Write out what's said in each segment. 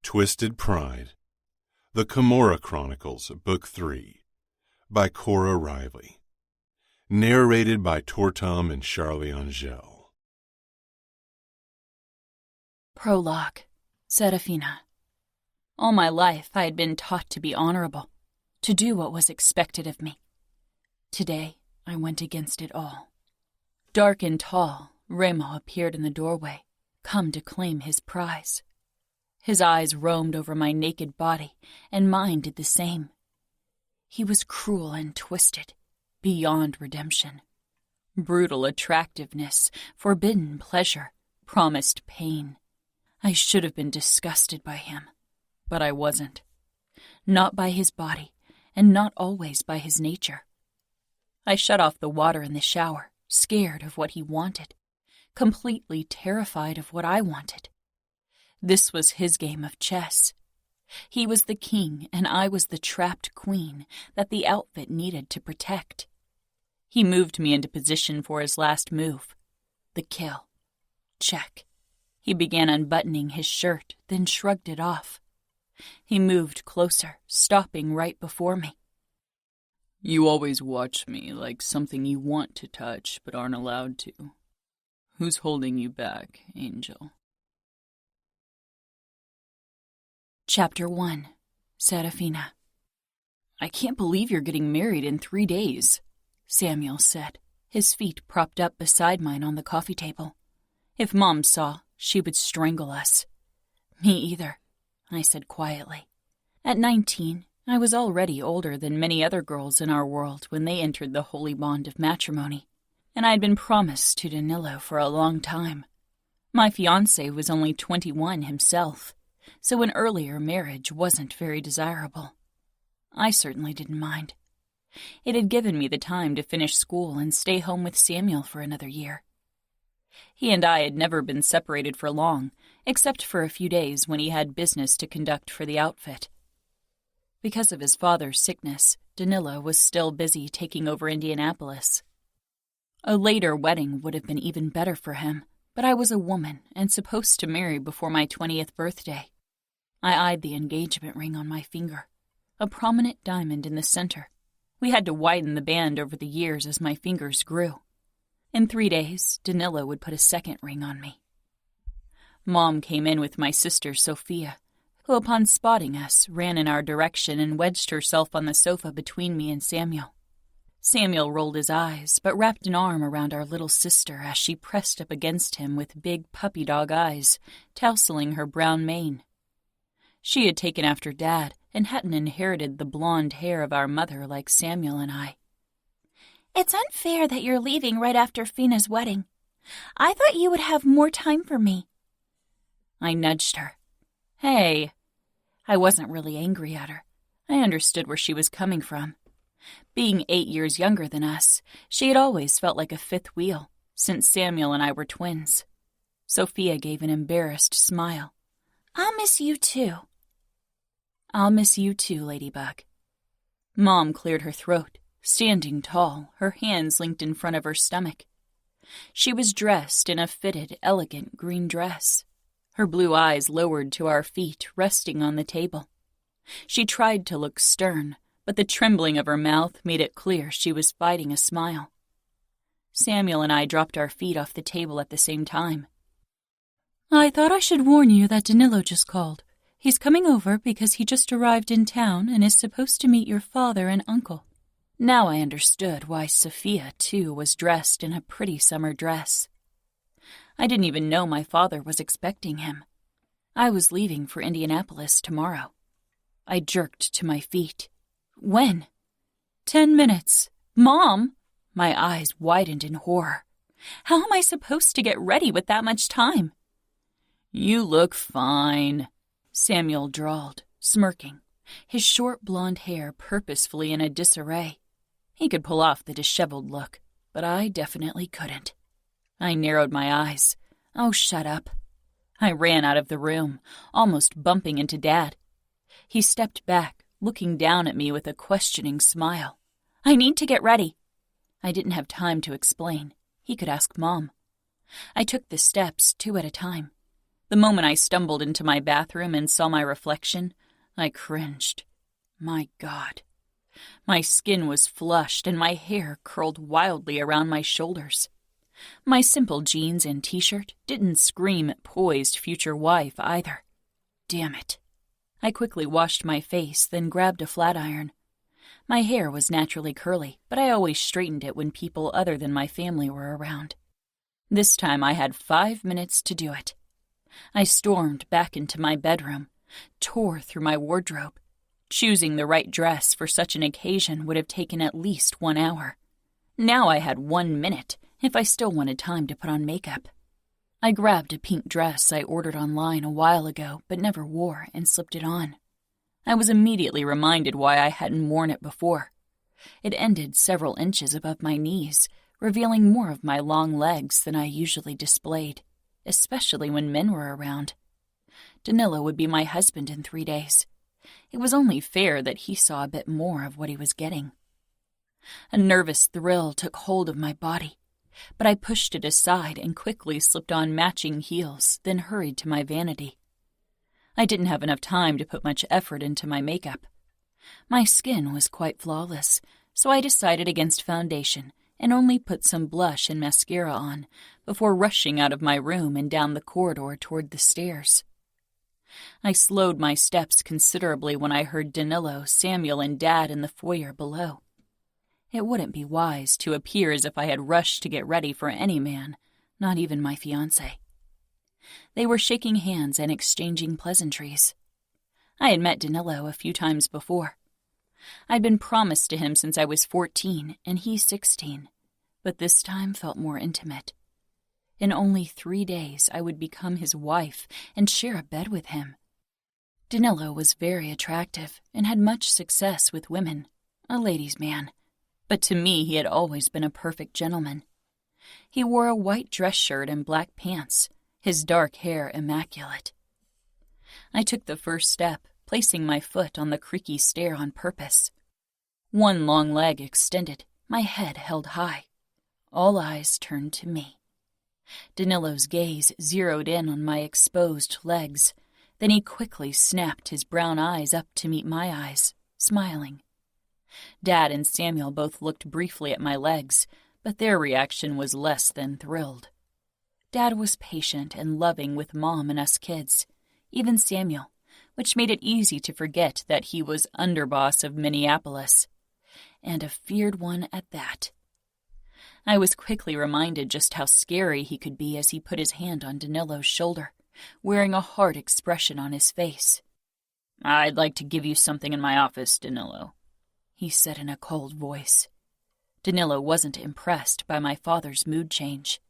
Twisted Pride. The Cora Chronicles, Book 3, by Cora Reilly. Narrated by Tortum and Charlie Angel. Prologue. Serafina. All my life I had been taught to be honorable, to do what was expected of me. Today I went against it all. Dark and tall, Remo appeared in the doorway, come to claim his prize. His eyes roamed over my naked body, and mine did the same. He was cruel and twisted, beyond redemption. Brutal attractiveness, forbidden pleasure, promised pain. I should have been disgusted by him, but I wasn't. Not by his body, and not always by his nature. I shut off the water in the shower, scared of what he wanted, completely terrified of what I wanted. This was his game of chess. He was the king, and I was the trapped queen that the outfit needed to protect. He moved me into position for his last move, the kill. Check. He began unbuttoning his shirt, then shrugged it off. He moved closer, stopping right before me. "You always watch me like something you want to touch but aren't allowed to. Who's holding you back, Angel?" Chapter 1. Serafina. "I can't believe you're getting married in 3 days," Samuel said, his feet propped up beside mine on the coffee table. If Mom saw, she would strangle us. "Me either," I said quietly. At 19, I was already older than many other girls in our world when they entered the holy bond of matrimony, and I had been promised to Danilo for a long time. My fiancé was only 21 himself, so an earlier marriage wasn't very desirable. I certainly didn't mind. It had given me the time to finish school and stay home with Samuel for another year. He and I had never been separated for long, except for a few days when he had business to conduct for the outfit. Because of his father's sickness, Danilo was still busy taking over Indianapolis. A later wedding would have been even better for him, but I was a woman and supposed to marry before my 20th birthday. I eyed the engagement ring on my finger, a prominent diamond in the center. We had to widen the band over the years as my fingers grew. In 3 days, Danilo would put a second ring on me. Mom came in with my sister Sophia, who upon spotting us ran in our direction and wedged herself on the sofa between me and Samuel. Samuel rolled his eyes, but wrapped an arm around our little sister as she pressed up against him with big puppy dog eyes, tousling her brown mane. She had taken after Dad and hadn't inherited the blonde hair of our mother like Samuel and I. "It's unfair that you're leaving right after Fina's wedding. I thought you would have more time for me." I nudged her. "Hey." I wasn't really angry at her. I understood where she was coming from. Being 8 years younger than us, she had always felt like a fifth wheel, since Samuel and I were twins. Sophia gave an embarrassed smile. "I'll miss you too." "I'll miss you too, Ladybug." Mom cleared her throat, standing tall, her hands linked in front of her stomach. She was dressed in a fitted, elegant green dress, her blue eyes lowered to our feet, resting on the table. She tried to look stern, but the trembling of her mouth made it clear she was fighting a smile. Samuel and I dropped our feet off the table at the same time. "I thought I should warn you that Danilo just called. He's coming over because he just arrived in town and is supposed to meet your father and uncle." Now I understood why Sophia, too, was dressed in a pretty summer dress. I didn't even know my father was expecting him. I was leaving for Indianapolis tomorrow. I jerked to my feet. "When?" 10 minutes. Mom! My eyes widened in horror. How am I supposed to get ready with that much time? "You look fine," Samuel drawled, smirking, his short blonde hair purposefully in a disarray. He could pull off the disheveled look, but I definitely couldn't. I narrowed my eyes. "Oh, shut up." I ran out of the room, almost bumping into Dad. He stepped back, looking down at me with a questioning smile. "I need to get ready." I didn't have time to explain. He could ask Mom. I took the steps 2 at a time. The moment I stumbled into my bathroom and saw my reflection, I cringed. My God. My skin was flushed and my hair curled wildly around my shoulders. My simple jeans and t-shirt didn't scream poised future wife either. Damn it. I quickly washed my face, then grabbed a flat iron. My hair was naturally curly, but I always straightened it when people other than my family were around. This time I had 5 minutes to do it. I stormed back into my bedroom, tore through my wardrobe. Choosing the right dress for such an occasion would have taken at least 1 hour. Now I had 1 minute if I still wanted time to put on makeup. I grabbed a pink dress I ordered online a while ago but never wore and slipped it on. I was immediately reminded why I hadn't worn it before. It ended several inches above my knees, revealing more of my long legs than I usually displayed, especially when men were around. Danilo would be my husband in 3 days. It was only fair that he saw a bit more of what he was getting. A nervous thrill took hold of my body, but I pushed it aside and quickly slipped on matching heels, then hurried to my vanity. I didn't have enough time to put much effort into my makeup. My skin was quite flawless, so I decided against foundation and only put some blush and mascara on before rushing out of my room and down the corridor toward the stairs. I slowed my steps considerably when I heard Danilo, Samuel, and Dad in the foyer below. It wouldn't be wise to appear as if I had rushed to get ready for any man, not even my fiancé. They were shaking hands and exchanging pleasantries. I had met Danilo a few times before. I'd been promised to him since I was 14 and he 16, but this time felt more intimate. In only 3 days, I would become his wife and share a bed with him. Danilo was very attractive and had much success with women, a ladies' man. But to me, he had always been a perfect gentleman. He wore a white dress shirt and black pants, his dark hair immaculate. I took the first step, placing my foot on the creaky stair on purpose. One long leg extended, my head held high. All eyes turned to me. Danilo's gaze zeroed in on my exposed legs. Then he quickly snapped his brown eyes up to meet my eyes, smiling. Dad and Samuel both looked briefly at my legs, but their reaction was less than thrilled. Dad was patient and loving with Mom and us kids, even Samuel, which made it easy to forget that he was underboss of Minneapolis, and a feared one at that. I was quickly reminded just how scary he could be as he put his hand on Danilo's shoulder, wearing a hard expression on his face. "I'd like to give you something in my office, Danilo," he said in a cold voice. Danilo wasn't impressed by my father's mood change.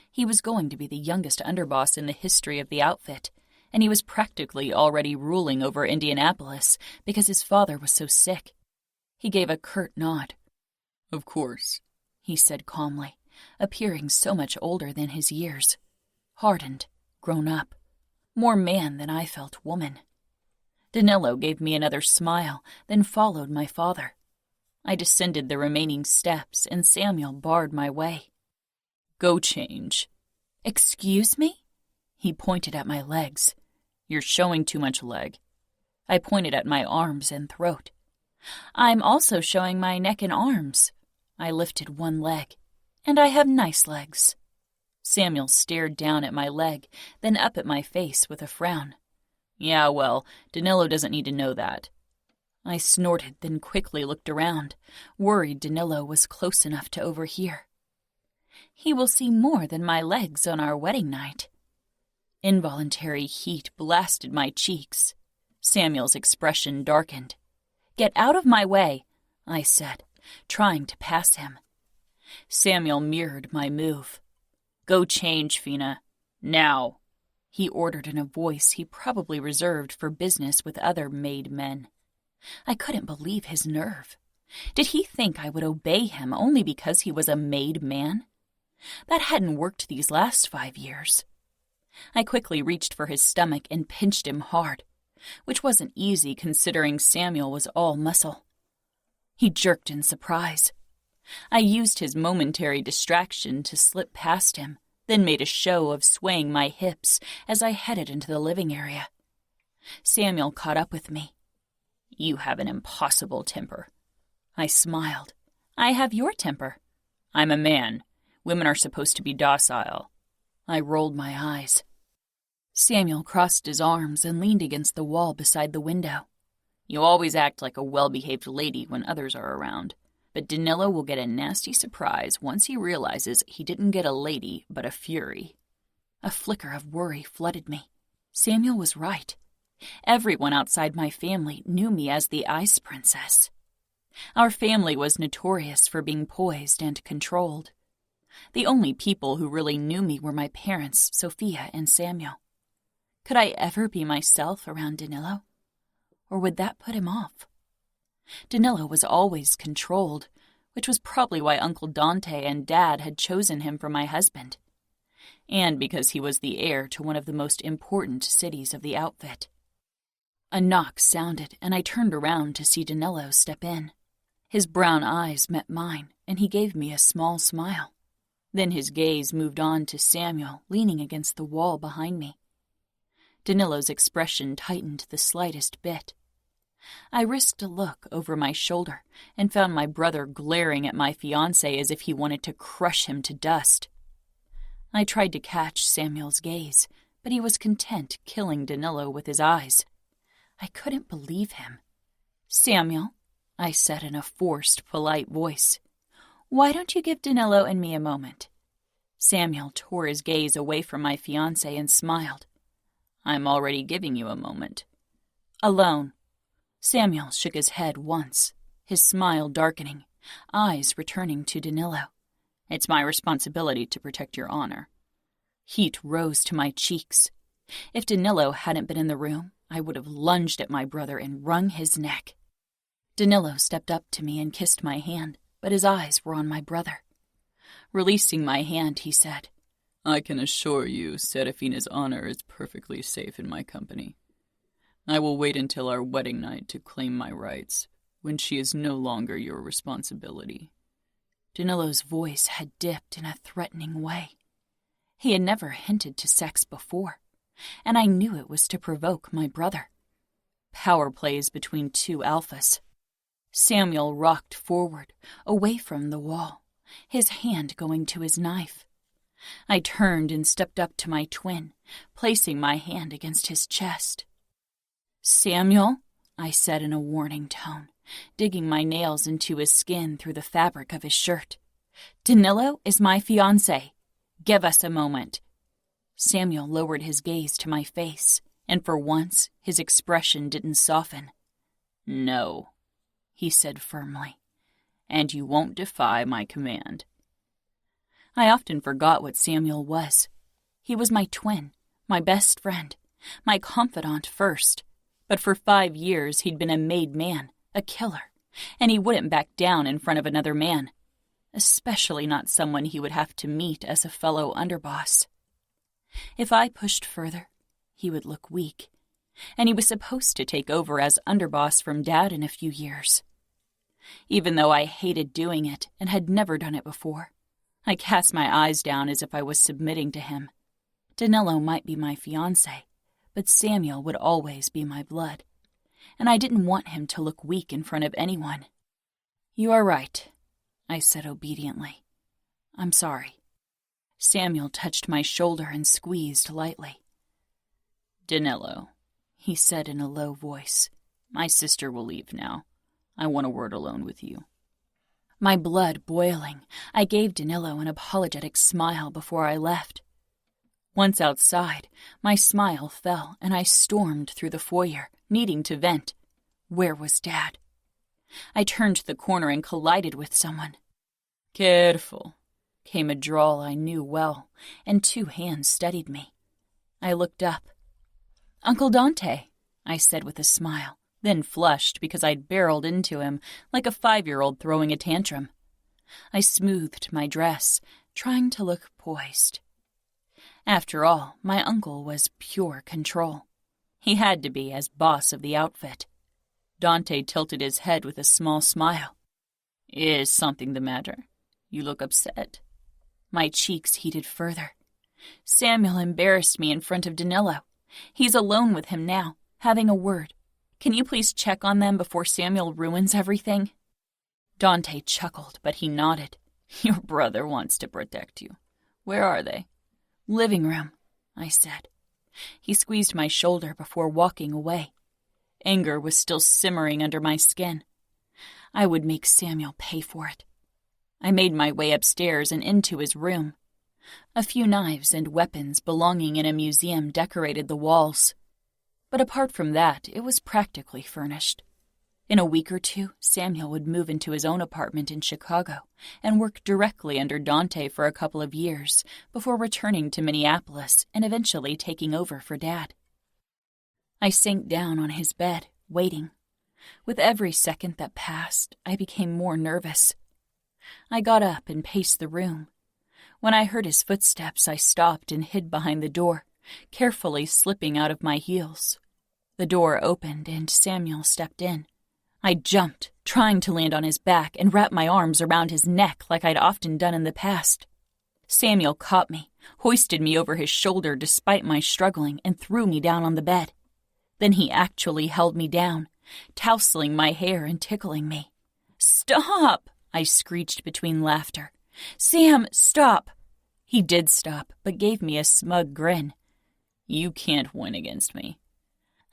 He was going to be the youngest underboss in the history of the outfit, and he was practically already ruling over Indianapolis because his father was so sick. He gave a curt nod. "Of course," he said calmly, appearing so much older than his years. Hardened, grown up, more man than I felt woman. Danilo gave me another smile, then followed my father. I descended the remaining steps, and Samuel barred my way. "Go change." "Excuse me?" He pointed at my legs. "You're showing too much leg." I pointed at my arms and throat. "I'm also showing my neck and arms." I lifted one leg. "And I have nice legs." Samuel stared down at my leg, then up at my face with a frown. "Yeah, well, Danilo doesn't need to know that." I snorted, then quickly looked around, worried Danilo was close enough to overhear. "He will see more than my legs on our wedding night." Involuntary heat blasted my cheeks. Samuel's expression darkened. "Get out of my way," I said, trying to pass him. Samuel mirrored my move. "Go change, Fina. Now," he ordered in a voice he probably reserved for business with other made men. I couldn't believe his nerve. Did he think I would obey him only because he was a made man? That hadn't worked these last 5 years. I quickly reached for his stomach and pinched him hard, which wasn't easy considering Samuel was all muscle. He jerked in surprise. I used his momentary distraction to slip past him, then made a show of swaying my hips as I headed into the living area. Samuel caught up with me. "You have an impossible temper." I smiled. "I have your temper." "I'm a man. Women are supposed to be docile." I rolled my eyes. Samuel crossed his arms and leaned against the wall beside the window. "You always act like a well-behaved lady when others are around. But Danilo will get a nasty surprise once he realizes he didn't get a lady but a fury." A flicker of worry flooded me. Samuel was right. Everyone outside my family knew me as the Ice Princess. Our family was notorious for being poised and controlled. The only people who really knew me were my parents, Sophia and Samuel. Could I ever be myself around Danilo? Or would that put him off? Danilo was always controlled, which was probably why Uncle Dante and Dad had chosen him for my husband, and because he was the heir to one of the most important cities of the outfit. A knock sounded, and I turned around to see Danilo step in. His brown eyes met mine, and he gave me a small smile. Then his gaze moved on to Samuel, leaning against the wall behind me. Danilo's expression tightened the slightest bit. I risked a look over my shoulder and found my brother glaring at my fiancé as if he wanted to crush him to dust. I tried to catch Samuel's gaze, but he was content killing Danilo with his eyes. I couldn't believe him. "Samuel," I said in a forced, polite voice, "why don't you give Danilo and me a moment?" Samuel tore his gaze away from my fiancé and smiled. "I'm already giving you a moment." "Alone." Samuel shook his head once, his smile darkening, eyes returning to Danilo. "It's my responsibility to protect your honor." Heat rose to my cheeks. If Danilo hadn't been in the room, I would have lunged at my brother and wrung his neck. Danilo stepped up to me and kissed my hand, but his eyes were on my brother. Releasing my hand, he said, "I can assure you Serafina's honor is perfectly safe in my company. I will wait until our wedding night to claim my rights, when she is no longer your responsibility." Danilo's voice had dipped in a threatening way. He had never hinted to sex before, and I knew it was to provoke my brother. Power plays between two alphas. Samuel rocked forward, away from the wall, his hand going to his knife. I turned and stepped up to my twin, placing my hand against his chest. "Samuel," I said in a warning tone, digging my nails into his skin through the fabric of his shirt. "Danilo is my fiancé. Give us a moment." Samuel lowered his gaze to my face, and for once his expression didn't soften. "No," he said firmly, "and you won't defy my command." I often forgot what Samuel was. He was my twin, my best friend, my confidant first. But for 5 years he'd been a made man, a killer, and he wouldn't back down in front of another man, especially not someone he would have to meet as a fellow underboss. If I pushed further, he would look weak, and he was supposed to take over as underboss from Dad in a few years. Even though I hated doing it and had never done it before, I cast my eyes down as if I was submitting to him. Danilo might be my fiancé, but Samuel would always be my blood, and I didn't want him to look weak in front of anyone. "You are right," I said obediently. "I'm sorry." Samuel touched my shoulder and squeezed lightly. "Danilo," he said in a low voice, "my sister will leave now. I want a word alone with you." My blood boiling, I gave Danilo an apologetic smile before I left. Once outside, my smile fell and I stormed through the foyer, needing to vent. Where was Dad? I turned the corner and collided with someone. "Careful," came a drawl I knew well, and 2 hands steadied me. I looked up. "Uncle Dante," I said with a smile, then flushed because I'd barreled into him like a 5-year-old throwing a tantrum. I smoothed my dress, trying to look poised. After all, my uncle was pure control. He had to be as boss of the outfit. Dante tilted his head with a small smile. "Is something the matter? You look upset." My cheeks heated further. Samuel embarrassed me in front of Danilo. He's alone with him now, having a word. Can you please check on them before Samuel ruins everything?" Dante chuckled, but he nodded. "Your brother wants to protect you. Where are they?" "Living room," I said. He squeezed my shoulder before walking away. Anger was still simmering under my skin. I would make Samuel pay for it. I made my way upstairs and into his room. A few knives and weapons belonging in a museum decorated the walls. But apart from that, it was practically furnished. In a week or two, Samuel would move into his own apartment in Chicago and work directly under Dante for a couple of years before returning to Minneapolis and eventually taking over for Dad. I sank down on his bed, waiting. With every second that passed, I became more nervous. I got up and paced the room. When I heard his footsteps, I stopped and hid behind the door, carefully slipping out of my heels. The door opened and Samuel stepped in. I jumped, trying to land on his back and wrap my arms around his neck like I'd often done in the past. Samuel caught me, hoisted me over his shoulder despite my struggling, and threw me down on the bed. Then he actually held me down, tousling my hair and tickling me. "Stop!" I screeched between laughter. "Sam, stop!" He did stop, but gave me a smug grin. "You can't win against me."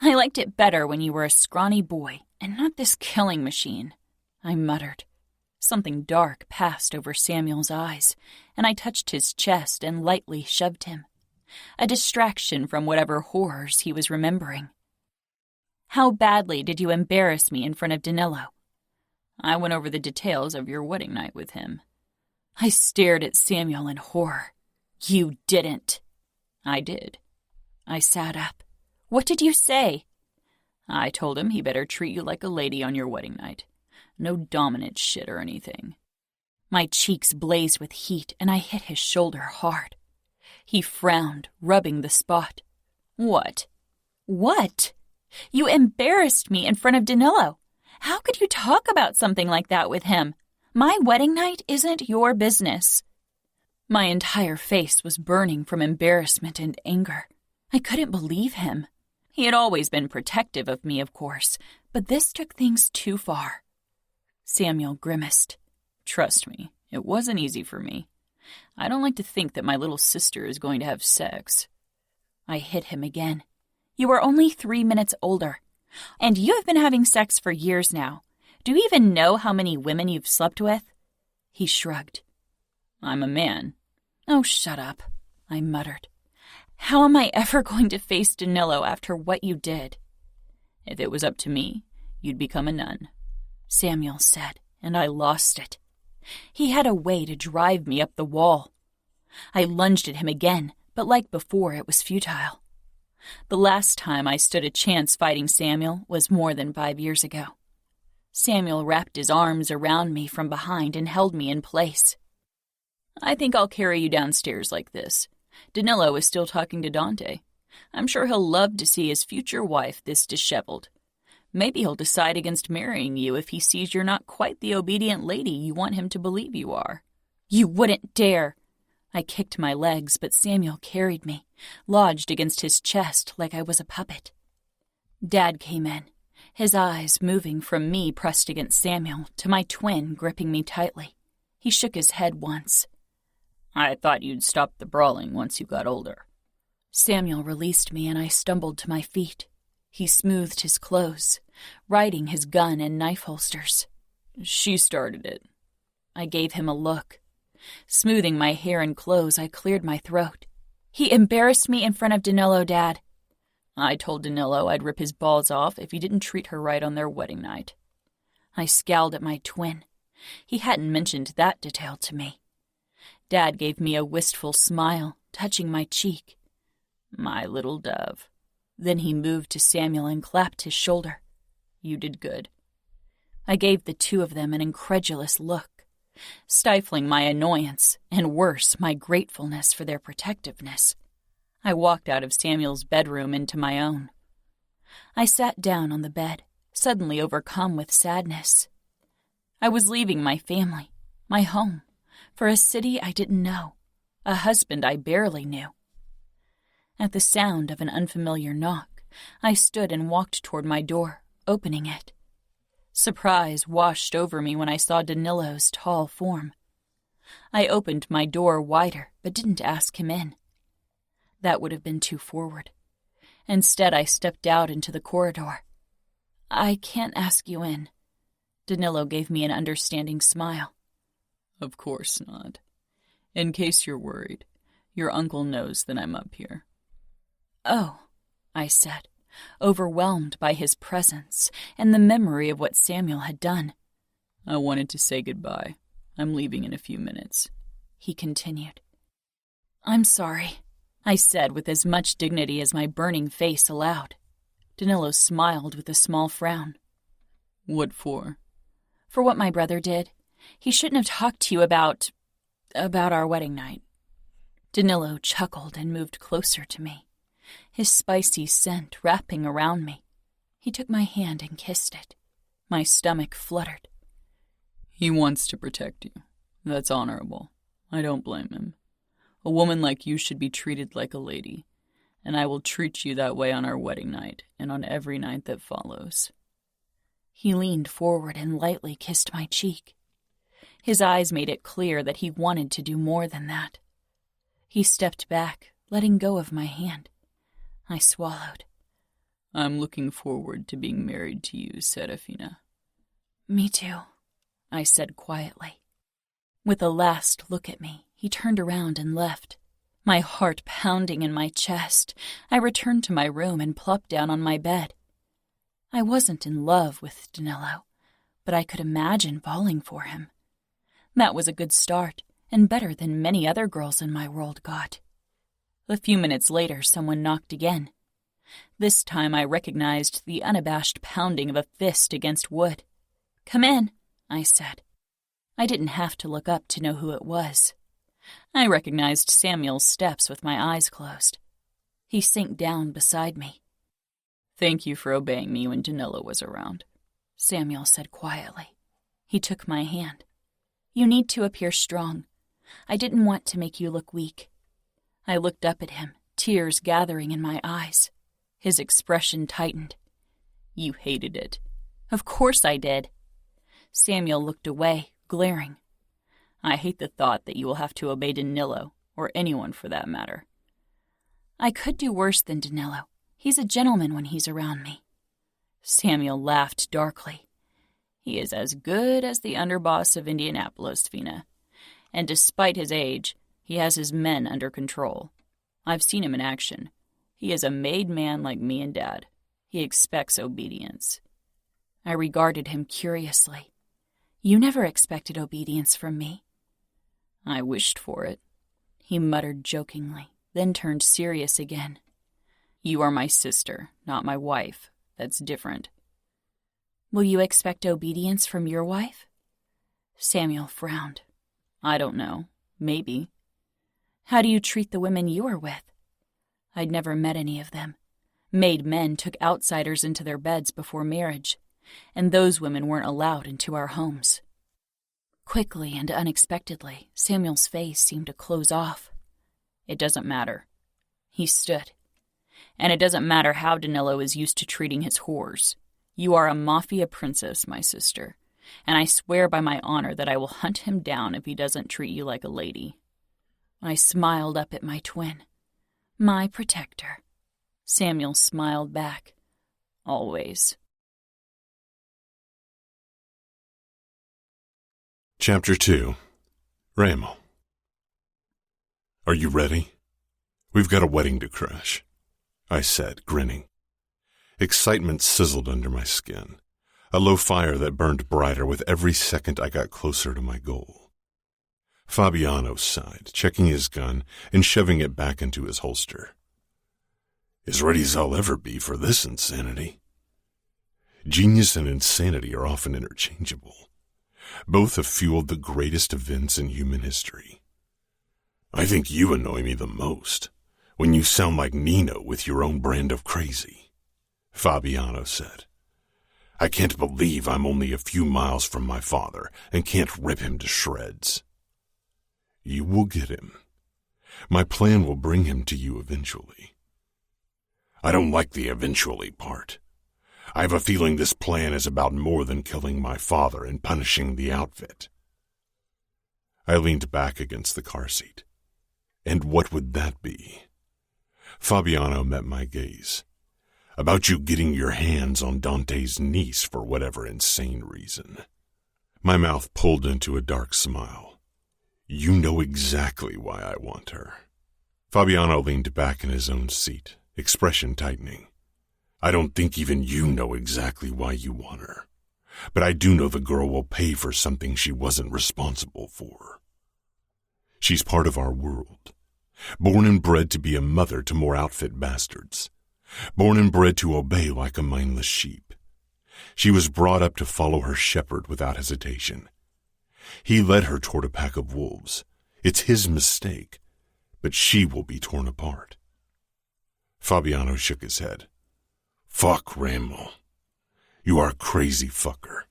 "I liked it better when you were a scrawny boy, and not this killing machine," I muttered. Something dark passed over Samuel's eyes, and I touched his chest and lightly shoved him. A distraction from whatever horrors he was remembering. "How badly did you embarrass me in front of Danilo?" "I went over the details of your wedding night with him." I stared at Samuel in horror. "You didn't." "I did." I sat up. "What did you say?" "I told him he better treat you like a lady on your wedding night. No dominant shit or anything." My cheeks blazed with heat, and I hit his shoulder hard. He frowned, rubbing the spot. "What?" "What? You embarrassed me in front of Danilo. How could you talk about something like that with him? My wedding night isn't your business." My entire face was burning from embarrassment and anger. I couldn't believe him. He had always been protective of me, of course, but this took things too far. Samuel grimaced. "Trust me, it wasn't easy for me. I don't like to think that my little sister is going to have sex." I hit him again. "You are only 3 minutes older, and you have been having sex for years now. Do you even know how many women you've slept with?" He shrugged. "I'm a man." "Oh, shut up," I muttered. "How am I ever going to face Danilo after what you did?" "If it was up to me, you'd become a nun," Samuel said, and I lost it. He had a way to drive me up the wall. I lunged at him again, but like before, it was futile. The last time I stood a chance fighting Samuel was more than 5 years ago. Samuel wrapped his arms around me from behind and held me in place. "I think I'll carry you downstairs like this. Danilo is still talking to Dante. I'm sure he'll love to see his future wife this disheveled. Maybe he'll decide against marrying you if he sees you're not quite the obedient lady you want him to believe you are." "You wouldn't dare!" I kicked my legs, but Samuel carried me, lodged against his chest like I was a puppet. Dad came in, his eyes moving from me pressed against Samuel to my twin gripping me tightly. He shook his head once. "I thought you'd stop the brawling once you got older." Samuel released me and I stumbled to my feet. He smoothed his clothes, riding his gun and knife holsters. "She started it." I gave him a look. Smoothing my hair and clothes, I cleared my throat. "He embarrassed me in front of Danilo, Dad." "I told Danilo I'd rip his balls off if he didn't treat her right on their wedding night." I scowled at my twin. He hadn't mentioned that detail to me. Dad gave me a wistful smile, touching my cheek. "My little dove." Then he moved to Samuel and clapped his shoulder. "You did good." I gave the two of them an incredulous look, stifling my annoyance and, worse, my gratefulness for their protectiveness. I walked out of Samuel's bedroom into my own. I sat down on the bed, suddenly overcome with sadness. I was leaving my family, my home, for a city I didn't know, a husband I barely knew, At the sound of an unfamiliar knock, I stood and walked toward my door, opening it. Surprise washed over me when I saw Danilo's tall form. I opened my door wider, but didn't ask him in. That would have been too forward. Instead, I stepped out into the corridor. "I can't ask you in." Danilo gave me an understanding smile. "Of course not. In case you're worried, your uncle knows that I'm up here." "Oh," I said, overwhelmed by his presence and the memory of what Samuel had done. "I wanted to say goodbye. I'm leaving in a few minutes," he continued. "I'm sorry," I said with as much dignity as my burning face allowed. Danilo smiled with a small frown. "What for?" "For what my brother did. He shouldn't have talked to you about our wedding night." Danilo chuckled and moved closer to me, his spicy scent wrapping around me. He took my hand and kissed it. My stomach fluttered. "He wants to protect you. That's honorable. I don't blame him. A woman like you should be treated like a lady, and I will treat you that way on our wedding night and on every night that follows." He leaned forward and lightly kissed my cheek. His eyes made it clear that he wanted to do more than that. He stepped back, letting go of my hand. I swallowed. "I'm looking forward to being married to you, Serafina." "Me too," I said quietly. With a last look at me, he turned around and left. My heart pounding in my chest, I returned to my room and plopped down on my bed. I wasn't in love with Danilo, but I could imagine falling for him. That was a good start, and better than many other girls in my world got. A few minutes later, someone knocked again. This time I recognized the unabashed pounding of a fist against wood. "Come in," I said. I didn't have to look up to know who it was. I recognized Samuel's steps with my eyes closed. He sank down beside me. "Thank you for obeying me when Danilo was around," Samuel said quietly. He took my hand. "You need to appear strong. I didn't want to make you look weak." I looked up at him, tears gathering in my eyes. His expression tightened. "You hated it." "Of course I did." Samuel looked away, glaring. "I hate the thought that you will have to obey Danilo, or anyone for that matter." "I could do worse than Danilo. He's a gentleman when he's around me." Samuel laughed darkly. "He is as good as the underboss of Indianapolis, Fina. And despite his age, he has his men under control. I've seen him in action. He is a made man like me and Dad. He expects obedience." I regarded him curiously. "You never expected obedience from me." "I wished for it," he muttered jokingly, then turned serious again. "You are my sister, not my wife. That's different." "Will you expect obedience from your wife?" Samuel frowned. "I don't know. Maybe." "How do you treat the women you are with?" I'd never met any of them. Made men took outsiders into their beds before marriage, and those women weren't allowed into our homes. Quickly and unexpectedly, Samuel's face seemed to close off. "It doesn't matter." He stood. "And it doesn't matter how Danilo is used to treating his whores. You are a Mafia princess, my sister, and I swear by my honor that I will hunt him down if he doesn't treat you like a lady." I smiled up at my twin. "My protector." Samuel smiled back. "Always." Chapter 2. Ramo. "Are you ready? We've got a wedding to crash," I said, grinning. Excitement sizzled under my skin, a low fire that burned brighter with every second I got closer to my goal. Fabiano sighed, checking his gun and shoving it back into his holster. "As ready as I'll ever be for this insanity." Genius and insanity are often interchangeable. Both have fueled the greatest events in human history. "I think you annoy me the most, when you sound like Nino with your own brand of crazy," Fabiano said. "I can't believe I'm only a few miles from my father and can't rip him to shreds." "You will get him. My plan will bring him to you eventually. I don't like the eventually part. I have a feeling this plan is about more than killing my father and punishing the outfit. I leaned back against the car seat. And what would that be? Fabiano met my gaze. About you getting your hands on Dante's niece for whatever insane reason. My mouth pulled into a dark smile. You know exactly why I want her. Fabiano leaned back in his own seat, expression tightening. I don't think even you know exactly why you want her, but I do know the girl will pay for something she wasn't responsible for. She's part of our world, born and bred to be a mother to more outfit bastards, born and bred to obey like a mindless sheep. She was brought up to follow her shepherd without hesitation. He led her toward a pack of wolves. It's his mistake, but she will be torn apart. Fabiano shook his head. Fuck, Ramo. You are a crazy fucker.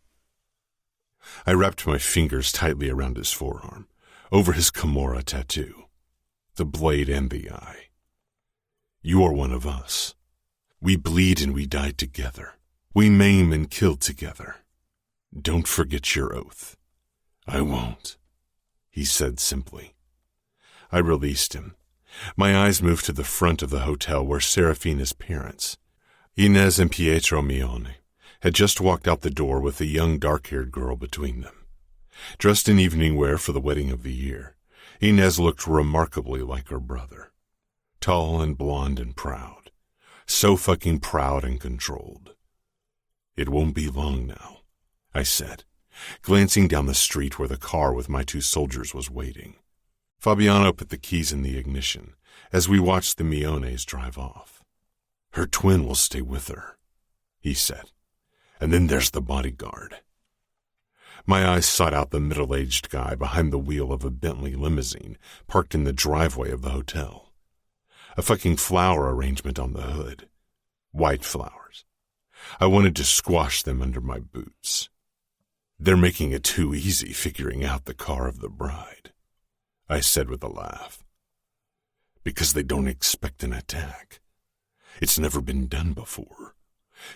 I wrapped my fingers tightly around his forearm, over his Cora tattoo, the blade and the eye. You are one of us. We bleed and we die together. We maim and kill together. Don't forget your oath. I won't, he said simply. I released him. My eyes moved to the front of the hotel where Serafina's parents, Inez and Pietro Mione, had just walked out the door with a young dark-haired girl between them. Dressed in evening wear for the wedding of the year, Inez looked remarkably like her brother. Tall and blonde and proud. So fucking proud and controlled. It won't be long now, I said, glancing down the street where the car with my two soldiers was waiting. Fabiano put the keys in the ignition as we watched the Miones drive off. Her twin will stay with her, he said, and then there's the bodyguard. My eyes sought out the middle-aged guy behind the wheel of a Bentley limousine parked in the driveway of the hotel. A fucking flower arrangement on the hood. White flowers. I wanted to squash them under my boots. They're making it too easy figuring out the car of the bride, I said with a laugh. Because they don't expect an attack. It's never been done before.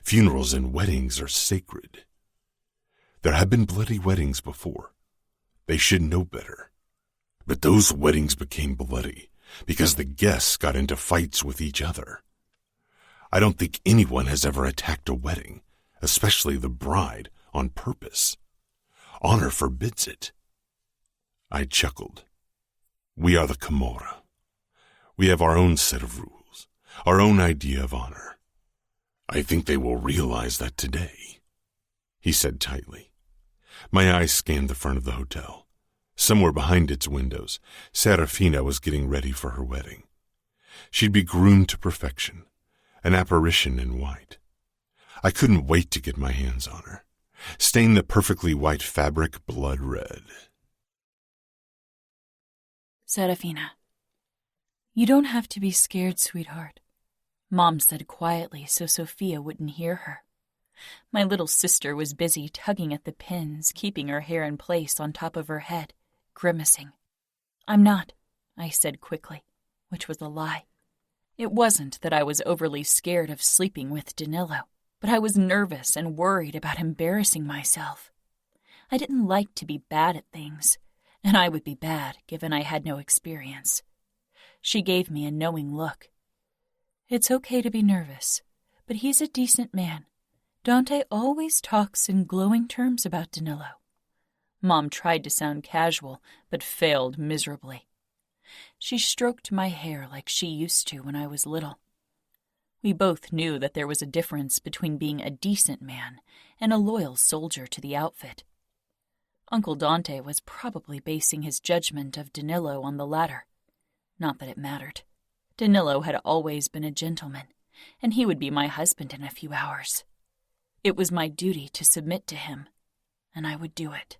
Funerals and weddings are sacred. There have been bloody weddings before. They should know better. But those weddings became bloody because the guests got into fights with each other. I don't think anyone has ever attacked a wedding, especially the bride, on purpose. Honor forbids it. I chuckled. We are the Cora. We have our own set of rules, our own idea of honor. I think they will realize that today, he said tightly. My eyes scanned the front of the hotel. Somewhere behind its windows, Serafina was getting ready for her wedding. She'd be groomed to perfection, an apparition in white. I couldn't wait to get my hands on her, stain the perfectly white fabric blood red. Serafina, you don't have to be scared, sweetheart, Mom said quietly so Sophia wouldn't hear her. My little sister was busy tugging at the pins, keeping her hair in place on top of her head, grimacing. I'm not, I said quickly, which was a lie. It wasn't that I was overly scared of sleeping with Danilo, but I was nervous and worried about embarrassing myself. I didn't like to be bad at things, and I would be bad given I had no experience. She gave me a knowing look. It's okay to be nervous, but he's a decent man. Dante always talks in glowing terms about Danilo. Mom tried to sound casual, but failed miserably. She stroked my hair like she used to when I was little. We both knew that there was a difference between being a decent man and a loyal soldier to the outfit. Uncle Dante was probably basing his judgment of Danilo on the latter. Not that it mattered. Danilo had always been a gentleman, and he would be my husband in a few hours. It was my duty to submit to him, and I would do it.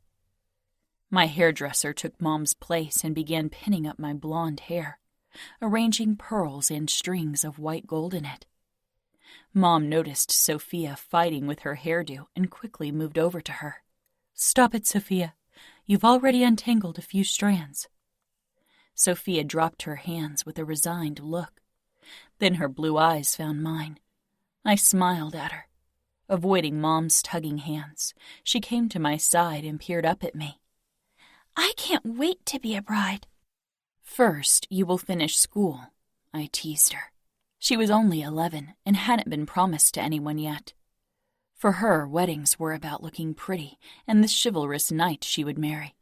My hairdresser took Mom's place and began pinning up my blonde hair, arranging pearls and strings of white gold in it. Mom noticed Sophia fighting with her hairdo and quickly moved over to her. Stop it, Sophia. You've already untangled a few strands. Sophia dropped her hands with a resigned look. Then her blue eyes found mine. I smiled at her. Avoiding Mom's tugging hands, she came to my side and peered up at me. I can't wait to be a bride. First, you will finish school, I teased her. She was only 11 and hadn't been promised to anyone yet. For her, weddings were about looking pretty and the chivalrous knight she would marry.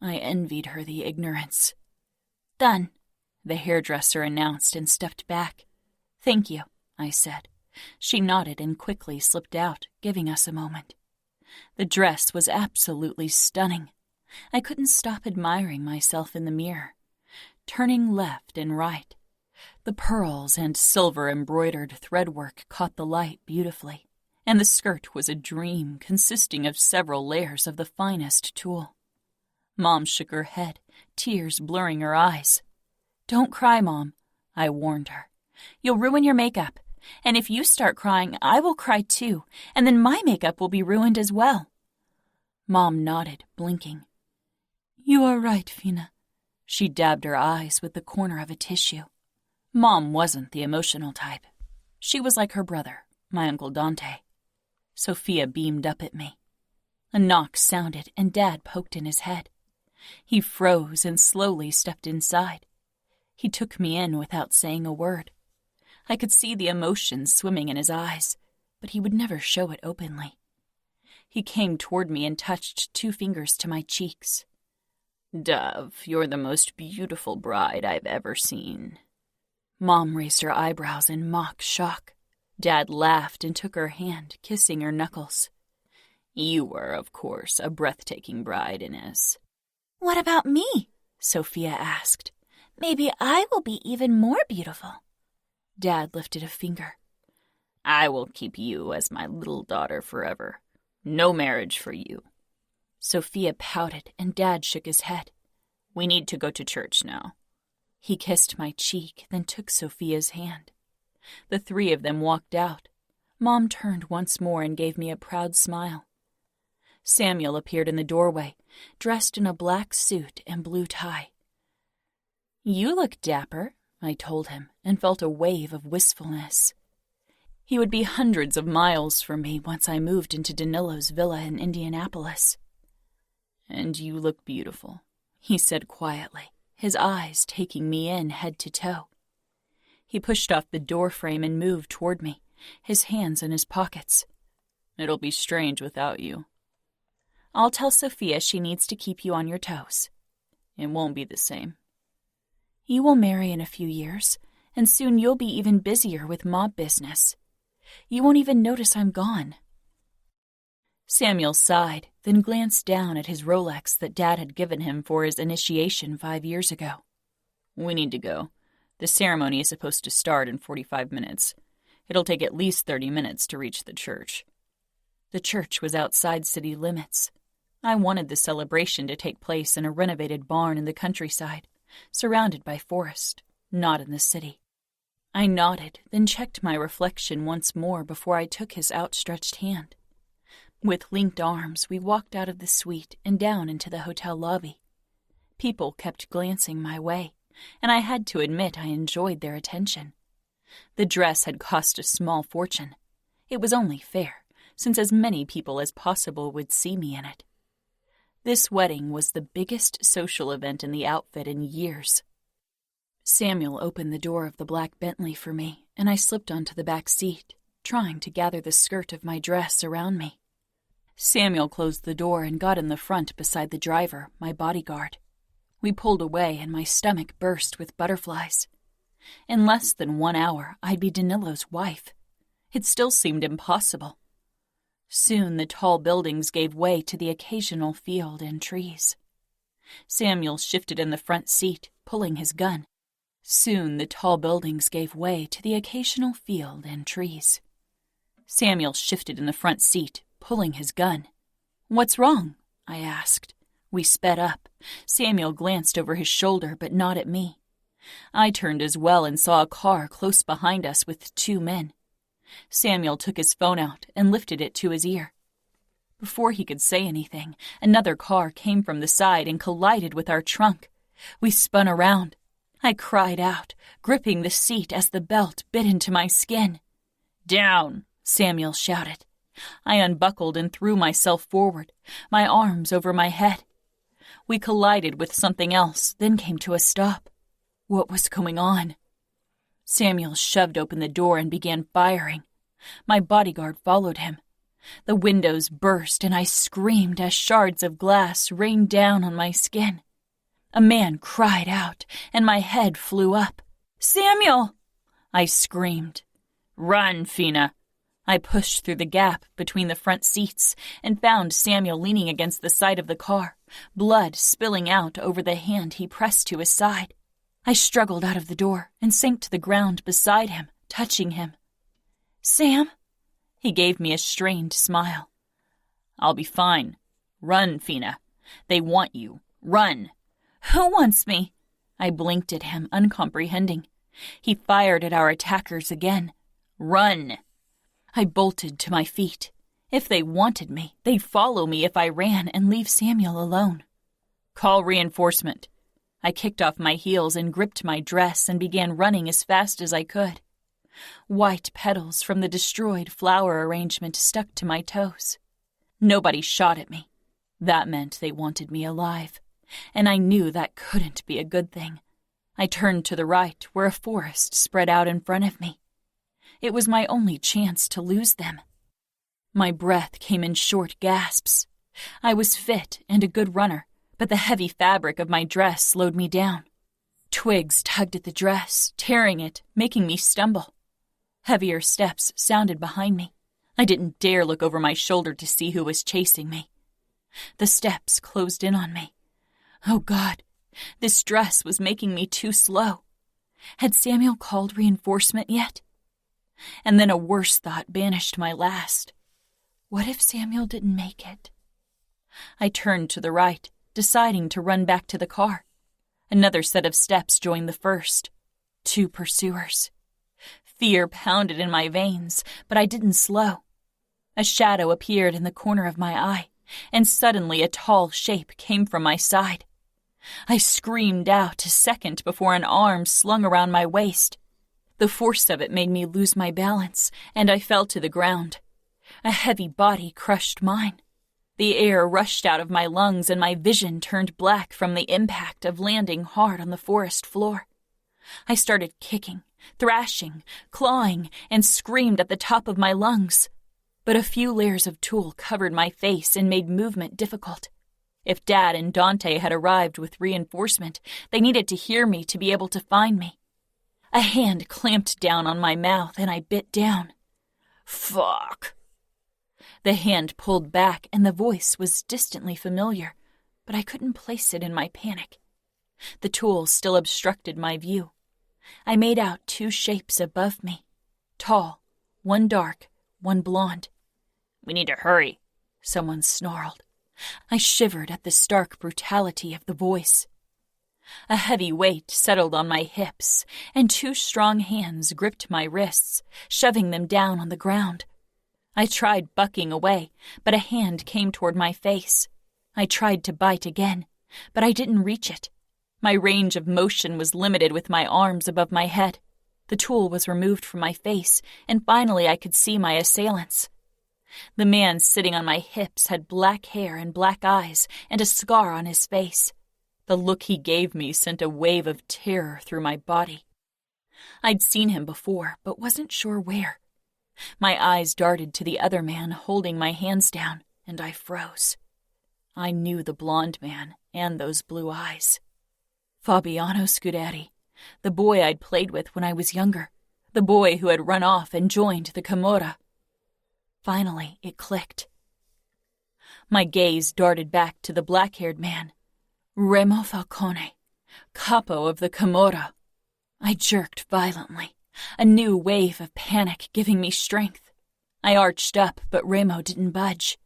I envied her the ignorance. Done, the hairdresser announced and stepped back. Thank you, I said. She nodded and quickly slipped out, giving us a moment. The dress was absolutely stunning. I couldn't stop admiring myself in the mirror. Turning left and right, the pearls and silver embroidered threadwork caught the light beautifully, and the skirt was a dream consisting of several layers of the finest tulle. Mom shook her head, tears blurring her eyes. Don't cry, Mom, I warned her. You'll ruin your makeup, and if you start crying, I will cry too, and then my makeup will be ruined as well. Mom nodded, blinking. You are right, Fina. She dabbed her eyes with the corner of a tissue. Mom wasn't the emotional type. She was like her brother, my Uncle Dante. Sophia beamed up at me. A knock sounded and Dad poked in his head. He froze and slowly stepped inside. He took me in without saying a word. I could see the emotion swimming in his eyes, but he would never show it openly. He came toward me and touched 2 fingers to my cheeks. Dove, you're the most beautiful bride I've ever seen. Mom raised her eyebrows in mock shock. Dad laughed and took her hand, kissing her knuckles. You were, of course, a breathtaking bride, Inez. What about me? Sophia asked. Maybe I will be even more beautiful. Dad lifted a finger. I will keep you as my little daughter forever. No marriage for you. Sophia pouted and Dad shook his head. We need to go to church now. He kissed my cheek, then took Sophia's hand. The 3 of them walked out. Mom turned once more and gave me a proud smile. Samuel appeared in the doorway, dressed in a black suit and blue tie. You look dapper, I told him, and felt a wave of wistfulness. He would be hundreds of miles from me once I moved into Danilo's villa in Indianapolis. And you look beautiful, he said quietly, his eyes taking me in head to toe. He pushed off the doorframe and moved toward me, his hands in his pockets. It'll be strange without you. I'll tell Sophia she needs to keep you on your toes. It won't be the same. You will marry in a few years, and soon you'll be even busier with mob business. You won't even notice I'm gone. Samuel sighed, then glanced down at his Rolex that Dad had given him for his initiation 5 years ago. We need to go. The ceremony is supposed to start in 45 minutes. It'll take at least 30 minutes to reach the church. The church was outside city limits. I wanted the celebration to take place in a renovated barn in the countryside, surrounded by forest, not in the city. I nodded, then checked my reflection once more before I took his outstretched hand. With linked arms, we walked out of the suite and down into the hotel lobby. People kept glancing my way, and I had to admit I enjoyed their attention. The dress had cost a small fortune. It was only fair, since as many people as possible would see me in it. This wedding was the biggest social event in the outfit in years. Samuel opened the door of the black Bentley for me, and I slipped onto the back seat, trying to gather the skirt of my dress around me. Samuel closed the door and got in the front beside the driver, my bodyguard. We pulled away and my stomach burst with butterflies. In less than 1 hour, I'd be Danilo's wife. It still seemed impossible. Soon the tall buildings gave way to the occasional field and trees. Samuel shifted in the front seat, pulling his gun. Soon the tall buildings gave way to the occasional field and trees. Samuel shifted in the front seat, pulling his gun. What's wrong? I asked. We sped up. Samuel glanced over his shoulder, but not at me. I turned as well and saw a car close behind us with 2 men. Samuel took his phone out and lifted it to his ear. Before he could say anything, another car came from the side and collided with our trunk. We spun around. I cried out, gripping the seat as the belt bit into my skin. "Down!" Samuel shouted. I unbuckled and threw myself forward, my arms over my head. We collided with something else, then came to a stop. What was going on? Samuel shoved open the door and began firing. My bodyguard followed him. The windows burst and I screamed as shards of glass rained down on my skin. A man cried out and my head flew up. "Samuel!" I screamed. "Run, Fina!" I pushed through the gap between the front seats and found Samuel leaning against the side of the car, blood spilling out over the hand he pressed to his side. I struggled out of the door and sank to the ground beside him, touching him. "Sam?" He gave me a strained smile. "I'll be fine. Run, Fina. They want you. Run." "Who wants me?" I blinked at him, uncomprehending. He fired at our attackers again. "Run!" I bolted to my feet. If they wanted me, they'd follow me if I ran and leave Samuel alone. "Call reinforcement." I kicked off my heels and gripped my dress and began running as fast as I could. White petals from the destroyed flower arrangement stuck to my toes. Nobody shot at me. That meant they wanted me alive, and I knew that couldn't be a good thing. I turned to the right, where a forest spread out in front of me. It was my only chance to lose them. My breath came in short gasps. I was fit and a good runner, but the heavy fabric of my dress slowed me down. Twigs tugged at the dress, tearing it, making me stumble. Heavier steps sounded behind me. I didn't dare look over my shoulder to see who was chasing me. The steps closed in on me. Oh God, this dress was making me too slow. Had Samuel called reinforcement yet? And then a worse thought banished my last. What if Samuel didn't make it? I turned to the right, deciding to run back to the car. Another set of steps joined the first. 2 pursuers. Fear pounded in my veins, but I didn't slow. A shadow appeared in the corner of my eye, and suddenly a tall shape came from my side. I screamed out a second before an arm slung around my waist. The force of it made me lose my balance, and I fell to the ground. A heavy body crushed mine. The air rushed out of my lungs, and my vision turned black from the impact of landing hard on the forest floor. I started kicking, thrashing, clawing, and screamed at the top of my lungs. But a few layers of tulle covered my face and made movement difficult. If Dad and Dante had arrived with reinforcement, they needed to hear me to be able to find me. A hand clamped down on my mouth, and I bit down. "Fuck." The hand pulled back, and the voice was distantly familiar, but I couldn't place it in my panic. The tulle still obstructed my view. I made out 2 shapes above me. Tall, one dark, one blonde. "We need to hurry," someone snarled. I shivered at the stark brutality of the voice. A heavy weight settled on my hips, and 2 strong hands gripped my wrists, shoving them down on the ground. I tried bucking away, but a hand came toward my face. I tried to bite again, but I didn't reach it. My range of motion was limited with my arms above my head. The tulle was removed from my face, and finally I could see my assailants. The man sitting on my hips had black hair and black eyes, and a scar on his face. The look he gave me sent a wave of terror through my body. I'd seen him before, but wasn't sure where. My eyes darted to the other man holding my hands down, and I froze. I knew the blonde man and those blue eyes. Fabiano Scuderi, the boy I'd played with when I was younger, the boy who had run off and joined the Camorra. Finally, it clicked. My gaze darted back to the black-haired man. Remo Falcone, capo of the Camorra. I jerked violently, a new wave of panic giving me strength. I arched up, but Remo didn't budge.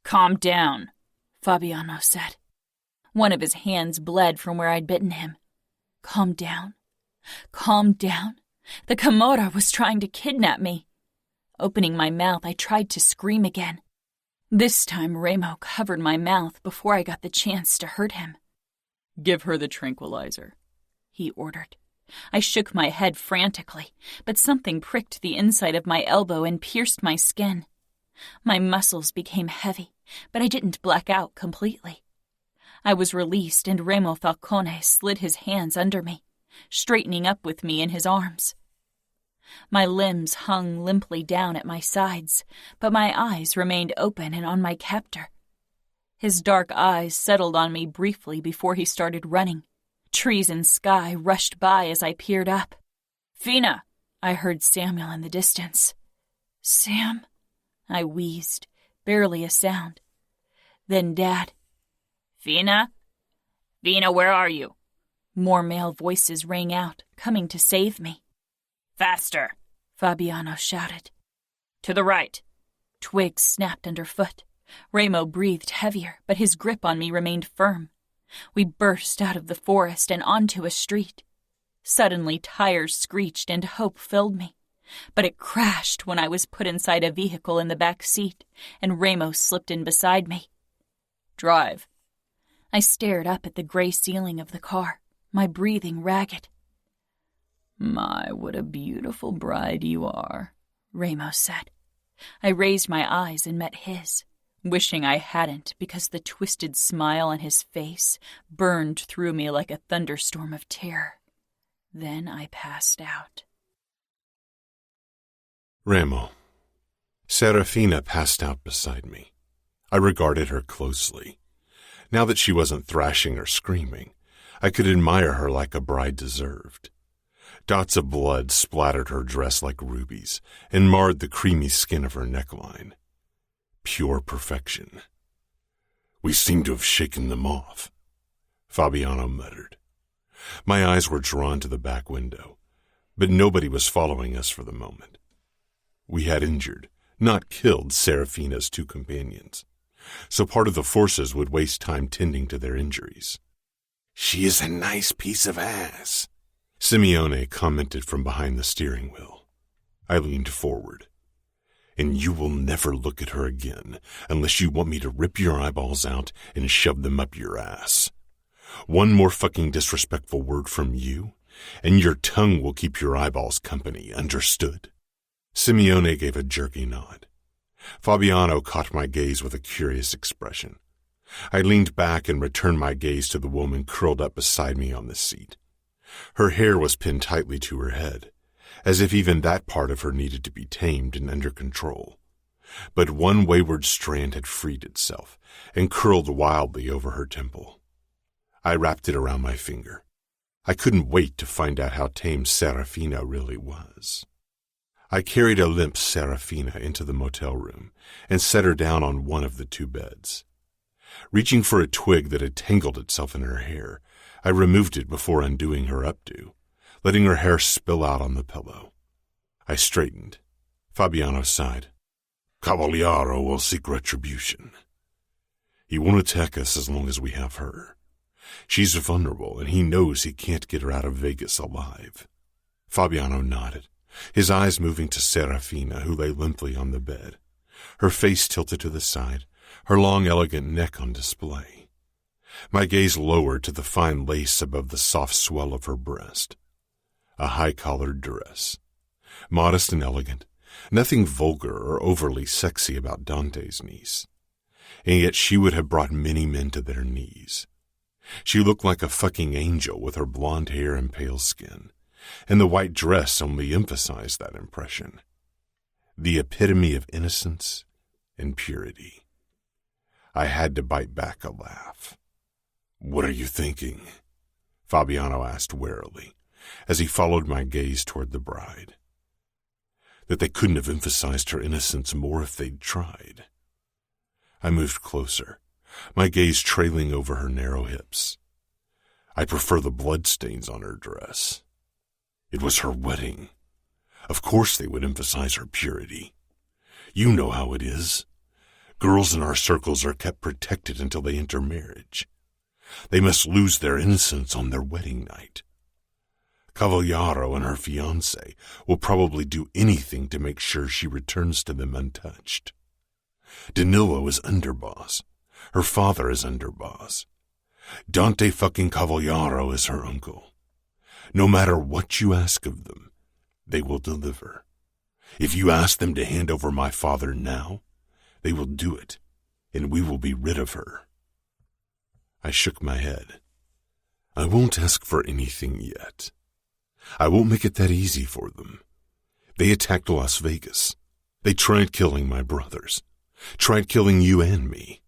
"Calm down," Fabiano said. One of his hands bled from where I'd bitten him. Calm down? Calm down? The Camorra was trying to kidnap me. Opening my mouth, I tried to scream again. This time Remo covered my mouth before I got the chance to hurt him. "Give her the tranquilizer," he ordered. I shook my head frantically, but something pricked the inside of my elbow and pierced my skin. My muscles became heavy, but I didn't black out completely. I was released, and Remo Falcone slid his hands under me, straightening up with me in his arms. My limbs hung limply down at my sides, but my eyes remained open and on my captor. His dark eyes settled on me briefly before he started running. Trees and sky rushed by as I peered up. "Fina!" I heard Samuel in the distance. "Sam?" I wheezed, barely a sound. Then Dad. "Fina? Fina, where are you?" More male voices rang out, coming to save me. "Faster!" Fabiano shouted. "To the right!" Twigs snapped underfoot. Remo breathed heavier, but his grip on me remained firm. We burst out of the forest and onto a street. Suddenly, tires screeched and hope filled me. But it crashed when I was put inside a vehicle in the back seat, and Remo slipped in beside me. "Drive." I stared up at the gray ceiling of the car, my breathing ragged. "My, what a beautiful bride you are," Remo said. I raised my eyes and met his, wishing I hadn't because the twisted smile on his face burned through me like a thunderstorm of terror. Then I passed out. Remo. Serafina passed out beside me. I regarded her closely. Now that she wasn't thrashing or screaming, I could admire her like a bride deserved. Dots of blood splattered her dress like rubies and marred the creamy skin of her neckline. Pure perfection. "We seem to have shaken them off," Fabiano muttered. My eyes were drawn to the back window, but nobody was following us for the moment. We had injured, not killed, Serafina's two companions, so part of the forces would waste time tending to their injuries. "She is a nice piece of ass," Simeone commented from behind the steering wheel. I leaned forward. "And you will never look at her again unless you want me to rip your eyeballs out and shove them up your ass. One more fucking disrespectful word from you, and your tongue will keep your eyeballs company, understood?" Simeone gave a jerky nod. Fabiano caught my gaze with a curious expression. I leaned back and returned my gaze to the woman curled up beside me on the seat. Her hair was pinned tightly to her head, as if even that part of her needed to be tamed and under control. But one wayward strand had freed itself and curled wildly over her temple. I wrapped it around my finger. I couldn't wait to find out how tame Serafina really was. I carried a limp Serafina into the motel room and set her down on one of the two beds. Reaching for a twig that had tangled itself in her hair, I removed it before undoing her updo, letting her hair spill out on the pillow. I straightened. Fabiano sighed. "Cavaliero will seek retribution. He won't attack us as long as we have her. She's vulnerable, and he knows he can't get her out of Vegas alive." Fabiano nodded, his eyes moving to Serafina, who lay limply on the bed, her face tilted to the side, her long, elegant neck on display. My gaze lowered to the fine lace above the soft swell of her breast. A high-collared dress. Modest and elegant, nothing vulgar or overly sexy about Dante's niece. And yet she would have brought many men to their knees. She looked like a fucking angel with her blonde hair and pale skin, and the white dress only emphasized that impression. The epitome of innocence and purity. I had to bite back a laugh. "What are you thinking?" Fabiano asked warily, as he followed my gaze toward the bride. That they couldn't have emphasized her innocence more if they'd tried. I moved closer, my gaze trailing over her narrow hips. "I prefer the bloodstains on her dress. It was her wedding. Of course they would emphasize her purity. You know how it is. Girls in our circles are kept protected until they enter marriage. They must lose their innocence on their wedding night. Cavaliero and her fiancé will probably do anything to make sure she returns to them untouched. Danilo is underboss. Her father is underboss. Dante fucking Cavaliero is her uncle. No matter what you ask of them, they will deliver. If you ask them to hand over my father now, they will do it, and we will be rid of her." I shook my head. "I won't ask for anything yet. I won't make it that easy for them. They attacked Las Vegas. They tried killing my brothers, tried killing you and me.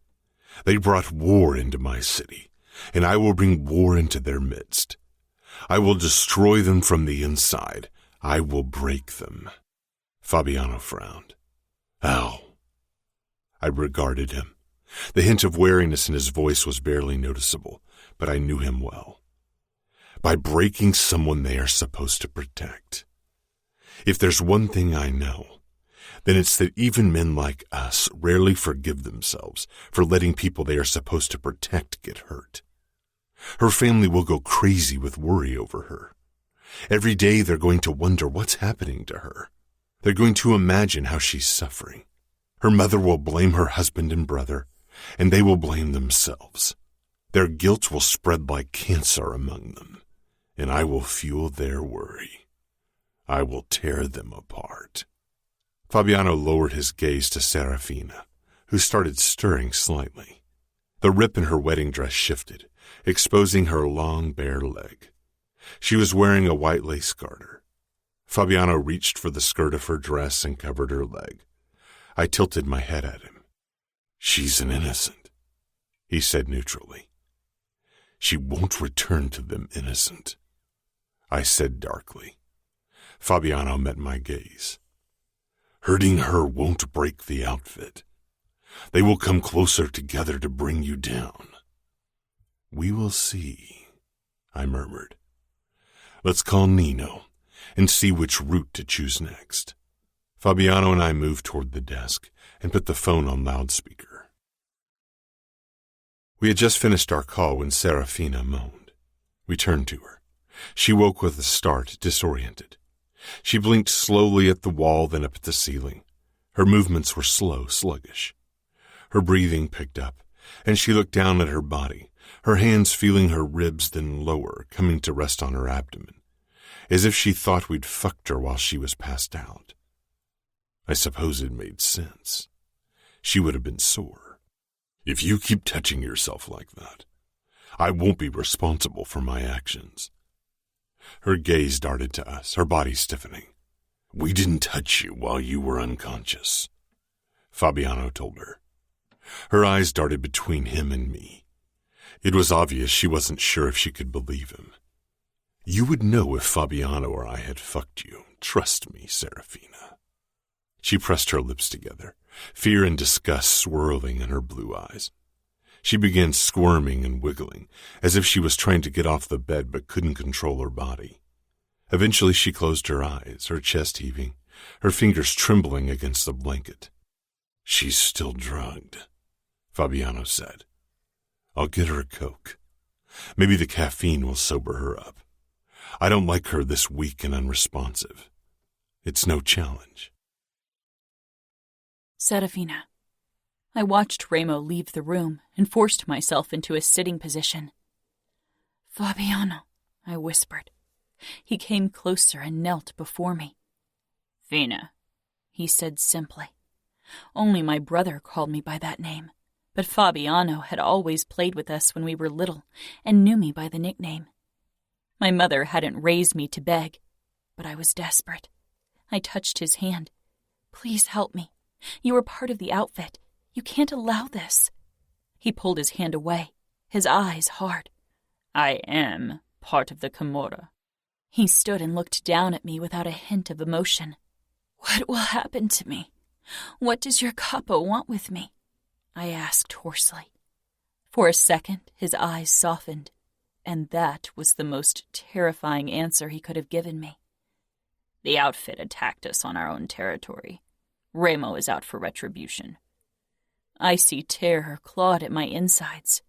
They brought war into my city, and I will bring war into their midst. I will destroy them from the inside. I will break them." Fabiano frowned. "How?" I regarded him. The hint of wariness in his voice was barely noticeable, but I knew him well. "By breaking someone they are supposed to protect. If there's one thing I know, then it's that even men like us rarely forgive themselves for letting people they are supposed to protect get hurt. Her family will go crazy with worry over her. Every day they're going to wonder what's happening to her. They're going to imagine how she's suffering. Her mother will blame her husband and brother, and they will blame themselves. Their guilt will spread like cancer among them, and I will fuel their worry. I will tear them apart." Fabiano lowered his gaze to Serafina, who started stirring slightly. The rip in her wedding dress shifted, exposing her long, bare leg. She was wearing a white lace garter. Fabiano reached for the skirt of her dress and covered her leg. I tilted my head at him. "She's an innocent," he said neutrally. "She won't return to them innocent," I said darkly. Fabiano met my gaze. "Hurting her won't break the outfit. They will come closer together to bring you down." "We will see," I murmured. "Let's call Nino and see which route to choose next." Fabiano and I moved toward the desk and put the phone on loudspeaker. We had just finished our call when Serafina moaned. We turned to her. She woke with a start, disoriented. She blinked slowly at the wall, then up at the ceiling. Her movements were slow, sluggish. Her breathing picked up, and she looked down at her body, her hands feeling her ribs, then lower, coming to rest on her abdomen, as if she thought we'd fucked her while she was passed out. I suppose it made sense. She would have been sore. "If you keep touching yourself like that, I won't be responsible for my actions." Her gaze darted to us, her body stiffening. "We didn't touch you while you were unconscious," Fabiano told her. Her eyes darted between him and me. It was obvious she wasn't sure if she could believe him. "You would know if Fabiano or I had fucked you. Trust me, Serafina." She pressed her lips together, fear and disgust swirling in her blue eyes. She began squirming and wiggling, as if she was trying to get off the bed but couldn't control her body. Eventually she closed her eyes, her chest heaving, her fingers trembling against the blanket. "She's still drugged," Fabiano said. "I'll get her a Coke. Maybe the caffeine will sober her up. I don't like her this weak and unresponsive. It's no challenge." Serafina. I watched Remo leave the room and forced myself into a sitting position. "Fabiano," I whispered. He came closer and knelt before me. "Fina," he said simply. Only my brother called me by that name, but Fabiano had always played with us when we were little and knew me by the nickname. My mother hadn't raised me to beg, but I was desperate. I touched his hand. "Please help me. You are part of the outfit. You can't allow this." He pulled his hand away, his eyes hard. "I am part of the Camorra." He stood and looked down at me without a hint of emotion. "What will happen to me? What does your capo want with me?" I asked hoarsely. For a second, his eyes softened, and that was the most terrifying answer he could have given me. "The outfit attacked us on our own territory. Remo is out for retribution." Icy terror clawed at my insides.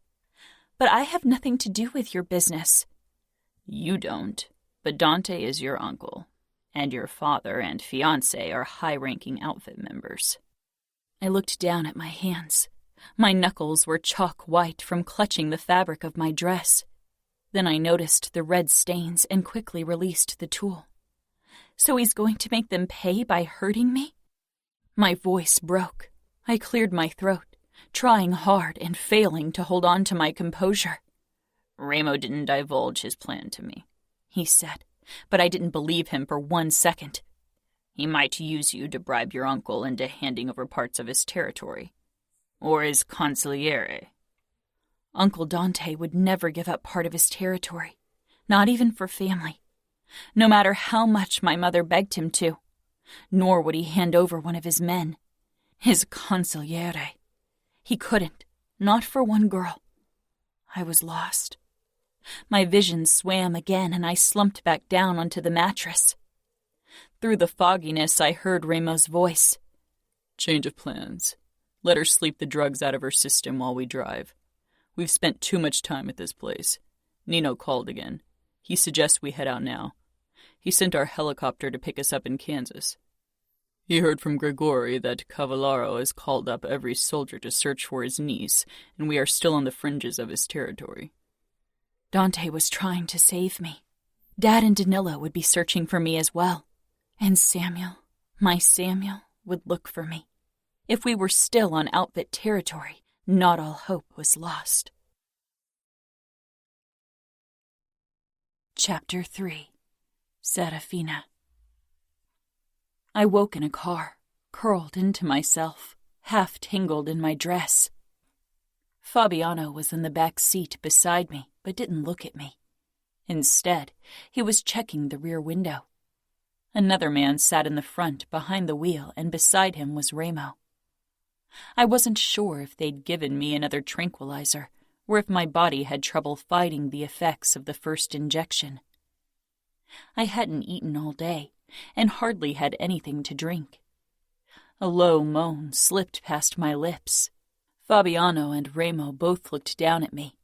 "But I have nothing to do with your business." "You don't, but Dante is your uncle, and your father and fiancé are high-ranking outfit members." I looked down at my hands. My knuckles were chalk white from clutching the fabric of my dress. Then I noticed the red stains and quickly released the tool. So he's going to make them pay by hurting me? My voice broke. I cleared my throat, trying hard and failing to hold on to my composure. Ramo didn't divulge his plan to me, he said, but I didn't believe him for 1 second. He might use you to bribe your uncle into handing over parts of his territory. Or his consigliere. Uncle Dante would never give up part of his territory, not even for family, no matter how much my mother begged him to. Nor would he hand over one of his men. His consigliere. He couldn't, not for one girl. I was lost. My vision swam again and I slumped back down onto the mattress. Through the fogginess, I heard Ramo's voice. Change of plans. Let her sleep the drugs out of her system while we drive. We've spent too much time at this place. Nino called again. He suggests we head out now. He sent our helicopter to pick us up in Kansas. He heard from Gregori that Cavallaro has called up every soldier to search for his niece, and we are still on the fringes of his territory. Dante was trying to save me. Dad and Danilo would be searching for me as well. And Samuel, my Samuel, would look for me. If we were still on outfit territory, not all hope was lost. Chapter 3. Serafina. I woke in a car, curled into myself, half tangled in my dress. Fabiano was in the back seat beside me, but didn't look at me. Instead, he was checking the rear window. Another man sat in the front behind the wheel, and beside him was Ramo. I wasn't sure if they'd given me another tranquilizer, or if my body had trouble fighting the effects of the first injection. I hadn't eaten all day, and hardly had anything to drink. A low moan slipped past my lips. Fabiano and Ramo both looked down at me.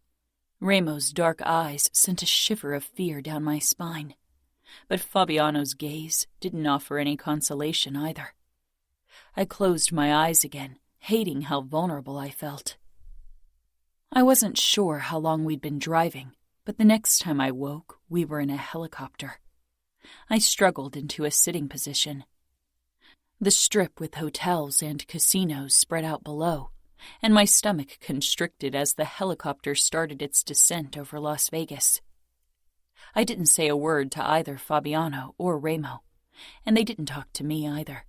Ramo's dark eyes sent a shiver of fear down my spine, but Fabiano's gaze didn't offer any consolation either. I closed my eyes again, hating how vulnerable I felt. I wasn't sure how long we'd been driving, but the next time I woke, we were in a helicopter. I struggled into a sitting position. The strip with hotels and casinos spread out below, and my stomach constricted as the helicopter started its descent over Las Vegas. I didn't say a word to either Fabiano or Ramo, and they didn't talk to me either.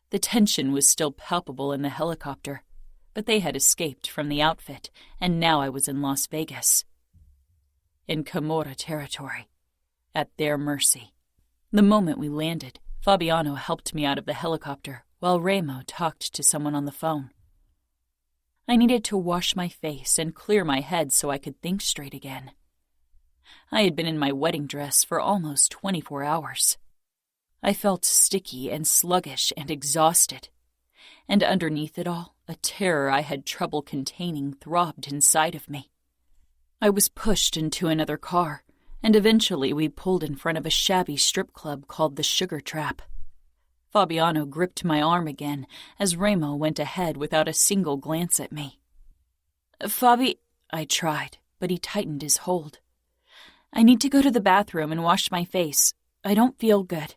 The tension was still palpable in the helicopter, but they had escaped from the outfit, and now I was in Las Vegas. In Camorra territory, at their mercy. The moment we landed, Fabiano helped me out of the helicopter, while Ramo talked to someone on the phone. I needed to wash my face and clear my head so I could think straight again. I had been in my wedding dress for almost 24 hours. I felt sticky and sluggish and exhausted, and underneath it all, a terror I had trouble containing throbbed inside of me. I was pushed into another car, and eventually we pulled in front of a shabby strip club called the Sugar Trap. Fabiano gripped my arm again as Ramo went ahead without a single glance at me. "Fabi," I tried, but he tightened his hold. "I need to go to the bathroom and wash my face. I don't feel good."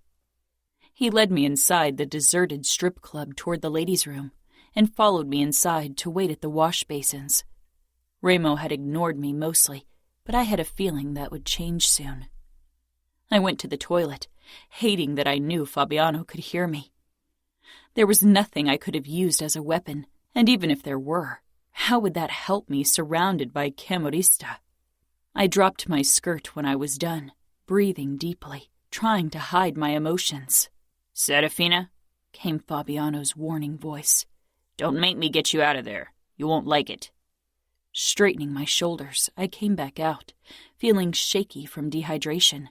He led me inside the deserted strip club toward the ladies' room and followed me inside to wait at the wash basins. Ramo had ignored me mostly, but I had a feeling that would change soon. I went to the toilet, hating that I knew Fabiano could hear me. There was nothing I could have used as a weapon, and even if there were, how would that help me surrounded by camorrista? I dropped my skirt when I was done, breathing deeply, trying to hide my emotions. "Serafina," came Fabiano's warning voice. "Don't make me get you out of there. You won't like it." Straightening my shoulders, I came back out, feeling shaky from dehydration.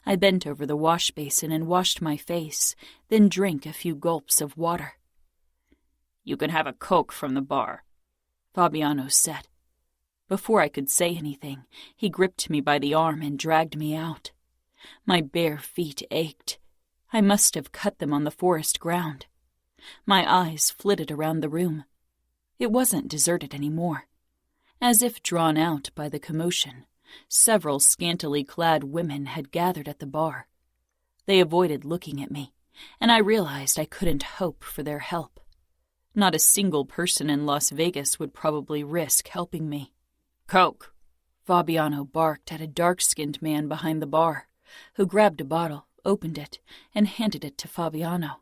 I bent over the wash basin and washed my face, then drank a few gulps of water. "You can have a Coke from the bar," Fabiano said. Before I could say anything, he gripped me by the arm and dragged me out. My bare feet ached. I must have cut them on the forest ground. My eyes flitted around the room. It wasn't deserted anymore. As if drawn out by the commotion, Several scantily clad women had gathered at the bar. They avoided looking at me, and I realized I couldn't hope for their help. Not a single person in Las Vegas would probably risk helping me. "Coke!" Fabiano barked at a dark-skinned man behind the bar, who grabbed a bottle, opened it, and handed it to Fabiano.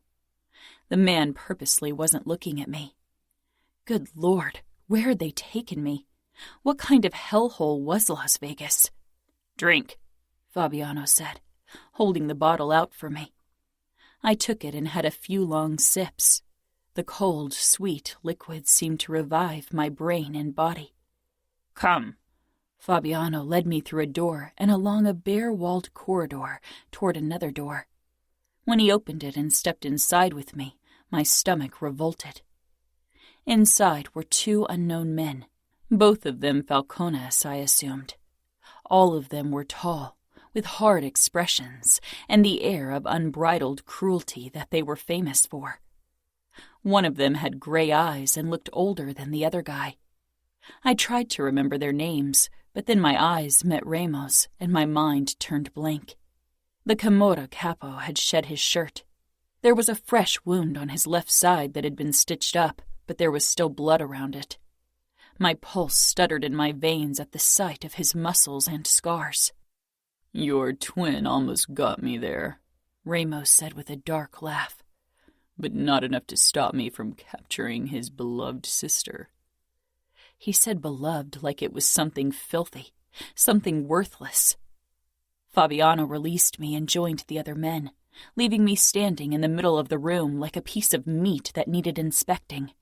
The man purposely wasn't looking at me. Good Lord, where had they taken me? What kind of hellhole was Las Vegas? "Drink," Fabiano said, holding the bottle out for me. I took it and had a few long sips. The cold, sweet liquid seemed to revive my brain and body. "Come." Fabiano led me through a door and along a bare-walled corridor toward another door. When he opened it and stepped inside with me, my stomach revolted. Inside were two unknown men, both of them Falcones, I assumed. All of them were tall, with hard expressions and the air of unbridled cruelty that they were famous for. One of them had gray eyes and looked older than the other guy. I tried to remember their names, but then my eyes met Ramos and my mind turned blank. The Camorra capo had shed his shirt. There was a fresh wound on his left side that had been stitched up, but there was still blood around it. My pulse stuttered in my veins at the sight of his muscles and scars. "Your twin almost got me there," Ramos said with a dark laugh. "But not enough to stop me from capturing his beloved sister." He said beloved like it was something filthy, something worthless. Fabiano released me and joined the other men, leaving me standing in the middle of the room like a piece of meat that needed inspecting.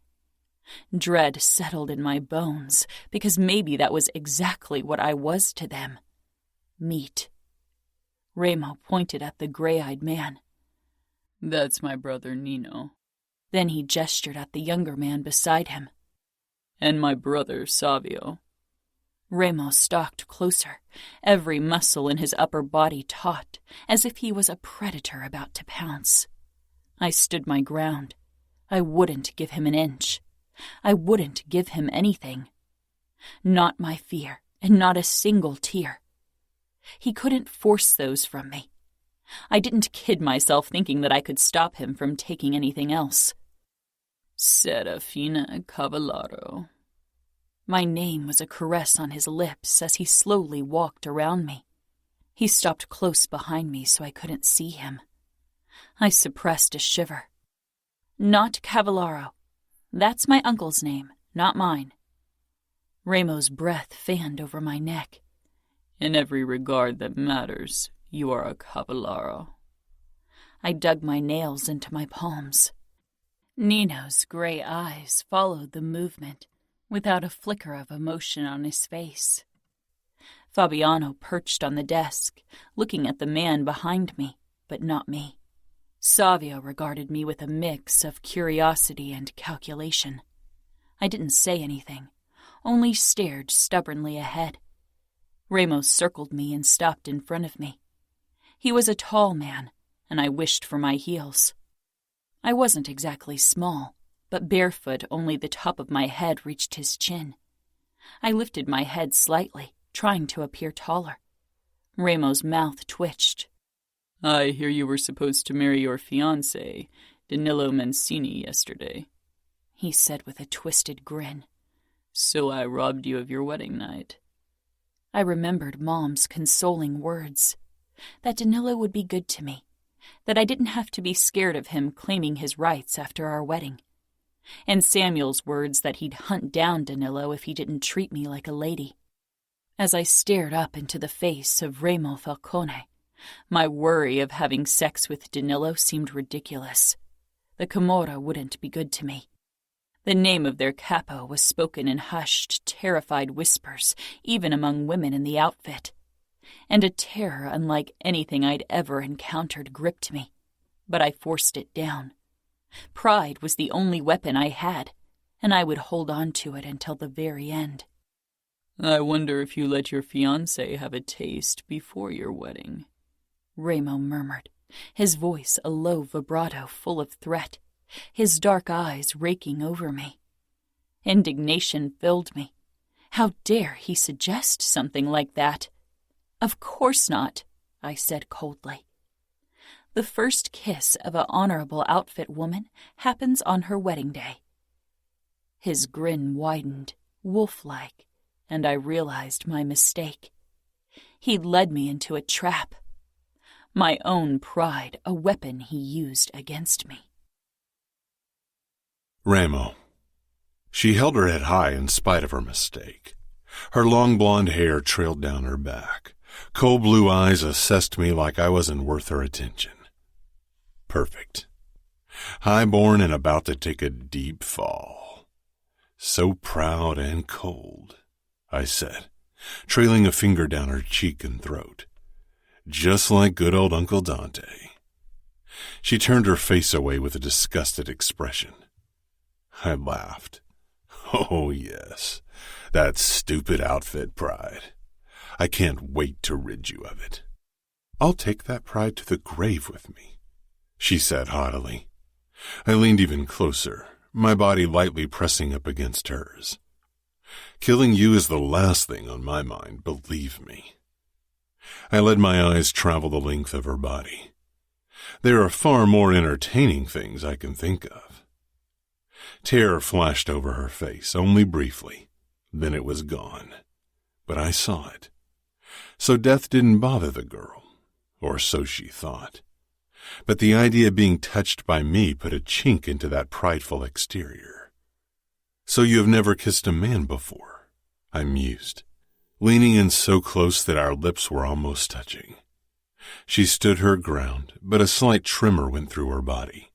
Dread settled in my bones, because maybe that was exactly what I was to them. Meat. Ramo pointed at the gray-eyed man. "That's my brother Nino." Then he gestured at the younger man beside him. "And my brother Savio." Ramo stalked closer, every muscle in his upper body taut, as if he was a predator about to pounce. I stood my ground. I wouldn't give him an inch. I wouldn't give him anything. Not my fear, and not a single tear. He couldn't force those from me. I didn't kid myself thinking that I could stop him from taking anything else. Serafina Cavallaro. My name was a caress on his lips as he slowly walked around me. He stopped close behind me so I couldn't see him. I suppressed a shiver. "Not Cavallaro. That's my uncle's name, not mine." Ramo's breath fanned over my neck. "In every regard that matters, you are a Cavallaro." I dug my nails into my palms. Nino's gray eyes followed the movement, without a flicker of emotion on his face. Fabiano perched on the desk, looking at the man behind me, but not me. Savio regarded me with a mix of curiosity and calculation. I didn't say anything, only stared stubbornly ahead. Ramos circled me and stopped in front of me. He was a tall man, and I wished for my heels. I wasn't exactly small, but barefoot only the top of my head reached his chin. I lifted my head slightly, trying to appear taller. Ramo's mouth twitched. "I hear you were supposed to marry your fiancé, Danilo Mancini, yesterday," he said with a twisted grin. "So I robbed you of your wedding night." I remembered Mom's consoling words, that Danilo would be good to me, that I didn't have to be scared of him claiming his rights after our wedding, and Samuel's words that he'd hunt down Danilo if he didn't treat me like a lady. As I stared up into the face of Ramo Falcone, my worry of having sex with Danilo seemed ridiculous. The Camorra wouldn't be good to me. The name of their capo was spoken in hushed, terrified whispers, even among women in the outfit. And a terror unlike anything I'd ever encountered gripped me, but I forced it down. Pride was the only weapon I had, and I would hold on to it until the very end. "I wonder if you let your fiancé have a taste before your wedding," Ramo murmured, his voice a low vibrato full of threat, his dark eyes raking over me. Indignation filled me. How dare he suggest something like that? Of course not, I said coldly. The first kiss of an honorable outfit woman happens on her wedding day. His grin widened, wolf-like, and I realized my mistake. He'd led me into a trap. My own pride, a weapon he used against me. Ramo. She held her head high in spite of her mistake. Her long blonde hair trailed down her back. Cold blue eyes assessed me like I wasn't worth her attention. Perfect. High-born and about to take a deep fall. So proud and cold, I said, trailing a finger down her cheek and throat. Just like good old Uncle Dante. She turned her face away with a disgusted expression. I laughed. Oh, yes, that stupid outfit pride. I can't wait to rid you of it. I'll take that pride to the grave with me, she said haughtily. I leaned even closer, my body lightly pressing up against hers. Killing you is the last thing on my mind, believe me. I let my eyes travel the length of her body. There are far more entertaining things I can think of. Terror flashed over her face, only briefly. Then it was gone. But I saw it. So death didn't bother the girl, or so she thought. But the idea of being touched by me put a chink into that prideful exterior. So you have never kissed a man before, I mused, leaning in so close that our lips were almost touching. She stood her ground, but a slight tremor went through her body.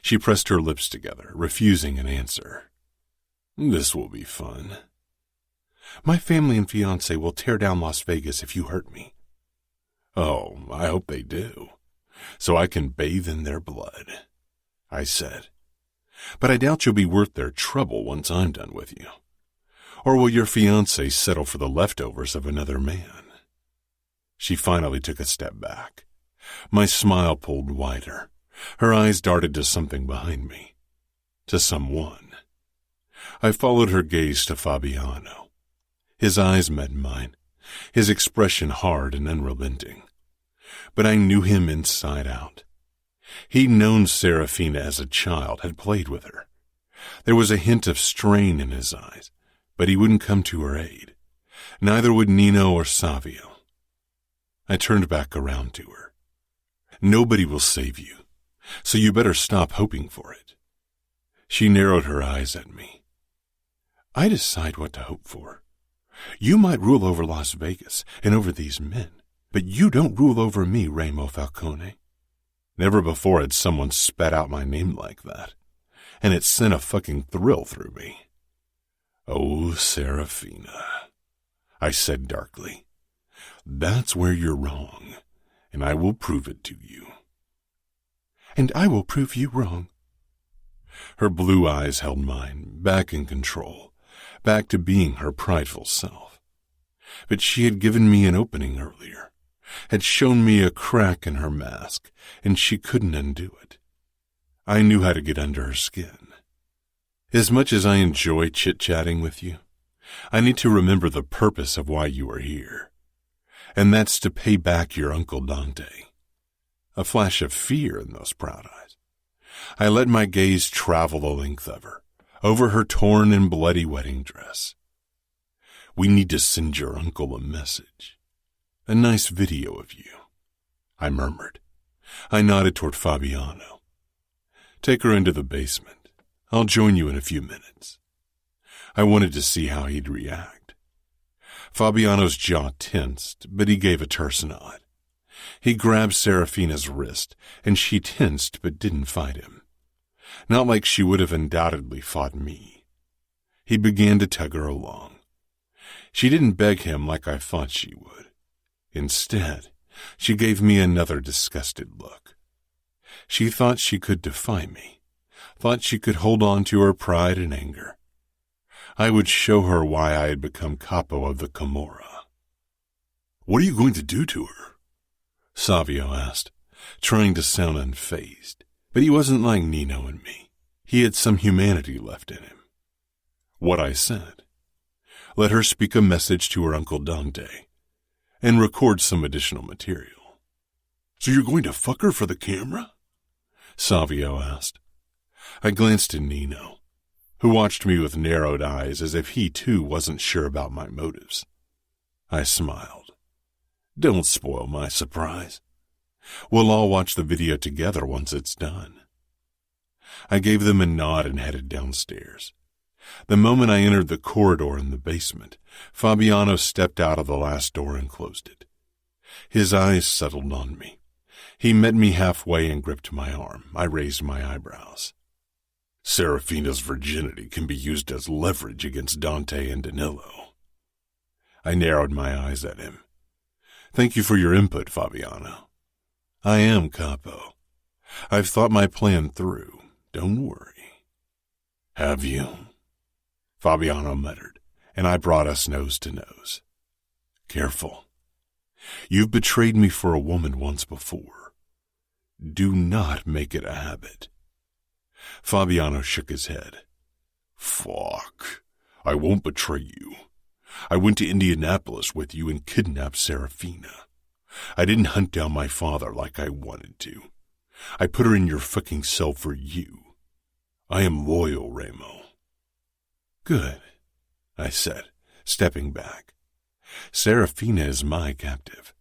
She pressed her lips together, refusing an answer. This will be fun. My family and fiancé will tear down Las Vegas if you hurt me. Oh, I hope they do, so I can bathe in their blood, I said. But I doubt you'll be worth their trouble once I'm done with you. Or will your fiancé settle for the leftovers of another man? She finally took a step back. My smile pulled wider. Her eyes darted to something behind me. To someone. I followed her gaze to Fabiano. His eyes met mine, his expression hard and unrelenting. But I knew him inside out. He'd known Serafina as a child, had played with her. There was a hint of strain in his eyes, but he wouldn't come to her aid. Neither would Nino or Savio. I turned back around to her. Nobody will save you, so you better stop hoping for it. She narrowed her eyes at me. I decide what to hope for. You might rule over Las Vegas and over these men, but you don't rule over me, Ramo Falcone. Never before had someone spat out my name like that, and it sent a fucking thrill through me. Oh, Serafina, I said darkly. That's where you're wrong, and I will prove it to you. And I will prove you wrong. Her blue eyes held mine, back in control, back to being her prideful self. But she had given me an opening earlier, had shown me a crack in her mask, and she couldn't undo it. I knew how to get under her skin. As much as I enjoy chit-chatting with you, I need to remember the purpose of why you are here. And that's to pay back your Uncle Dante. A flash of fear in those proud eyes. I let my gaze travel the length of her, over her torn and bloody wedding dress. We need to send your uncle a message. A nice video of you, I murmured. I nodded toward Fabiano. Take her into the basement. I'll join you in a few minutes. I wanted to see how he'd react. Fabiano's jaw tensed, but he gave a terse nod. He grabbed Serafina's wrist, and she tensed but didn't fight him. Not like she would have undoubtedly fought me. He began to tug her along. She didn't beg him like I thought she would. Instead, she gave me another disgusted look. She thought she could defy me, thought she could hold on to her pride and anger. I would show her why I had become capo of the Camorra. What are you going to do to her? Savio asked, trying to sound unfazed, but he wasn't like Nino and me. He had some humanity left in him. What I said. Let her speak a message to her Uncle Dante, and record some additional material. So you're going to fuck her for the camera? Savio asked. I glanced at Nino, who watched me with narrowed eyes as if he too wasn't sure about my motives. I smiled. Don't spoil my surprise. We'll all watch the video together once it's done. I gave them a nod and headed downstairs. The moment I entered the corridor in the basement, Fabiano stepped out of the last door and closed it. His eyes settled on me. He met me halfway and gripped my arm. I raised my eyebrows. Serafina's virginity can be used as leverage against Dante and Danilo. I narrowed my eyes at him. Thank you for your input, Fabiano. I am, Capo. I've thought my plan through. Don't worry. Have you? Fabiano muttered, and I brought us nose to nose. Careful. You've betrayed me for a woman once before. Do not make it a habit. Fabiano shook his head. Fuck. I won't betray you. I went to Indianapolis with you and kidnapped Serafina. I didn't hunt down my father like I wanted to. I put her in your fucking cell for you. I am loyal, Remo. Good, I said, stepping back. Serafina is my captive,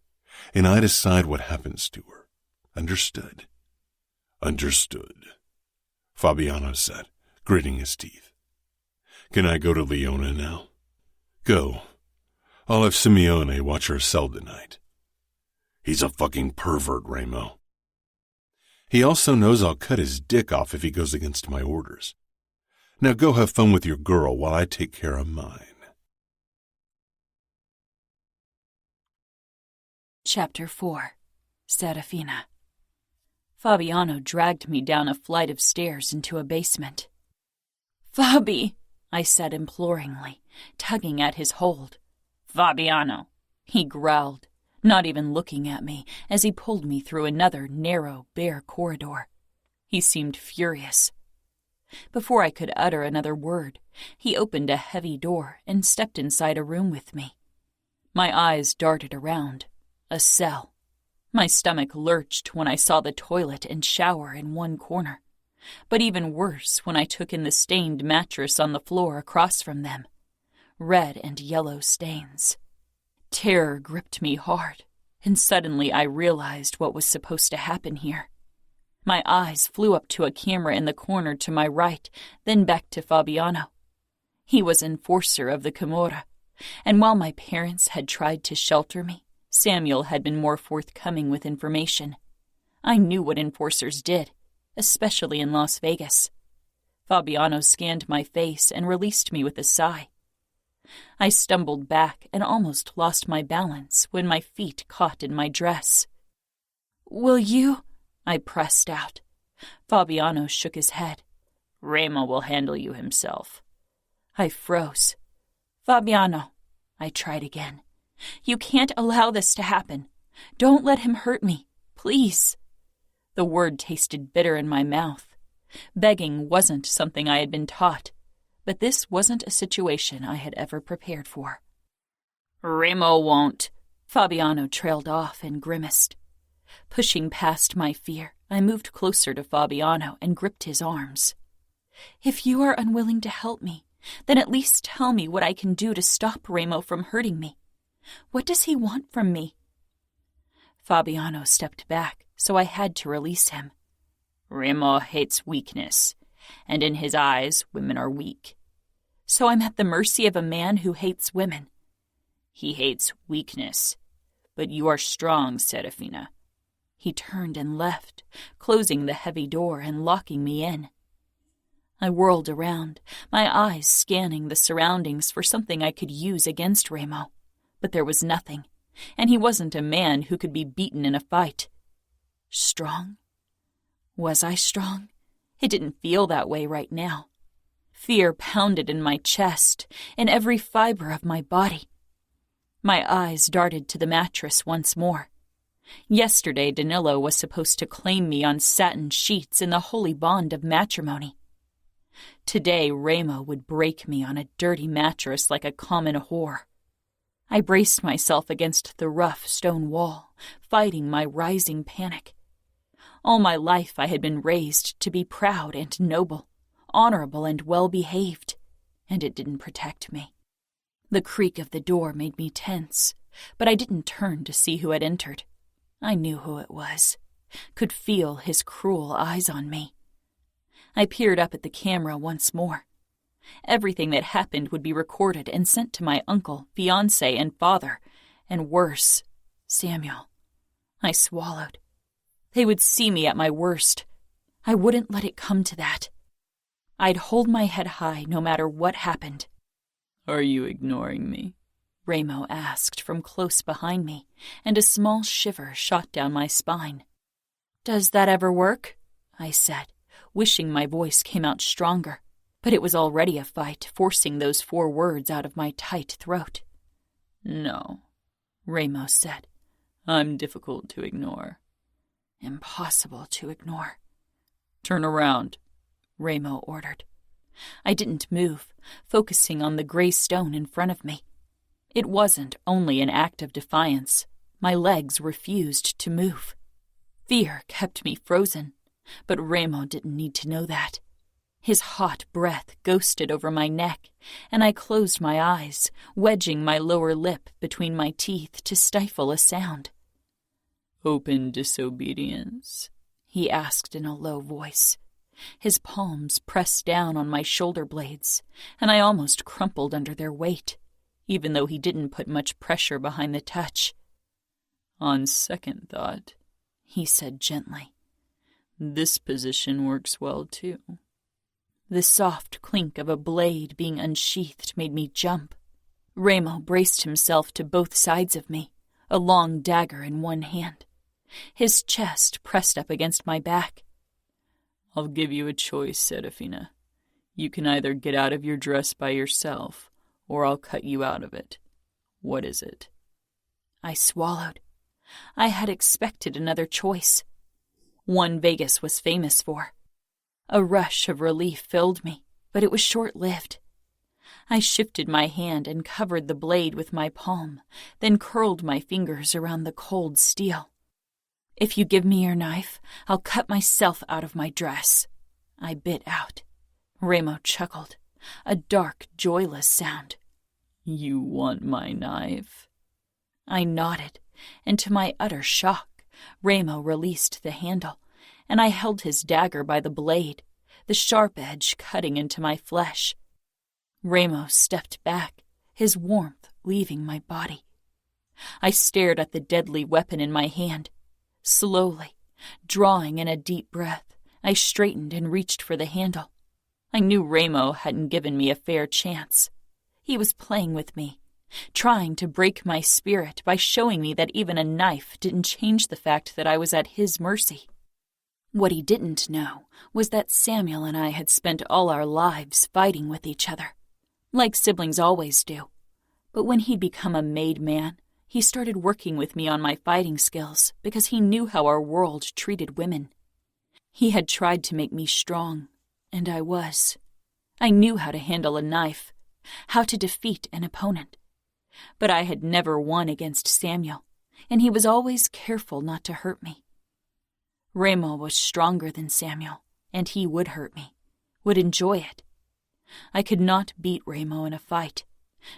and I decide what happens to her. Understood? Understood, Fabiano said, gritting his teeth. Can I go to Leona now? Go. I'll have Simeone watch her cell tonight. He's a fucking pervert, Remo. He also knows I'll cut his dick off if he goes against my orders. Now go have fun with your girl while I take care of mine. Chapter 4. Serafina. Fabiano dragged me down a flight of stairs into a basement. Fabi, I said imploringly, tugging at his hold. Fabiano, he growled, not even looking at me as he pulled me through another narrow, bare corridor. He seemed furious. Before I could utter another word, he opened a heavy door and stepped inside a room with me. My eyes darted around. A cell. My stomach lurched when I saw the toilet and shower in one corner, but even worse when I took in the stained mattress on the floor across from them. Red and yellow stains. Terror gripped me hard, and suddenly I realized what was supposed to happen here. My eyes flew up to a camera in the corner to my right, then back to Fabiano. He was enforcer of the Camorra, and while my parents had tried to shelter me, Samuel had been more forthcoming with information. I knew what enforcers did, especially in Las Vegas. Fabiano scanned my face and released me with a sigh. I stumbled back and almost lost my balance when my feet caught in my dress. "Will you?" I pressed out. Fabiano shook his head. Remo will handle you himself. I froze. "Fabiano," I tried again. "You can't allow this to happen. Don't let him hurt me, please." The word tasted bitter in my mouth. Begging wasn't something I had been taught, but this wasn't a situation I had ever prepared for. Remo won't. Fabiano trailed off and grimaced. Pushing past my fear, I moved closer to Fabiano and gripped his arms. "If you are unwilling to help me, then at least tell me what I can do to stop Remo from hurting me. What does he want from me?" Fabiano stepped back, so I had to release him. Remo hates weakness, and in his eyes, women are weak. So I'm at the mercy of a man who hates women. He hates weakness, but you are strong, Serafina. He turned and left, closing the heavy door and locking me in. I whirled around, my eyes scanning the surroundings for something I could use against Remo. But there was nothing, and he wasn't a man who could be beaten in a fight. Strong? Was I strong? It didn't feel that way right now. Fear pounded in my chest, in every fiber of my body. My eyes darted to the mattress once more. Yesterday, Danilo was supposed to claim me on satin sheets in the holy bond of matrimony. Today, Remo would break me on a dirty mattress like a common whore. I braced myself against the rough stone wall, fighting my rising panic. All my life I had been raised to be proud and noble, honorable and well-behaved, and it didn't protect me. The creak of the door made me tense, but I didn't turn to see who had entered. I knew who it was, could feel his cruel eyes on me. I peered up at the camera once more. Everything that happened would be recorded and sent to my uncle, fiancé, and father, and worse, Samuel. I swallowed. They would see me at my worst. I wouldn't let it come to that. I'd hold my head high no matter what happened. "Are you ignoring me?" Ramo asked from close behind me, and a small shiver shot down my spine. "Does that ever work?" I said, wishing my voice came out stronger, but it was already a fight, forcing those 4 words out of my tight throat. "No," Ramo said. "I'm difficult to ignore." Impossible to ignore. "Turn around," Ramo ordered. I didn't move, focusing on the gray stone in front of me. It wasn't only an act of defiance. My legs refused to move. Fear kept me frozen, but Ramo didn't need to know that. His hot breath ghosted over my neck, and I closed my eyes, wedging my lower lip between my teeth to stifle a sound. "Open disobedience?" he asked in a low voice. His palms pressed down on my shoulder blades, and I almost crumpled under their weight, even though he didn't put much pressure behind the touch. "On second thought," he said gently, "this position works well too." The soft clink of a blade being unsheathed made me jump. Ramo braced himself to both sides of me, a long dagger in one hand. His chest pressed up against my back. "I'll give you a choice, Serafina. You can either get out of your dress by yourself, or I'll cut you out of it. What is it?" I swallowed. I had expected another choice. One Vegas was famous for. A rush of relief filled me, but it was short-lived. I shifted my hand and covered the blade with my palm, then curled my fingers around the cold steel. "If you give me your knife, I'll cut myself out of my dress," I bit out. Ramo chuckled, a dark, joyless sound. "You want my knife?" I nodded, and to my utter shock, Ramo released the handle, and I held his dagger by the blade, the sharp edge cutting into my flesh. Ramo stepped back, his warmth leaving my body. I stared at the deadly weapon in my hand. Slowly, drawing in a deep breath, I straightened and reached for the handle. I knew Ramo hadn't given me a fair chance. He was playing with me, trying to break my spirit by showing me that even a knife didn't change the fact that I was at his mercy. What he didn't know was that Samuel and I had spent all our lives fighting with each other, like siblings always do. But when he'd become a made man, he started working with me on my fighting skills because he knew how our world treated women. He had tried to make me strong, and I was. I knew how to handle a knife, how to defeat an opponent. But I had never won against Samuel, and he was always careful not to hurt me. Ramo was stronger than Samuel, and he would hurt me, would enjoy it. I could not beat Ramo in a fight,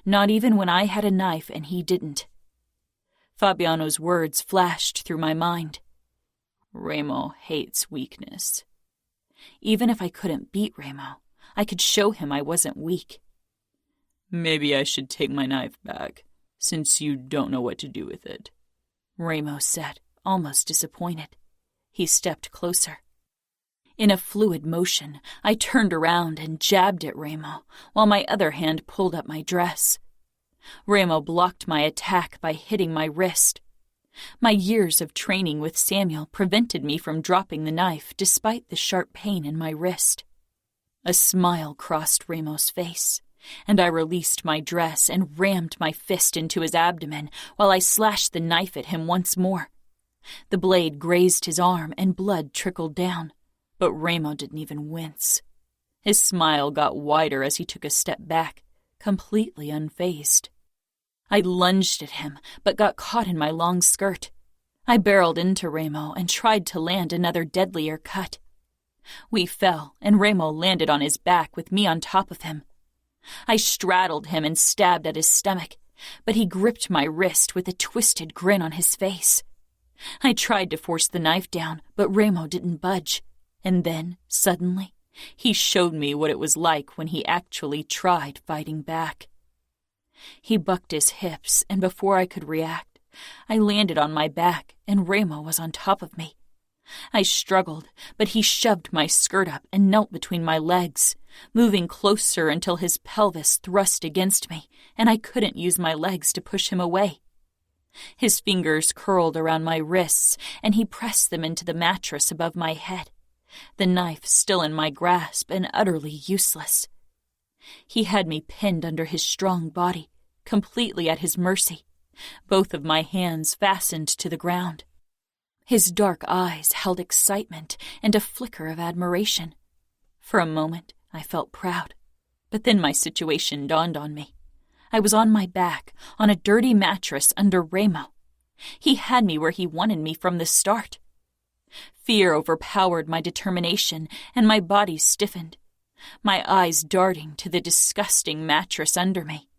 not even when I had a knife and he didn't. Fabiano's words flashed through my mind. "Ramo hates weakness." Even if I couldn't beat Ramo, I could show him I wasn't weak. "Maybe I should take my knife back, since you don't know what to do with it," Ramo said, almost disappointed. He stepped closer. In a fluid motion, I turned around and jabbed at Ramo, while my other hand pulled up my dress. Ramo blocked my attack by hitting my wrist. My years of training with Samuel prevented me from dropping the knife despite the sharp pain in my wrist. A smile crossed Ramo's face, and I released my dress and rammed my fist into his abdomen while I slashed the knife at him once more. The blade grazed his arm and blood trickled down, but Ramo didn't even wince. His smile got wider as he took a step back, completely unfazed. I lunged at him, but got caught in my long skirt. I barreled into Ramo and tried to land another deadlier cut. We fell, and Ramo landed on his back with me on top of him. I straddled him and stabbed at his stomach, but he gripped my wrist with a twisted grin on his face. I tried to force the knife down, but Ramo didn't budge. And then, suddenly, he showed me what it was like when he actually tried fighting back. He bucked his hips, and before I could react, I landed on my back, and Ramo was on top of me. I struggled, but he shoved my skirt up and knelt between my legs, moving closer until his pelvis thrust against me, and I couldn't use my legs to push him away. His fingers curled around my wrists, and he pressed them into the mattress above my head, the knife still in my grasp and utterly useless. He had me pinned under his strong body, completely at his mercy, both of my hands fastened to the ground. His dark eyes held excitement and a flicker of admiration. For a moment, I felt proud, but then my situation dawned on me. I was on my back, on a dirty mattress under Ramo. He had me where he wanted me from the start. Fear overpowered my determination, and my body stiffened, my eyes darting to the disgusting mattress under me.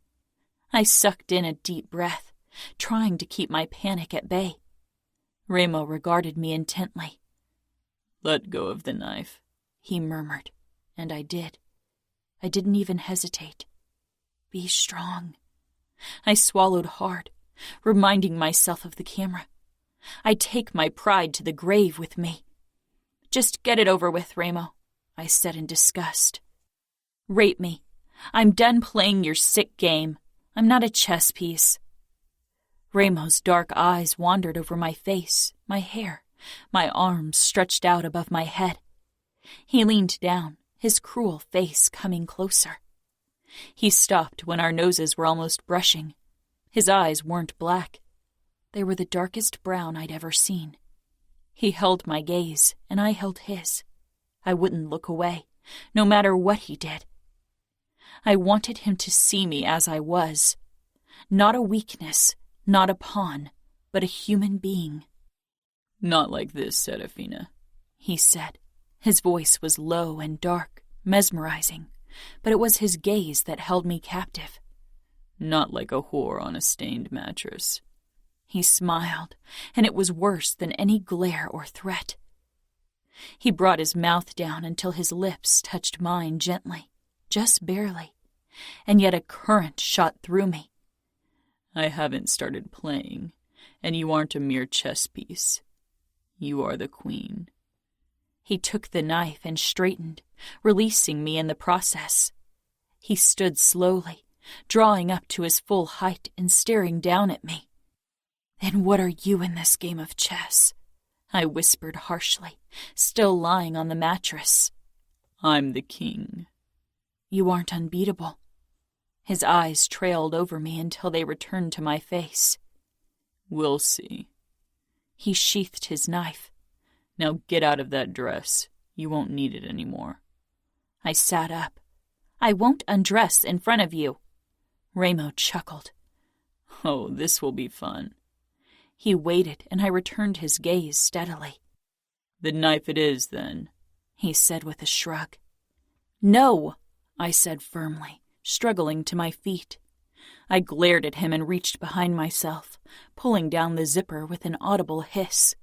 I sucked in a deep breath, trying to keep my panic at bay. Ramo regarded me intently. "Let go of the knife," he murmured, and I did. I didn't even hesitate. Be strong. I swallowed hard, reminding myself of the camera. I take my pride to the grave with me. Just get it over with, Ramo, I said in disgust. Rape me. I'm done playing your sick game. I'm not a chess piece. Ramo's dark eyes wandered over my face, my hair, my arms stretched out above my head. He leaned down, his cruel face coming closer. He stopped when our noses were almost brushing. His eyes weren't black. They were the darkest brown I'd ever seen. He held my gaze, and I held his. I wouldn't look away, no matter what he did. I wanted him to see me as I was. Not a weakness, not a pawn, but a human being. "Not like this, Serafina," he said. His voice was low and dark, mesmerizing, but it was his gaze that held me captive. "Not like a whore on a stained mattress." He smiled, and it was worse than any glare or threat. He brought his mouth down until his lips touched mine gently, just barely, and yet a current shot through me. "I haven't started playing, and you aren't a mere chess piece. You are the queen." He took the knife and straightened, releasing me in the process. He stood slowly, drawing up to his full height and staring down at me. "And what are you in this game of chess?" I whispered harshly, still lying on the mattress. "I'm the king." "You aren't unbeatable." His eyes trailed over me until they returned to my face. "We'll see." He sheathed his knife. "Now get out of that dress. You won't need it anymore." I sat up. "I won't undress in front of you." Ramo chuckled. "Oh, this will be fun." He waited, and I returned his gaze steadily. "The knife it is, then," he said with a shrug. "No," I said firmly, struggling to my feet. I glared at him and reached behind myself, pulling down the zipper with an audible hiss.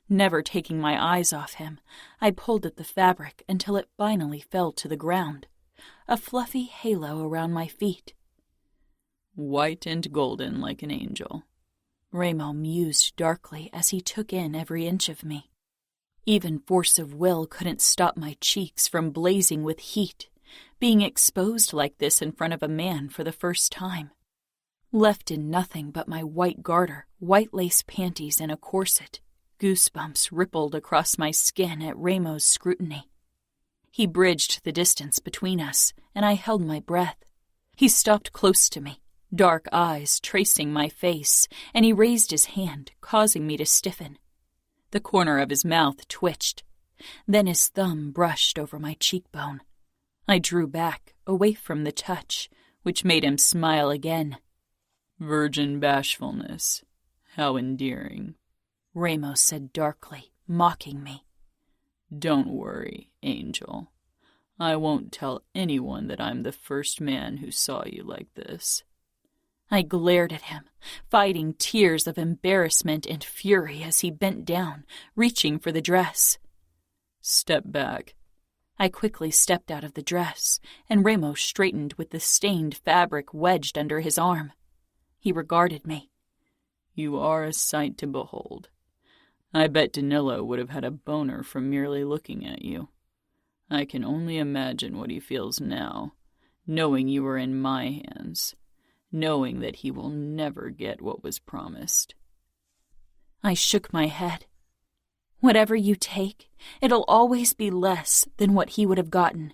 Never taking my eyes off him, I pulled at the fabric until it finally fell to the ground, a fluffy halo around my feet. "White and golden like an angel," Ramo mused darkly as he took in every inch of me. Even force of will couldn't stop my cheeks from blazing with heat, being exposed like this in front of a man for the first time. Left in nothing but my white garter, white lace panties, and a corset, goosebumps rippled across my skin at Ramo's scrutiny. He bridged the distance between us, and I held my breath. He stopped close to me, dark eyes tracing my face, and he raised his hand, causing me to stiffen. The corner of his mouth twitched. Then his thumb brushed over my cheekbone. I drew back, away from the touch, which made him smile again. Virgin bashfulness. How endearing, Ramos said darkly, mocking me. Don't worry, Angel. I won't tell anyone that I'm the first man who saw you like this. I glared at him, fighting tears of embarrassment and fury as he bent down, reaching for the dress. Step back. I quickly stepped out of the dress, and Ramos straightened with the stained fabric wedged under his arm. He regarded me. You are a sight to behold. I bet Danilo would have had a boner from merely looking at you. I can only imagine what he feels now, knowing you are in my hands, knowing that he will never get what was promised. I shook my head. Whatever you take, it'll always be less than what he would have gotten,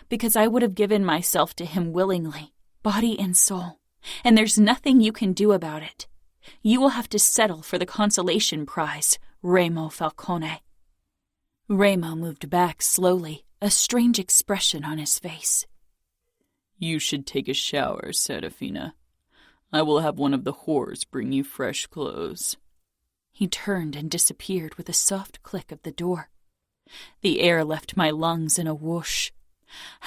because I would have given myself to him willingly, body and soul, and there's nothing you can do about it. You will have to settle for the consolation prize, Remo Falcone. Remo moved back slowly, a strange expression on his face. You should take a shower, Serafina. I will have one of the whores bring you fresh clothes. He turned and disappeared with a soft click of the door. The air left my lungs in a whoosh.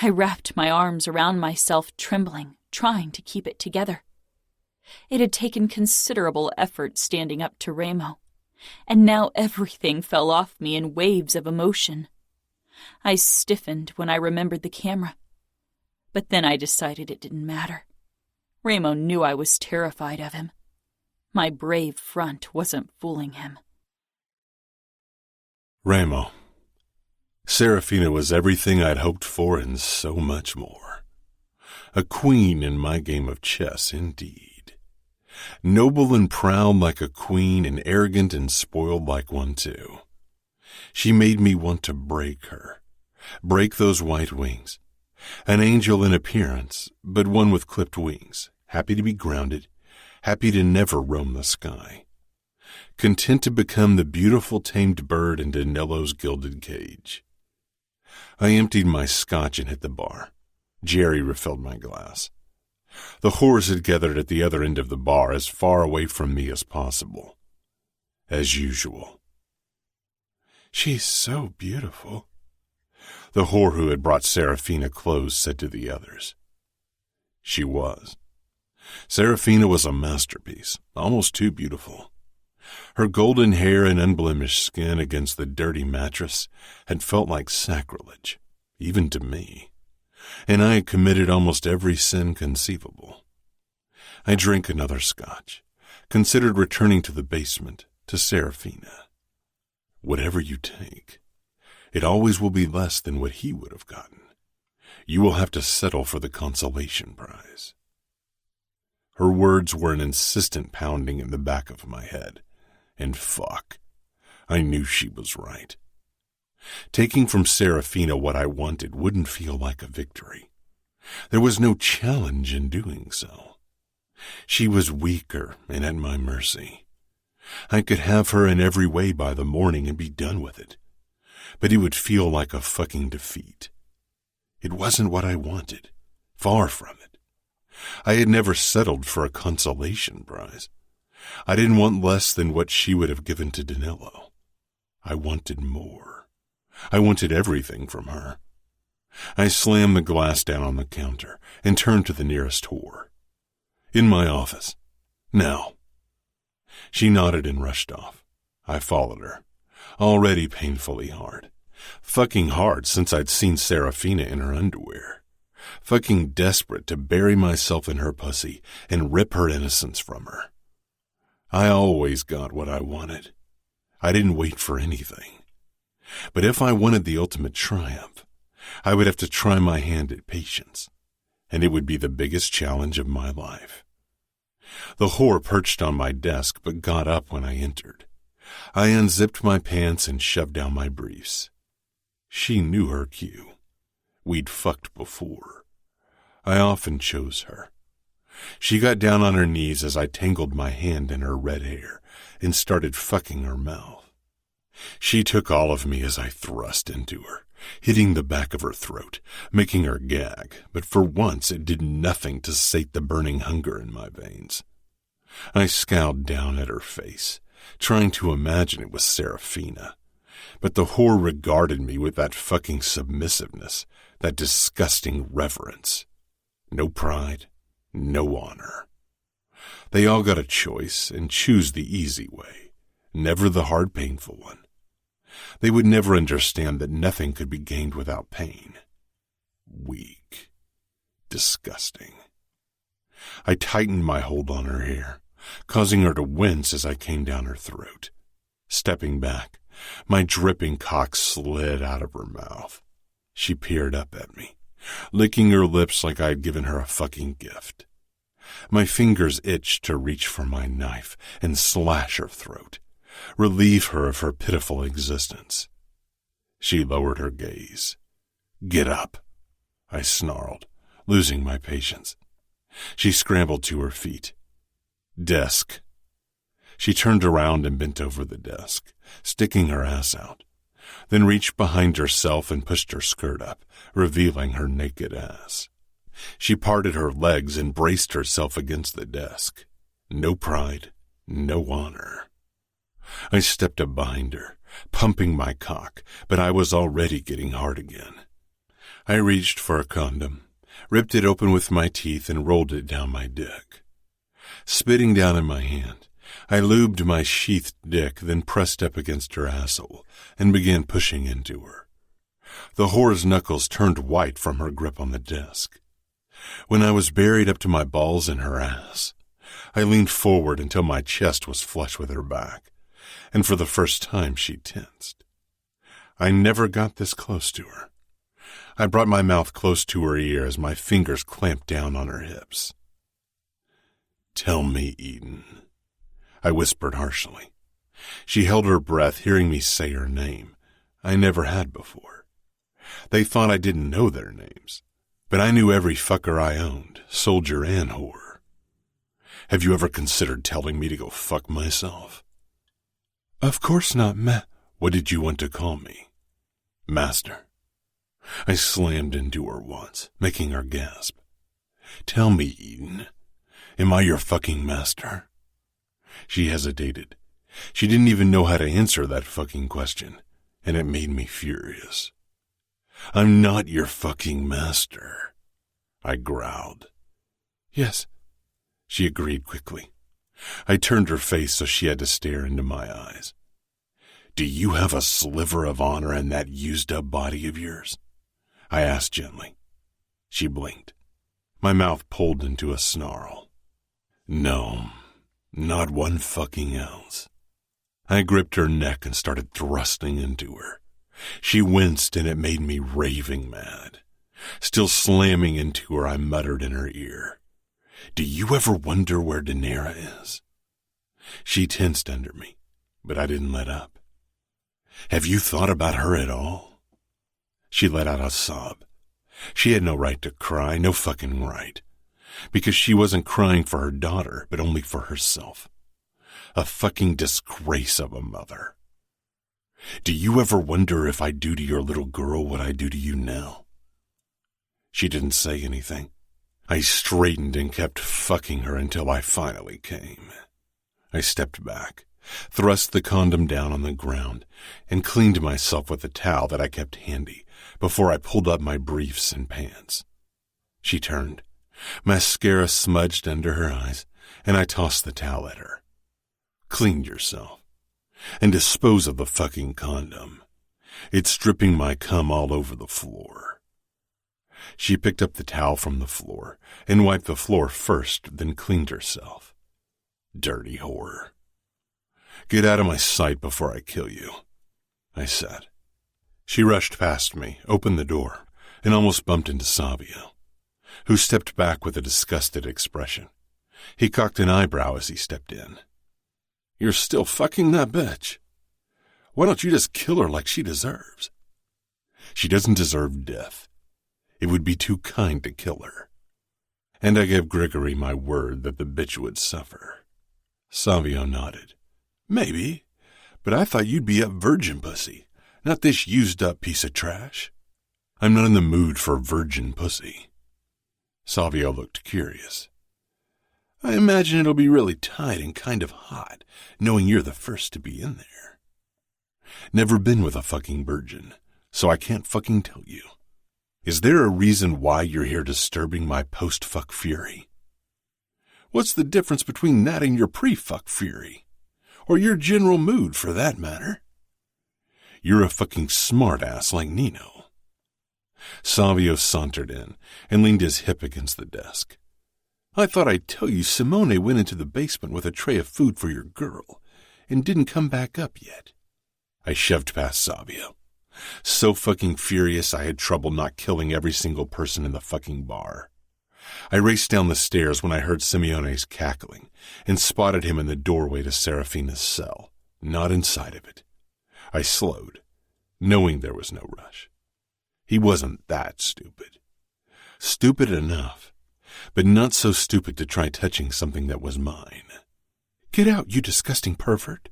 I wrapped my arms around myself, trembling, trying to keep it together. It had taken considerable effort standing up to Remo, and now everything fell off me in waves of emotion. I stiffened when I remembered the camera, but then I decided it didn't matter. Remo knew I was terrified of him. My brave front wasn't fooling him. Remo. Serafina was everything I'd hoped for and so much more. A queen in my game of chess, indeed. Noble and proud like a queen, and arrogant and spoiled like one too. She made me want to break her. Break those white wings. An angel in appearance, but one with clipped wings, happy to be grounded, happy to never roam the sky. Content to become the beautiful tamed bird in Danilo's gilded cage. I emptied my scotch and hit the bar. Jerry refilled my glass. The whores had gathered at the other end of the bar, as far away from me as possible. As usual. She's so beautiful, the whore who had brought Serafina clothes said to the others. She was. Serafina was a masterpiece, almost too beautiful. Her golden hair and unblemished skin against the dirty mattress had felt like sacrilege, even to me, and I had committed almost every sin conceivable. I drank another scotch, considered returning to the basement, to Serafina. Whatever you take, it always will be less than what he would have gotten. You will have to settle for the consolation prize. Her words were an insistent pounding in the back of my head, and fuck, I knew she was right. Taking from Serafina what I wanted wouldn't feel like a victory. There was no challenge in doing so. She was weaker and at my mercy. I could have her in every way by the morning and be done with it, but it would feel like a fucking defeat. It wasn't what I wanted, far from it. I had never settled for a consolation prize. I didn't want less than what she would have given to Danilo. I wanted more. I wanted everything from her. I slammed the glass down on the counter and turned to the nearest whore. In my office. Now. She nodded and rushed off. I followed her, already painfully hard. Fucking hard since I'd seen Serafina in her underwear. Fucking desperate to bury myself in her pussy and rip her innocence from her. I always got what I wanted. I didn't wait for anything. But if I wanted the ultimate triumph, I would have to try my hand at patience, and it would be the biggest challenge of my life. The whore perched on my desk but got up when I entered. I unzipped my pants and shoved down my briefs. She knew her cue. We'd fucked before. I often chose her. She got down on her knees as I tangled my hand in her red hair and started fucking her mouth. She took all of me as I thrust into her, hitting the back of her throat, making her gag, but for once it did nothing to sate the burning hunger in my veins. I scowled down at her face, trying to imagine it was Serafina, but the whore regarded me with that fucking submissiveness, that disgusting reverence. No pride, no honor. They all got a choice and choose the easy way, never the hard, painful one. They would never understand that nothing could be gained without pain. Weak. Disgusting. I tightened my hold on her hair, causing her to wince as I came down her throat. Stepping back, my dripping cock slid out of her mouth. She peered up at me, licking her lips like I had given her a fucking gift. My fingers itched to reach for my knife and slash her throat, relieve her of her pitiful existence. She lowered her gaze. "Get up," I snarled, losing my patience. She scrambled to her feet. "Desk." She turned around and bent over the desk, sticking her ass out, then reached behind herself and pushed her skirt up, revealing her naked ass. She parted her legs and braced herself against the desk. No pride, no honor. I stepped up behind her, pumping my cock, but I was already getting hard again. I reached for a condom, ripped it open with my teeth, and rolled it down my dick. Spitting down in my hand, I lubed my sheathed dick, then pressed up against her asshole and began pushing into her. The whore's knuckles turned white from her grip on the desk. When I was buried up to my balls in her ass, I leaned forward until my chest was flush with her back, and for the first time she tensed. I never got this close to her. I brought my mouth close to her ear as my fingers clamped down on her hips. "Tell me, Eden," I whispered harshly. She held her breath, hearing me say her name. I never had before. They thought I didn't know their names, but I knew every fucker I owned, soldier and whore. "Have you ever considered telling me to go fuck myself?" "Of course not, What did you want to call me?" "Master." I slammed into her once, making her gasp. "Tell me, Eden, am I your fucking master?" She hesitated. She didn't even know how to answer that fucking question, and it made me furious. "I'm not your fucking master," I growled. "Yes," she agreed quickly. I turned her face so she had to stare into my eyes. "Do you have a sliver of honor in that used-up body of yours?" I asked gently. She blinked. My mouth pulled into a snarl. "No, not one fucking ounce." I gripped her neck and started thrusting into her. She winced and it made me raving mad. Still slamming into her, I muttered in her ear, "Do you ever wonder where Daenerys is?" She tensed under me, but I didn't let up. "Have you thought about her at all?" She let out a sob. She had no right to cry, no fucking right. Because she wasn't crying for her daughter, but only for herself. A fucking disgrace of a mother. "Do you ever wonder if I do to your little girl what I do to you now?" She didn't say anything. I straightened and kept fucking her until I finally came. I stepped back, thrust the condom down on the ground, and cleaned myself with a towel that I kept handy before I pulled up my briefs and pants. She turned. Mascara smudged under her eyes, and I tossed the towel at her. "Clean yourself. And dispose of the fucking condom. It's dripping my cum all over the floor." She picked up the towel from the floor and wiped the floor first, then cleaned herself. Dirty whore. "Get out of my sight before I kill you," I said. She rushed past me, opened the door, and almost bumped into Savio, who stepped back with a disgusted expression. He cocked an eyebrow as he stepped in. "You're still fucking that bitch. Why don't you just kill her like she deserves?" "She doesn't deserve death. It would be too kind to kill her." And I gave Gregory my word that the bitch would suffer. Savio nodded. "Maybe, but I thought you'd be up virgin pussy, not this used-up piece of trash." "I'm not in the mood for virgin pussy." Savio looked curious. I imagine it'll be really tight and kind of hot, knowing you're the first to be in there. Never been with a fucking virgin, so I can't fucking tell you. Is there a reason why you're here disturbing my post-fuck fury? What's the difference between that and your pre-fuck fury? Or your general mood, for that matter? You're a fucking smartass like Nino. Savio sauntered in and leaned his hip against the desk. I thought I'd tell you Simone went into the basement with a tray of food for your girl and didn't come back up yet. I shoved past Savio. So fucking furious I had trouble not killing every single person in the fucking bar. I raced down the stairs when I heard Simeone's cackling and spotted him in the doorway to Serafina's cell, not inside of it. I slowed, knowing there was no rush. He wasn't that stupid. Stupid enough, but not so stupid to try touching something that was mine. Get out, you disgusting pervert,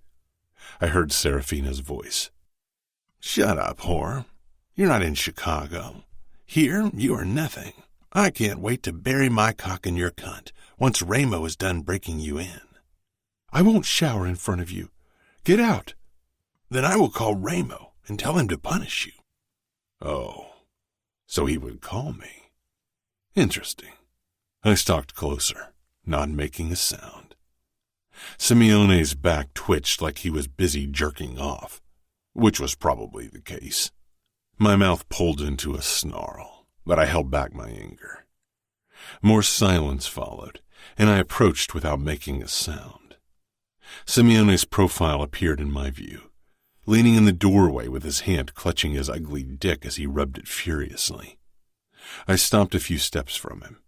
I heard Serafina's voice. Shut up, whore. You're not in Chicago. Here, you are nothing. I can't wait to bury my cock in your cunt once Ramo is done breaking you in. I won't shower in front of you. Get out. Then I will call Ramo and tell him to punish you. Oh, so he would call me. Interesting. I stalked closer, not making a sound. Simeone's back twitched like he was busy jerking off, which was probably the case. My mouth pulled into a snarl, but I held back my anger. More silence followed, and I approached without making a sound. Simeone's profile appeared in my view, leaning in the doorway with his hand clutching his ugly dick as he rubbed it furiously. I stopped a few steps from him,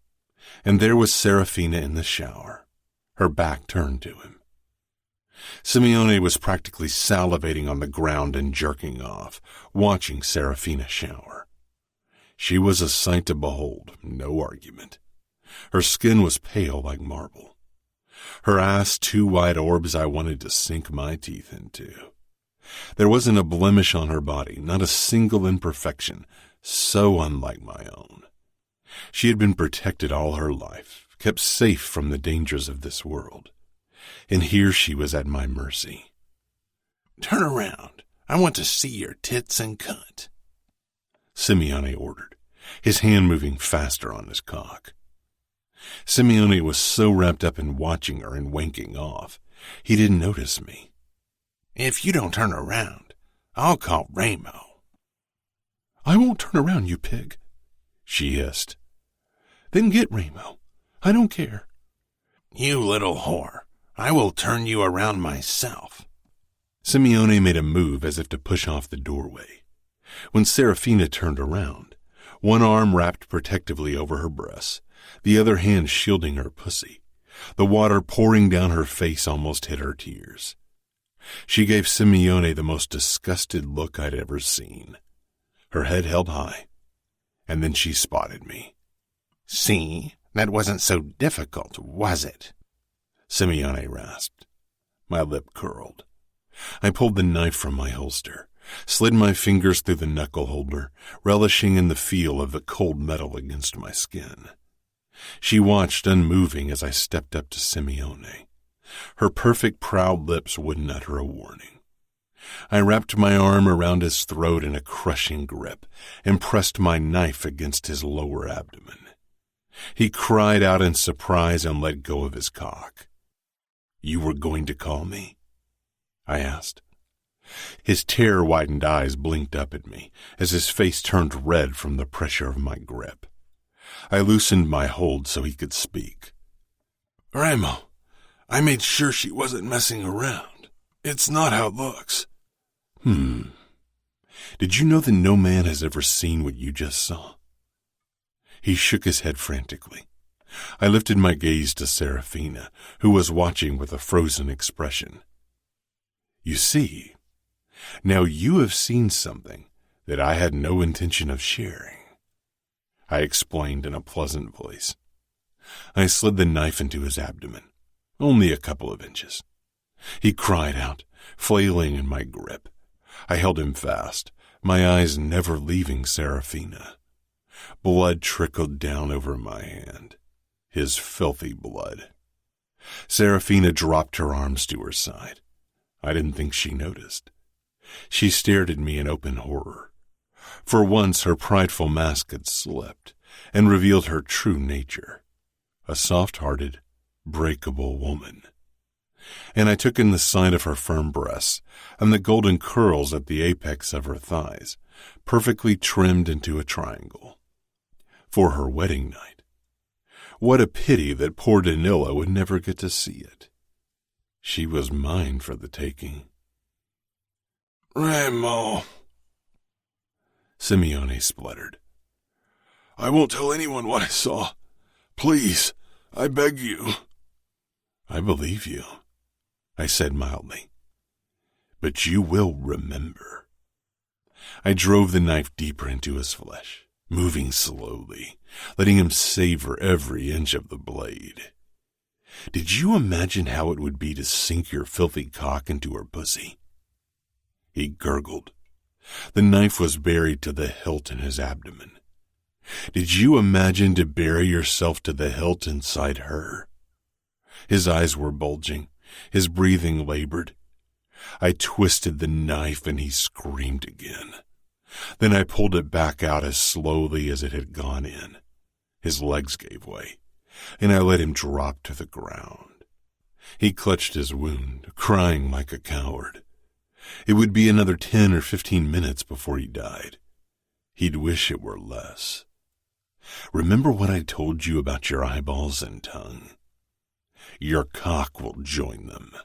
and there was Serafina in the shower, her back turned to him. Simeone was practically salivating on the ground and jerking off, watching Serafina shower. She was a sight to behold, no argument. Her skin was pale like marble. Her ass two wide orbs I wanted to sink my teeth into. There wasn't a blemish on her body, not a single imperfection, so unlike my own. She had been protected all her life, kept safe from the dangers of this world. And here she was at my mercy. Turn around. I want to see your tits and cunt, Simeone ordered, his hand moving faster on his cock. Simeone was so wrapped up in watching her and wanking off, he didn't notice me. If you don't turn around, I'll call Ramo. I won't turn around, you pig, she hissed. Then get Ramo. I don't care. You little whore. I will turn you around myself. Simeone made a move as if to push off the doorway. When Serafina turned around, one arm wrapped protectively over her breasts, the other hand shielding her pussy. The water pouring down her face almost hid her tears. She gave Simeone the most disgusted look I'd ever seen. Her head held high, and then she spotted me. See, that wasn't so difficult, was it? Simeone rasped. My lip curled. I pulled the knife from my holster, slid my fingers through the knuckle holder, relishing in the feel of the cold metal against my skin. She watched unmoving as I stepped up to Simeone. Her perfect proud lips wouldn't utter a warning. I wrapped my arm around his throat in a crushing grip and pressed my knife against his lower abdomen. He cried out in surprise and let go of his cock. You were going to call me? I asked. His terror-widened eyes blinked up at me as his face turned red from the pressure of my grip. I loosened my hold so he could speak. Ramo, I made sure she wasn't messing around. It's not how it looks. Did you know that no man has ever seen what you just saw? He shook his head frantically. I lifted my gaze to Serafina, who was watching with a frozen expression. You see, now you have seen something that I had no intention of sharing, I explained in a pleasant voice. I slid the knife into his abdomen, only a couple of inches. He cried out, flailing in my grip. I held him fast, my eyes never leaving Serafina. Blood trickled down over my hand. His filthy blood. Serafina dropped her arms to her side. I didn't think she noticed. She stared at me in open horror. For once, her prideful mask had slipped and revealed her true nature, a soft-hearted, breakable woman. And I took in the sight of her firm breasts and the golden curls at the apex of her thighs, perfectly trimmed into a triangle. For her wedding night. What a pity that poor Danila would never get to see it. She was mine for the taking. "Remo," Simeone spluttered. "I won't tell anyone what I saw. Please, I beg you." "I believe you," I said mildly. "But you will remember." I drove the knife deeper into his flesh, moving slowly, letting him savor every inch of the blade. Did you imagine how it would be to sink your filthy cock into her pussy? He gurgled. The knife was buried to the hilt in his abdomen. Did you imagine to bury yourself to the hilt inside her? His eyes were bulging, his breathing labored. I twisted the knife and he screamed again. Then I pulled it back out as slowly as it had gone in. His legs gave way, and I let him drop to the ground. He clutched his wound, crying like a coward. It would be another 10 or 15 minutes before he died. He'd wish it were less. Remember what I told you about your eyeballs and tongue? Your cock will join them.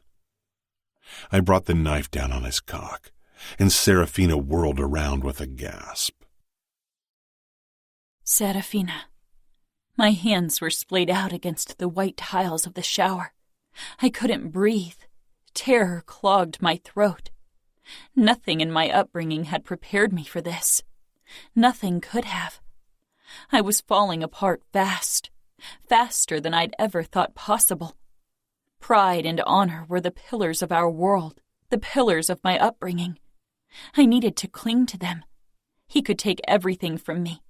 I brought the knife down on his cock, and Serafina whirled around with a gasp. Serafina. My hands were splayed out against the white tiles of the shower. I couldn't breathe. Terror clogged my throat. Nothing in my upbringing had prepared me for this. Nothing could have. I was falling apart fast, faster than I'd ever thought possible. Pride and honor were the pillars of our world, the pillars of my upbringing. I needed to cling to them. He could take everything from me,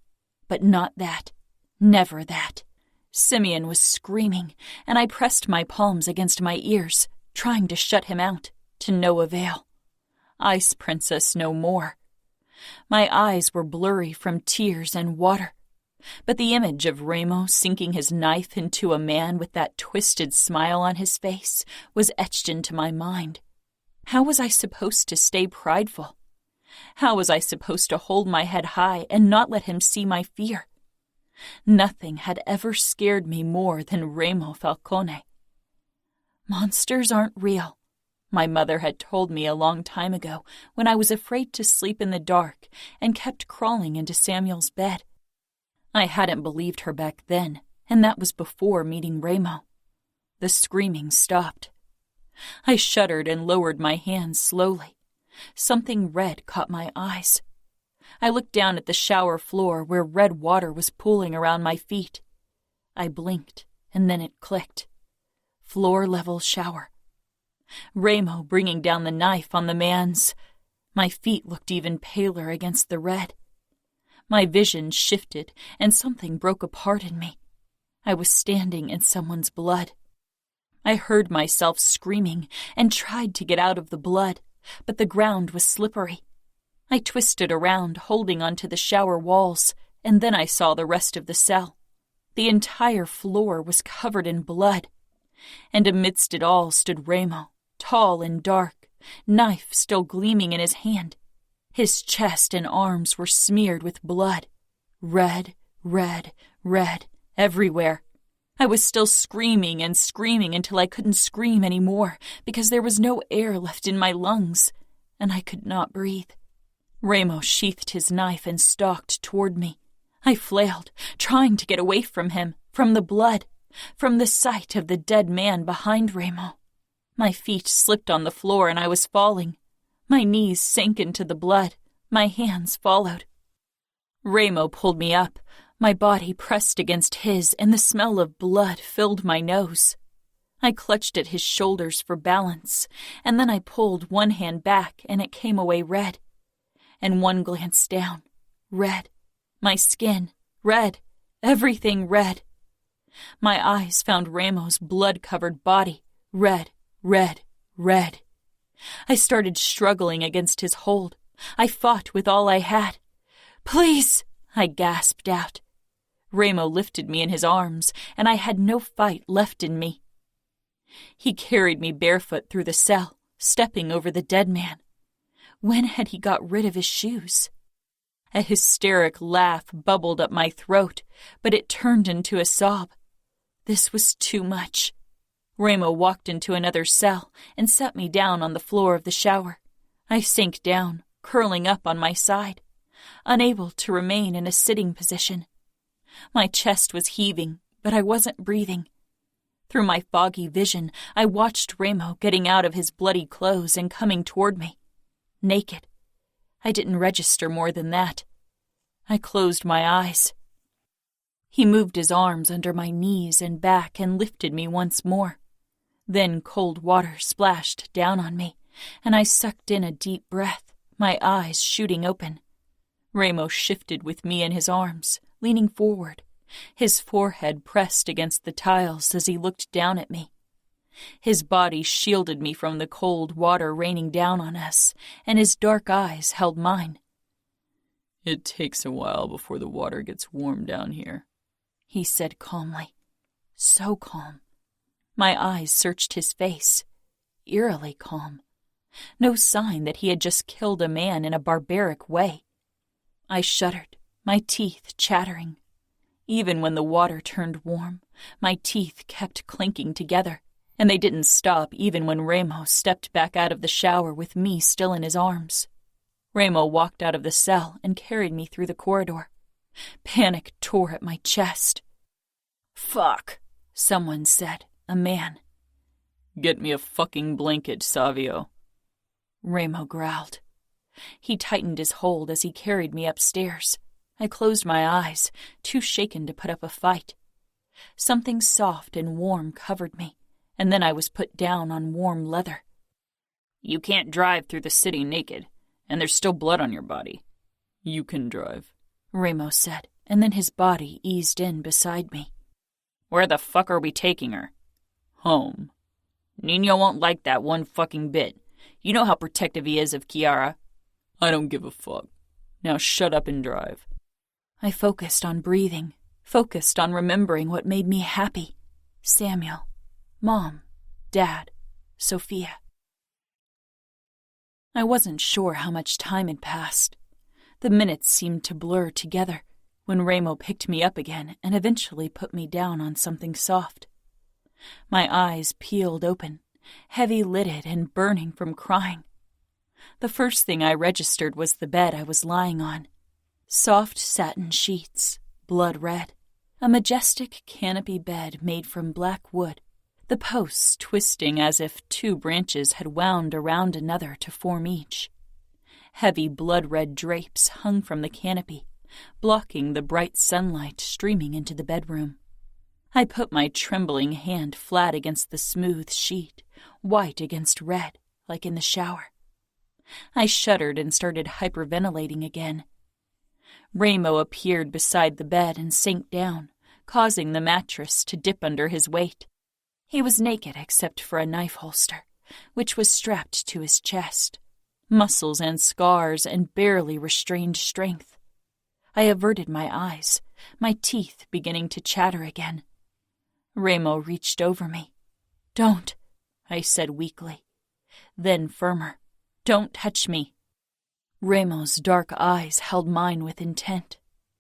but not that. Never that. Simeon was screaming, and I pressed my palms against my ears, trying to shut him out, to no avail. Ice Princess no more. My eyes were blurry from tears and water, but the image of Remo sinking his knife into a man with that twisted smile on his face was etched into my mind. How was I supposed to stay prideful? How was I supposed to hold my head high and not let him see my fear? Nothing had ever scared me more than Remo Falcone. Monsters aren't real, my mother had told me a long time ago when I was afraid to sleep in the dark and kept crawling into Samuel's bed. I hadn't believed her back then, and that was before meeting Remo. The screaming stopped. I shuddered and lowered my hands slowly. Something red caught my eyes. I looked down at the shower floor where red water was pooling around my feet. I blinked, and then it clicked. Floor-level shower. Remo bringing down the knife on the man's. My feet looked even paler against the red. My vision shifted, and something broke apart in me. I was standing in someone's blood. I heard myself screaming and tried to get out of the blood, but the ground was slippery. I twisted around, holding onto the shower walls, and then I saw the rest of the cell. The entire floor was covered in blood, and amidst it all stood Remo, tall and dark, knife still gleaming in his hand. His chest and arms were smeared with blood. Red, red, red, everywhere. I was still screaming and screaming until I couldn't scream anymore because there was no air left in my lungs, and I could not breathe. Remo sheathed his knife and stalked toward me. I flailed, trying to get away from him, from the blood, from the sight of the dead man behind Remo. My feet slipped on the floor and I was falling. My knees sank into the blood. My hands followed. Remo pulled me up. My body pressed against his, and the smell of blood filled my nose. I clutched at his shoulders for balance, and then I pulled one hand back, and it came away red. And one glance down, red. My skin, red. Everything red. My eyes found Ramo's blood-covered body, red, red, red. I started struggling against his hold. I fought with all I had. "Please," I gasped out. Ramo lifted me in his arms, and I had no fight left in me. He carried me barefoot through the cell, stepping over the dead man. When had he got rid of his shoes? A hysteric laugh bubbled up my throat, but it turned into a sob. This was too much. Ramo walked into another cell and set me down on the floor of the shower. I sank down, curling up on my side, unable to remain in a sitting position. My chest was heaving, but I wasn't breathing. Through my foggy vision, I watched Ramo getting out of his bloody clothes and coming toward me. Naked. I didn't register more than that. I closed my eyes. He moved his arms under my knees and back and lifted me once more. Then cold water splashed down on me, and I sucked in a deep breath, my eyes shooting open. Ramo shifted with me in his arms, leaning forward, his forehead pressed against the tiles as he looked down at me. His body shielded me from the cold water raining down on us, and his dark eyes held mine. "It takes a while before the water gets warm down here," he said calmly. So calm. My eyes searched his face, eerily calm. No sign that he had just killed a man in a barbaric way. I shuddered, my teeth chattering. Even when the water turned warm, my teeth kept clinking together, and they didn't stop even when Ramo stepped back out of the shower with me still in his arms. Ramo walked out of the cell and carried me through the corridor. Panic tore at my chest. "Fuck," someone said, a man. "Get me a fucking blanket, Savio," Ramo growled. He tightened his hold as he carried me upstairs. I closed my eyes, too shaken to put up a fight. Something soft and warm covered me, and then I was put down on warm leather. "You can't drive through the city naked, and there's still blood on your body." "You can drive," Ramo said, and then his body eased in beside me. "Where the fuck are we taking her?" "Home." "Nino won't like that one fucking bit. You know how protective he is of Kiara." "I don't give a fuck. Now shut up and drive." I focused on breathing, focused on remembering what made me happy. Samuel, Mom, Dad, Sophia. I wasn't sure how much time had passed. The minutes seemed to blur together when Ramo picked me up again and eventually put me down on something soft. My eyes peeled open, heavy-lidded and burning from crying. The first thing I registered was the bed I was lying on. Soft satin sheets, blood red. A majestic canopy bed made from black wood, the posts twisting as if two branches had wound around another to form each. Heavy blood-red drapes hung from the canopy, blocking the bright sunlight streaming into the bedroom. I put my trembling hand flat against the smooth sheet, white against red, like in the shower. I shuddered and started hyperventilating again. Ramo appeared beside the bed and sank down, causing the mattress to dip under his weight. He was naked except for a knife holster, which was strapped to his chest. Muscles and scars and barely restrained strength. I averted my eyes, my teeth beginning to chatter again. Ramo reached over me. "Don't," I said weakly. Then firmer, "Don't touch me." Ramo's dark eyes held mine with intent.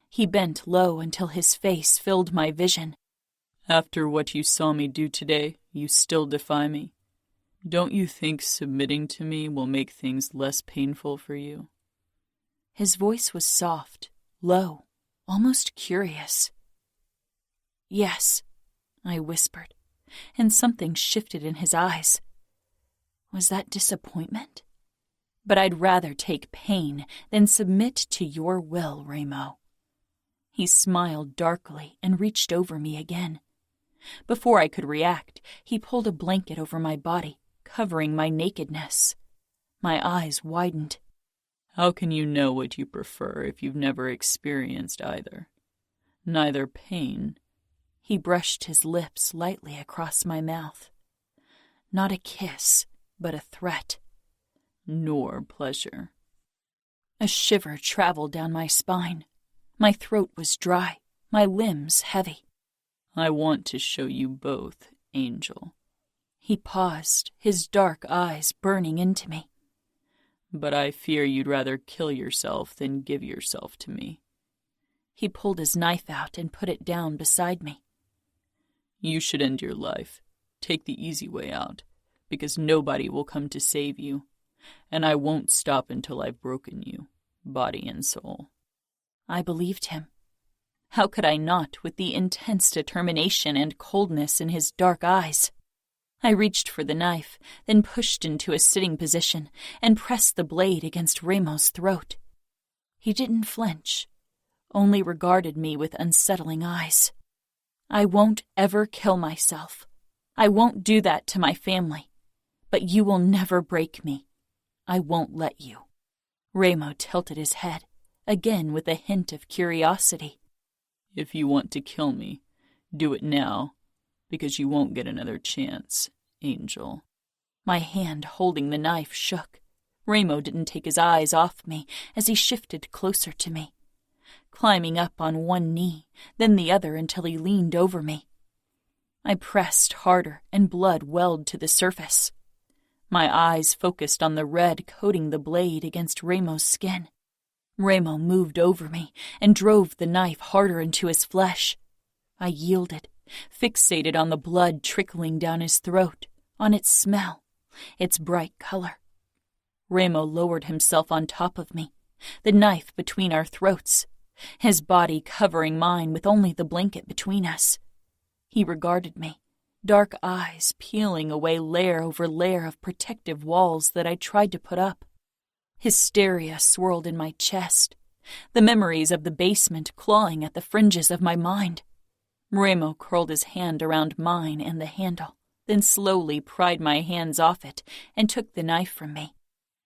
He bent low until his face filled my vision. "After what you saw me do today, you still defy me. Don't you think submitting to me will make things less painful for you?" His voice was soft, low, almost curious. "Yes," I whispered, and something shifted in his eyes. Was that disappointment? But I'd rather take pain than submit to your will, Ramo. He smiled darkly and reached over me again. Before I could react, he pulled a blanket over my body, covering my nakedness. My eyes widened. "How can you know what you prefer if you've never experienced either? Neither pain," He brushed his lips lightly across my mouth. Not a kiss, but a threat. Nor pleasure. A shiver traveled down my spine. My throat was dry, my limbs heavy. I want to show you both, Angel. He paused, his dark eyes burning into me. But I fear you'd rather kill yourself than give yourself to me. He pulled his knife out and put it down beside me. You should end your life. Take the easy way out, because nobody will come to save you. And I won't stop until I've broken you, body and soul. I believed him. How could I not, with the intense determination and coldness in his dark eyes? I reached for the knife, then pushed into a sitting position and pressed the blade against Ramo's throat. He didn't flinch, only regarded me with unsettling eyes. I won't ever kill myself. I won't do that to my family. But you will never break me. I won't let you. Ramo tilted his head, again with a hint of curiosity. If you want to kill me, do it now, because you won't get another chance, Angel. My hand holding the knife shook. Ramo didn't take his eyes off me as he shifted closer to me, climbing up on one knee, then the other until he leaned over me. I pressed harder and blood welled to the surface. My eyes focused on the red coating the blade against Ramo's skin. Ramo moved over me and drove the knife harder into his flesh. I yielded, fixated on the blood trickling down his throat, on its smell, its bright color. Ramo lowered himself on top of me, the knife between our throats, his body covering mine with only the blanket between us. He regarded me, dark eyes peeling away layer over layer of protective walls that I tried to put up. Hysteria swirled in my chest, the memories of the basement clawing at the fringes of my mind. Ramo curled his hand around mine and the handle, then slowly pried my hands off it and took the knife from me.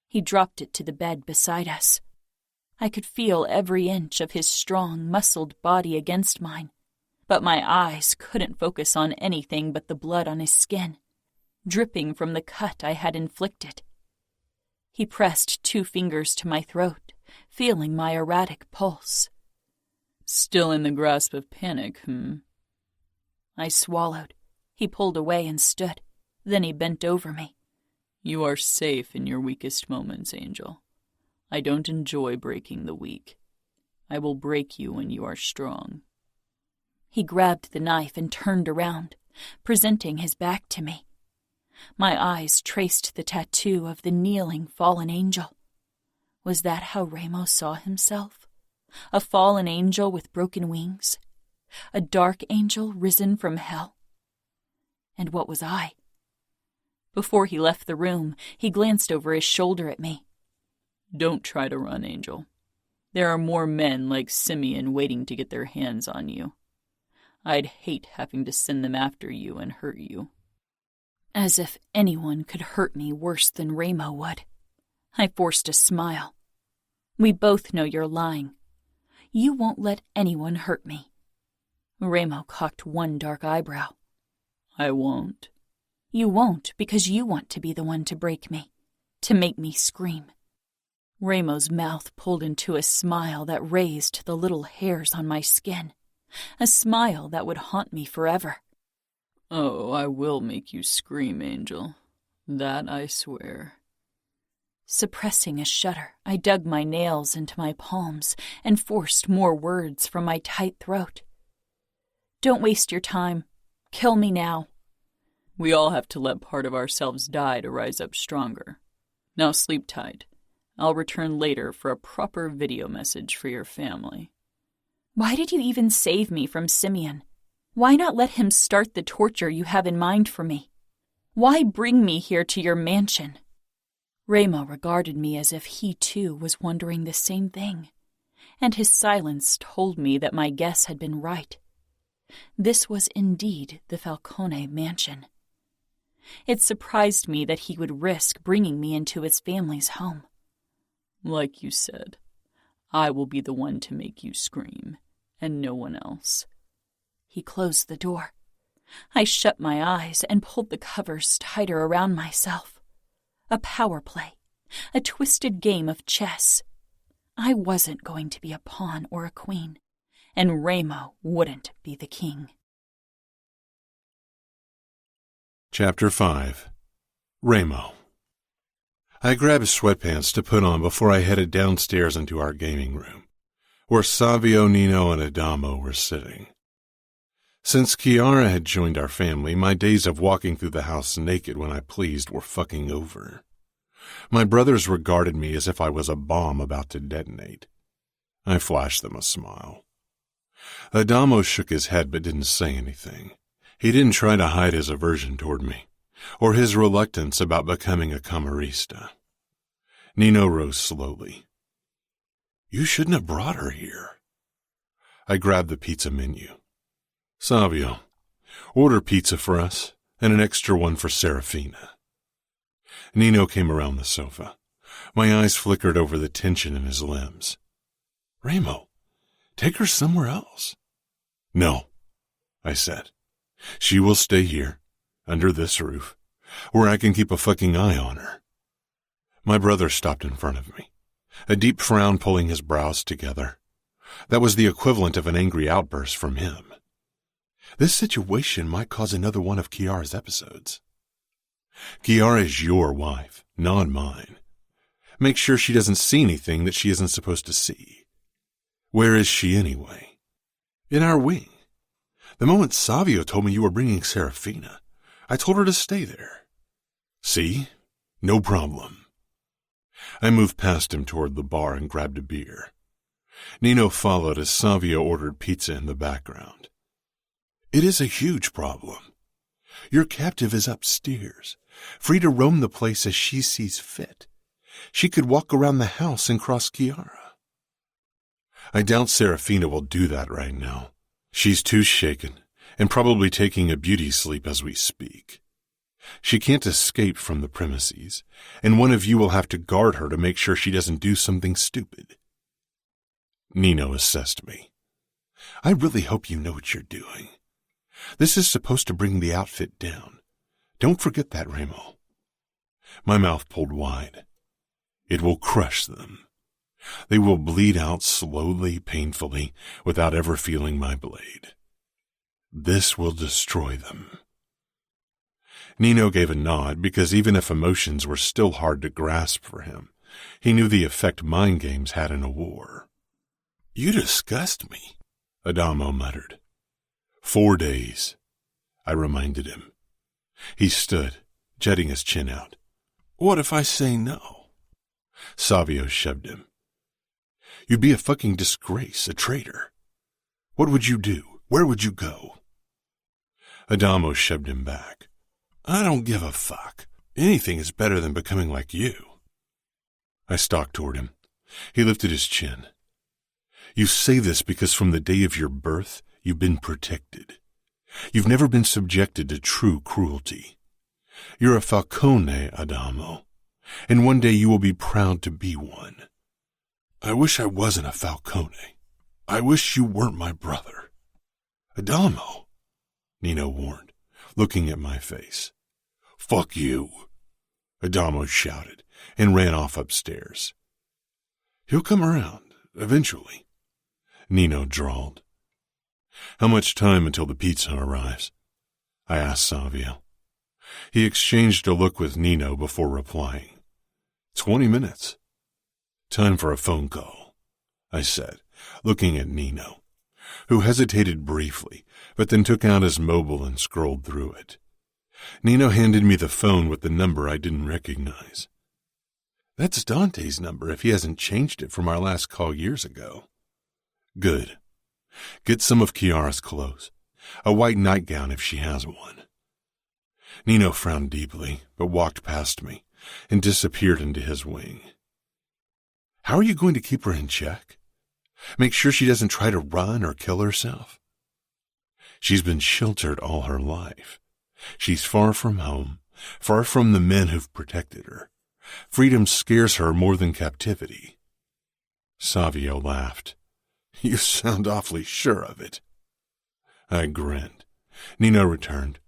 He dropped it to the bed beside us. I could feel every inch of his strong, muscled body against mine, but my eyes couldn't focus on anything but the blood on his skin, dripping from the cut I had inflicted. He pressed 2 fingers to my throat, feeling my erratic pulse. Still in the grasp of panic, I swallowed. He pulled away and stood. Then he bent over me. You are safe in your weakest moments, Angel. I don't enjoy breaking the weak. I will break you when you are strong. He grabbed the knife and turned around, presenting his back to me. My eyes traced the tattoo of the kneeling fallen angel. Was that how Ramo saw himself? A fallen angel with broken wings? A dark angel risen from hell? And what was I? Before he left the room, he glanced over his shoulder at me. Don't try to run, Angel. There are more men like Simeon waiting to get their hands on you. I'd hate having to send them after you and hurt you. As if anyone could hurt me worse than Ramo would. I forced a smile. We both know you're lying. You won't let anyone hurt me. Ramo cocked one dark eyebrow. I won't. You won't because you want to be the one to break me, to make me scream. Ramo's mouth pulled into a smile that raised the little hairs on my skin, a smile that would haunt me forever. Oh, I will make you scream, Angel. That I swear. Suppressing a shudder, I dug my nails into my palms and forced more words from my tight throat. Don't waste your time. Kill me now. We all have to let part of ourselves die to rise up stronger. Now sleep tight. I'll return later for a proper video message for your family. Why did you even save me from Simeon? Why not let him start the torture you have in mind for me? Why bring me here to your mansion? Ramo regarded me as if he too was wondering the same thing, and his silence told me that my guess had been right. This was indeed the Falcone mansion. It surprised me that he would risk bringing me into his family's home. Like you said, I will be the one to make you scream, and no one else. he closed the door. I shut my eyes and pulled the covers tighter around myself. A power play, a twisted game of chess. I wasn't going to be a pawn or a queen, and Ramo wouldn't be the king. Chapter 5. Ramo. I grabbed sweatpants to put on before I headed downstairs into our gaming room, where Savio, Nino, and Adamo were sitting. Since Chiara had joined our family, my days of walking through the house naked when I pleased were fucking over. My brothers regarded me as if I was a bomb about to detonate. I flashed them a smile. Adamo shook his head but didn't say anything. He didn't try to hide his aversion toward me, or his reluctance about becoming a camarista. Nino rose slowly. You shouldn't have brought her here. I grabbed the pizza menu. Savio, order pizza for us, and an extra one for Serafina. Nino came around the sofa. My eyes flickered over the tension in his limbs. Ramo, take her somewhere else. No, I said. She will stay here, under this roof, where I can keep a fucking eye on her. My brother stopped in front of me, a deep frown pulling his brows together. That was the equivalent of an angry outburst from him. This situation might cause another one of Chiara's episodes. Chiara is your wife, not mine. Make sure she doesn't see anything that she isn't supposed to see. Where is she anyway? In our wing. The moment Savio told me you were bringing Serafina, I told her to stay there. See? No problem. I moved past him toward the bar and grabbed a beer. Nino followed as Savio ordered pizza in the background. It is a huge problem. Your captive is upstairs, free to roam the place as she sees fit. She could walk around the house and cross Chiara. I doubt Serafina will do that right now. She's too shaken and probably taking a beauty sleep as we speak. She can't escape from the premises, and one of you will have to guard her to make sure she doesn't do something stupid. Nino assessed me. I really hope you know what you're doing. This is supposed to bring the outfit down. Don't forget that, Ramo. My mouth pulled wide. It will crush them. They will bleed out slowly, painfully, without ever feeling my blade. This will destroy them. Nino gave a nod because even if emotions were still hard to grasp for him, he knew the effect mind games had in a war. You disgust me, Adamo muttered. 4 days, I reminded him. He stood, jutting his chin out. What if I say no? Savio shoved him. You'd be a fucking disgrace, a traitor. What would you do? Where would you go? Adamo shoved him back. I don't give a fuck. Anything is better than becoming like you. I stalked toward him. He lifted his chin. You say this because from the day of your birth, you've been protected. You've never been subjected to true cruelty. You're a falcone, Adamo, and one day you will be proud to be one. I wish I wasn't a falcone. I wish you weren't my brother. Adamo, Nino warned, looking at my face. Fuck you, Adamo shouted and ran off upstairs. He'll come around, eventually, Nino drawled. How much time until the pizza arrives? I asked Savio. He exchanged a look with Nino before replying. 20 minutes. Time for a phone call, I said, looking at Nino, who hesitated briefly, but then took out his mobile and scrolled through it. Nino handed me the phone with the number I didn't recognize. That's Dante's number if he hasn't changed it from our last call years ago. Good. Get some of Chiara's clothes. A white nightgown if she has one. Nino frowned deeply, but walked past me and disappeared into his wing. How are you going to keep her in check? Make sure she doesn't try to run or kill herself? She's been sheltered all her life. She's far from home, far from the men who've protected her. Freedom scares her more than captivity. Savio laughed. You sound awfully sure of it. I grinned. Nino returned,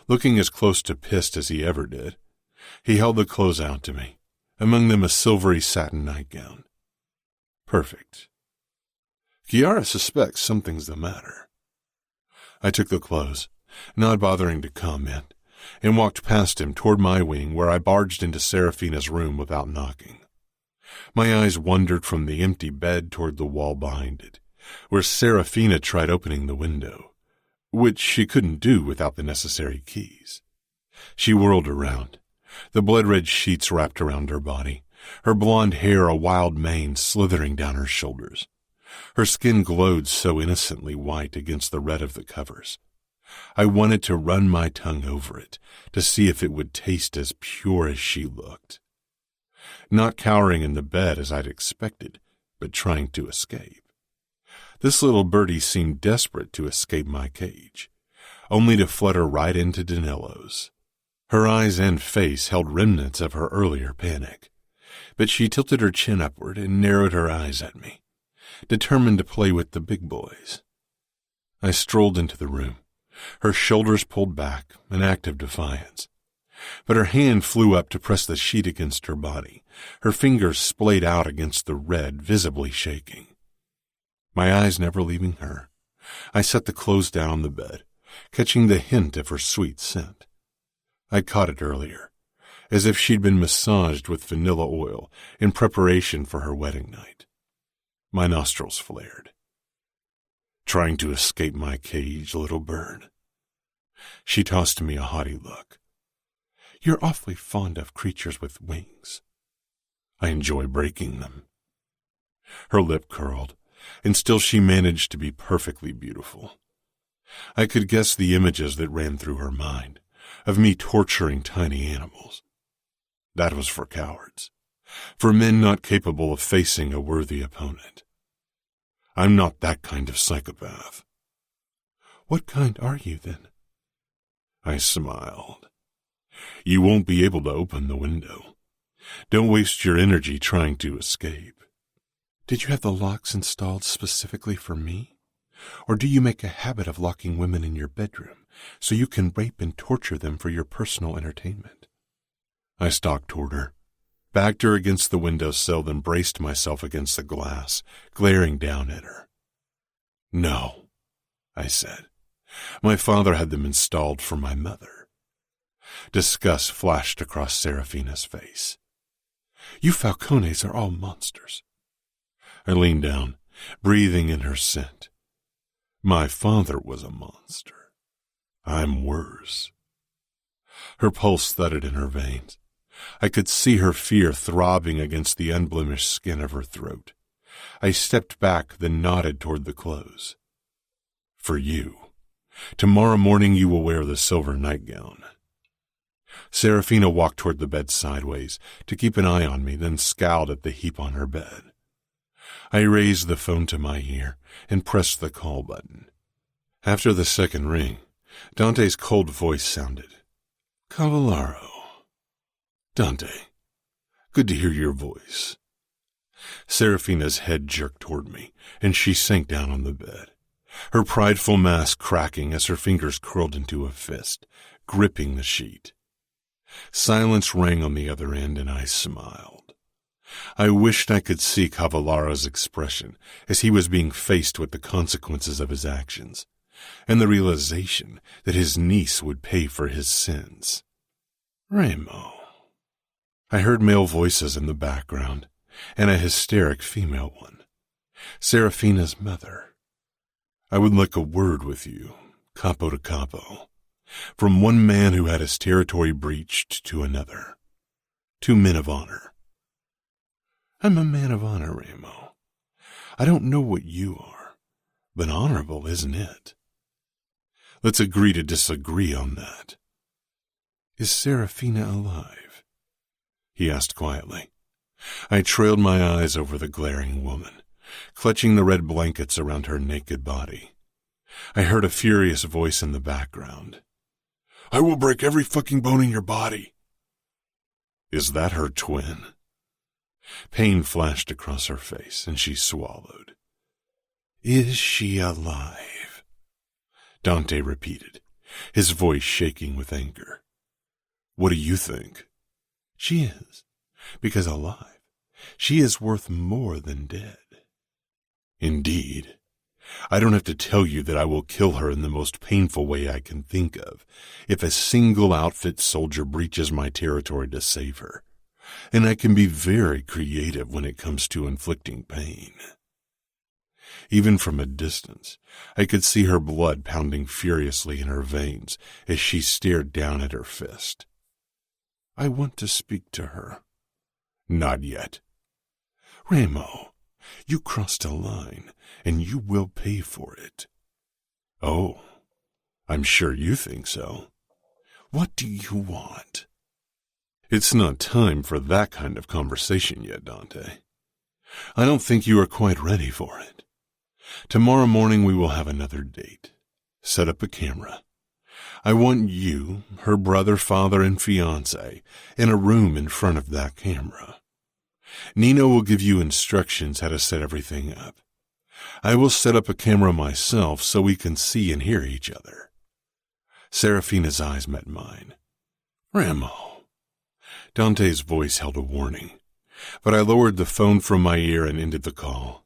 looking as close to pissed as he ever did. He held the clothes out to me, among them a silvery satin nightgown. Perfect. Kiara suspects something's the matter. I took the clothes, not bothering to comment, and walked past him toward my wing where I barged into Serafina's room without knocking. My eyes wandered from the empty bed toward the wall behind it, where Serafina tried opening the window, which she couldn't do without the necessary keys. She whirled around, the blood-red sheets wrapped around her body, her blonde hair a wild mane slithering down her shoulders. Her skin glowed so innocently white against the red of the covers. I wanted to run my tongue over it to see if it would taste as pure as she looked. Not cowering in the bed as I'd expected, but trying to escape. This little birdie seemed desperate to escape my cage, only to flutter right into Danilo's. Her eyes and face held remnants of her earlier panic, but she tilted her chin upward and narrowed her eyes at me, determined to play with the big boys. I strolled into the room, her shoulders pulled back, an act of defiance. But her hand flew up to press the sheet against her body, her fingers splayed out against the red, visibly shaking. My eyes never leaving her, I set the clothes down on the bed, catching the hint of her sweet scent. I'd caught it earlier, as if she'd been massaged with vanilla oil in preparation for her wedding night. My nostrils flared. Trying to escape my cage, little bird. She tossed me a haughty look. You're awfully fond of creatures with wings. I enjoy breaking them. Her lip curled, and still she managed to be perfectly beautiful. I could guess the images that ran through her mind, of me torturing tiny animals. That was for cowards, for men not capable of facing a worthy opponent. I'm not that kind of psychopath. What kind are you, then? I smiled. You won't be able to open the window. Don't waste your energy trying to escape. Did you have the locks installed specifically for me? Or do you make a habit of locking women in your bedroom so you can rape and torture them for your personal entertainment? I stalked toward her, backed her against the windowsill, then braced myself against the glass, glaring down at her. No, I said. My father had them installed for my mother. Disgust flashed across Serafina's face. You Falcones are all monsters. I leaned down, breathing in her scent. My father was a monster. I'm worse. Her pulse thudded in her veins. I could see her fear throbbing against the unblemished skin of her throat. I stepped back, then nodded toward the clothes. For you. Tomorrow morning you will wear the silver nightgown. Serafina walked toward the bed sideways to keep an eye on me, then scowled at the heap on her bed. I raised the phone to my ear and pressed the call button. After the second ring, Dante's cold voice sounded. Cavallaro. Dante, good to hear your voice. Serafina's head jerked toward me, and she sank down on the bed, her prideful mask cracking as her fingers curled into a fist, gripping the sheet. Silence rang on the other end, and I smiled. I wished I could see Cavallaro's expression as he was being faced with the consequences of his actions, and the realization that his niece would pay for his sins. Remo. I heard male voices in the background, and a hysteric female one. Serafina's mother. I would like a word with you, capo to capo, from one man who had his territory breached to another. 2 men of honor. I'm a man of honor, Remo. I don't know what you are, but honorable isn't it? Let's agree to disagree on that. Is Serafina alive? He asked quietly. I trailed my eyes over the glaring woman, clutching the red blankets around her naked body. I heard a furious voice in the background. I will break every fucking bone in your body. Is that her twin? Pain flashed across her face, and she swallowed. Is she alive? Dante repeated, his voice shaking with anger. What do you think? She is, because alive, she is worth more than dead. Indeed. I don't have to tell you that I will kill her in the most painful way I can think of if a single outfit soldier breaches my territory to save her, and I can be very creative when it comes to inflicting pain. Even from a distance, I could see her blood pounding furiously in her veins as she stared down at her fist. I want to speak to her. Not yet. Ramo, you crossed a line, and you will pay for it. Oh, I'm sure you think so. What do you want? It's not time for that kind of conversation yet, Dante. I don't think you are quite ready for it. Tomorrow morning we will have another date. Set up a camera. I want you, her brother, father, and fiancé in a room in front of that camera. Nino will give you instructions how to set everything up. I will set up a camera myself so we can see and hear each other. Serafina's eyes met mine. Ramo. Dante's voice held a warning, but I lowered the phone from my ear and ended the call.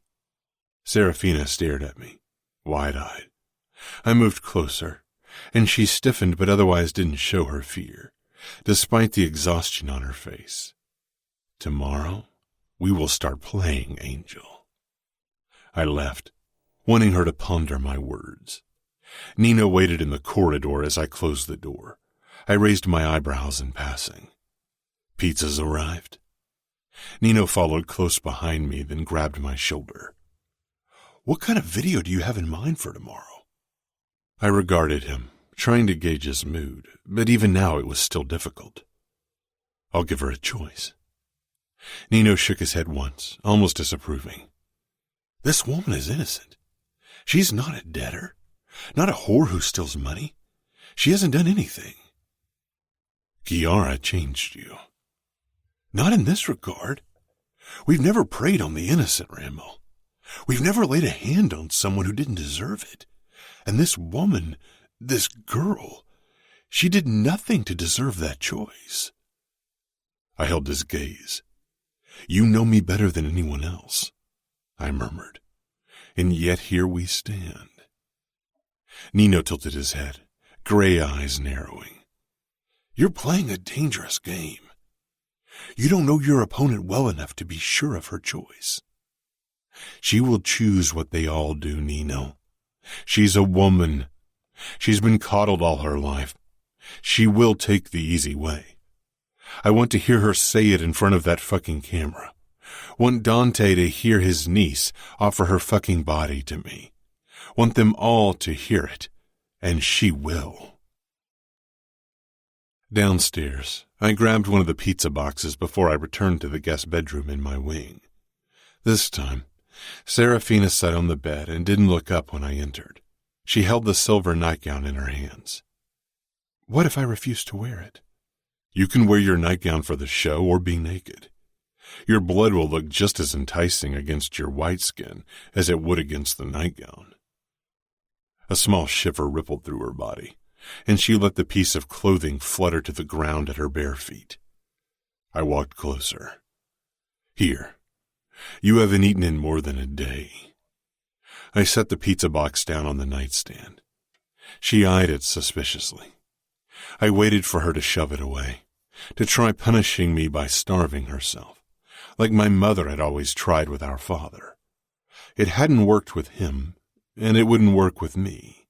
Serafina stared at me, wide-eyed. I moved closer, and she stiffened but otherwise didn't show her fear, despite the exhaustion on her face. Tomorrow, we will start playing Angel. I left, wanting her to ponder my words. Nino waited in the corridor as I closed the door. I raised my eyebrows in passing. Pizza's arrived. Nino followed close behind me, then grabbed my shoulder. What kind of video do you have in mind for tomorrow? I regarded him, trying to gauge his mood, but even now it was still difficult. I'll give her a choice. Nino shook his head once, almost disapproving. This woman is innocent. She's not a debtor, not a whore who steals money. She hasn't done anything. Kiara changed you. Not in this regard. We've never preyed on the innocent, Ramo. We've never laid a hand on someone who didn't deserve it. And this woman, this girl, she did nothing to deserve that choice. I held his gaze. You know me better than anyone else, I murmured, and yet here we stand. Nino tilted his head, gray eyes narrowing. You're playing a dangerous game. You don't know your opponent well enough to be sure of her choice. She will choose what they all do, Nino. She's a woman. She's been coddled all her life. She will take the easy way. I want to hear her say it in front of that fucking camera. Want Dante to hear his niece offer her fucking body to me. Want them all to hear it, and she will. Downstairs, I grabbed one of the pizza boxes before I returned to the guest bedroom in my wing. This time, Serafina sat on the bed and didn't look up when I entered. She held the silver nightgown in her hands. What if I refuse to wear it? You can wear your nightgown for the show or be naked. Your blood will look just as enticing against your white skin as it would against the nightgown. A small shiver rippled through her body, and she let the piece of clothing flutter to the ground at her bare feet. I walked closer. Here. You haven't eaten in more than a day. I set the pizza box down on the nightstand. She eyed it suspiciously. I waited for her to shove it away, to try punishing me by starving herself, like my mother had always tried with our father. It hadn't worked with him, and it wouldn't work with me.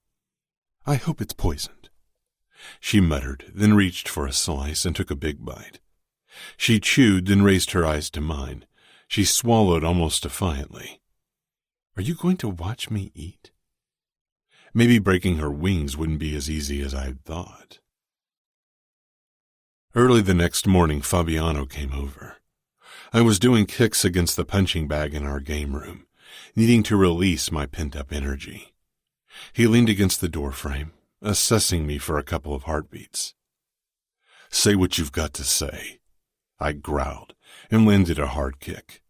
I hope it's poisoned. She muttered, then reached for a slice and took a big bite. She chewed, then raised her eyes to mine. She swallowed almost defiantly. Are you going to watch me eat? Maybe breaking her wings wouldn't be as easy as I'd thought. Early the next morning, Fabiano came over. I was doing kicks against the punching bag in our game room, needing to release my pent-up energy. He leaned against the doorframe, assessing me for a couple of heartbeats. Say what you've got to say, I growled and landed a hard kick.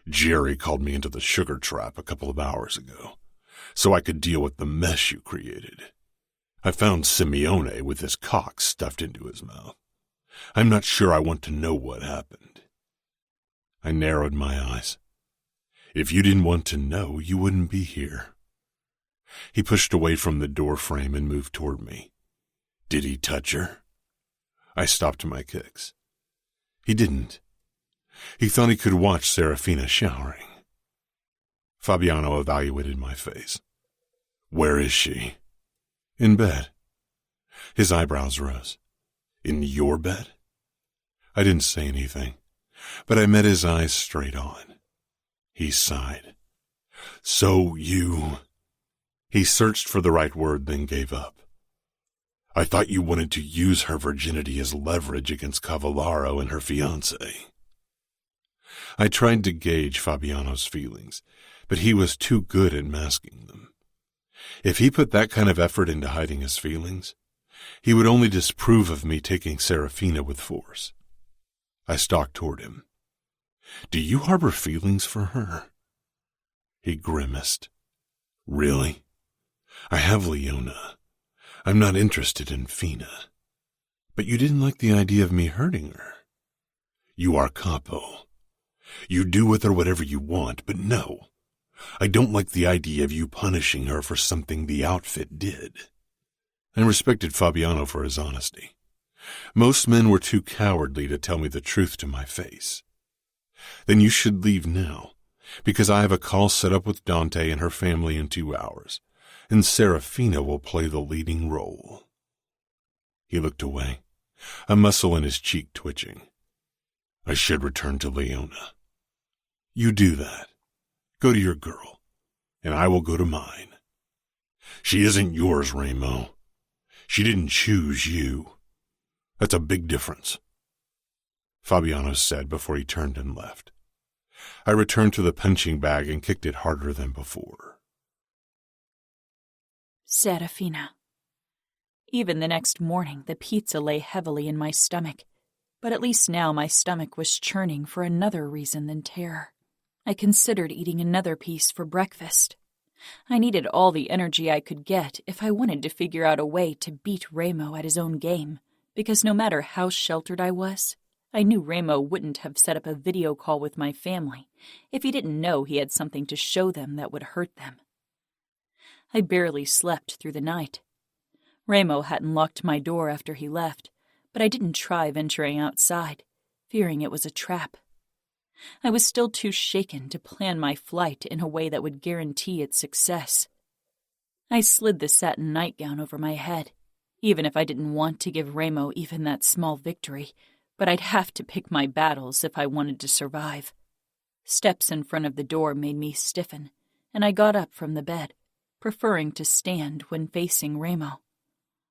Jerry called me into the sugar trap a couple of hours ago. so I could deal with the mess you created. I found Simeone with his cock stuffed into his mouth. I'm not sure I want to know what happened. I narrowed my eyes. If you didn't want to know, you wouldn't be here. He pushed away from the door frame and moved toward me. Did he touch her? I stopped my kicks. He didn't. He thought he could watch Serafina showering. Fabiano evaluated my face. Where is she? In bed. His eyebrows rose. In your bed? I didn't say anything, but I met his eyes straight on. He sighed. So you... He searched for the right word, then gave up. I thought you wanted to use her virginity as leverage against Cavallaro and her fiancé. I tried to gauge Fabiano's feelings, but he was too good at masking them. If he put that kind of effort into hiding his feelings, he would only disapprove of me taking Serafina with force. I stalked toward him. Do you harbor feelings for her? He grimaced. Really? I have Leona. I'm not interested in Fina. But you didn't like the idea of me hurting her. You are capo. You do with her whatever you want, but no. I don't like the idea of you punishing her for something the outfit did. I respected Fabiano for his honesty. Most men were too cowardly to tell me the truth to my face. Then you should leave now, because I have a call set up with Dante and her family in 2 hours, and Serafina will play the leading role. He looked away, a muscle in his cheek twitching. I should return to Leona. You do that. Go to your girl, and I will go to mine. She isn't yours, Ramo. She didn't choose you. That's a big difference. Fabiano said before he turned and left. I returned to the punching bag and kicked it harder than before. Serafina. Even the next morning, the pizza lay heavily in my stomach, but at least now my stomach was churning for another reason than terror. I considered eating another piece for breakfast. I needed all the energy I could get if I wanted to figure out a way to beat Ramo at his own game, because no matter how sheltered I was, I knew Ramo wouldn't have set up a video call with my family if he didn't know he had something to show them that would hurt them. I barely slept through the night. Ramo hadn't locked my door after he left, but I didn't try venturing outside, fearing it was a trap. I was still too shaken to plan my flight in a way that would guarantee its success. I slid the satin nightgown over my head, even if I didn't want to give Ramo even that small victory, but I'd have to pick my battles if I wanted to survive. Steps in front of the door made me stiffen, and I got up from the bed, preferring to stand when facing Ramo.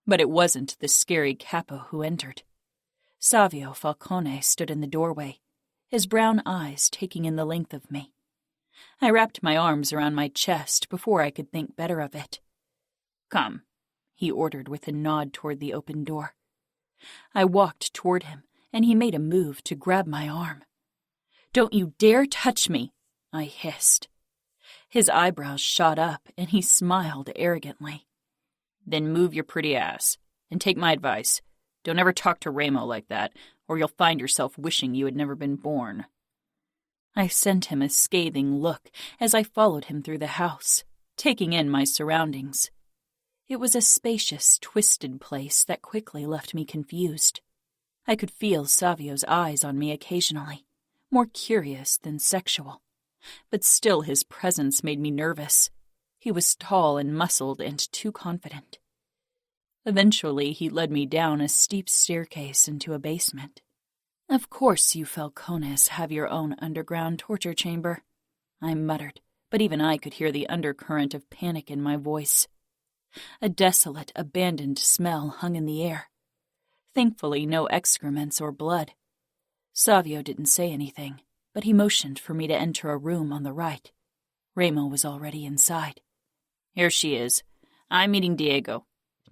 But it wasn't the scary capo who entered. Savio Falcone stood in the doorway, his brown eyes taking in the length of me. I wrapped my arms around my chest before I could think better of it. "Come," he ordered with a nod toward the open door. I walked toward him, and he made a move to grab my arm. "Don't you dare touch me," I hissed. His eyebrows shot up, and he smiled arrogantly. "Then move your pretty ass, and take my advice. Don't ever talk to Ramo like that, or you'll find yourself wishing you had never been born." I sent him a scathing look as I followed him through the house, taking in my surroundings. It was a spacious, twisted place that quickly left me confused. I could feel Savio's eyes on me occasionally, more curious than sexual, but still his presence made me nervous. He was tall and muscled and too confident. Eventually, he led me down a steep staircase into a basement. "Of course you Falcones have your own underground torture chamber," I muttered, but even I could hear the undercurrent of panic in my voice. A desolate, abandoned smell hung in the air. Thankfully, no excrements or blood. Savio didn't say anything, but he motioned for me to enter a room on the right. Ramo was already inside. "Here she is. I'm meeting Diego.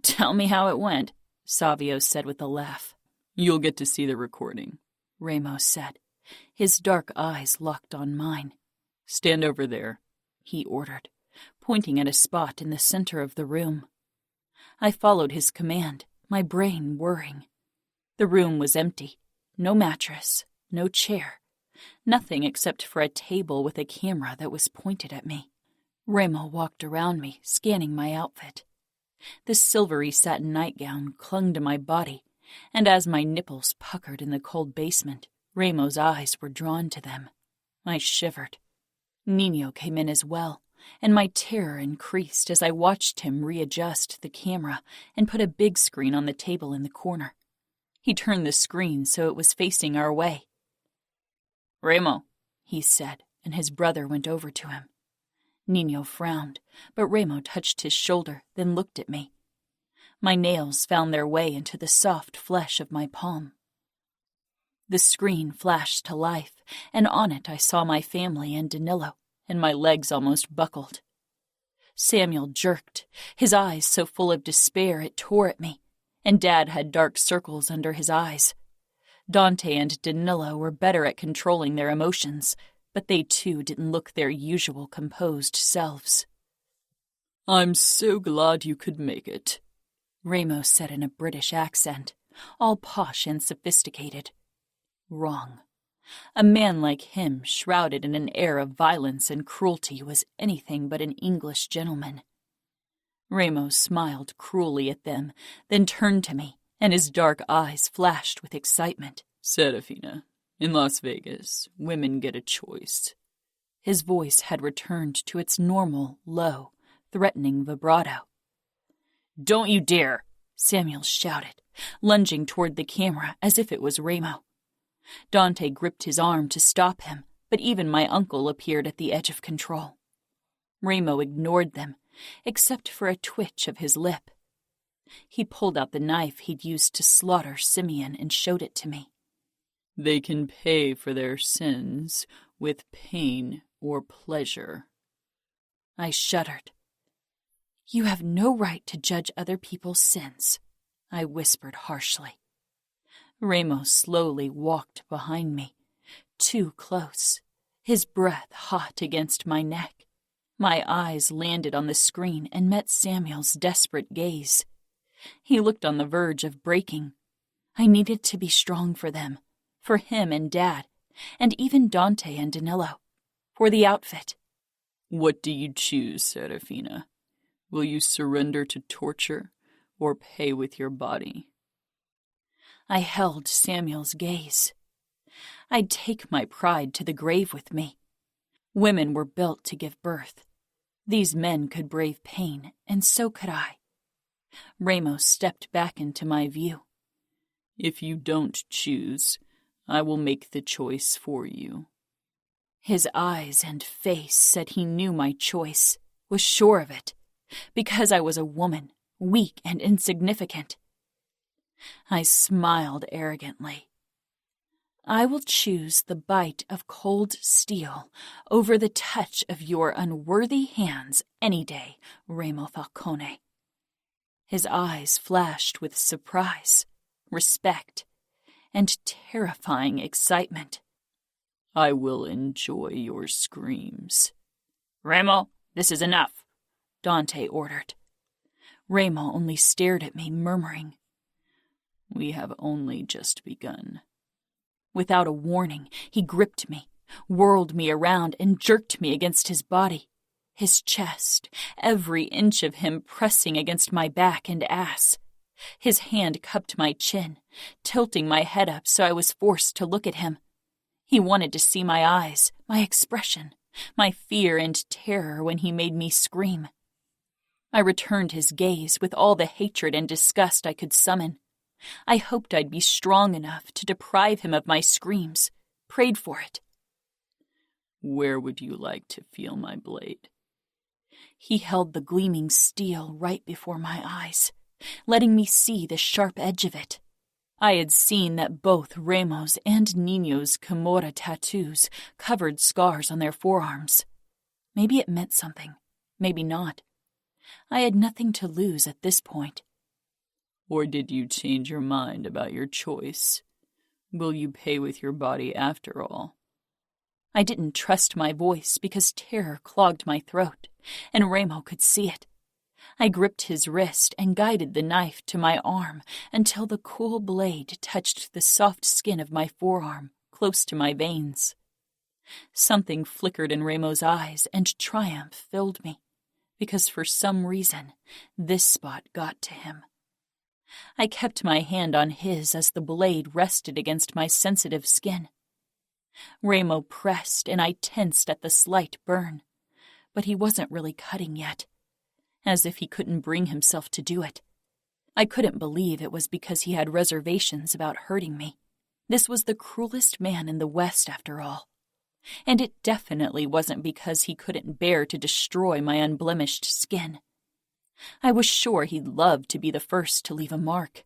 Tell me how it went," Savio said with a laugh. "You'll get to see the recording," Ramo said. His dark eyes locked on mine. "Stand over there," he ordered, pointing at a spot in the center of the room. I followed his command, my brain whirring. The room was empty. No mattress, no chair, nothing except for a table with a camera that was pointed at me. Ramo walked around me, scanning my outfit. The silvery satin nightgown clung to my body, and as my nipples puckered in the cold basement, Ramo's eyes were drawn to them. I shivered. Nino came in as well, and my terror increased as I watched him readjust the camera and put a big screen on the table in the corner. He turned the screen so it was facing our way. "Ramo," he said, and his brother went over to him. Nino frowned, but Ramo touched his shoulder, then looked at me. My nails found their way into the soft flesh of my palm. The screen flashed to life, and on it I saw my family and Danilo, and my legs almost buckled. Samuel jerked, his eyes so full of despair it tore at me, and Dad had dark circles under his eyes. Dante and Danilo were better at controlling their emotions, but they too didn't look their usual composed selves. "I'm so glad you could make it," Ramo said in a British accent, all posh and sophisticated. Wrong. A man like him, shrouded in an air of violence and cruelty, was anything but an English gentleman. Ramo smiled cruelly at them, then turned to me, and his dark eyes flashed with excitement. "Serafina, in Las Vegas, women get a choice." His voice had returned to its normal, low, threatening vibrato. "Don't you dare!" Samuel shouted, lunging toward the camera as if it was Ramo. Dante gripped his arm to stop him, but even my uncle appeared at the edge of control. Ramo ignored them, except for a twitch of his lip. He pulled out the knife he'd used to slaughter Simeon and showed it to me. "They can pay for their sins with pain or pleasure." I shuddered. "You have no right to judge other people's sins," I whispered harshly. Ramo slowly walked behind me, too close, his breath hot against my neck. My eyes landed on the screen and met Samuel's desperate gaze. He looked on the verge of breaking. I needed to be strong for them, for him and Dad, and even Dante and Danilo, for the outfit. "What do you choose, Serafina? Will you surrender to torture or pay with your body?" I held Samuel's gaze. I'd take my pride to the grave with me. Women were built to give birth. These men could brave pain, and so could I. Ramo stepped back into my view. "If you don't choose, I will make the choice for you." His eyes and face said he knew my choice, was sure of it, because I was a woman, weak and insignificant. I smiled arrogantly. "I will choose the bite of cold steel over the touch of your unworthy hands any day, Ramo Falcone." His eyes flashed with surprise, respect, and terrifying excitement. "I will enjoy your screams." "Ramo, this is enough," Dante ordered. Ramo only stared at me, murmuring, "We have only just begun." Without a warning, he gripped me, whirled me around, and jerked me against his body, his chest, every inch of him pressing against my back and ass. His hand cupped my chin, tilting my head up so I was forced to look at him. He wanted to see my eyes, my expression, my fear and terror when he made me scream. I returned his gaze with all the hatred and disgust I could summon. I hoped I'd be strong enough to deprive him of my screams, prayed for it. "Where would you like to feel my blade?" He held the gleaming steel right before my eyes, letting me see the sharp edge of it. I had seen that both Ramo's and Nino's Kimura tattoos covered scars on their forearms. Maybe it meant something, maybe not. I had nothing to lose at this point. "Or did you change your mind about your choice? Will you pay with your body after all?" I didn't trust my voice because terror clogged my throat, and Ramo could see it. I gripped his wrist and guided the knife to my arm until the cool blade touched the soft skin of my forearm, close to my veins. Something flickered in Ramo's eyes, and triumph filled me, because for some reason, this spot got to him. I kept my hand on his as the blade rested against my sensitive skin. Ramo pressed, and I tensed at the slight burn, but he wasn't really cutting yet, as if he couldn't bring himself to do it. I couldn't believe it was because he had reservations about hurting me. This was the cruelest man in the West, after all. And it definitely wasn't because he couldn't bear to destroy my unblemished skin. I was sure he'd love to be the first to leave a mark.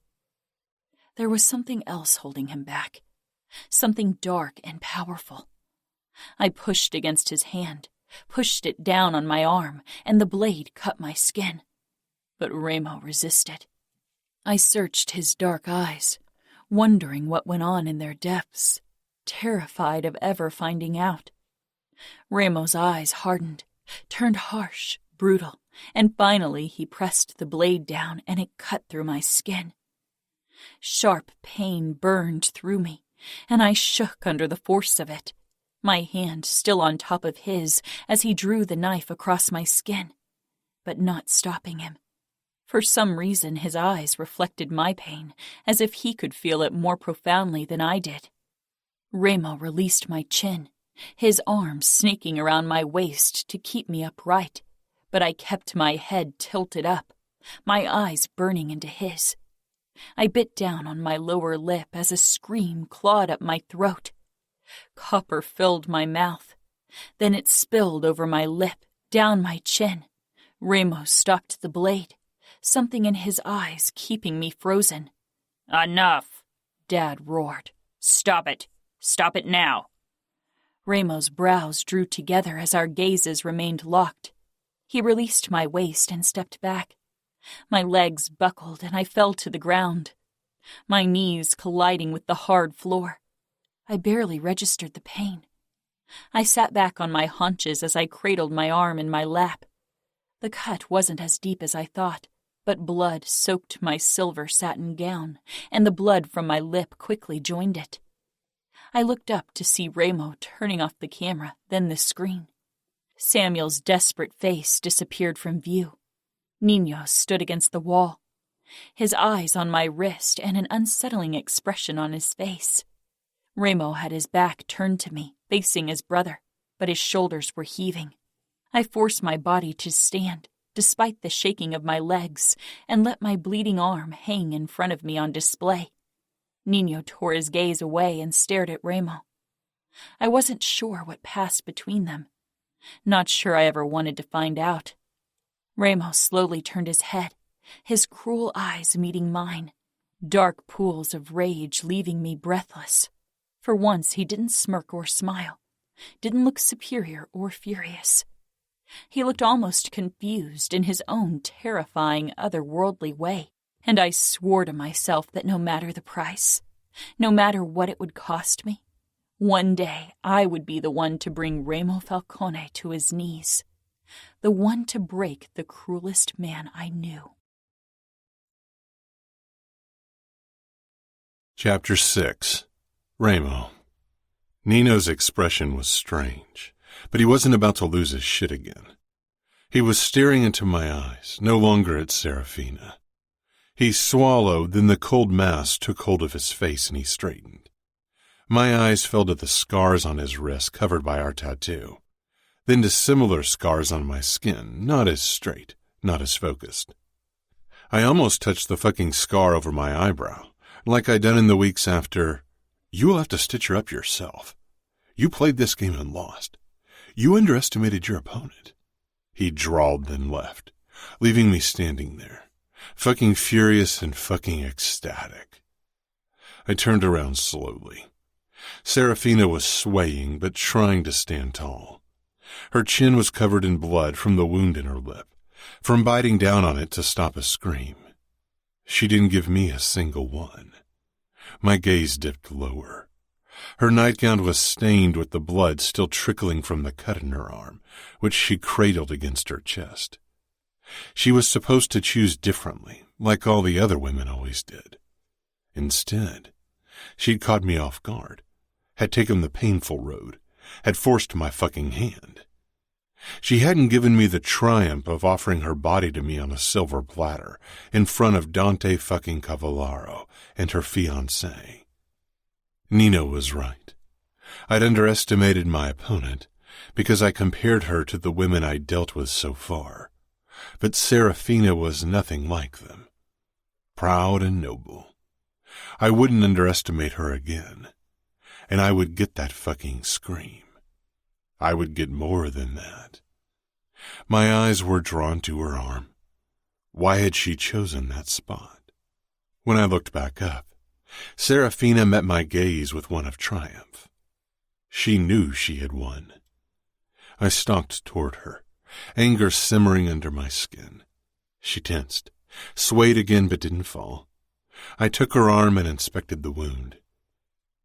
There was something else holding him back, something dark and powerful. I pushed against his hand, pushed it down on my arm, and the blade cut my skin. But Ramo resisted. I searched his dark eyes, wondering what went on in their depths, terrified of ever finding out. Ramo's eyes hardened, turned harsh, brutal, and finally he pressed the blade down and it cut through my skin. Sharp pain burned through me, and I shook under the force of it, my hand still on top of his as he drew the knife across my skin, but not stopping him. For some reason, his eyes reflected my pain, as if he could feel it more profoundly than I did. Ramo released my chin, his arms snaking around my waist to keep me upright, but I kept my head tilted up, my eyes burning into his. I bit down on my lower lip as a scream clawed up my throat. Copper filled my mouth. Then it spilled over my lip, down my chin. Ramo stopped the blade, something in his eyes keeping me frozen. "Enough!" Dad roared. "Stop it! Stop it now!" Ramo's brows drew together as our gazes remained locked. He released my waist and stepped back. My legs buckled and I fell to the ground, my knees colliding with the hard floor. I barely registered the pain. I sat back on my haunches as I cradled my arm in my lap. The cut wasn't as deep as I thought, but blood soaked my silver satin gown, and the blood from my lip quickly joined it. I looked up to see Ramo turning off the camera, then the screen. Samuel's desperate face disappeared from view. Niño stood against the wall, his eyes on my wrist and an unsettling expression on his face. Ramo had his back turned to me, facing his brother, but his shoulders were heaving. I forced my body to stand, despite the shaking of my legs, and let my bleeding arm hang in front of me on display. Niño tore his gaze away and stared at Ramo. I wasn't sure what passed between them. Not sure I ever wanted to find out. Ramo slowly turned his head, his cruel eyes meeting mine, dark pools of rage leaving me breathless. For once he didn't smirk or smile, didn't look superior or furious. He looked almost confused in his own terrifying, otherworldly way, and I swore to myself that no matter the price, no matter what it would cost me, one day I would be the one to bring Ramo Falcone to his knees, the one to break the cruelest man I knew. Chapter 6. Ramo. Nino's expression was strange, but he wasn't about to lose his shit again. He was staring into my eyes, no longer at Serafina. He swallowed, then the cold mass took hold of his face and he straightened. My eyes fell to the scars on his wrist covered by our tattoo, then to similar scars on my skin, not as straight, not as focused. I almost touched the fucking scar over my eyebrow, like I'd done in the weeks after. You will have to stitch her up yourself. You played this game and lost. You underestimated your opponent. He drawled, then left, leaving me standing there, fucking furious and fucking ecstatic. I turned around slowly. Serafina was swaying, but trying to stand tall. Her chin was covered in blood from the wound in her lip, from biting down on it to stop a scream. She didn't give me a single one. My gaze dipped lower. Her nightgown was stained with the blood still trickling from the cut in her arm, which she cradled against her chest. She was supposed to choose differently, like all the other women always did. Instead, she'd caught me off guard, had taken the painful road, had forced my fucking hand. She hadn't given me the triumph of offering her body to me on a silver platter in front of Dante fucking Cavallaro and her fiancé. Nino was right. I'd underestimated my opponent because I compared her to the women I'd dealt with so far. But Serafina was nothing like them. Proud and noble. I wouldn't underestimate her again. And I would get that fucking scream. I would get more than that. My eyes were drawn to her arm. Why had she chosen that spot? When I looked back up, Serafina met my gaze with one of triumph. She knew she had won. I stalked toward her, anger simmering under my skin. She tensed, swayed again but didn't fall. I took her arm and inspected the wound.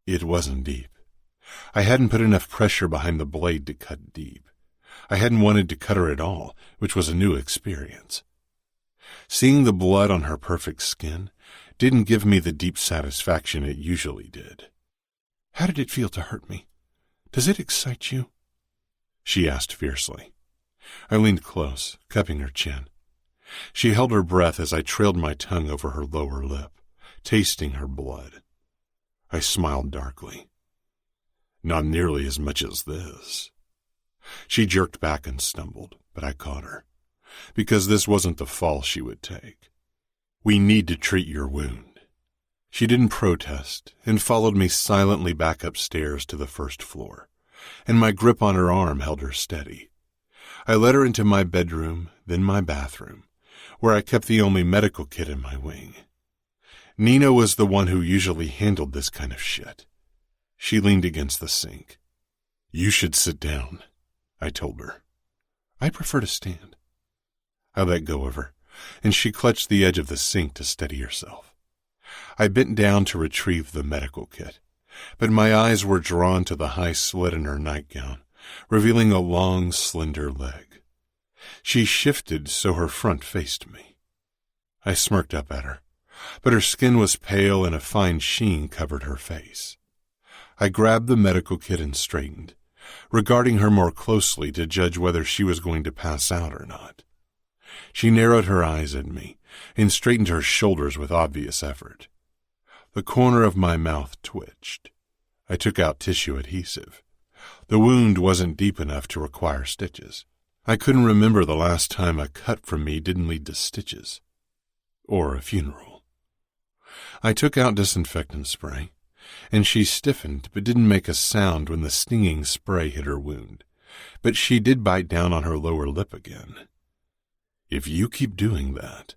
It wasn't deep. I hadn't put enough pressure behind the blade to cut deep. I hadn't wanted to cut her at all, which was a new experience. Seeing the blood on her perfect skin didn't give me the deep satisfaction it usually did. "How did it feel to hurt me? Does it excite you?" she asked fiercely. I leaned close, cupping her chin. She held her breath as I trailed my tongue over her lower lip, tasting her blood. I smiled darkly. "Not nearly as much as this." She jerked back and stumbled, but I caught her, because this wasn't the fall she would take. "We need to treat your wound." She didn't protest and followed me silently back upstairs to the first floor, and my grip on her arm held her steady. I led her into my bedroom, then my bathroom, where I kept the only medical kit in my wing. Nina was the one who usually handled this kind of shit. She leaned against the sink. "You should sit down," I told her. "I prefer to stand." I let go of her, and she clutched the edge of the sink to steady herself. I bent down to retrieve the medical kit, but my eyes were drawn to the high slit in her nightgown, revealing a long, slender leg. She shifted so her front faced me. I smirked up at her, but her skin was pale and a fine sheen covered her face. I grabbed the medical kit and straightened, regarding her more closely to judge whether she was going to pass out or not. She narrowed her eyes at me and straightened her shoulders with obvious effort. The corner of my mouth twitched. I took out tissue adhesive. The wound wasn't deep enough to require stitches. I couldn't remember the last time a cut from me didn't lead to stitches. Or a funeral. I took out disinfectant spray, and she stiffened but didn't make a sound when the stinging spray hit her wound. But she did bite down on her lower lip again. "If you keep doing that,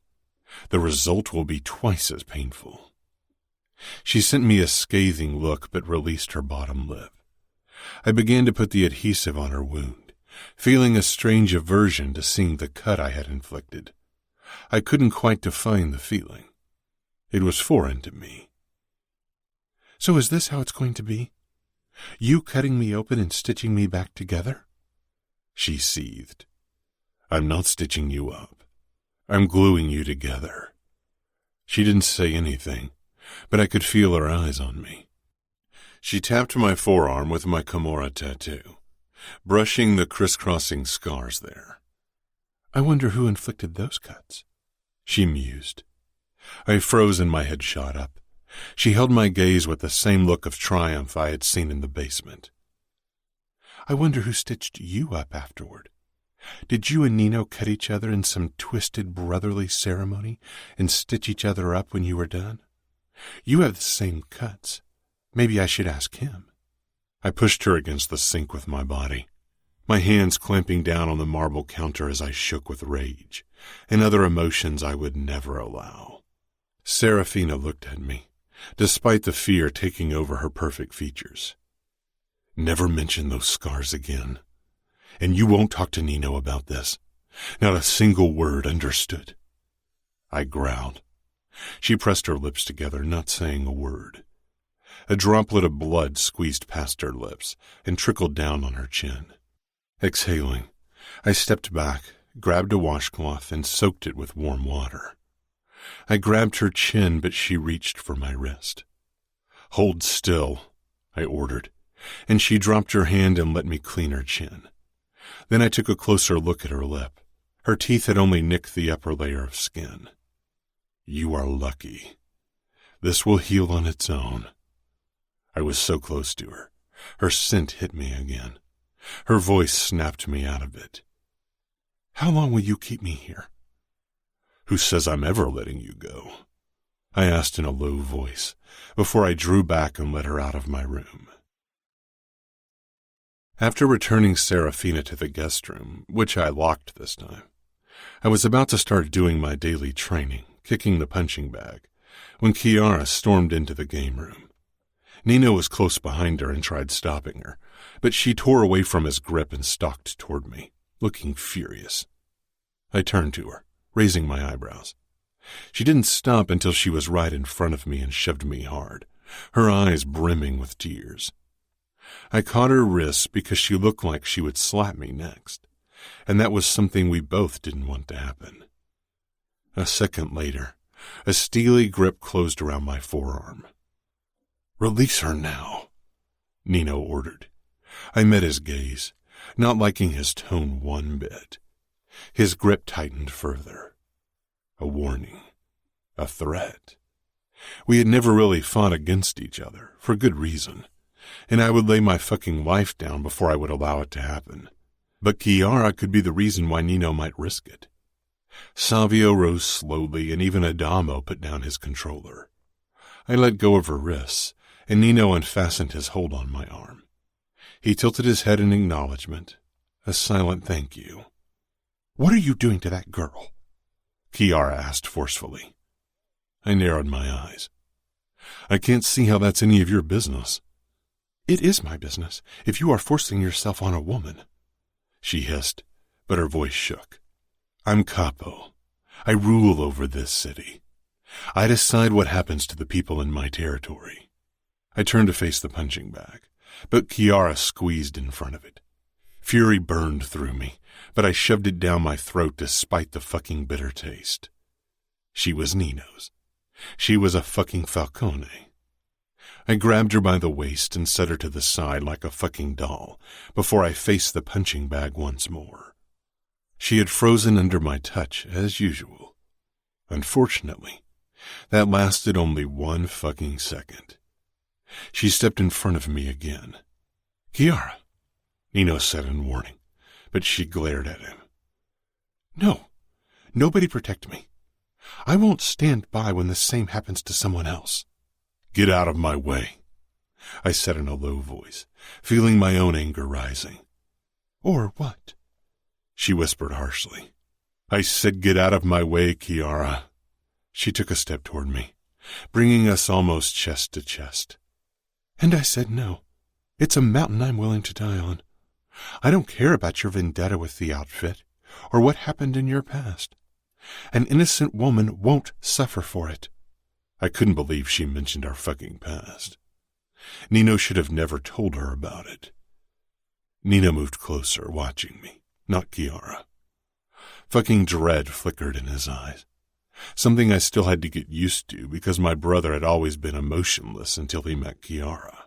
the result will be twice as painful." She sent me a scathing look but released her bottom lip. I began to put the adhesive on her wound, feeling a strange aversion to seeing the cut I had inflicted. I couldn't quite define the feeling. It was foreign to me. "So is this how it's going to be? You cutting me open and stitching me back together?" She seethed. "I'm not stitching you up. I'm gluing you together." She didn't say anything, but I could feel her eyes on me. She tapped my forearm with my Camorra tattoo, brushing the crisscrossing scars there. "I wonder who inflicted those cuts," she mused. I froze and my head shot up. She held my gaze with the same look of triumph I had seen in the basement. "I wonder who stitched you up afterward. Did you and Nino cut each other in some twisted brotherly ceremony and stitch each other up when you were done? You have the same cuts. Maybe I should ask him." I pushed her against the sink with my body, my hands clamping down on the marble counter as I shook with rage and other emotions I would never allow. Serafina looked at me, despite the fear taking over her perfect features. "Never mention those scars again. And you won't talk to Nino about this. Not a single word, understood?" I growled. She pressed her lips together, not saying a word. A droplet of blood squeezed past her lips and trickled down on her chin. Exhaling, I stepped back, grabbed a washcloth, and soaked it with warm water. I grabbed her chin, but she reached for my wrist. "Hold still," I ordered, and she dropped her hand and let me clean her chin. Then I took a closer look at her lip. Her teeth had only nicked the upper layer of skin. "You are lucky. This will heal on its own." I was so close to her. Her scent hit me again. Her voice snapped me out of it. "How long will you keep me here?" "Who says I'm ever letting you go?" I asked in a low voice before I drew back and let her out of my room. After returning Serafina to the guest room, which I locked this time, I was about to start doing my daily training, kicking the punching bag, when Cora stormed into the game room. Nino was close behind her and tried stopping her, but she tore away from his grip and stalked toward me, looking furious. I turned to her, raising my eyebrows. She didn't stop until she was right in front of me and shoved me hard, her eyes brimming with tears. I caught her wrist because she looked like she would slap me next, and that was something we both didn't want to happen. A second later, a steely grip closed around my forearm. "Release her now," Nino ordered. I met his gaze, not liking his tone one bit. His grip tightened further. A warning. A threat. We had never really fought against each other, for good reason, and I would lay my fucking life down before I would allow it to happen. But Cora could be the reason why Nino might risk it. Savio rose slowly, and even Adamo put down his controller. I let go of her wrists, and Nino unfastened his hold on my arm. He tilted his head in acknowledgement, a silent thank you. "What are you doing to that girl?" Cora asked forcefully. I narrowed my eyes. "I can't see how that's any of your business." "It is my business, if you are forcing yourself on a woman," she hissed, but her voice shook. "I'm capo. I rule over this city. I decide what happens to the people in my territory." I turned to face the punching bag, but Cora squeezed in front of it. Fury burned through me, but I shoved it down my throat despite the fucking bitter taste. She was Nino's. She was a fucking Falcone. I grabbed her by the waist and set her to the side like a fucking doll before I faced the punching bag once more. She had frozen under my touch, as usual. Unfortunately, that lasted only 1 fucking second. She stepped in front of me again. "Cora," Nino said in warning, but she glared at him. "No, nobody protect me. I won't stand by when the same happens to someone else." "Get out of my way," I said in a low voice, feeling my own anger rising. "Or what?" she whispered harshly. "I said get out of my way, Cora." She took a step toward me, bringing us almost chest to chest. "And I said no. It's a mountain I'm willing to die on. I don't care about your vendetta with the outfit, or what happened in your past. An innocent woman won't suffer for it." I couldn't believe she mentioned our fucking past. Nino should have never told her about it. Nino moved closer, watching me, not Cora. Fucking dread flickered in his eyes, something I still had to get used to because my brother had always been emotionless until he met Cora.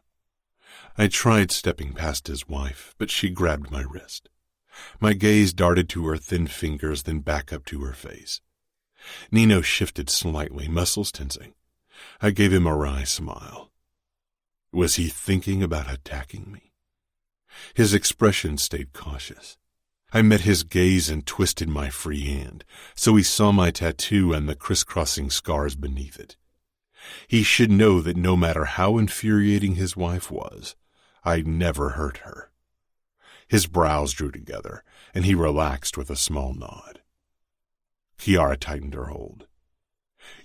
I tried stepping past his wife, but she grabbed my wrist. My gaze darted to her thin fingers, then back up to her face. Nino shifted slightly, muscles tensing. I gave him a wry smile. Was he thinking about attacking me? His expression stayed cautious. I met his gaze and twisted my free hand, so he saw my tattoo and the crisscrossing scars beneath it. He should know that no matter how infuriating his wife was, I never hurt her. His brows drew together, and he relaxed with a small nod. Cora tightened her hold.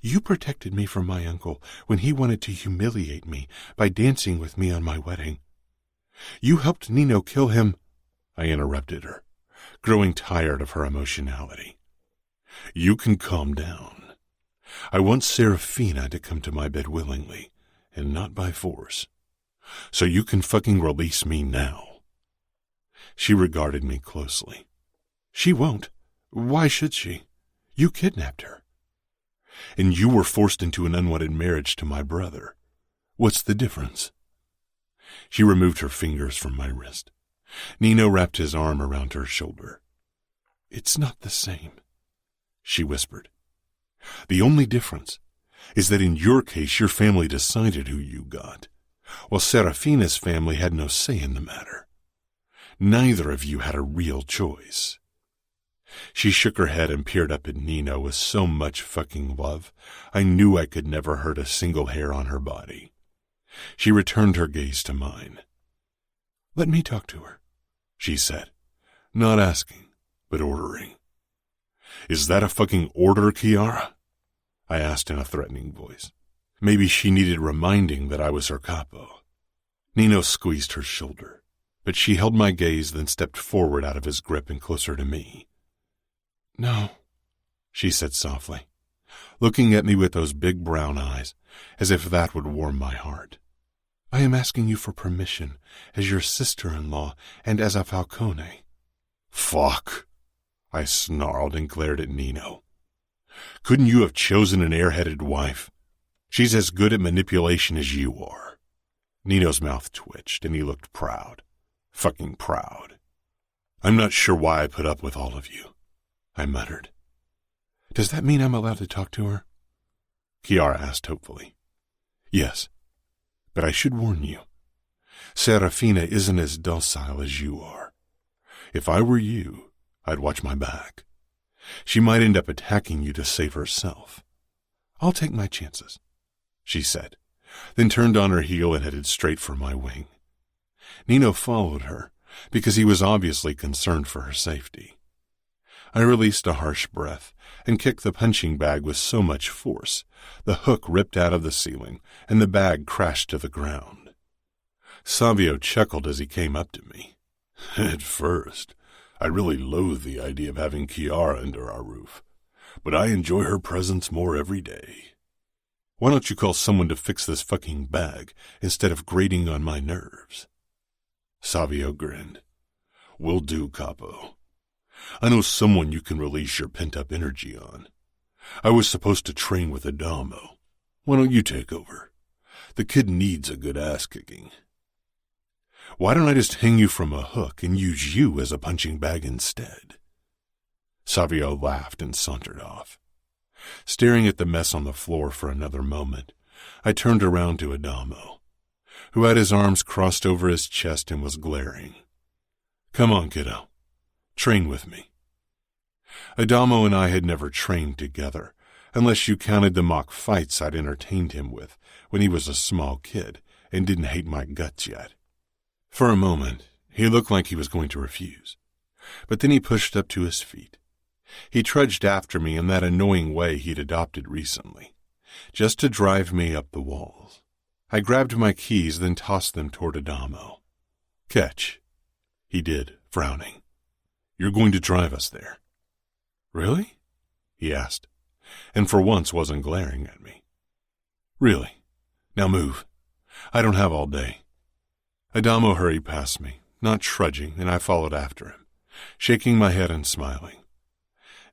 "You protected me from my uncle when he wanted to humiliate me by dancing with me on my wedding. You helped Nino kill him." I interrupted her, growing tired of her emotionality. "You can calm down. I want Serafina to come to my bed willingly, and not by force. So you can fucking release me now. She regarded me closely. She won't. Why should she? You kidnapped her. And you were forced into an unwanted marriage to my brother. What's the difference? She removed her fingers from my wrist. Nino wrapped his arm around her shoulder. It's not the same, she whispered. The only difference is that in your case your family decided who you got, while Serafina's family had no say in the matter. Neither of you had a real choice. She shook her head and peered up at Nino with so much fucking love, I knew I could never hurt a single hair on her body. She returned her gaze to mine. Let me talk to her, she said, not asking, but ordering. Is that a fucking order, Kiara? I asked in a threatening voice. Maybe she needed reminding that I was her capo. Nino squeezed her shoulder, but she held my gaze, then stepped forward out of his grip and closer to me. No, she said softly, looking at me with those big brown eyes, as if that would warm my heart. I am asking you for permission as your sister-in-law and as a Falcone. Fuck, I snarled and glared at Nino. Couldn't you have chosen an airheaded wife? She's as good at manipulation as you are. Nino's mouth twitched and he looked proud. Fucking proud. I'm not sure why I put up with all of you, I muttered. Does that mean I'm allowed to talk to her? Kiara asked hopefully. Yes, but I should warn you. Serafina isn't as docile as you are. If I were you, I'd watch my back. She might end up attacking you to save herself. I'll take my chances, she said, then turned on her heel and headed straight for my wing. Nino followed her because he was obviously concerned for her safety. I released a harsh breath and kicked the punching bag with so much force, the hook ripped out of the ceiling and the bag crashed to the ground. Savio chuckled as he came up to me. At first, I really loathed the idea of having Kiara under our roof, but I enjoy her presence more every day. Why don't you call someone to fix this fucking bag instead of grating on my nerves? Savio grinned. Will do, Capo. I know someone you can release your pent-up energy on. I was supposed to train with Adamo. Why don't you take over? The kid needs a good ass-kicking. Why don't I just hang you from a hook and use you as a punching bag instead? Savio laughed and sauntered off. Staring at the mess on the floor for another moment, I turned around to Adamo, who had his arms crossed over his chest and was glaring. Come on, kiddo. Train with me. Adamo and I had never trained together, unless you counted the mock fights I'd entertained him with when he was a small kid and didn't hate my guts yet. For a moment, he looked like he was going to refuse, but then he pushed up to his feet. He trudged after me in that annoying way he'd adopted recently, just to drive me up the walls. I grabbed my keys, then tossed them toward Adamo. Catch. He did, frowning. You're going to drive us there. Really? He asked, and for once wasn't glaring at me. Really. Now move. I don't have all day. Adamo hurried past me, not trudging, and I followed after him, shaking my head and smiling.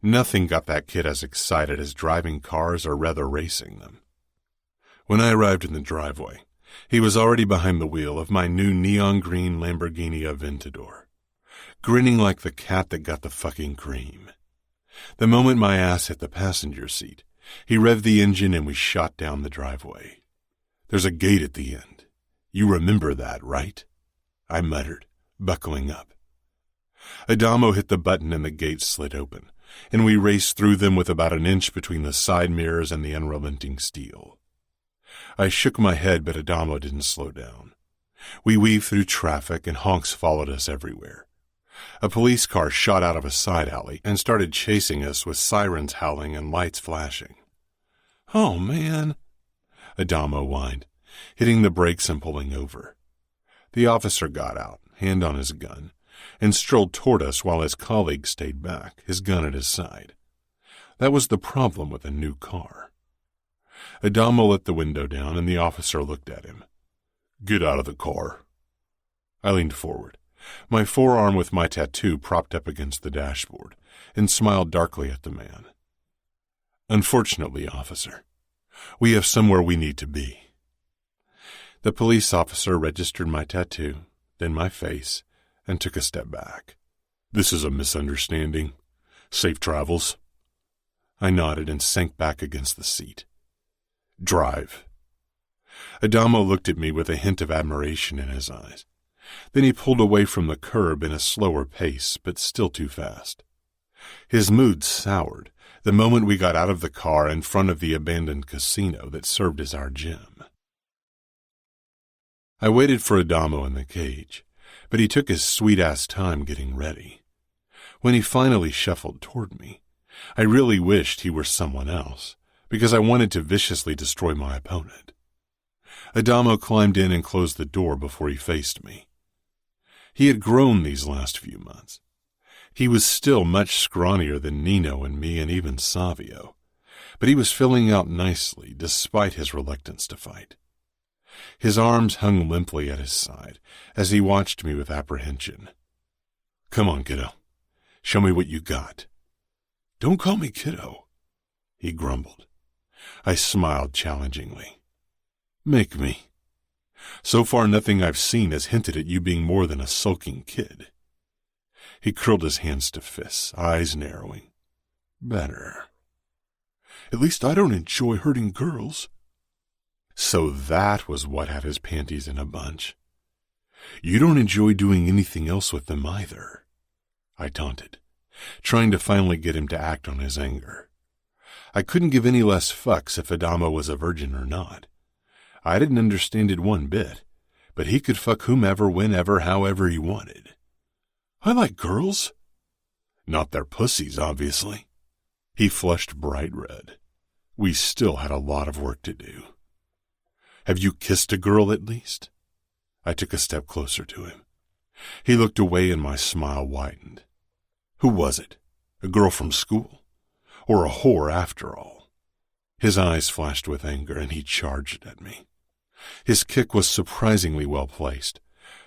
Nothing got that kid as excited as driving cars or rather racing them. When I arrived in the driveway, he was already behind the wheel of my new neon green Lamborghini Aventador, grinning like the cat that got the fucking cream. The moment my ass hit the passenger seat, he revved the engine and we shot down the driveway. There's a gate at the end. You remember that, right? I muttered, buckling up. Adamo hit the button and the gate slid open, and we raced through them with about an inch between the side mirrors and the unrelenting steel. I shook my head, but Adamo didn't slow down. We weaved through traffic, and honks followed us everywhere. A police car shot out of a side alley and started chasing us with sirens howling and lights flashing. Oh, man, Adamo whined, hitting the brakes and pulling over. The officer got out, hand on his gun, and strolled toward us while his colleague stayed back, his gun at his side. That was the problem with a new car. Adamo let the window down, and the officer looked at him. "Get out of the car." I leaned forward, my forearm with my tattoo propped up against the dashboard, and smiled darkly at the man. "Unfortunately, officer, we have somewhere we need to be." The police officer registered my tattoo, then my face, and took a step back. "This is a misunderstanding. Safe travels." I nodded and sank back against the seat. "Drive." Adamo looked at me with a hint of admiration in his eyes. Then he pulled away from the curb in a slower pace, but still too fast. His mood soured the moment we got out of the car in front of the abandoned casino that served as our gym. I waited for Adamo in the cage, but he took his sweet-ass time getting ready. When he finally shuffled toward me, I really wished he were someone else, because I wanted to viciously destroy my opponent. Adamo climbed in and closed the door before he faced me. He had grown these last few months. He was still much scrawnier than Nino and me and even Savio, but he was filling out nicely despite his reluctance to fight. His arms hung limply at his side as he watched me with apprehension. "Come on, kiddo. Show me what you got." "Don't call me kiddo," he grumbled. I smiled challengingly. "Make me. So far, nothing I've seen has hinted at you being more than a sulking kid." He curled his hands to fists, eyes narrowing. "Better. At least I don't enjoy hurting girls." So that was what had his panties in a bunch. "You don't enjoy doing anything else with them either," I taunted, trying to finally get him to act on his anger. I couldn't give any less fucks if Adamo was a virgin or not. I didn't understand it one bit, but he could fuck whomever, whenever, however he wanted. "I like girls." "Not their pussies, obviously." He flushed bright red. We still had a lot of work to do. "Have you kissed a girl at least?" I took a step closer to him. He looked away and my smile widened. "Who was it? A girl from school? Or a whore after all?" His eyes flashed with anger and he charged at me. His kick was surprisingly well placed,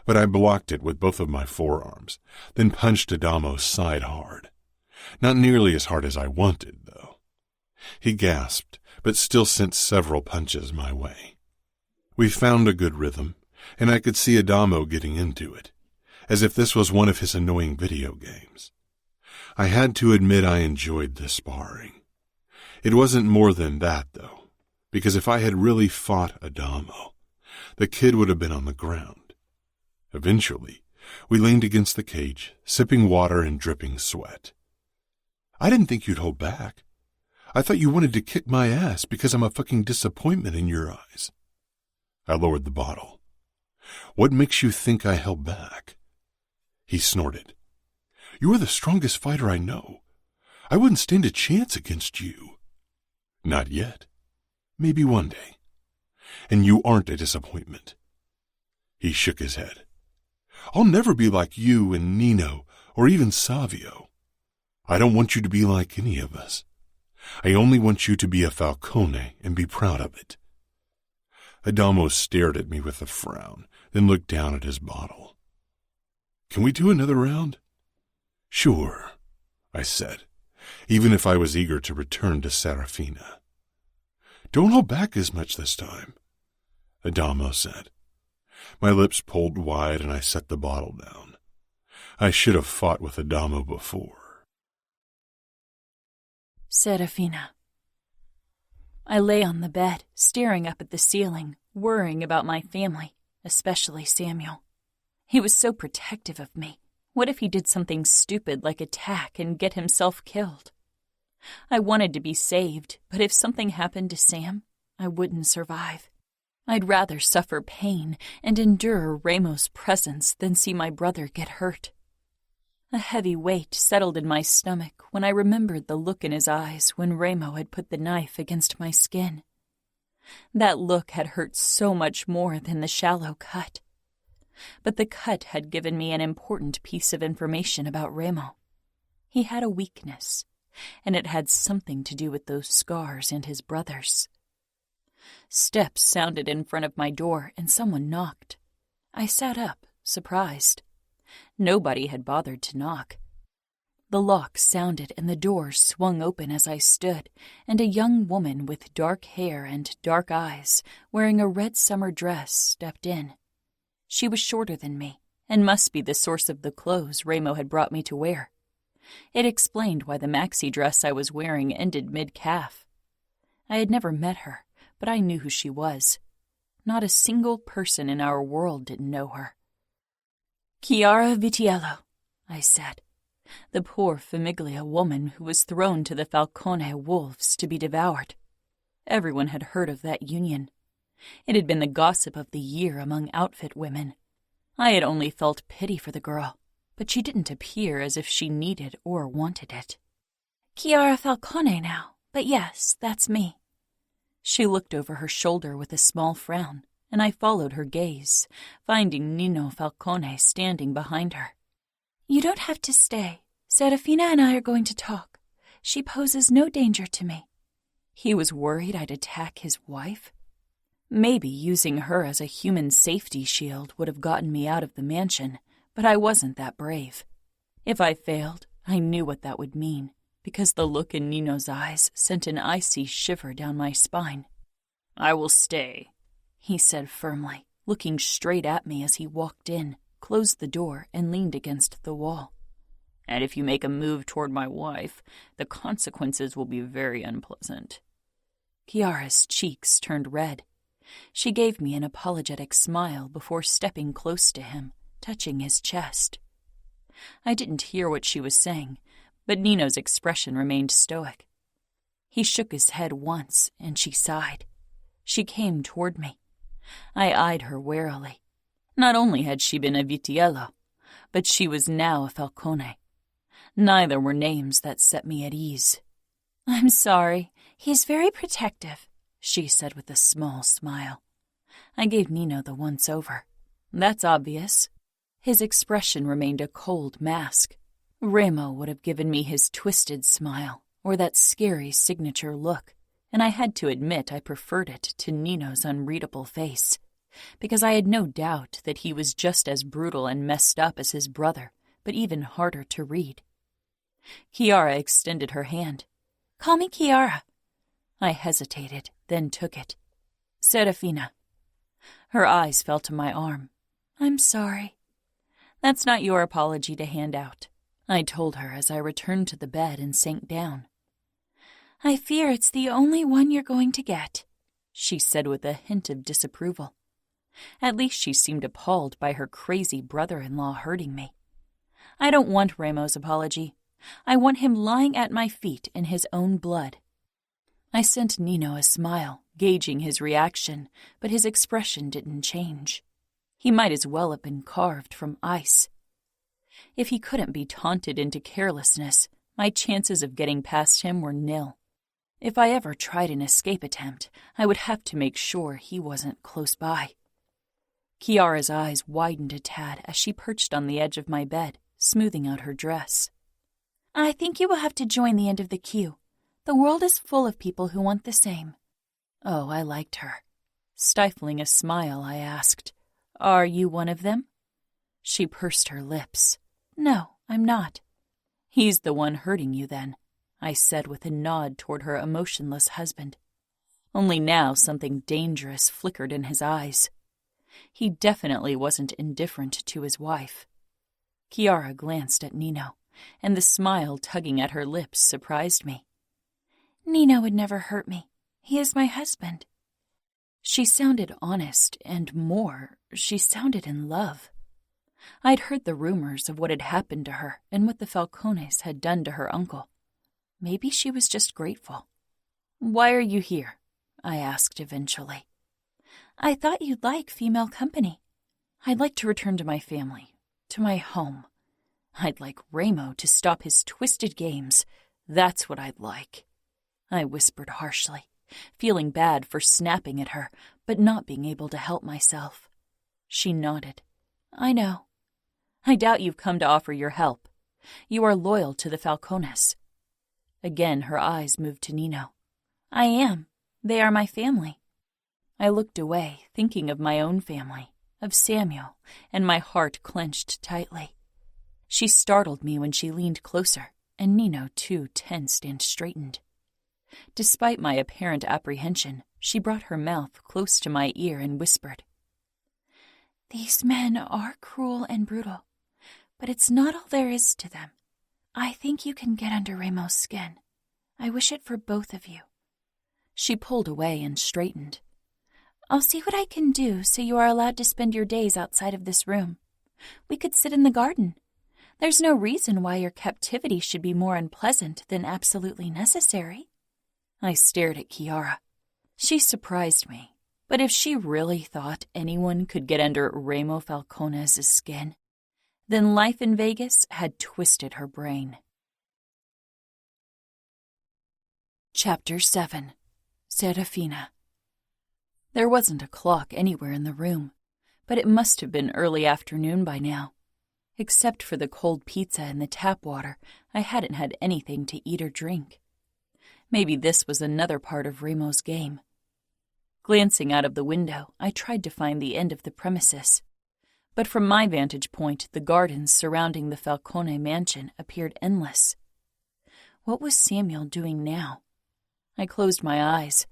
but I blocked it with both of my forearms, then punched Adamo's side hard. Not nearly as hard as I wanted, though. He gasped, but still sent several punches my way. We found a good rhythm, and I could see Adamo getting into it, as if this was one of his annoying video games. I had to admit I enjoyed the sparring. It wasn't more than that, though, because if I had really fought Adamo, the kid would have been on the ground. Eventually, we leaned against the cage, sipping water and dripping sweat. "I didn't think you'd hold back. I thought you wanted to kick my ass because I'm a fucking disappointment in your eyes." I lowered the bottle. "What makes you think I held back?" He snorted. "You're the strongest fighter I know. I wouldn't stand a chance against you." "Not yet. Maybe one day. And you aren't a disappointment." He shook his head. "I'll never be like you and Nino or even Savio. I don't want you to be like any of us. I only want you to be a Falcone and be proud of it." Adamo stared at me with a frown, then looked down at his bottle. "Can we do another round?" "Sure," I said, even if I was eager to return to Serafina. "Don't hold back as much this time," Adamo said. My lips pulled wide and I set the bottle down. I should have fought with Adamo before. Serafina. I lay on the bed, staring up at the ceiling, worrying about my family, especially Samuel. He was so protective of me. What if he did something stupid like attack and get himself killed? I wanted to be saved, but if something happened to Sam, I wouldn't survive. I'd rather suffer pain and endure Ramo's presence than see my brother get hurt. A heavy weight settled in my stomach when I remembered the look in his eyes when Ramo had put the knife against my skin. That look had hurt so much more than the shallow cut. But the cut had given me an important piece of information about Ramo. He had a weakness, and it had something to do with those scars and his brothers. Steps sounded in front of my door and someone knocked. I sat up, surprised. Nobody had bothered to knock. The lock sounded and the door swung open as I stood, and a young woman with dark hair and dark eyes, wearing a red summer dress, stepped in. She was shorter than me, and must be the source of the clothes Ramo had brought me to wear. It explained why the maxi dress I was wearing ended mid-calf. I had never met her, but I knew who she was. Not a single person in our world didn't know her. "Chiara Vitiello," I said. The poor Famiglia woman who was thrown to the Falcone wolves to be devoured. Everyone had heard of that union. It had been the gossip of the year among outfit women. I had only felt pity for the girl, but she didn't appear as if she needed or wanted it. Chiara Falcone now, but yes, that's me. She looked over her shoulder with a small frown, and I followed her gaze, finding Nino Falcone standing behind her. You don't have to stay. Serafina and I are going to talk. She poses no danger to me. He was worried I'd attack his wife? Maybe using her as a human safety shield would have gotten me out of the mansion, but I wasn't that brave. If I failed, I knew what that would mean, because the look in Nino's eyes sent an icy shiver down my spine. "I will stay," he said firmly, looking straight at me as he walked in, closed the door, and leaned against the wall. "And if you make a move toward my wife, the consequences will be very unpleasant." Chiara's cheeks turned red. She gave me an apologetic smile before stepping close to him, touching his chest. I didn't hear what she was saying, but Nino's expression remained stoic. He shook his head once, and she sighed. She came toward me. I eyed her warily. Not only had she been a Vitiello, but she was now a Falcone. Neither were names that set me at ease. "I'm sorry. He's very protective," she said with a small smile. I gave Nino the once-over. "That's obvious." His expression remained a cold mask. Ramo would have given me his twisted smile, or that scary signature look, and I had to admit I preferred it to Nino's unreadable face, because I had no doubt that he was just as brutal and messed up as his brother, but even harder to read. Chiara extended her hand. "Call me Chiara." I hesitated, then took it. "Serafina." Her eyes fell to my arm. "I'm sorry." "That's not your apology to hand out," I told her as I returned to the bed and sank down. "I fear it's the only one you're going to get," she said with a hint of disapproval. At least she seemed appalled by her crazy brother-in-law hurting me. I don't want Ramo's apology. I want him lying at my feet in his own blood. I sent Nino a smile, gauging his reaction, but his expression didn't change. He might as well have been carved from ice. If he couldn't be taunted into carelessness, my chances of getting past him were nil. If I ever tried an escape attempt, I would have to make sure he wasn't close by. Chiara's eyes widened a tad as she perched on the edge of my bed, smoothing out her dress. "I think you will have to join the end of the queue. The world is full of people who want the same." Oh, I liked her. Stifling a smile, I asked, "Are you one of them?" She pursed her lips. "No, I'm not." "He's the one hurting you, then," I said with a nod toward her emotionless husband. Only now something dangerous flickered in his eyes. He definitely wasn't indifferent to his wife. Chiara glanced at Nino, and the smile tugging at her lips surprised me. "Nino would never hurt me. He is my husband." She sounded honest, and more, she sounded in love. I'd heard the rumors of what had happened to her and what the Falcones had done to her uncle. Maybe she was just grateful. "Why are you here?" I asked eventually. "I thought you'd like female company." "I'd like to return to my family, to my home. I'd like Ramo to stop his twisted games. That's what I'd like," I whispered harshly, feeling bad for snapping at her, but not being able to help myself. She nodded. "I know." "I doubt you've come to offer your help. You are loyal to the Falcones." Again her eyes moved to Nino. "I am. They are my family." I looked away, thinking of my own family, of Samuel, and my heart clenched tightly. She startled me when she leaned closer, and Nino too tensed and straightened. Despite my apparent apprehension, she brought her mouth close to my ear and whispered, "These men are cruel and brutal, but it's not all there is to them. I think you can get under Ramo's skin. I wish it for both of you." She pulled away and straightened. "I'll see what I can do so you are allowed to spend your days outside of this room. We could sit in the garden. There's no reason why your captivity should be more unpleasant than absolutely necessary." I stared at Kiara. She surprised me, but if she really thought anyone could get under Ramo Falcone's skin, then life in Vegas had twisted her brain. Chapter 7. Serafina. There wasn't a clock anywhere in the room, but it must have been early afternoon by now. Except for the cold pizza and the tap water, I hadn't had anything to eat or drink. Maybe this was another part of Ramo's game. Glancing out of the window, I tried to find the end of the premises. But from my vantage point, the gardens surrounding the Falcone mansion appeared endless. What was Samuel doing now? I closed my eyes.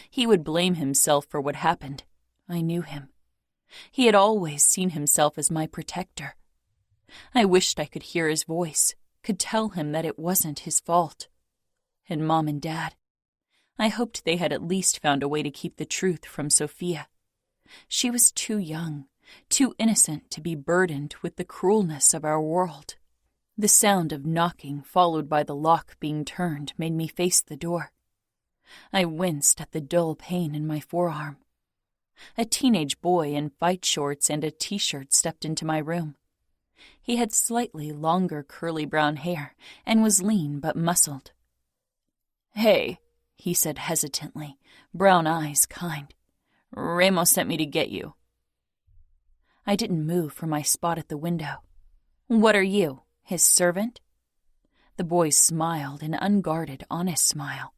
He would blame himself for what happened. I knew him. He had always seen himself as my protector. I wished I could hear his voice, could tell him that it wasn't his fault. And Mom and Dad, I hoped they had at least found a way to keep the truth from Sophia. She was too young, too innocent to be burdened with the cruelness of our world. The sound of knocking, followed by the lock being turned, made me face the door. I winced at the dull pain in my forearm. A teenage boy in fight shorts and a t-shirt stepped into my room. He had slightly longer curly brown hair and was lean but muscled. "Hey," he said hesitantly, brown eyes kind. "Ramo sent me to get you." I didn't move from my spot at the window. "What are you, his servant?" The boy smiled an unguarded, honest smile.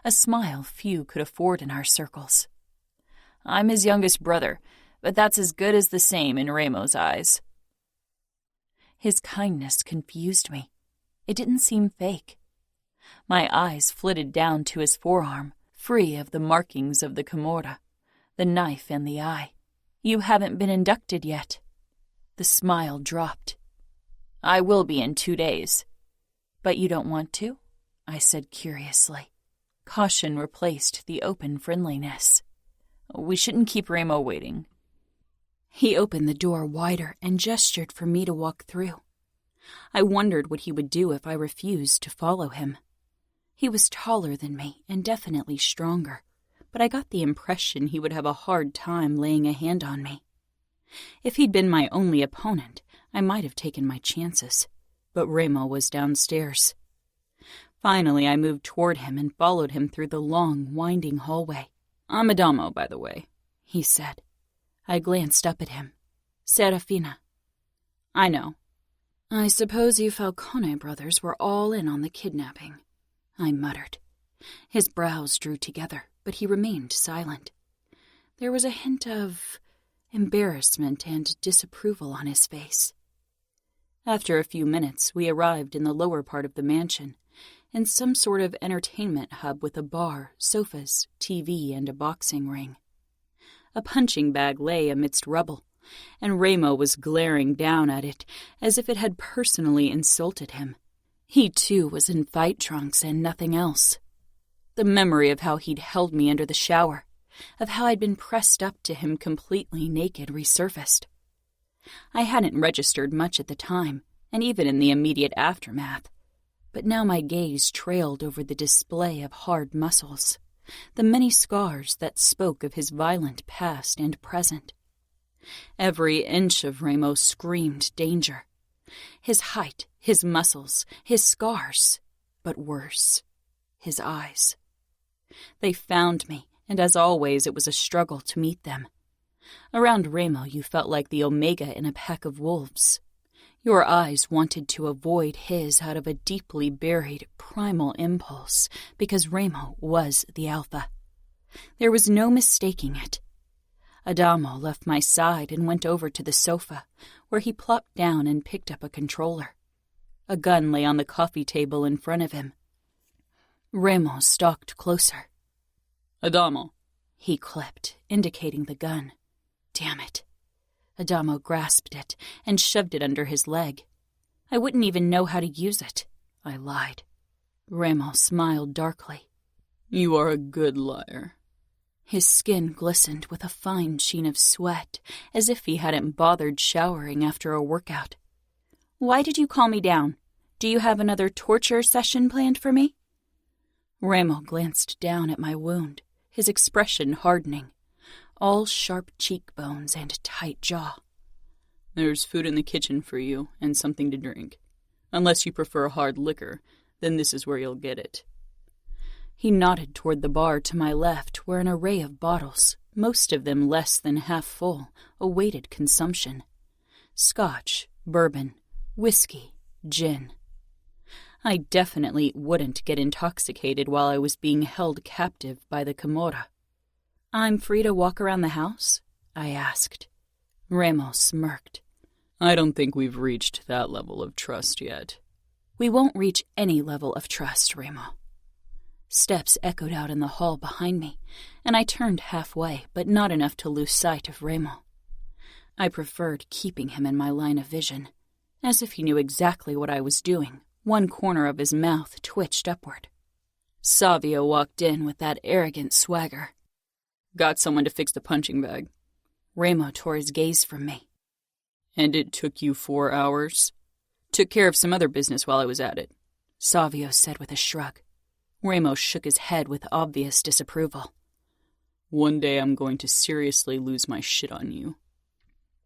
A smile few could afford in our circles. "I'm his youngest brother, but that's as good as the same in Ramo's eyes." His kindness confused me. It didn't seem fake. My eyes flitted down to his forearm, free of the markings of the Camorra, the knife and the eye. "You haven't been inducted yet." The smile dropped. "I will be in 2 days." "But you don't want to?" I said curiously. Caution replaced the open friendliness. "We shouldn't keep Ramo waiting." He opened the door wider and gestured for me to walk through. I wondered what he would do if I refused to follow him. He was taller than me and definitely stronger, but I got the impression he would have a hard time laying a hand on me. If he'd been my only opponent, I might have taken my chances, but Ramo was downstairs. Finally, I moved toward him and followed him through the long, winding hallway. "I'm Adamo, by the way," he said. I glanced up at him. "Serafina." "I know." "I suppose you Falcone brothers were all in on the kidnapping," I muttered. His brows drew together, but he remained silent. There was a hint of embarrassment and disapproval on his face. After a few minutes, we arrived in the lower part of the mansion, in some sort of entertainment hub with a bar, sofas, TV, and a boxing ring. A punching bag lay amidst rubble, and Ramo was glaring down at it as if it had personally insulted him. He, too, was in fight trunks and nothing else. The memory of how he'd held me under the shower, of how I'd been pressed up to him completely naked, resurfaced. I hadn't registered much at the time, and even in the immediate aftermath, but now my gaze trailed over the display of hard muscles, the many scars that spoke of his violent past and present. Every inch of Ramo screamed danger. His height, his muscles, his scars, but worse, his eyes. They found me, and as always it was a struggle to meet them. Around Ramo you felt like the omega in a pack of wolves. Your eyes wanted to avoid his out of a deeply buried primal impulse, because Ramo was the alpha. There was no mistaking it. Adamo left my side and went over to the sofa, where he plopped down and picked up a controller. A gun lay on the coffee table in front of him. Remo stalked closer. Adamo, he clipped, indicating the gun. Damn it. Adamo grasped it and shoved it under his leg. I wouldn't even know how to use it. I lied. Remo smiled darkly. You are a good liar. His skin glistened with a fine sheen of sweat, as if he hadn't bothered showering after a workout. Why did you call me down? Do you have another torture session planned for me? Remo glanced down at my wound, his expression hardening. All sharp cheekbones and tight jaw. There's food in the kitchen for you and something to drink. Unless you prefer hard liquor, then this is where you'll get it. He nodded toward the bar to my left, where an array of bottles, most of them less than half full, awaited consumption. Scotch, bourbon, whiskey, gin. I definitely wouldn't get intoxicated while I was being held captive by the Camorra. I'm free to walk around the house? I asked. Remo smirked. I don't think we've reached that level of trust yet. We won't reach any level of trust, Remo. Steps echoed out in the hall behind me, and I turned halfway, but not enough to lose sight of Remo. I preferred keeping him in my line of vision. As if he knew exactly what I was doing, one corner of his mouth twitched upward. Savio walked in with that arrogant swagger. Got someone to fix the punching bag. Remo tore his gaze from me. And it took you 4 hours? Took care of some other business while I was at it, Savio said with a shrug. Remo shook his head with obvious disapproval. One day I'm going to seriously lose my shit on you.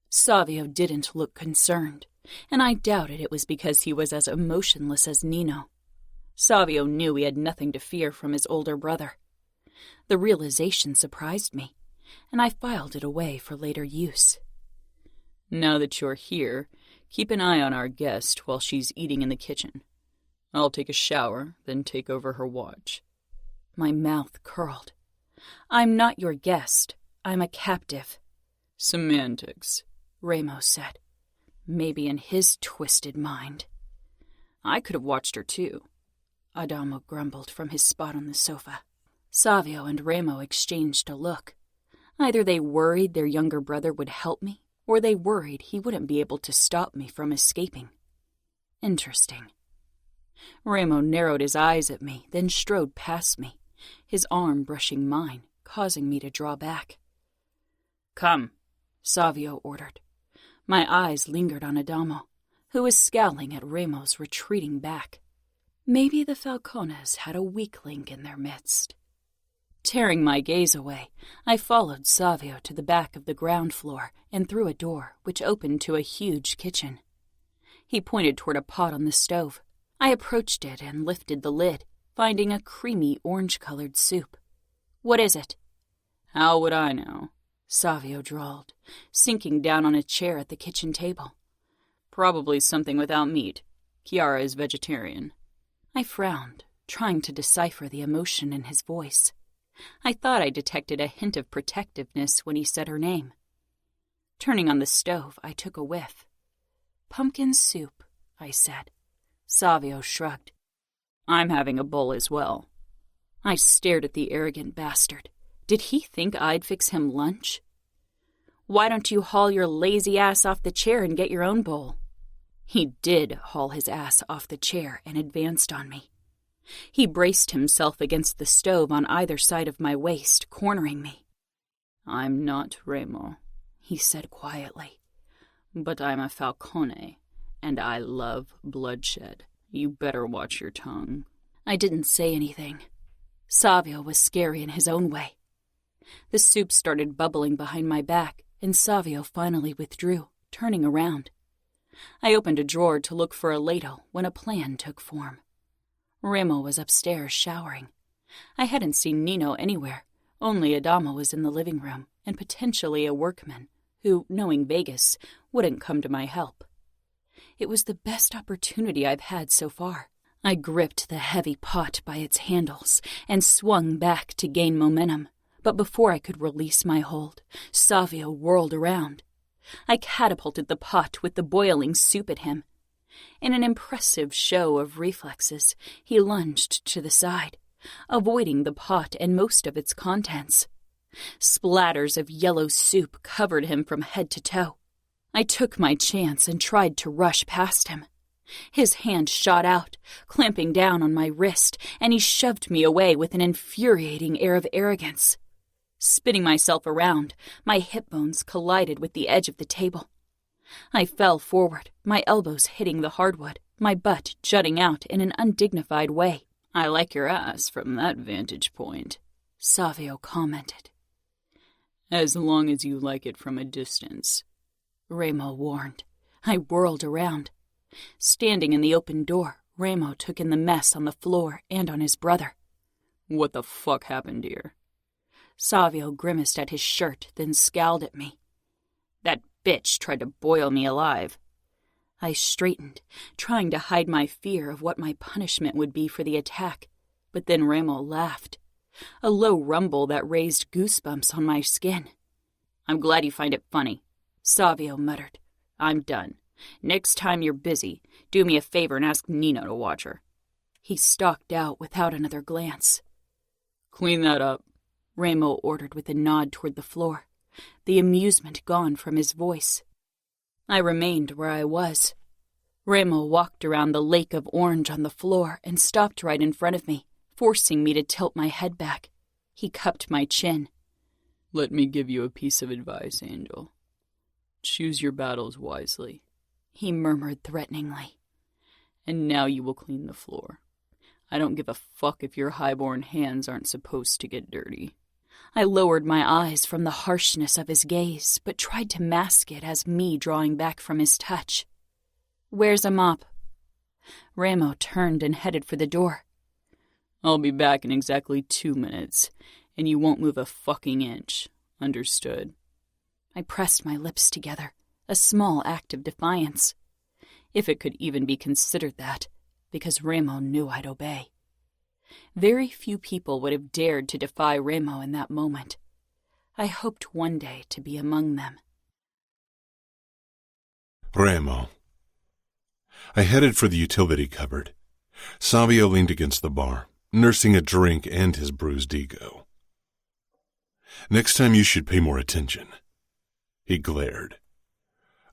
Savio didn't look concerned, and I doubted it was because he was as emotionless as Nino. Savio knew he had nothing to fear from his older brother. The realization surprised me, and I filed it away for later use. Now that you're here, keep an eye on our guest while she's eating in the kitchen. I'll take a shower, then take over her watch. My mouth curled. I'm not your guest. I'm a captive. Semantics, Remo said. Maybe in his twisted mind. I could have watched her too, Adamo grumbled from his spot on the sofa. Savio and Remo exchanged a look. Either they worried their younger brother would help me, or they worried he wouldn't be able to stop me from escaping. Interesting. Remo narrowed his eyes at me, then strode past me, his arm brushing mine, causing me to draw back. Come, Savio ordered. My eyes lingered on Adamo, who was scowling at Remo's retreating back. Maybe the Falcones had a weak link in their midst. Tearing my gaze away, I followed Savio to the back of the ground floor and through a door which opened to a huge kitchen. He pointed toward a pot on the stove. I approached it and lifted the lid, finding a creamy orange-colored soup. What is it? How would I know? Savio drawled, sinking down on a chair at the kitchen table. Probably something without meat. Chiara is vegetarian. I frowned, trying to decipher the emotion in his voice. I thought I detected a hint of protectiveness when he said her name. Turning on the stove, I took a whiff. Pumpkin soup, I said. Savio shrugged. I'm having a bowl as well. I stared at the arrogant bastard. Did he think I'd fix him lunch? Why don't you haul your lazy ass off the chair and get your own bowl? He did haul his ass off the chair and advanced on me. He braced himself against the stove on either side of my waist, cornering me. I'm not Remo, he said quietly. But I'm a Falcone, and I love bloodshed. You better watch your tongue. I didn't say anything. Savio was scary in his own way. The soup started bubbling behind my back, and Savio finally withdrew, turning around. I opened a drawer to look for a ladle when a plan took form. Remo was upstairs showering. I hadn't seen Nino anywhere. Only Adamo was in the living room, and potentially a workman, who, knowing Vegas, wouldn't come to my help. It was the best opportunity I've had so far. I gripped the heavy pot by its handles and swung back to gain momentum, but before I could release my hold, Savio whirled around. I catapulted the pot with the boiling soup at him. In an impressive show of reflexes, he lunged to the side, avoiding the pot and most of its contents. Splatters of yellow soup covered him from head to toe. I took my chance and tried to rush past him. His hand shot out, clamping down on my wrist, and he shoved me away with an infuriating air of arrogance. Spinning myself around, my hip bones collided with the edge of the table. I fell forward, my elbows hitting the hardwood, my butt jutting out in an undignified way. "I like your ass from that vantage point," Savio commented. "As long as you like it from a distance," Ramo warned. I whirled around. Standing in the open door, Ramo took in the mess on the floor and on his brother. "What the fuck happened here?" Savio grimaced at his shirt, then scowled at me. "That bitch tried to boil me alive." I straightened, trying to hide my fear of what my punishment would be for the attack, but then Ramo laughed. A low rumble that raised goosebumps on my skin. "I'm glad you find it funny," Savio muttered. "I'm done. Next time you're busy, do me a favor and ask Nino to watch her." He stalked out without another glance. "Clean that up," Ramo ordered with a nod toward the floor, the amusement gone from his voice. I remained where I was. Ramo walked around the lake of orange on the floor and stopped right in front of me, forcing me to tilt my head back. He cupped my chin. "Let me give you a piece of advice, Angel. Choose your battles wisely," he murmured threateningly. "And now you will clean the floor. I don't give a fuck if your highborn hands aren't supposed to get dirty." I lowered my eyes from the harshness of his gaze, but tried to mask it as me drawing back from his touch. "Where's a mop?" Ramo turned and headed for the door. "I'll be back in exactly 2 minutes, and you won't move a fucking inch. Understood?" I pressed my lips together, a small act of defiance. If it could even be considered that, because Ramo knew I'd obey. Very few people would have dared to defy Ramo in that moment. I hoped one day to be among them. Ramo. I headed for the utility cupboard. Savio leaned against the bar, nursing a drink and his bruised ego. "Next time you should pay more attention." He glared.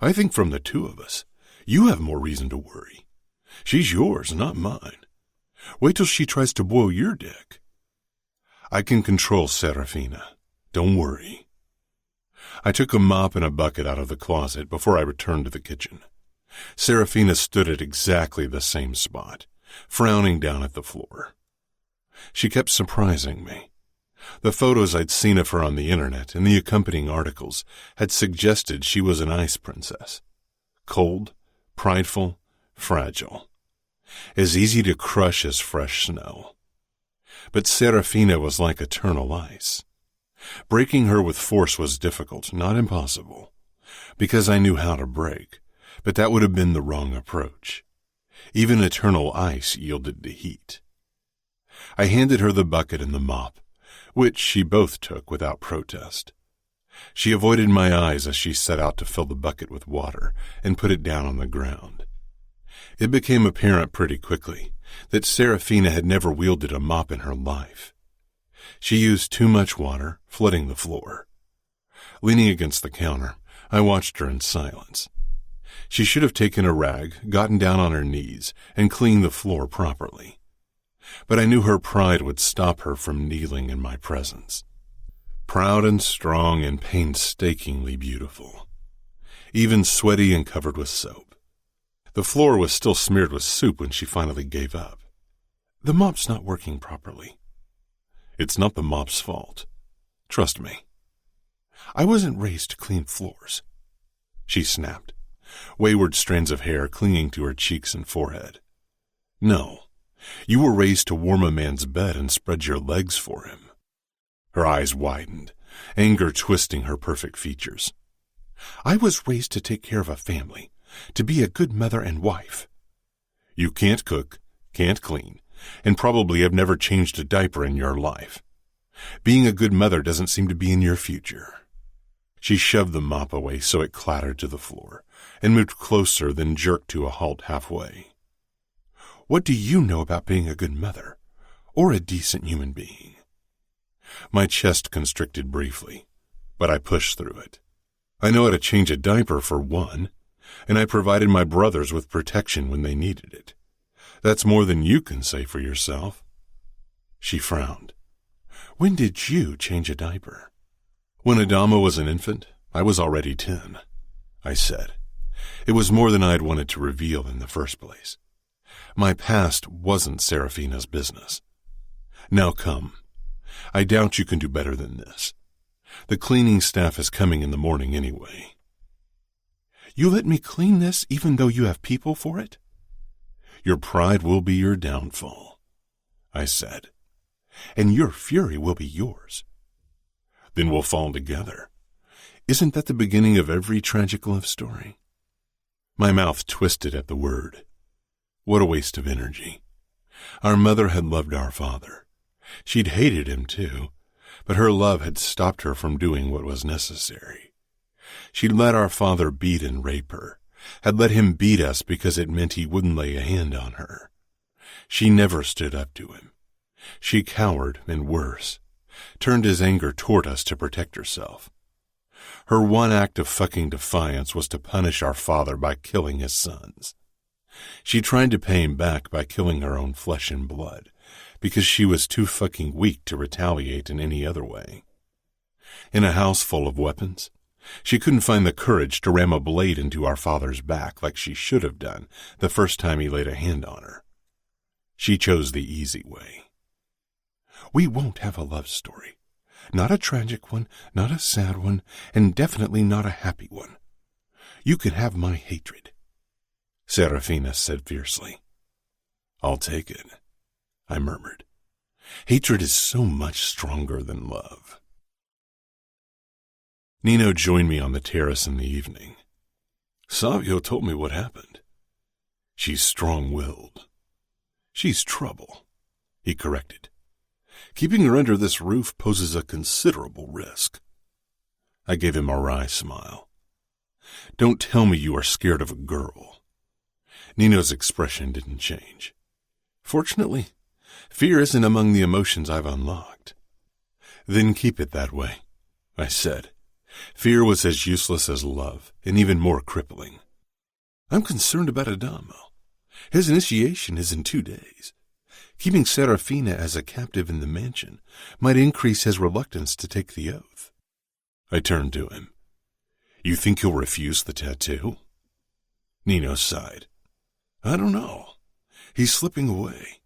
"I think from the two of us, you have more reason to worry. She's yours, not mine. Wait till she tries to boil your dick. I can control Serafina. Don't worry." I took a mop and a bucket out of the closet before I returned to the kitchen. Serafina stood at exactly the same spot, frowning down at the floor. She kept surprising me. The photos I'd seen of her on the internet and the accompanying articles had suggested she was an ice princess. Cold, prideful, fragile. As easy to crush as fresh snow. But Serafina was like eternal ice. Breaking her with force was difficult, not impossible, because I knew how to break, but that would have been the wrong approach. Even eternal ice yielded to heat. I handed her the bucket and the mop, which she both took without protest. She avoided my eyes as she set out to fill the bucket with water and put it down on the ground. It became apparent pretty quickly that Serafina had never wielded a mop in her life. She used too much water, flooding the floor. Leaning against the counter, I watched her in silence. She should have taken a rag, gotten down on her knees, and cleaned the floor properly. But I knew her pride would stop her from kneeling in my presence. Proud and strong and painstakingly beautiful. Even sweaty and covered with soap. The floor was still smeared with soup when she finally gave up. "The mop's not working properly." "It's not the mop's fault. Trust me." "I wasn't raised to clean floors," she snapped, wayward strands of hair clinging to her cheeks and forehead. "No, you were raised to warm a man's bed and spread your legs for him." Her eyes widened, anger twisting her perfect features. "I was raised to take care of a family, to be a good mother and wife." "You can't cook, can't clean, and probably have never changed a diaper in your life. Being a good mother doesn't seem to be in your future." She shoved the mop away so it clattered to the floor and moved closer, then jerked to a halt halfway. "What do you know about being a good mother or a decent human being?" My chest constricted briefly, but I pushed through it. "I know how to change a diaper for one, and I provided my brothers with protection when they needed it. That's more than you can say for yourself." She frowned. "When did you change a diaper?" "When Adamo was an infant, I was already 10, I said. It was more than I'd wanted to reveal in the first place. My past wasn't Serafina's business. Now come. I doubt you can do better than this. The cleaning staff is coming in the morning anyway." "You let me clean this even though you have people for it?" "Your pride will be your downfall," I said, "and your fury will be yours. Then we'll fall together. Isn't that the beginning of every tragic love story?" My mouth twisted at the word. What a waste of energy. Our mother had loved our father. She'd hated him too, but her love had stopped her from doing what was necessary. She'd let our father beat and rape her, had let him beat us because it meant he wouldn't lay a hand on her. She never stood up to him. She cowered, and worse, turned his anger toward us to protect herself. Her one act of fucking defiance was to punish our father by killing his sons. She tried to pay him back by killing her own flesh and blood, because she was too fucking weak to retaliate in any other way. In a house full of weapons, she couldn't find the courage to ram a blade into our father's back like she should have done the first time he laid a hand on her. She chose the easy way. "We won't have a love story. Not a tragic one, not a sad one, and definitely not a happy one. You can have my hatred," Serafina said fiercely. "I'll take it," I murmured. "Hatred is so much stronger than love." Nino joined me on the terrace in the evening. "Savio told me what happened. She's strong-willed." "She's trouble," he corrected. "Keeping her under this roof poses a considerable risk." I gave him a wry smile. "Don't tell me you are scared of a girl." Nino's expression didn't change. "Fortunately, fear isn't among the emotions I've unlocked." "Then keep it that way," I said. Fear was as useless as love, and even more crippling. "I'm concerned about Adamo. His initiation is in 2 days. Keeping Serafina as a captive in the mansion might increase his reluctance to take the oath." I turned to him. "You think he'll refuse the tattoo?" Nino sighed. "I don't know. He's slipping away.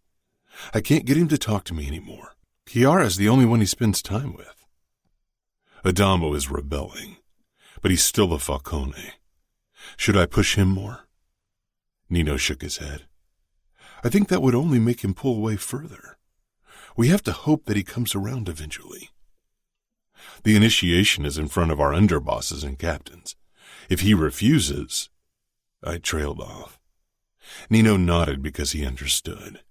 I can't get him to talk to me anymore. Chiara's the only one he spends time with. Adamo is rebelling, but he's still a Falcone. Should I push him more?" Nino shook his head. "I think that would only make him pull away further. We have to hope that he comes around eventually. The initiation is in front of our underbosses and captains. If he refuses—" I trailed off. Nino nodded because he understood.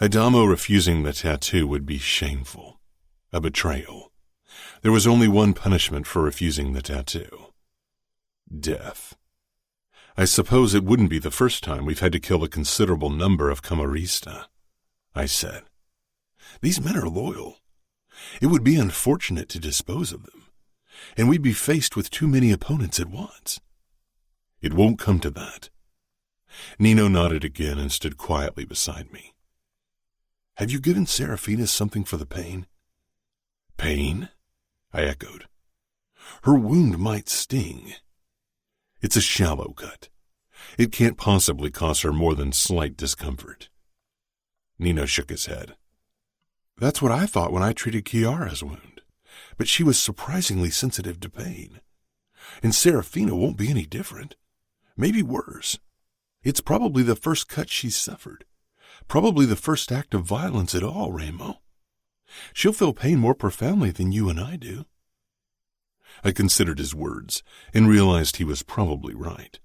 Adamo refusing the tattoo would be shameful, a betrayal. There was only one punishment for refusing the tattoo: death. I suppose it wouldn't be the first time we've had to kill a considerable number of Camarista, I said. These men are loyal. It would be unfortunate to dispose of them, and we'd be faced with too many opponents at once. It won't come to that. Nino nodded again and stood quietly beside me. Have you given Serafina something for the pain? Pain? I echoed. Her wound might sting. It's a shallow cut. It can't possibly cause her more than slight discomfort. Nino shook his head. That's what I thought when I treated Chiara's wound, but she was surprisingly sensitive to pain. And Serafina won't be any different. Maybe worse. It's probably the first cut she's suffered. Probably the first act of violence at all, Ramo. She'll feel pain more profoundly than you and I do. I considered his words and realized he was probably right.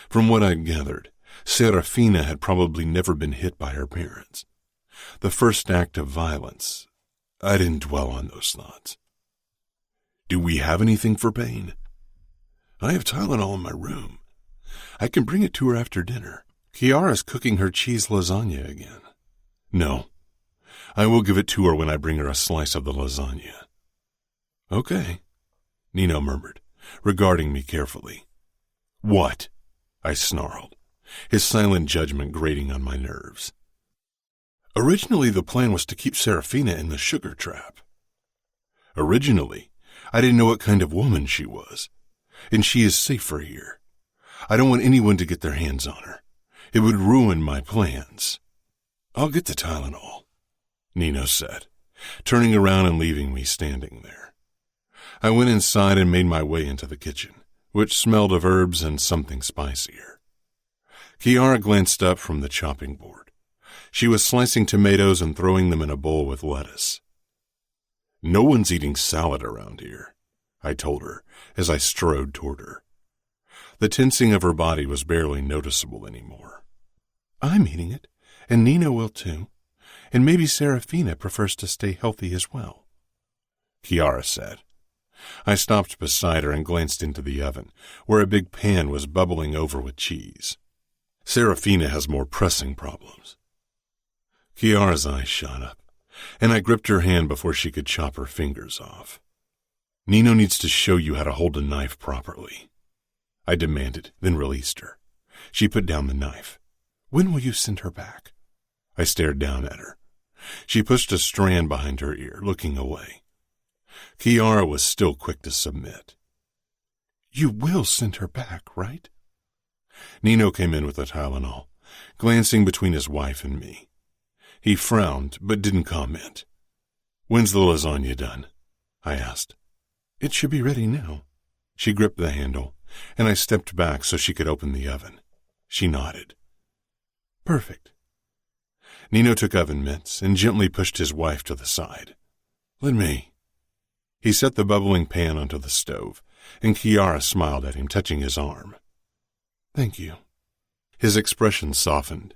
From what I'd gathered, Serafina had probably never been hit by her parents. The first act of violence, I didn't dwell on those thoughts. Do we have anything for pain? I have Tylenol in my room. I can bring it to her after dinner. Kiara's cooking her cheese lasagna again. No, I will give it to her when I bring her a slice of the lasagna. Okay, Nino murmured, regarding me carefully. What? I snarled, his silent judgment grating on my nerves. Originally, the plan was to keep Serafina in the sugar trap. Originally, I didn't know what kind of woman she was, and she is safer here. I don't want anyone to get their hands on her. It would ruin my plans. I'll get the Tylenol, Nino said, turning around and leaving me standing there. I went inside and made my way into the kitchen, which smelled of herbs and something spicier. Kiara glanced up from the chopping board. She was slicing tomatoes and throwing them in a bowl with lettuce. No one's eating salad around here, I told her as I strode toward her. The tensing of her body was barely noticeable anymore. I'm eating it, and Nino will too, and maybe Serafina prefers to stay healthy as well, Kiara said. I stopped beside her and glanced into the oven, where a big pan was bubbling over with cheese. Serafina has more pressing problems. Kiara's eyes shot up, and I gripped her hand before she could chop her fingers off. Nino needs to show you how to hold a knife properly, I demanded, then released her. She put down the knife. When will you send her back? I stared down at her. She pushed a strand behind her ear, looking away. Kiara was still quick to submit. You will send her back, right? Nino came in with the Tylenol, glancing between his wife and me. He frowned, but didn't comment. When's the lasagna done? I asked. It should be ready now. She gripped the handle, and I stepped back so she could open the oven. She nodded. Perfect. Nino took oven mitts and gently pushed his wife to the side. Let me. He set the bubbling pan onto the stove, and Kiara smiled at him, touching his arm. Thank you. His expression softened,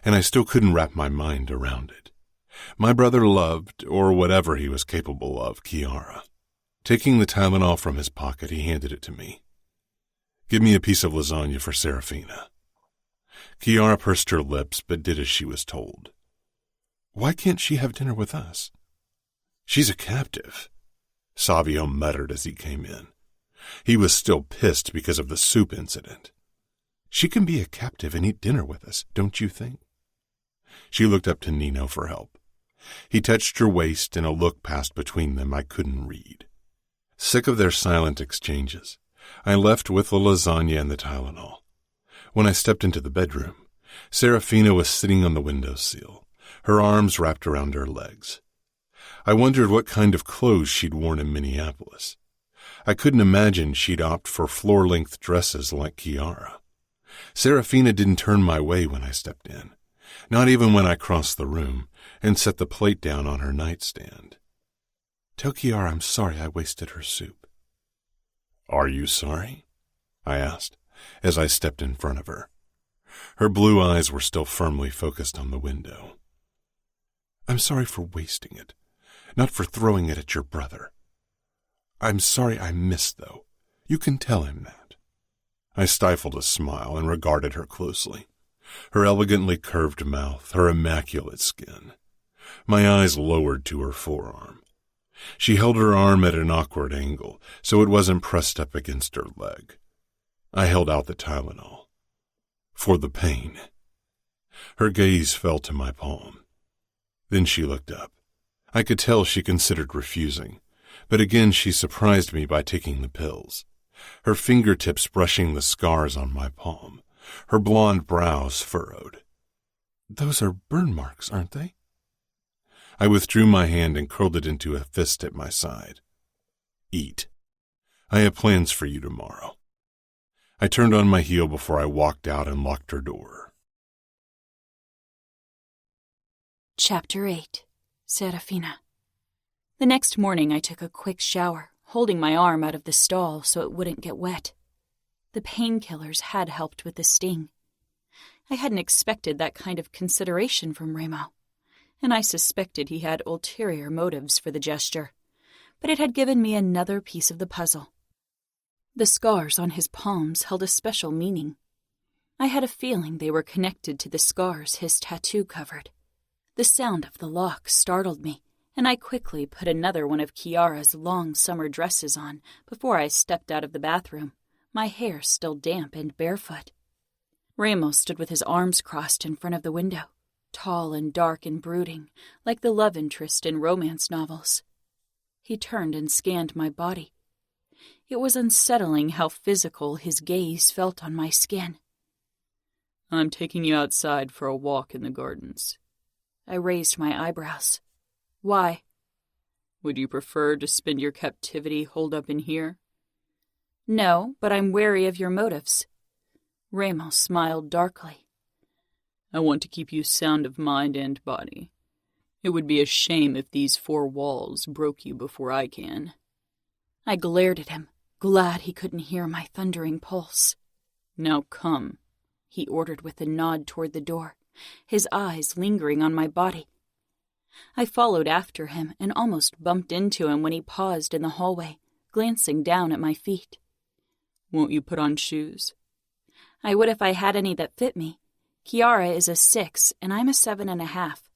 and I still couldn't wrap my mind around it. My brother loved, or whatever he was capable of, Kiara. Taking the Tylenol from his pocket, he handed it to me. Give me a piece of lasagna for Serafina. Kiara pursed her lips, but did as she was told. Why can't she have dinner with us? She's a captive, Savio muttered as he came in. He was still pissed because of the soup incident. She can be a captive and eat dinner with us, don't you think? She looked up to Nino for help. He touched her waist, and a look passed between them I couldn't read. Sick of their silent exchanges, I left with the lasagna and the Tylenol. When I stepped into the bedroom, Serafina was sitting on the windowsill, her arms wrapped around her legs. I wondered what kind of clothes she'd worn in Minneapolis. I couldn't imagine she'd opt for floor-length dresses like Kiara. Serafina didn't turn my way when I stepped in, not even when I crossed the room and set the plate down on her nightstand. Tell Kiara I'm sorry I wasted her soup. Are you sorry? I asked as I stepped in front of her. Her blue eyes were still firmly focused on the window. I'm sorry for wasting it, not for throwing it at your brother. I'm sorry I missed, though. You can tell him that. I stifled a smile and regarded her closely. Her elegantly curved mouth, her immaculate skin. My eyes lowered to her forearm. She held her arm at an awkward angle, so it wasn't pressed up against her leg. I held out the Tylenol. For the pain. Her gaze fell to my palm. Then she looked up. I could tell she considered refusing, but again she surprised me by taking the pills, her fingertips brushing the scars on my palm, her blonde brows furrowed. Those are burn marks, aren't they? I withdrew my hand and curled it into a fist at my side. Eat. I have plans for you tomorrow. I turned on my heel before I walked out and locked her door. Chapter 8. Serafina. The next morning I took a quick shower, holding my arm out of the stall so it wouldn't get wet. The painkillers had helped with the sting. I hadn't expected that kind of consideration from Remo, and I suspected he had ulterior motives for the gesture, but it had given me another piece of the puzzle. The scars on his palms held a special meaning. I had a feeling they were connected to the scars his tattoo covered. The sound of the lock startled me, and I quickly put another one of Kiara's long summer dresses on before I stepped out of the bathroom, my hair still damp and barefoot. Ramos stood with his arms crossed in front of the window, tall and dark and brooding, like the love interest in romance novels. He turned and scanned my body. It was unsettling how physical his gaze felt on my skin. "I'm taking you outside for a walk in the gardens." I raised my eyebrows. Why? "Would you prefer to spend your captivity holed up in here?" No, but I'm wary of your motives. Ramos smiled darkly. "I want to keep you sound of mind and body. It would be a shame if these four walls broke you before I can." I glared at him, glad he couldn't hear my thundering pulse. "Now come," he ordered with a nod toward the door, his eyes lingering on my body. I followed after him and almost bumped into him when he paused in the hallway, glancing down at my feet. "Won't you put on shoes?" I would if I had any that fit me. Kiara is a 6, and I'm a 7.5.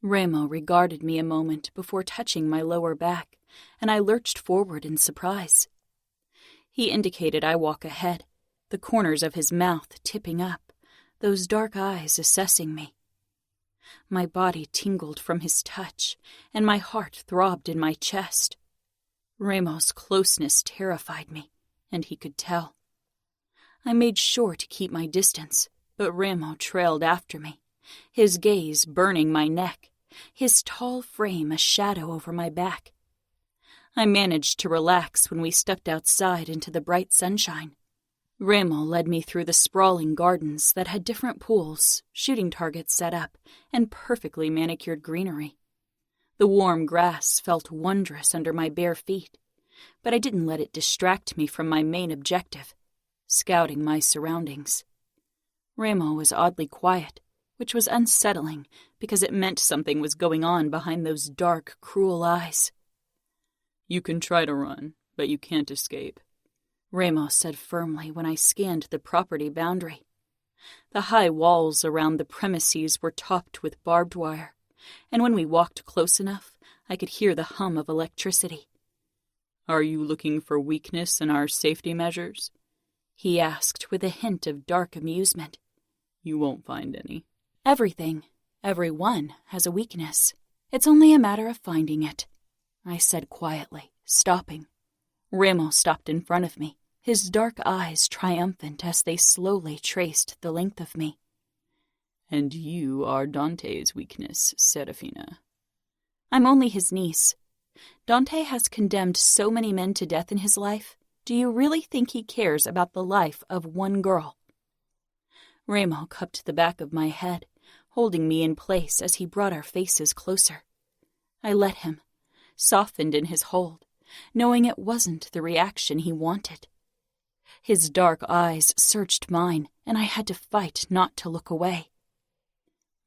Ramo regarded me a moment before touching my lower back, and I lurched forward in surprise. He indicated I walk ahead, the corners of his mouth tipping up, those dark eyes assessing me. My body tingled from his touch, and my heart throbbed in my chest. Ramos' closeness terrified me, and he could tell. I made sure to keep my distance, but Ramo trailed after me, his gaze burning my neck, his tall frame a shadow over my back. I managed to relax when we stepped outside into the bright sunshine. Ramo led me through the sprawling gardens that had different pools, shooting targets set up, and perfectly manicured greenery. The warm grass felt wondrous under my bare feet, but I didn't let it distract me from my main objective, scouting my surroundings. Ramo was oddly quiet, which was unsettling because it meant something was going on behind those dark, cruel eyes. "You can try to run, but you can't escape," Ramos said firmly when I scanned the property boundary. The high walls around the premises were topped with barbed wire, and when we walked close enough, I could hear the hum of electricity. "Are you looking for weakness in our safety measures?" he asked with a hint of dark amusement. "You won't find any." Everyone has a weakness. It's only a matter of finding it, I said quietly, stopping. Ramo stopped in front of me, his dark eyes triumphant as they slowly traced the length of me. "And you are Dante's weakness, Serafina." "I'm only his niece. Dante has condemned so many men to death in his life. Do you really think he cares about the life of one girl?" Ramo cupped the back of my head, holding me in place as he brought our faces closer. I let him, softened in his hold, knowing it wasn't the reaction he wanted. His dark eyes searched mine, and I had to fight not to look away.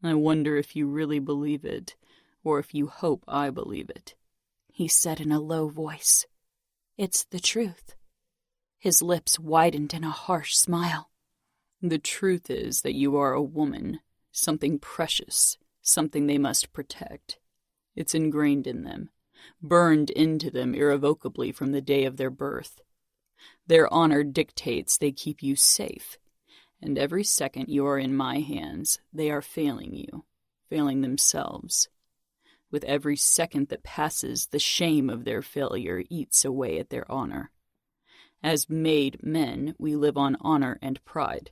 "I wonder if you really believe it, or if you hope I believe it," he said in a low voice. "It's the truth." His lips widened in a harsh smile. "The truth is that you are a woman, something precious, something they must protect. It's ingrained in them, burned into them irrevocably from the day of their birth. Their honor dictates they keep you safe, and every second you are in my hands, they are failing you, failing themselves. With every second that passes, the shame of their failure eats away at their honor. As made men, we live on honor and pride.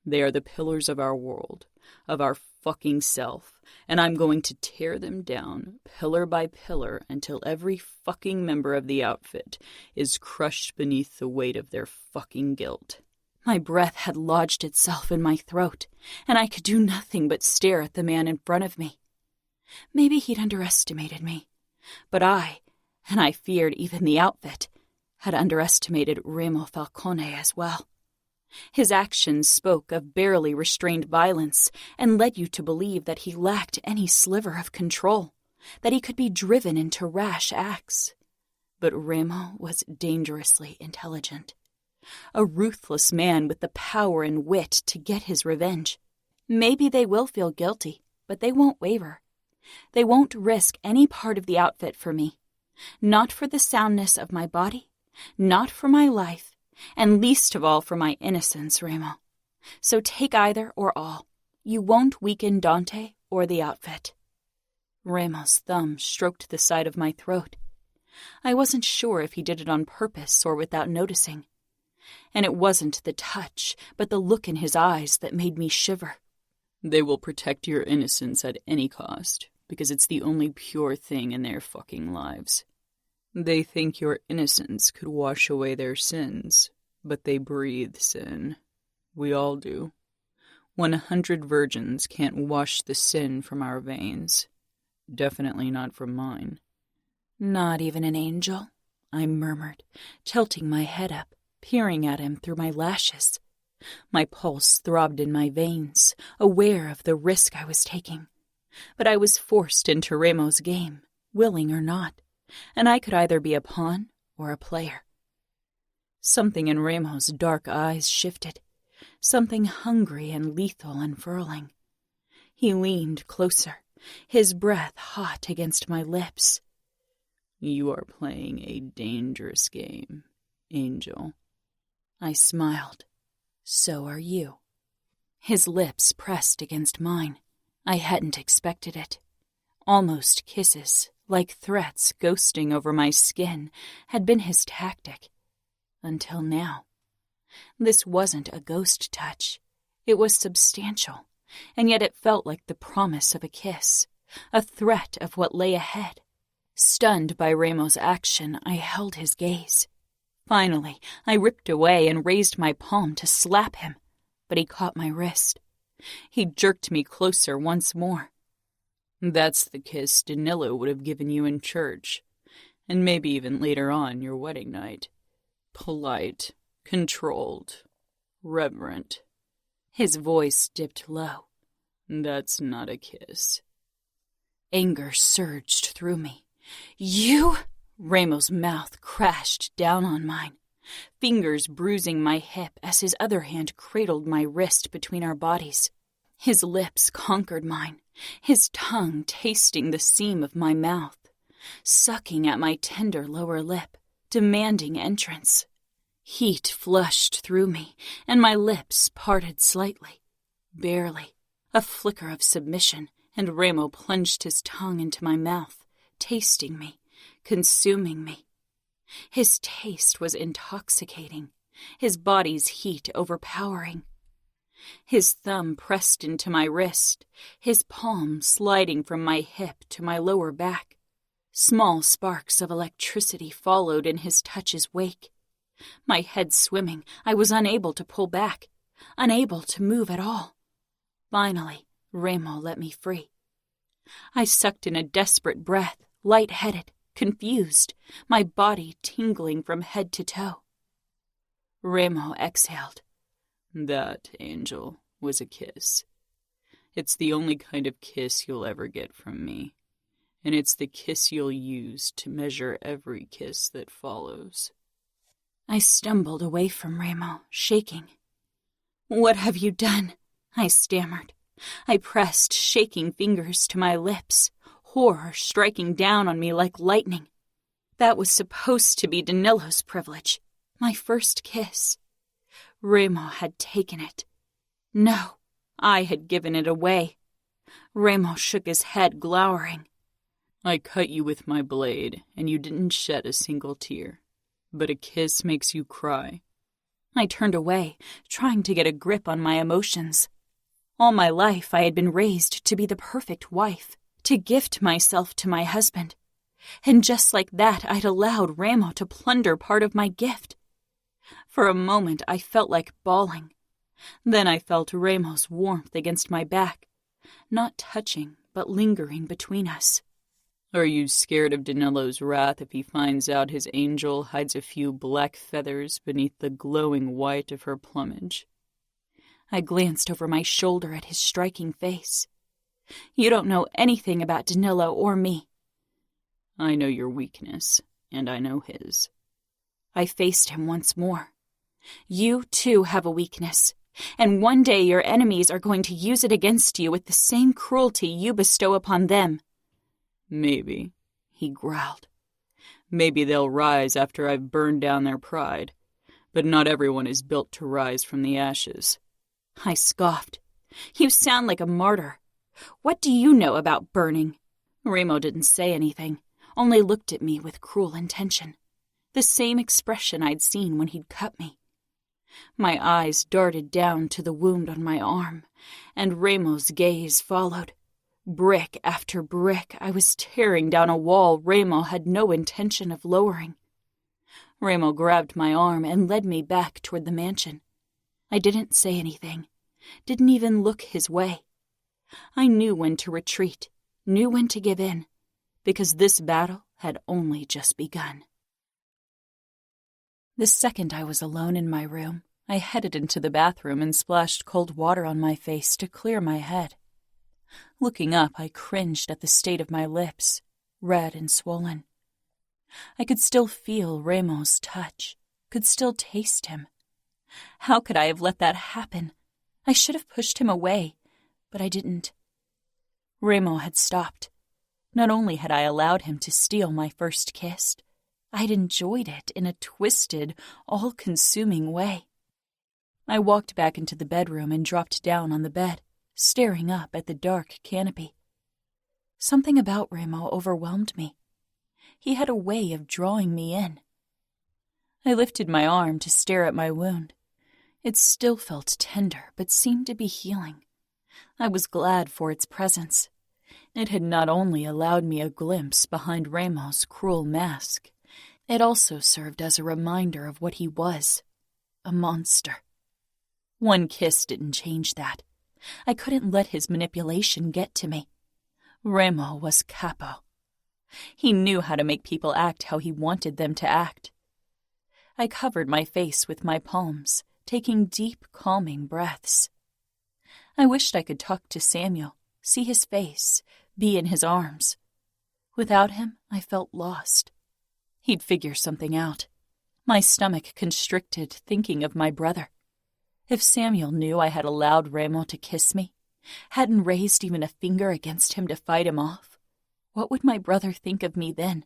They are the pillars of our world, of our fucking self, and I'm going to tear them down, pillar by pillar, until every fucking member of the outfit is crushed beneath the weight of their fucking guilt." My breath had lodged itself in my throat, and I could do nothing but stare at the man in front of me. Maybe he'd underestimated me, but I feared even the outfit, had underestimated Remo Falcone as well. His actions spoke of barely restrained violence and led you to believe that he lacked any sliver of control, that he could be driven into rash acts. But Remo was dangerously intelligent. A ruthless man with the power and wit to get his revenge. Maybe they will feel guilty, but they won't waver. They won't risk any part of the outfit for me. Not for the soundness of my body, not for my life, and least of all for my innocence, Remo. So take either or all. You won't weaken Dante or the outfit. Remo's thumb stroked the side of my throat. I wasn't sure if he did it on purpose or without noticing. And it wasn't the touch, but the look in his eyes that made me shiver. They will protect your innocence at any cost, because it's the only pure thing in their fucking lives. They think your innocence could wash away their sins, but they breathe sin. We all do. 100 virgins can't wash the sin from our veins. Definitely not from mine. Not even an angel, I murmured, tilting my head up, peering at him through my lashes. My pulse throbbed in my veins, aware of the risk I was taking. But I was forced into Remo's game, willing or not, and I could either be a pawn or a player. Something in Remo's dark eyes shifted, something hungry and lethal unfurling. He leaned closer, his breath hot against my lips. You are playing a dangerous game, Angel. I smiled. So are you. His lips pressed against mine. I hadn't expected it. Almost kisses, like threats ghosting over my skin, had been his tactic. Until now. This wasn't a ghost touch. It was substantial, and yet it felt like the promise of a kiss, a threat of what lay ahead. Stunned by Remo's action, I held his gaze. Finally, I ripped away and raised my palm to slap him, but he caught my wrist. He jerked me closer once more. That's the kiss Danilo would have given you in church, and maybe even later on your wedding night. Polite, controlled, reverent. His voice dipped low. That's not a kiss. Anger surged through me. You? Remo's mouth crashed down on mine, fingers bruising my hip as his other hand cradled my wrist between our bodies. His lips conquered mine, his tongue tasting the seam of my mouth, sucking at my tender lower lip, demanding entrance. Heat flushed through me, and my lips parted slightly, barely. A flicker of submission, and Remo plunged his tongue into my mouth, tasting me, consuming me. His taste was intoxicating, his body's heat overpowering. His thumb pressed into my wrist, his palm sliding from my hip to my lower back. Small sparks of electricity followed in his touch's wake. My head swimming, I was unable to pull back, unable to move at all. Finally, Remo let me free. I sucked in a desperate breath, lightheaded, confused, my body tingling from head to toe. Remo exhaled. That, Angel, was a kiss. It's the only kind of kiss you'll ever get from me, and it's the kiss you'll use to measure every kiss that follows. I stumbled away from Remo, shaking. What have you done? I stammered. I pressed shaking fingers to my lips, horror striking down on me like lightning. That was supposed to be Danilo's privilege, my first kiss. Remo had taken it. No, I had given it away. Remo shook his head, glowering. I cut you with my blade, and you didn't shed a single tear. But a kiss makes you cry. I turned away, trying to get a grip on my emotions. All my life I had been raised to be the perfect wife, to gift myself to my husband. And just like that, I'd allowed Remo to plunder part of my gift. For a moment, I felt like bawling. Then I felt Remo's warmth against my back, not touching, but lingering between us. Are you scared of Danillo's wrath if he finds out his angel hides a few black feathers beneath the glowing white of her plumage? I glanced over my shoulder at his striking face. You don't know anything about Danillo or me. I know your weakness, and I know his. I faced him once more. You, too, have a weakness, and one day your enemies are going to use it against you with the same cruelty you bestow upon them. Maybe, he growled. Maybe they'll rise after I've burned down their pride, but not everyone is built to rise from the ashes. I scoffed. You sound like a martyr. What do you know about burning? Remo didn't say anything, only looked at me with cruel intention. The same expression I'd seen when he'd cut me. My eyes darted down to the wound on my arm, and Remo's gaze followed. Brick after brick, I was tearing down a wall Remo had no intention of lowering. Remo grabbed my arm and led me back toward the mansion. I didn't say anything, didn't even look his way. I knew when to retreat, knew when to give in, because this battle had only just begun. The second I was alone in my room, I headed into the bathroom and splashed cold water on my face to clear my head. Looking up, I cringed at the state of my lips, red and swollen. I could still feel Remo's touch, could still taste him. How could I have let that happen? I should have pushed him away, but I didn't. Remo had stopped. Not only had I allowed him to steal my first kiss, I'd enjoyed it in a twisted, all-consuming way. I walked back into the bedroom and dropped down on the bed, staring up at the dark canopy. Something about Remo overwhelmed me. He had a way of drawing me in. I lifted my arm to stare at my wound. It still felt tender, but seemed to be healing. I was glad for its presence. It had not only allowed me a glimpse behind Remo's cruel mask, it also served as a reminder of what he was, a monster. One kiss didn't change that. I couldn't let his manipulation get to me. Remo was capo. He knew how to make people act how he wanted them to act. I covered my face with my palms, taking deep, calming breaths. I wished I could talk to Samuel, see his face, be in his arms. Without him, I felt lost. He'd figure something out. My stomach constricted thinking of my brother. If Samuel knew I had allowed Remo to kiss me, hadn't raised even a finger against him to fight him off, what would my brother think of me then?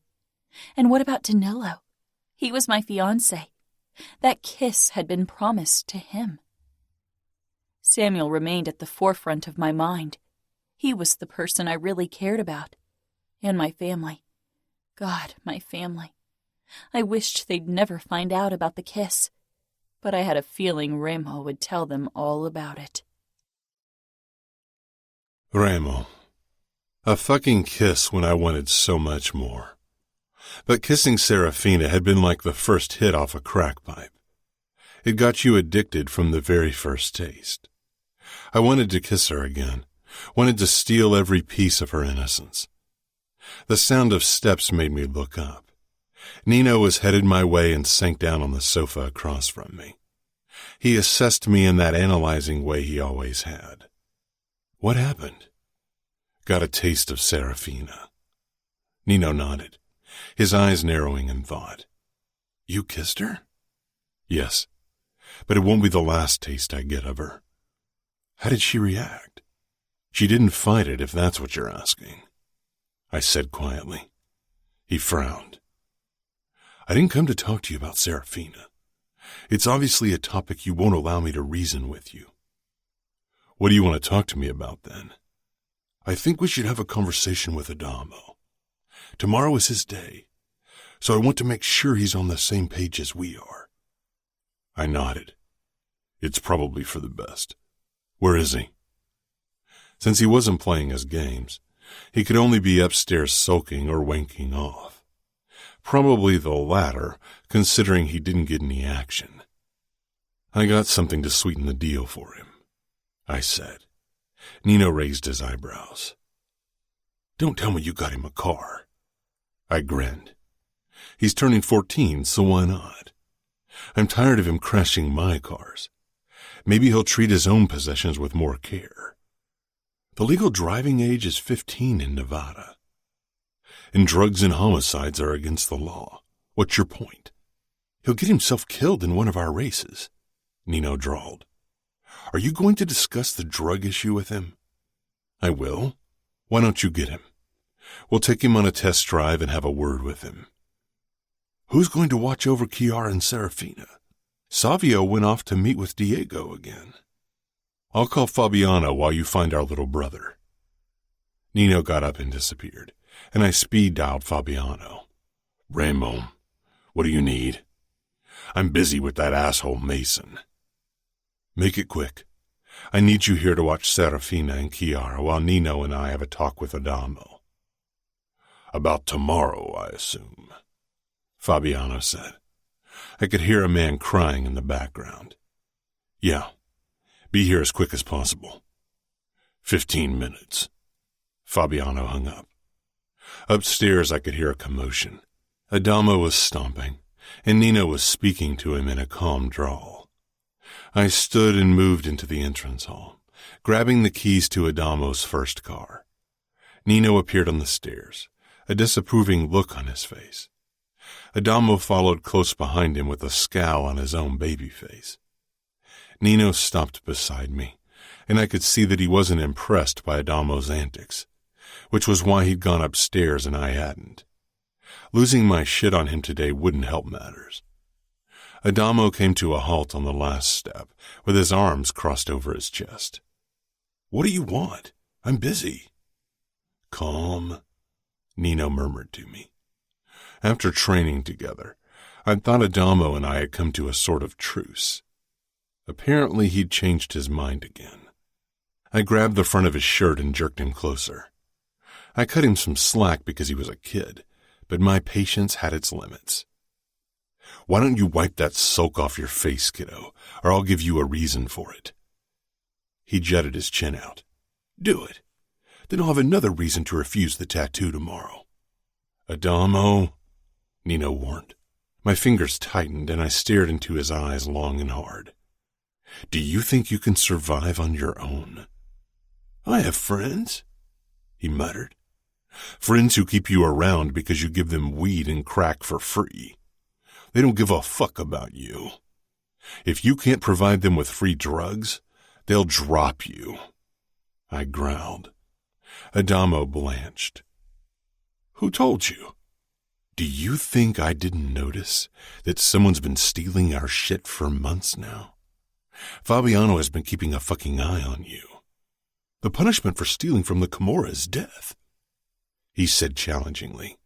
And what about Danilo? He was my fiancé. That kiss had been promised to him. Samuel remained at the forefront of my mind. He was the person I really cared about. And my family. God, my family. I wished they'd never find out about the kiss, but I had a feeling Remo would tell them all about it. Remo. A fucking kiss when I wanted so much more. But kissing Serafina had been like the first hit off a crack pipe. It got you addicted from the very first taste. I wanted to kiss her again, wanted to steal every piece of her innocence. The sound of steps made me look up. Nino was headed my way and sank down on the sofa across from me. He assessed me in that analyzing way he always had. What happened? Got a taste of Serafina. Nino nodded, his eyes narrowing in thought. You kissed her? Yes, but it won't be the last taste I get of her. How did she react? She didn't fight it, if that's what you're asking, I said quietly. He frowned. I didn't come to talk to you about Serafina. It's obviously a topic you won't allow me to reason with you. What do you want to talk to me about, then? I think we should have a conversation with Adamo. Tomorrow is his day, so I want to make sure he's on the same page as we are. I nodded. It's probably for the best. Where is he? Since he wasn't playing his games, he could only be upstairs sulking or wanking off. Probably the latter, considering he didn't get any action. I got something to sweeten the deal for him, I said. Nino raised his eyebrows. Don't tell me you got him a car. I grinned. He's turning 14, so why not? I'm tired of him crashing my cars. Maybe he'll treat his own possessions with more care. The legal driving age is 15 in Nevada. And drugs and homicides are against the law. What's your point? He'll get himself killed in one of our races, Nino drawled. Are you going to discuss the drug issue with him? I will. Why don't you get him? We'll take him on a test drive and have a word with him. Who's going to watch over Chiara and Serafina? Savio went off to meet with Diego again. I'll call Fabiano while you find our little brother. Nino got up and disappeared, and I speed-dialed Fabiano. Ramo, what do you need? I'm busy with that asshole Mason. Make it quick. I need you here to watch Serafina and Chiara while Nino and I have a talk with Adamo. About tomorrow, I assume, Fabiano said. I could hear a man crying in the background. Yeah, be here as quick as possible. 15 minutes. Fabiano hung up. Upstairs I could hear a commotion. Adamo was stomping, and Nino was speaking to him in a calm drawl. I stood and moved into the entrance hall, grabbing the keys to Adamo's first car. Nino appeared on the stairs, a disapproving look on his face. Adamo followed close behind him with a scowl on his own baby face. Nino stopped beside me, and I could see that he wasn't impressed by Adamo's antics, which was why he'd gone upstairs and I hadn't. Losing my shit on him today wouldn't help matters. Adamo came to a halt on the last step, with his arms crossed over his chest. What do you want? I'm busy. Calm, Nino murmured to me. After training together, I'd thought Adamo and I had come to a sort of truce. Apparently he'd changed his mind again. I grabbed the front of his shirt and jerked him closer. I cut him some slack because he was a kid, but my patience had its limits. Why don't you wipe that sulk off your face, kiddo, or I'll give you a reason for it. He jutted his chin out. Do it. Then I'll have another reason to refuse the tattoo tomorrow. Adamo, Nino warned. My fingers tightened and I stared into his eyes long and hard. Do you think you can survive on your own? I have friends, he muttered. Friends who keep you around because you give them weed and crack for free. They don't give a fuck about you. If you can't provide them with free drugs, they'll drop you. I growled. Adamo blanched. Who told you? Do you think I didn't notice that someone's been stealing our shit for months now? Fabiano has been keeping a fucking eye on you. The punishment for stealing from the Camorra is death, he said challengingly.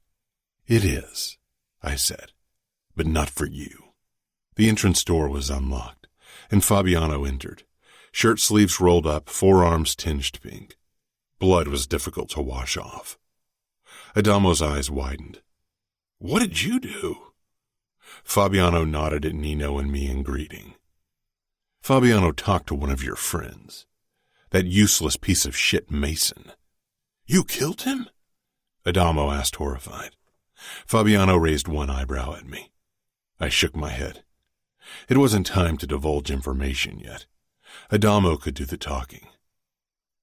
It is, I said, but not for you. The entrance door was unlocked, and Fabiano entered, shirt sleeves rolled up, forearms tinged pink. Blood was difficult to wash off. Adamo's eyes widened. What did you do? Fabiano nodded at Nino and me in greeting. Fabiano talked to one of your friends. That useless piece of shit Mason. You killed him? Adamo asked, horrified. Fabiano raised one eyebrow at me. I shook my head. It wasn't time to divulge information yet. Adamo could do the talking.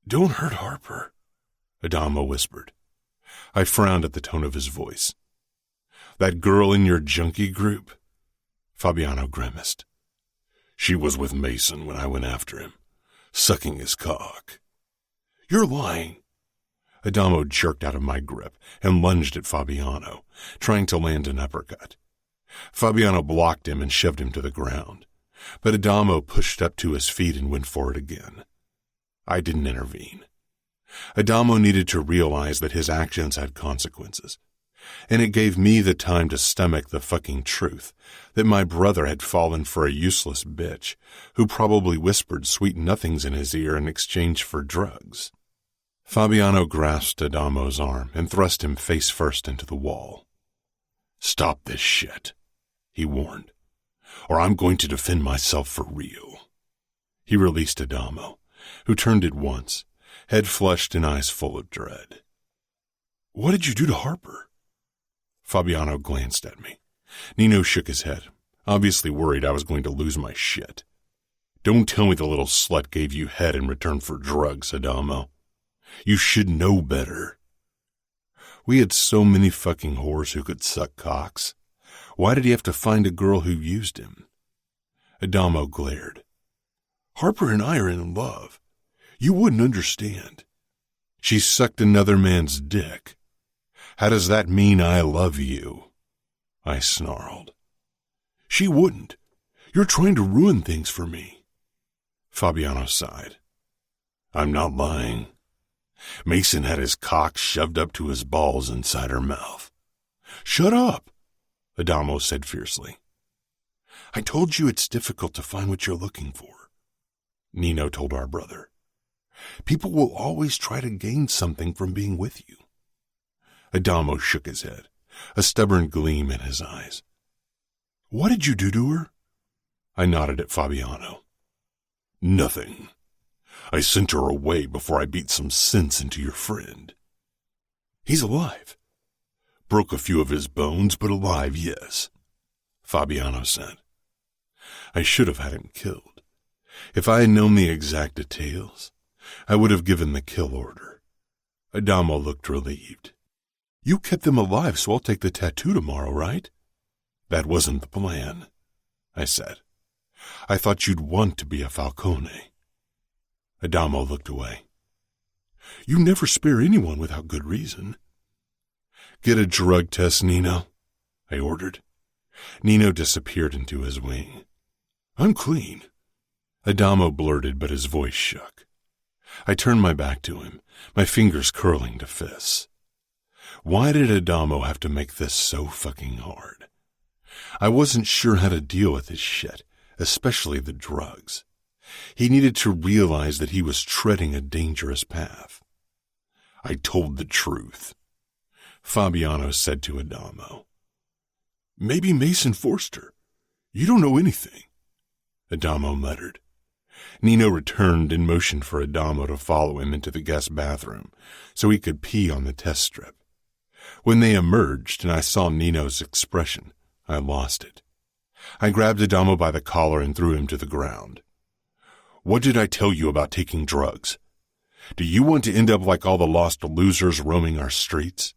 Don't hurt Harper, Adamo whispered. I frowned at the tone of his voice. That girl in your junkie group? Fabiano grimaced. She was with Mason when I went after him, sucking his cock. You're lying. Adamo jerked out of my grip and lunged at Fabiano, trying to land an uppercut. Fabiano blocked him and shoved him to the ground, but Adamo pushed up to his feet and went for it again. I didn't intervene. Adamo needed to realize that his actions had consequences, and it gave me the time to stomach the fucking truth that my brother had fallen for a useless bitch who probably whispered sweet nothings in his ear in exchange for drugs. Fabiano grasped Adamo's arm and thrust him face first into the wall. Stop this shit, he warned, or I'm going to defend myself for real. He released Adamo, who turned at once, head flushed and eyes full of dread. What did you do to Harper? Fabiano glanced at me. Nino shook his head, obviously worried I was going to lose my shit. Don't tell me the little slut gave you head in return for drugs, Adamo. You should know better. We had so many fucking whores who could suck cocks. Why did he have to find a girl who used him? Adamo glared. Harper and I are in love. You wouldn't understand. She sucked another man's dick. How does that mean I love you? I snarled. She wouldn't. You're trying to ruin things for me. Fabiano sighed. I'm not lying. Mason had his cock shoved up to his balls inside her mouth. Shut up, Adamo said fiercely. I told you it's difficult to find what you're looking for, Nino told our brother. People will always try to gain something from being with you. Adamo shook his head, a stubborn gleam in his eyes. What did you do to her? I nodded at Fabiano. Nothing. I sent her away before I beat some sense into your friend. He's alive. Broke a few of his bones, but alive, yes, Fabiano said. I should have had him killed. If I had known the exact details, I would have given the kill order. Adamo looked relieved. You kept them alive, so I'll take the tattoo tomorrow, right? That wasn't the plan, I said. I thought you'd want to be a Falcone. Adamo looked away. You never spare anyone without good reason. Get a drug test, Nino, I ordered. Nino disappeared into his wing. I'm clean, Adamo blurted, but his voice shook. I turned my back to him, my fingers curling to fists. Why did Adamo have to make this so fucking hard? I wasn't sure how to deal with his shit, especially the drugs. He needed to realize that he was treading a dangerous path. I told the truth, Fabiano said to Adamo. Maybe Mason forced her. You don't know anything, Adamo muttered. Nino returned and motioned for Adamo to follow him into the guest bathroom so he could pee on the test strip. When they emerged and I saw Nino's expression, I lost it. I grabbed Adamo by the collar and threw him to the ground. What did I tell you about taking drugs? Do you want to end up like all the lost losers roaming our streets?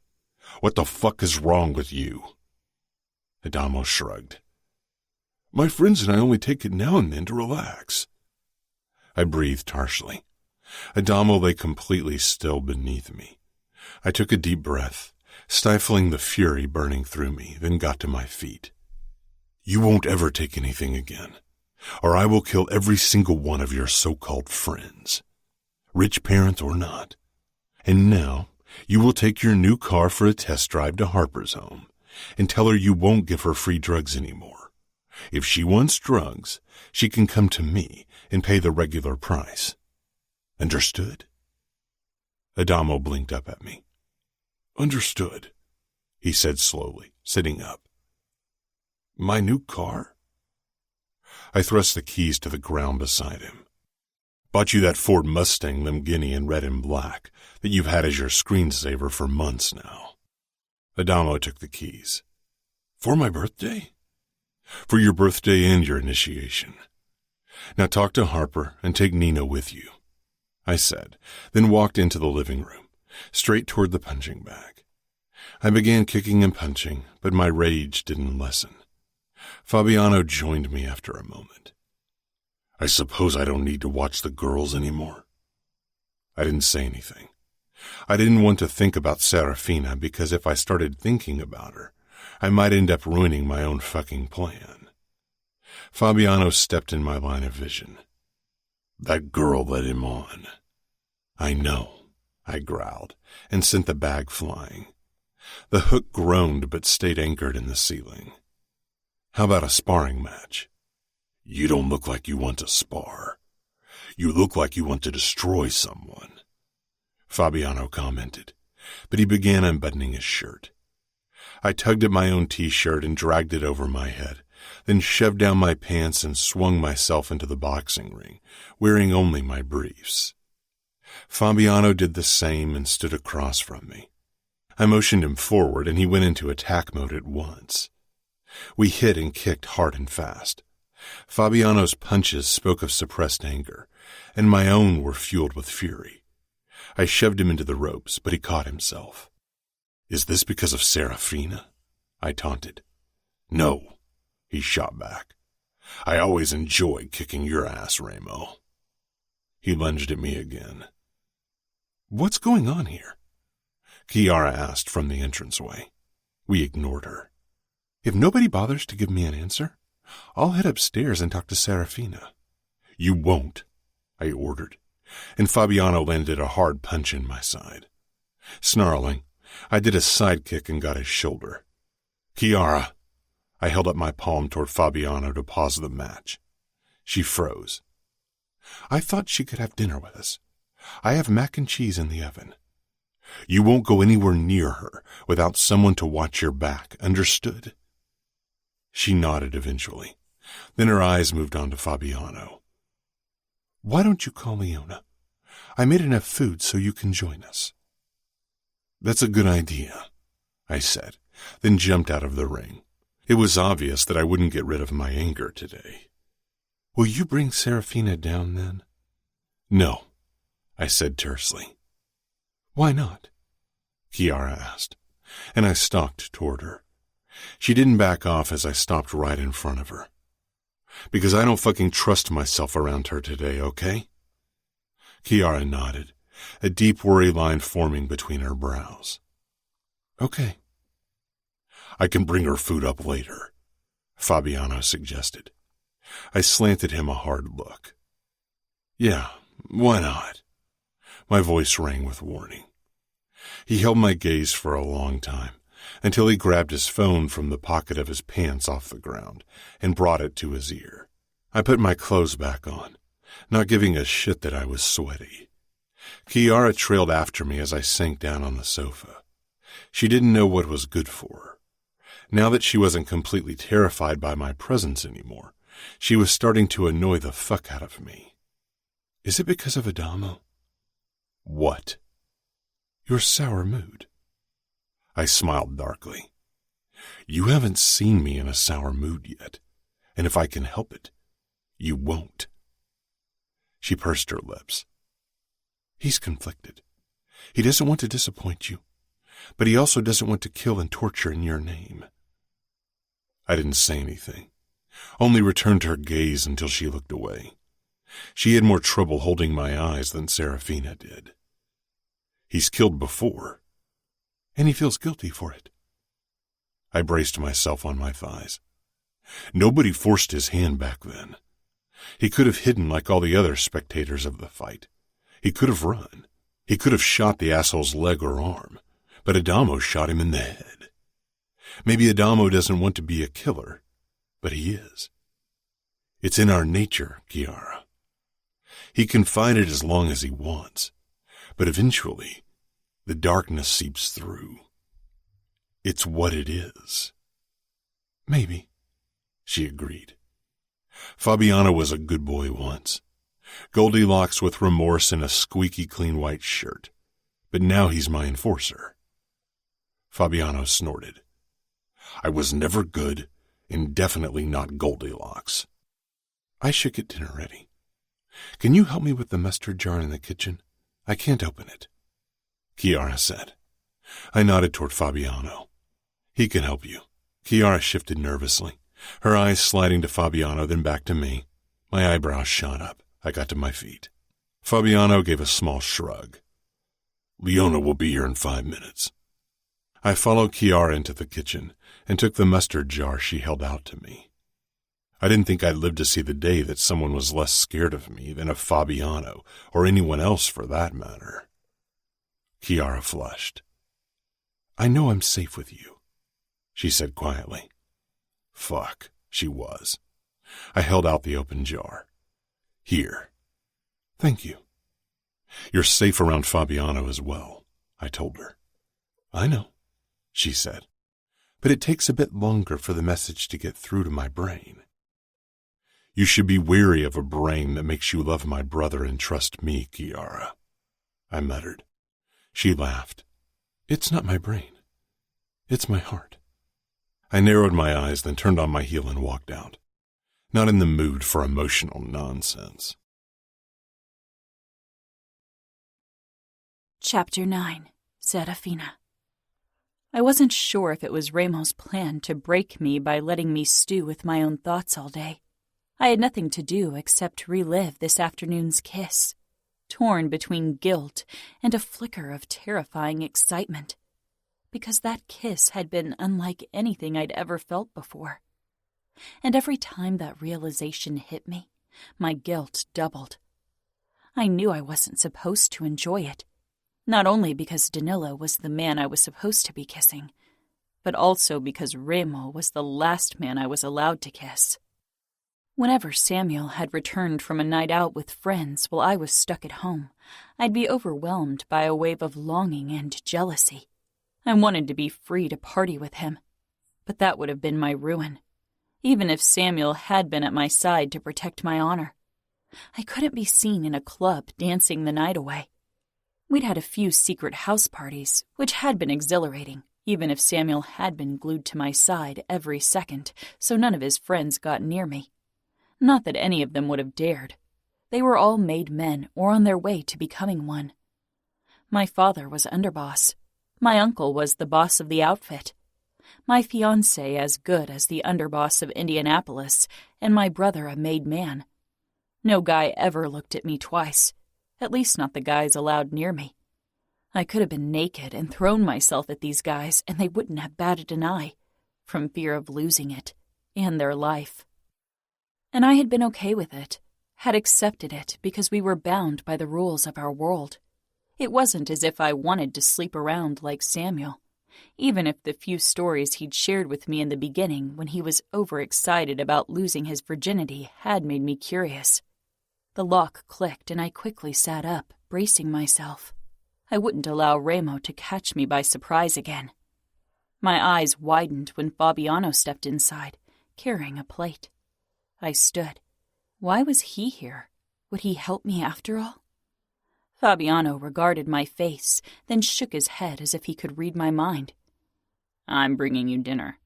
What the fuck is wrong with you? Adamo shrugged. My friends and I only take it now and then to relax. I breathed harshly. Adamo lay completely still beneath me. I took a deep breath, stifling the fury burning through me, then got to my feet. You won't ever take anything again, or I will kill every single one of your so-called friends, rich parent or not. And now you will take your new car for a test drive to Harper's home and tell her you won't give her free drugs anymore. If she wants drugs, she can come to me and pay the regular price. Understood? Adamo blinked up at me. Understood, he said slowly, sitting up. My new car? I thrust the keys to the ground beside him. Bought you that Ford Mustang Lamborghini in red and black that you've had as your screensaver for months now. Adamo took the keys. For my birthday? For your birthday and your initiation. Now talk to Harper and take Nino with you, I said, then walked into the living room, straight toward the punching bag. I began kicking and punching, but my rage didn't lessen. Fabiano joined me after a moment. I suppose I don't need to watch the girls anymore. I didn't say anything. I didn't want to think about Serafina because if I started thinking about her, I might end up ruining my own fucking plan. Fabiano stepped in my line of vision. That girl led him on. I know, I growled, and sent the bag flying. The hook groaned but stayed anchored in the ceiling. How about a sparring match? You don't look like you want to spar. You look like you want to destroy someone, Fabiano commented, but he began unbuttoning his shirt. I tugged at my own t-shirt and dragged it over my head, then shoved down my pants and swung myself into the boxing ring, wearing only my briefs. Fabiano did the same and stood across from me. I motioned him forward, and he went into attack mode at once. We hit and kicked hard and fast. Fabiano's punches spoke of suppressed anger, and my own were fueled with fury. I shoved him into the ropes, but he caught himself. "Is this because of Serafina?" I taunted. "No," he shot back. "I always enjoy kicking your ass, Ramo." He lunged at me again. "What's going on here?" Kiara asked from the entranceway. We ignored her. "If nobody bothers to give me an answer, I'll head upstairs and talk to Serafina." "You won't," I ordered, and Fabiano landed a hard punch in my side. Snarling, I did a side kick and got his shoulder. "Kiara." I held up my palm toward Fabiano to pause the match. She froze. "I thought she could have dinner with us. I have mac and cheese in the oven." "You won't go anywhere near her without someone to watch your back, understood?" She nodded eventually. Then her eyes moved on to Fabiano. "Why don't you call Leona? I made enough food so you can join us." "That's a good idea," I said, then jumped out of the ring. It was obvious that I wouldn't get rid of my anger today. "Will you bring Serafina down then?" "No," I said tersely. "Why not?" Kiara asked, and I stalked toward her. She didn't back off as I stopped right in front of her. "Because I don't fucking trust myself around her today, okay?" Kiara nodded, a deep worry line forming between her brows. "Okay." "I can bring her food up later," Fabiano suggested. I slanted him a hard look. "Yeah, why not?" My voice rang with warning. He held my gaze for a long time, until he grabbed his phone from the pocket of his pants off the ground and brought it to his ear. I put my clothes back on, not giving a shit that I was sweaty. Kiara trailed after me as I sank down on the sofa. She didn't know what was good for her. Now that she wasn't completely terrified by my presence anymore, she was starting to annoy the fuck out of me. "Is it because of Adamo?" "What?" "Your sour mood." I smiled darkly. "You haven't seen me in a sour mood yet, and if I can help it, you won't." She pursed her lips. "He's conflicted. He doesn't want to disappoint you, but he also doesn't want to kill and torture in your name." I didn't say anything, only returned her gaze until she looked away. She had more trouble holding my eyes than Serafina did. "He's killed before." "And he feels guilty for it." I braced myself on my thighs. "Nobody forced his hand back then. He could have hidden like all the other spectators of the fight. He could have run. He could have shot the asshole's leg or arm, but Adamo shot him in the head. Maybe Adamo doesn't want to be a killer, but he is. It's in our nature, Kiara. He can fight it as long as he wants, but eventually the darkness seeps through. It's what it is." "Maybe," she agreed. Fabiano was a good boy once. Goldilocks with remorse in a squeaky clean white shirt, but now he's my enforcer. Fabiano snorted. "I was never good, and definitely not Goldilocks." "I should get dinner ready. Can you help me with the mustard jar in the kitchen? I can't open it," Kiara said. I nodded toward Fabiano. "He can help you." Kiara shifted nervously, her eyes sliding to Fabiano, then back to me. My eyebrows shot up. I got to my feet. Fabiano gave a small shrug. "Leona will be here in 5 minutes." I followed Kiara into the kitchen and took the mustard jar she held out to me. I didn't think I'd live to see the day that someone was less scared of me than of Fabiano, or anyone else for that matter. Kiara flushed. "I know I'm safe with you," she said quietly. Fuck, she was. I held out the open jar. "Here." "Thank you." "You're safe around Fabiano as well," I told her. "I know," she said, "but it takes a bit longer for the message to get through to my brain." "You should be wary of a brain that makes you love my brother and trust me, Kiara," I muttered. She laughed. It's not my brain. It's my heart. I narrowed my eyes, then turned on my heel and walked out. Not in the mood for emotional nonsense. Chapter 9. Serafina. I wasn't sure if it was Ramo's plan to break me by letting me stew with my own thoughts all day. I had nothing to do except relive this afternoon's kiss, torn between guilt and a flicker of terrifying excitement, because that kiss had been unlike anything I'd ever felt before. And every time that realization hit me, my guilt doubled. I knew I wasn't supposed to enjoy it, not only because Danilo was the man I was supposed to be kissing, but also because Remo was the last man I was allowed to kiss. Whenever Samuel had returned from a night out with friends while I was stuck at home, I'd be overwhelmed by a wave of longing and jealousy. I wanted to be free to party with him, but that would have been my ruin, even if Samuel had been at my side to protect my honor. I couldn't be seen in a club dancing the night away. We'd had a few secret house parties, which had been exhilarating, even if Samuel had been glued to my side every second, so none of his friends got near me. Not that any of them would have dared. They were all made men or on their way to becoming one. My father was underboss. My uncle was the boss of the outfit. My fiancé as good as the underboss of Indianapolis, and my brother a made man. No guy ever looked at me twice, at least not the guys allowed near me. I could have been naked and thrown myself at these guys, and they wouldn't have batted an eye, from fear of losing it, and their life. And I had been okay with it, had accepted it because we were bound by the rules of our world. It wasn't as if I wanted to sleep around like Samuel, even if the few stories he'd shared with me in the beginning when he was overexcited about losing his virginity had made me curious. The lock clicked and I quickly sat up, bracing myself. I wouldn't allow Remo to catch me by surprise again. My eyes widened when Fabiano stepped inside, carrying a plate. I stood. Why was he here? Would he help me after all? Fabiano regarded my face, then shook his head as if he could read my mind. "I'm bringing you dinner."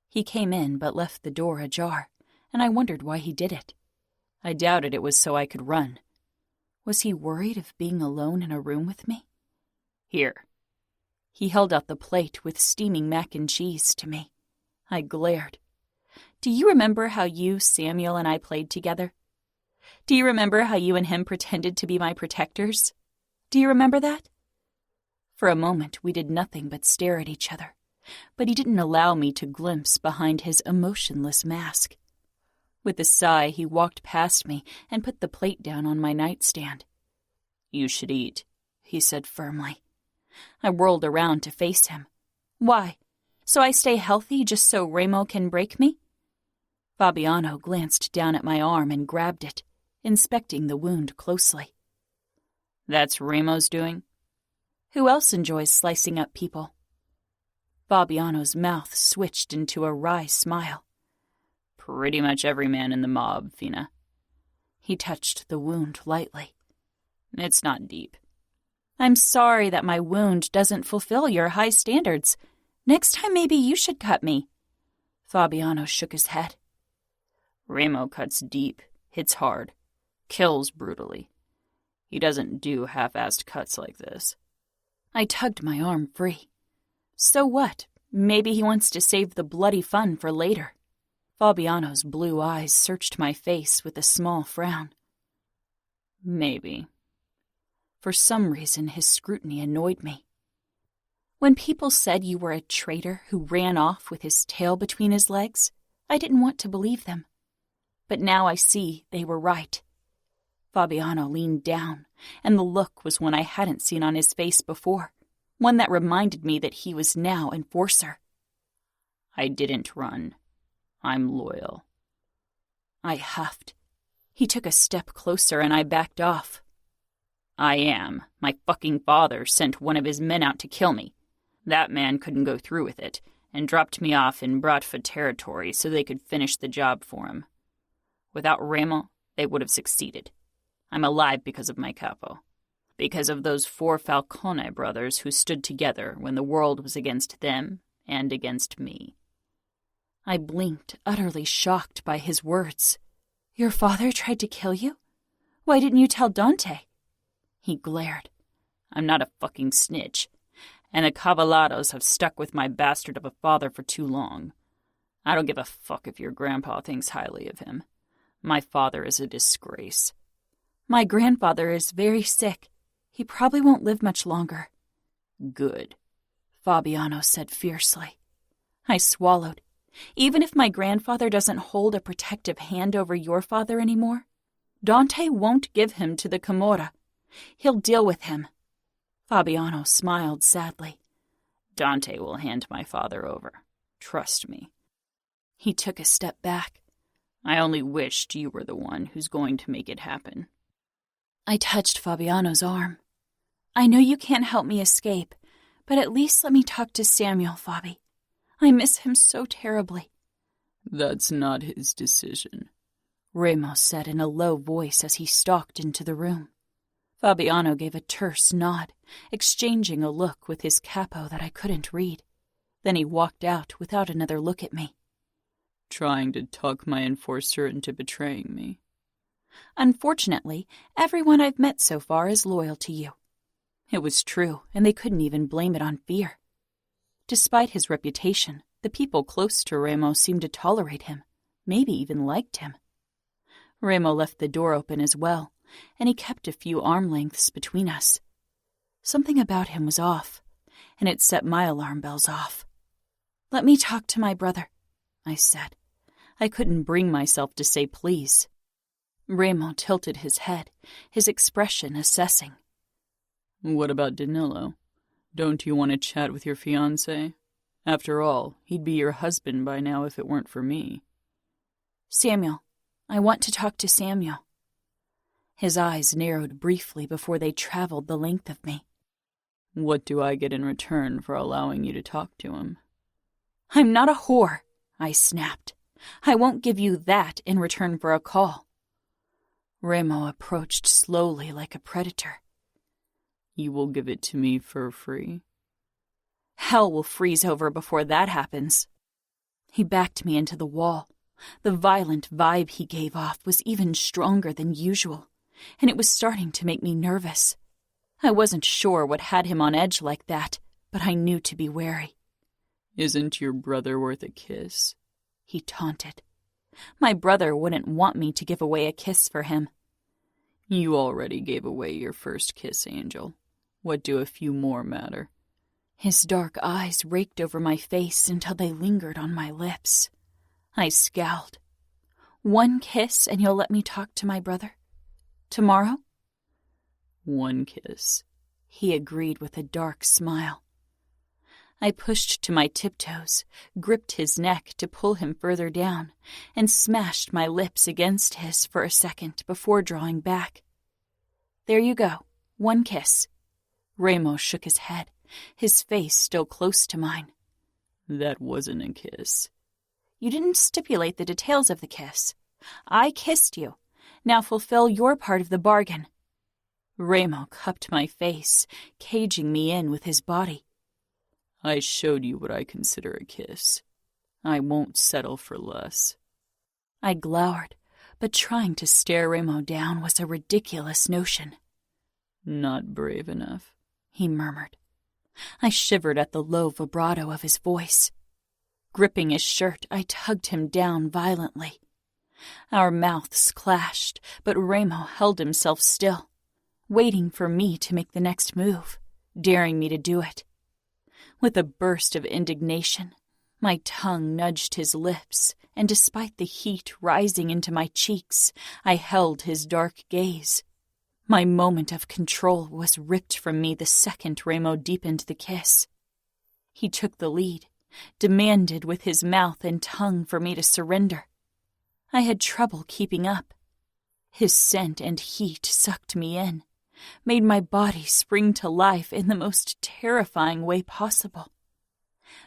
He came in but left the door ajar, and I wondered why he did it. I doubted it was so I could run. Was he worried of being alone in a room with me? "Here." He held out the plate with steaming mac and cheese to me. I glared. "Do you remember how you, Samuel, and I played together? Do you remember how you and him pretended to be my protectors? Do you remember that?" For a moment, we did nothing but stare at each other, but he didn't allow me to glimpse behind his emotionless mask. With a sigh, he walked past me and put the plate down on my nightstand. "You should eat," he said firmly. I whirled around to face him. "Why? So I stay healthy just so Remo can break me?" Fabiano glanced down at my arm and grabbed it, inspecting the wound closely. "That's Remo's doing? Who else enjoys slicing up people?" Fabiano's mouth switched into a wry smile. "Pretty much every man in the mob, Fina." He touched the wound lightly. "It's not deep." "I'm sorry that my wound doesn't fulfill your high standards. Next time maybe you should cut me." Fabiano shook his head. "Remo cuts deep, hits hard, kills brutally. He doesn't do half-assed cuts like this." I tugged my arm free. So what? Maybe he wants to save the bloody fun for later. Fabiano's blue eyes searched my face with a small frown. "Maybe." For some reason, his scrutiny annoyed me. When people said you were a traitor who ran off with his tail between his legs, I didn't want to believe them. But now I see they were right. Fabiano leaned down, and the look was one I hadn't seen on his face before, one that reminded me that he was now enforcer. "I didn't run. I'm loyal." I huffed. He took a step closer and I backed off. "I am. My fucking father sent one of his men out to kill me. That man couldn't go through with it, and dropped me off in Bratva territory so they could finish the job for him. Without Remo, they would have succeeded. I'm alive because of my capo. Because of those 4 Falcone brothers who stood together when the world was against them and against me. I blinked, utterly shocked by his words. Your father tried to kill you? Why didn't you tell Dante? He glared. I'm not a fucking snitch, and the Cavallados have stuck with my bastard of a father for too long. I don't give a fuck if your grandpa thinks highly of him. My father is a disgrace. My grandfather is very sick. He probably won't live much longer. Good, Fabiano said fiercely. I swallowed. Even if my grandfather doesn't hold a protective hand over your father anymore, Dante won't give him to the Camorra. He'll deal with him. Fabiano smiled sadly. Dante will hand my father over. Trust me. He took a step back. I only wished you were the one who's going to make it happen. I touched Fabiano's arm. I know you can't help me escape, but at least let me talk to Samuel, Fabi. I miss him so terribly. That's not his decision, Ramos said in a low voice as he stalked into the room. Fabiano gave a terse nod, exchanging a look with his capo that I couldn't read. Then he walked out without another look at me. Trying to talk my enforcer into betraying me. Unfortunately, everyone I've met so far is loyal to you. It was true, and they couldn't even blame it on fear. Despite his reputation, the people close to Remo seemed to tolerate him, maybe even liked him. Remo left the door open as well, and he kept a few arm lengths between us. Something about him was off, and it set my alarm bells off. Let me talk to my brother, I said. I couldn't bring myself to say please. Remo tilted his head, his expression assessing. What about Danilo? Don't you want to chat with your fiancé? After all, he'd be your husband by now if it weren't for me. Samuel. I want to talk to Samuel. His eyes narrowed briefly before they traveled the length of me. What do I get in return for allowing you to talk to him? I'm not a whore, I snapped. I won't give you that in return for a call. Remo approached slowly like a predator. You will give it to me for free? Hell will freeze over before that happens. He backed me into the wall. The violent vibe he gave off was even stronger than usual, and it was starting to make me nervous. I wasn't sure what had him on edge like that, but I knew to be wary. Isn't your brother worth a kiss? He taunted. My brother wouldn't want me to give away a kiss for him. You already gave away your first kiss, Angel. What do a few more matter? His dark eyes raked over my face until they lingered on my lips. I scowled. One kiss and you'll let me talk to my brother? Tomorrow? One kiss, he agreed with a dark smile. I pushed to my tiptoes, gripped his neck to pull him further down, and smashed my lips against his for a second before drawing back. There you go, one kiss. Remo shook his head, his face still close to mine. That wasn't a kiss. You didn't stipulate the details of the kiss. I kissed you. Now fulfill your part of the bargain. Remo cupped my face, caging me in with his body. I showed you what I consider a kiss. I won't settle for less. I glowered, but trying to stare Remo down was a ridiculous notion. Not brave enough, he murmured. I shivered at the low vibrato of his voice. Gripping his shirt, I tugged him down violently. Our mouths clashed, but Remo held himself still, waiting for me to make the next move, daring me to do it. With a burst of indignation, my tongue nudged his lips, and despite the heat rising into my cheeks, I held his dark gaze. My moment of control was ripped from me the second Remo deepened the kiss. He took the lead, demanded with his mouth and tongue for me to surrender. I had trouble keeping up. His scent and heat sucked me in, made my body spring to life in the most terrifying way possible.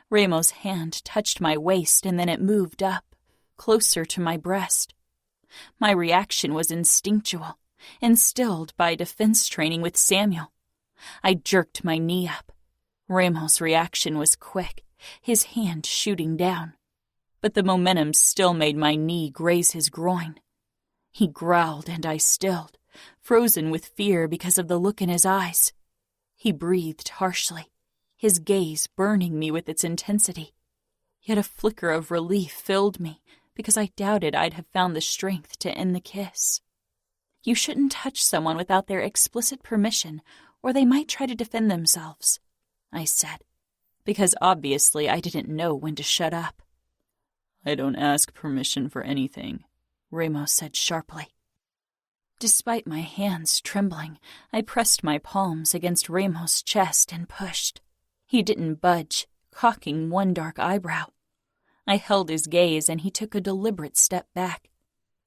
Remo's hand touched my waist and then it moved up, closer to my breast. My reaction was instinctual. instilled by defense training with Samuel. I jerked my knee up. Ramos' reaction was quick, his hand shooting down. But the momentum still made my knee graze his groin. He growled and I stilled, frozen with fear because of the look in his eyes. He breathed harshly, his gaze burning me with its intensity. Yet a flicker of relief filled me because I doubted I'd have found the strength to end the kiss. You shouldn't touch someone without their explicit permission, or they might try to defend themselves, I said, because obviously I didn't know when to shut up. I don't ask permission for anything, Ramos said sharply. Despite my hands trembling, I pressed my palms against Ramos' chest and pushed. He didn't budge, cocking one dark eyebrow. I held his gaze and he took a deliberate step back,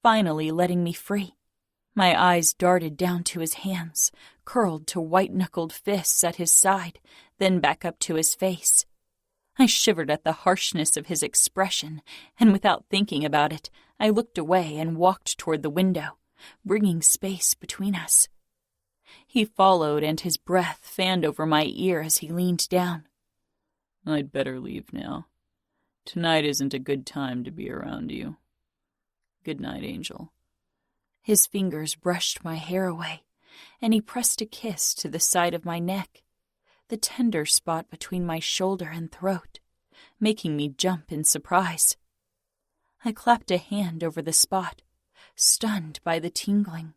finally letting me free. My eyes darted down to his hands, curled to white-knuckled fists at his side, then back up to his face. I shivered at the harshness of his expression, and without thinking about it, I looked away and walked toward the window, bringing space between us. He followed, and his breath fanned over my ear as he leaned down. I'd better leave now. Tonight isn't a good time to be around you. Good night, Angel. His fingers brushed my hair away, and he pressed a kiss to the side of my neck, the tender spot between my shoulder and throat, making me jump in surprise. I clapped a hand over the spot, stunned by the tingling.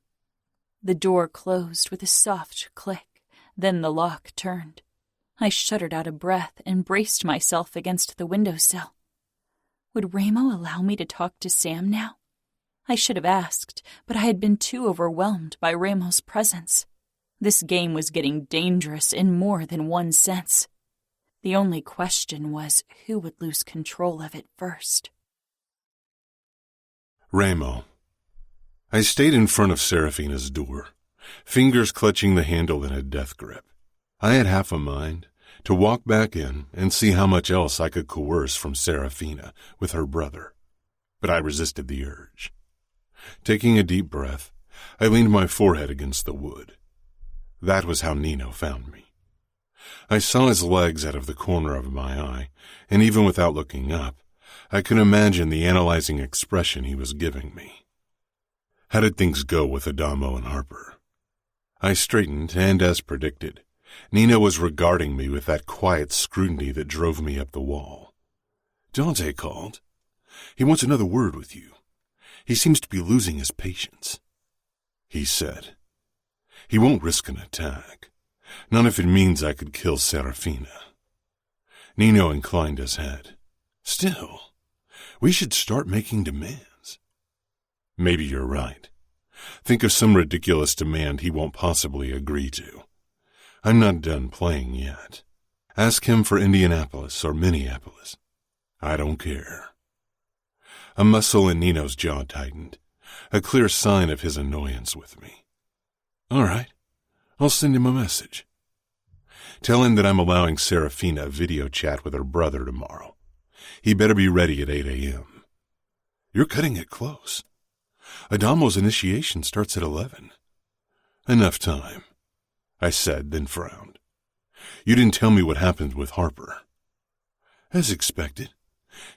The door closed with a soft click, then the lock turned. I shuddered out a breath and braced myself against the windowsill. Would Ramo allow me to talk to Sam now? I should have asked, but I had been too overwhelmed by Ramos' presence. This game was getting dangerous in more than one sense. The only question was who would lose control of it first. Ramo. I stayed in front of Serafina's door, fingers clutching the handle in a death grip. I had half a mind to walk back in and see how much else I could coerce from Serafina with her brother, but I resisted the urge. Taking a deep breath, I leaned my forehead against the wood. That was how Nino found me. I saw his legs out of the corner of my eye, and even without looking up, I could imagine the analyzing expression he was giving me. How did things go with Adamo and Harper? I straightened, and as predicted, Nino was regarding me with that quiet scrutiny that drove me up the wall. Dante called. He wants another word with you. He seems to be losing his patience. He said, he won't risk an attack, not if it means I could kill Serafina. Nino inclined his head. Still, we should start making demands. Maybe you're right. Think of some ridiculous demand he won't possibly agree to. I'm not done playing yet. Ask him for Indianapolis or Minneapolis. I don't care. A muscle in Nino's jaw tightened, a clear sign of his annoyance with me. All right, I'll send him a message. Tell him that I'm allowing Serafina a video chat with her brother tomorrow. He better be ready at 8 a.m. You're cutting it close. Adamo's initiation starts at 11. Enough time, I said, then frowned. You didn't tell me what happened with Harper. As expected,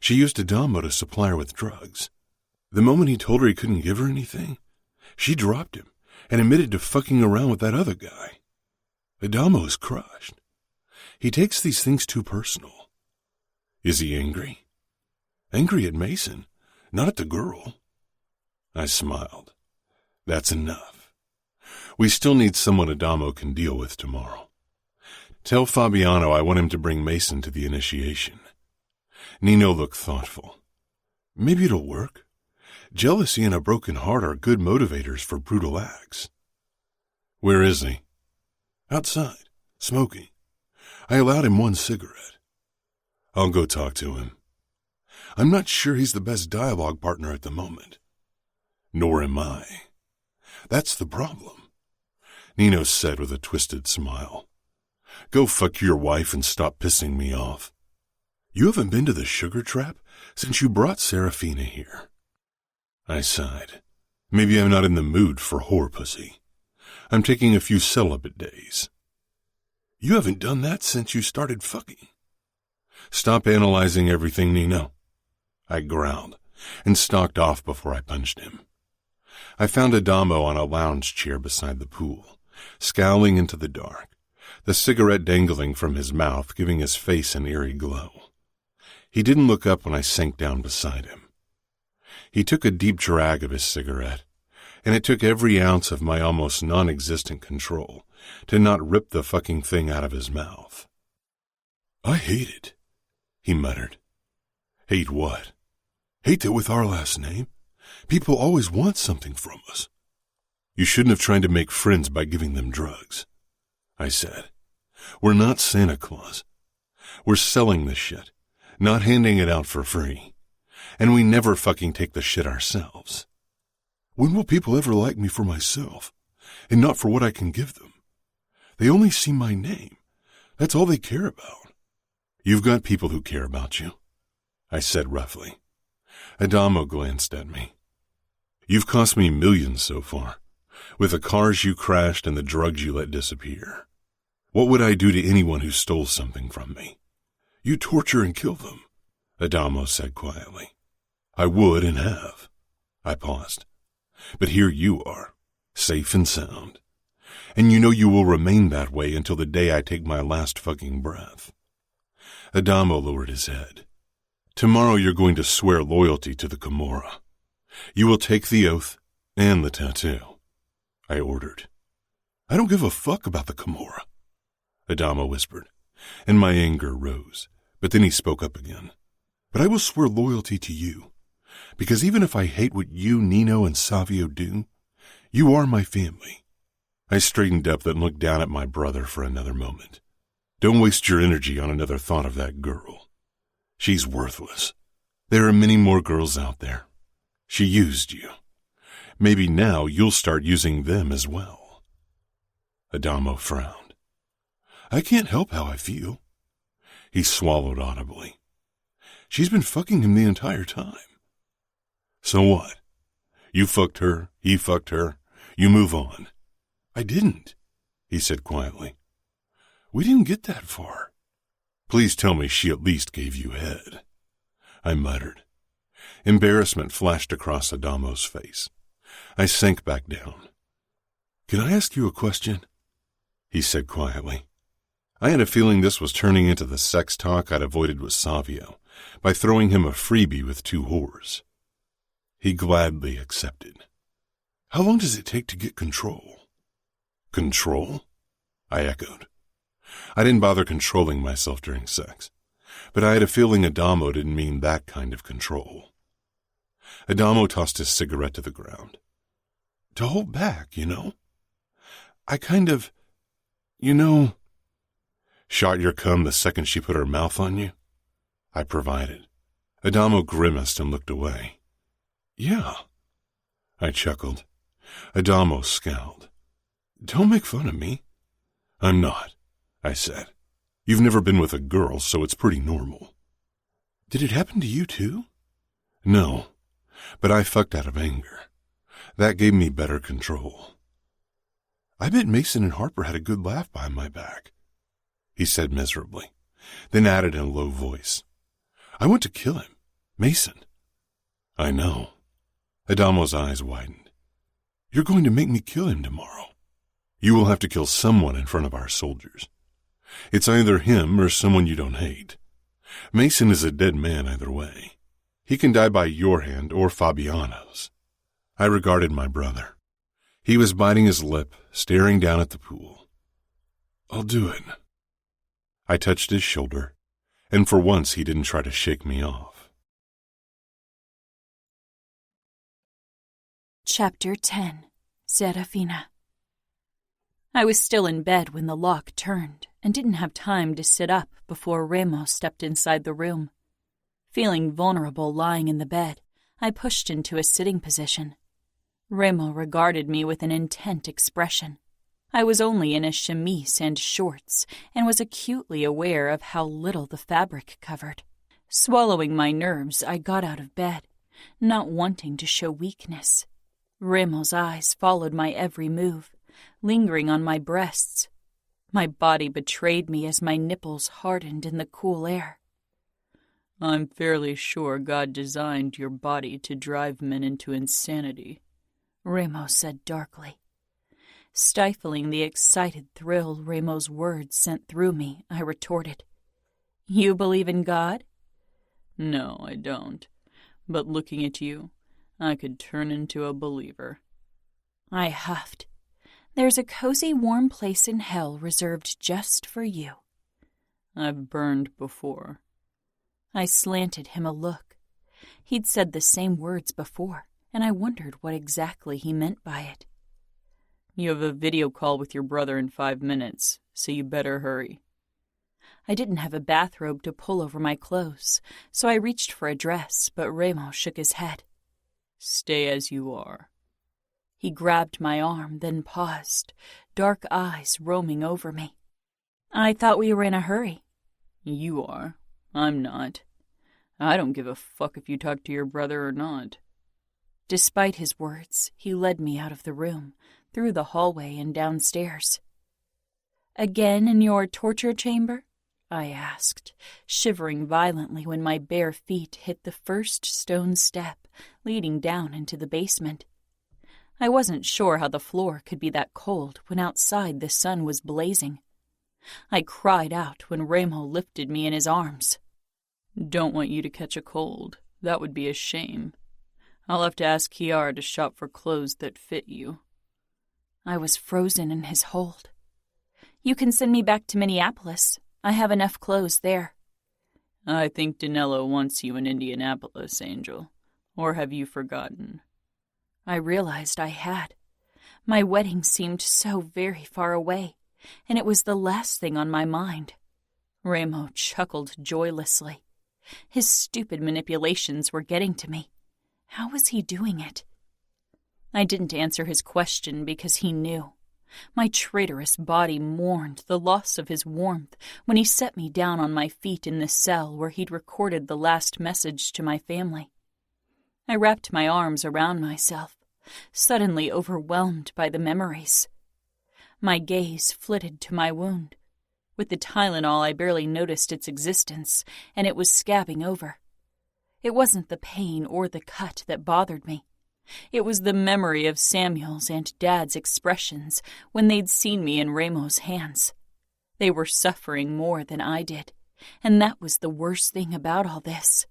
she used Adamo to supply her with drugs. The moment he told her he couldn't give her anything, she dropped him and admitted to fucking around with that other guy. Adamo is crushed. He takes these things too personal. Is he angry? Angry at Mason, not at the girl. I smiled. That's enough. We still need someone Adamo can deal with tomorrow. Tell Fabiano I want him to bring Mason to the initiation. Nino looked thoughtful. Maybe it'll work. Jealousy and a broken heart are good motivators for brutal acts. Where is he? Outside, smoking. I allowed him one cigarette. I'll go talk to him. I'm not sure he's the best dialogue partner at the moment. Nor am I. That's the problem, Nino said with a twisted smile. Go fuck your wife and stop pissing me off. You haven't been to the sugar trap since you brought Serafina here. I sighed. Maybe I'm not in the mood for whore pussy. I'm taking a few celibate days. You haven't done that since you started fucking. Stop analyzing everything, Nino. I growled and stalked off before I punched him. I found Adamo on a lounge chair beside the pool, scowling into the dark, the cigarette dangling from his mouth, giving his face an eerie glow. He didn't look up when I sank down beside him. He took a deep drag of his cigarette, and it took every ounce of my almost non-existent control to not rip the fucking thing out of his mouth. I hate it, he muttered. Hate what? Hate that with our last name, people always want something from us. You shouldn't have tried to make friends by giving them drugs, I said. We're not Santa Claus. We're selling this shit, not handing it out for free. And we never fucking take the shit ourselves. When will people ever like me for myself, and not for what I can give them? They only see my name. That's all they care about. You've got people who care about you, I said roughly. Adamo glanced at me. You've cost me millions so far, with the cars you crashed and the drugs you let disappear. What would I do to anyone who stole something from me? You torture and kill them, Adamo said quietly. I would and have. I paused. But here you are, safe and sound. And you know you will remain that way until the day I take my last fucking breath. Adamo lowered his head. Tomorrow you're going to swear loyalty to the Cumorah. You will take the oath and the tattoo, I ordered. I don't give a fuck about the Cumorah, Adamo whispered, and my anger rose, but then he spoke up again. But I will swear loyalty to you, because even if I hate what you, Nino, and Savio do, you are my family. I straightened up and looked down at my brother for another moment. Don't waste your energy on another thought of that girl. She's worthless. There are many more girls out there. She used you. Maybe now you'll start using them as well. Adamo frowned. I can't help how I feel. He swallowed audibly. She's been fucking him the entire time. So what? You fucked her, he fucked her, you move on. I didn't, he said quietly. We didn't get that far. Please tell me she at least gave you head. I muttered. Embarrassment flashed across Adamo's face. I sank back down. Can I ask you a question? He said quietly. I had a feeling this was turning into the sex talk I'd avoided with Savio by throwing him a freebie with 2 whores. He gladly accepted. How long does it take to get control? Control? I echoed. I didn't bother controlling myself during sex, but I had a feeling Adamo didn't mean that kind of control. Adamo tossed his cigarette to the ground. To hold back, you know? I kind of, Shot your cum the second she put her mouth on you? I provided. Adamo grimaced and looked away. Yeah, I chuckled. Adamo scowled. Don't make fun of me. I'm not, I said. You've never been with a girl, so it's pretty normal. Did it happen to you too? No, but I fucked out of anger. That gave me better control. I bet Mason and Harper had a good laugh behind my back, he said miserably, then added in a low voice. I want to kill him, Mason. I know. Adamo's eyes widened. You're going to make me kill him tomorrow. You will have to kill someone in front of our soldiers. It's either him or someone you don't hate. Mason is a dead man either way. He can die by your hand or Fabiano's. I regarded my brother. He was biting his lip, staring down at the pool. I'll do it. I touched his shoulder, and for once he didn't try to shake me off. Chapter 10. Serafina. I was still in bed when the lock turned and didn't have time to sit up before Remo stepped inside the room. Feeling vulnerable lying in the bed, I pushed into a sitting position. Remo regarded me with an intent expression. I was only in a chemise and shorts and was acutely aware of how little the fabric covered. Swallowing my nerves, I got out of bed, not wanting to show weakness. Ramo's eyes followed my every move, lingering on my breasts. My body betrayed me as my nipples hardened in the cool air. I'm fairly sure God designed your body to drive men into insanity, Ramo said darkly. Stifling the excited thrill Ramo's words sent through me, I retorted, You believe in God? No, I don't. But looking at you, I could turn into a believer. I huffed. There's a cozy, warm place in hell reserved just for you. I've burned before. I slanted him a look. He'd said the same words before, and I wondered what exactly he meant by it. You have a video call with your brother in 5 minutes, so you better hurry. I didn't have a bathrobe to pull over my clothes, so I reached for a dress, but Ramo shook his head. Stay as you are. He grabbed my arm, then paused, dark eyes roaming over me. I thought we were in a hurry. You are. I'm not. I don't give a fuck if you talk to your brother or not. Despite his words, he led me out of the room, through the hallway and downstairs. Again in your torture chamber? I asked, shivering violently when my bare feet hit the first stone step leading down into the basement. I wasn't sure how the floor could be that cold when outside the sun was blazing. I cried out when Ramo lifted me in his arms. Don't want you to catch a cold. That would be a shame. I'll have to ask Kiara to shop for clothes that fit you. I was frozen in his hold. You can send me back to Minneapolis. I have enough clothes there. I think Danilo wants you in Indianapolis, Angel. Or have you forgotten? I realized I had. My wedding seemed so very far away, and it was the last thing on my mind. Ramo chuckled joylessly. His stupid manipulations were getting to me. How was he doing it? I didn't answer his question because he knew. My traitorous body mourned the loss of his warmth when he set me down on my feet in the cell where he'd recorded the last message to my family. I wrapped my arms around myself, suddenly overwhelmed by the memories. My gaze flitted to my wound. With the Tylenol, I barely noticed its existence, and it was scabbing over. It wasn't the pain or the cut that bothered me. It was the memory of Samuel's and Dad's expressions when they'd seen me in Ramo's hands. They were suffering more than I did, and that was the worst thing about all this.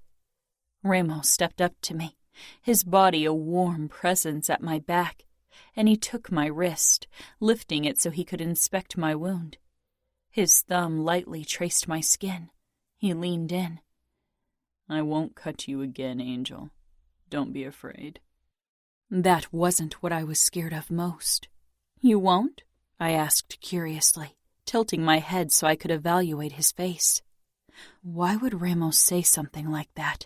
Ramo stepped up to me, his body a warm presence at my back, and he took my wrist, lifting it so he could inspect my wound. His thumb lightly traced my skin. He leaned in. I won't cut you again, Angel. Don't be afraid. That wasn't what I was scared of most. You won't? I asked curiously, tilting my head so I could evaluate his face. Why would Ramo say something like that?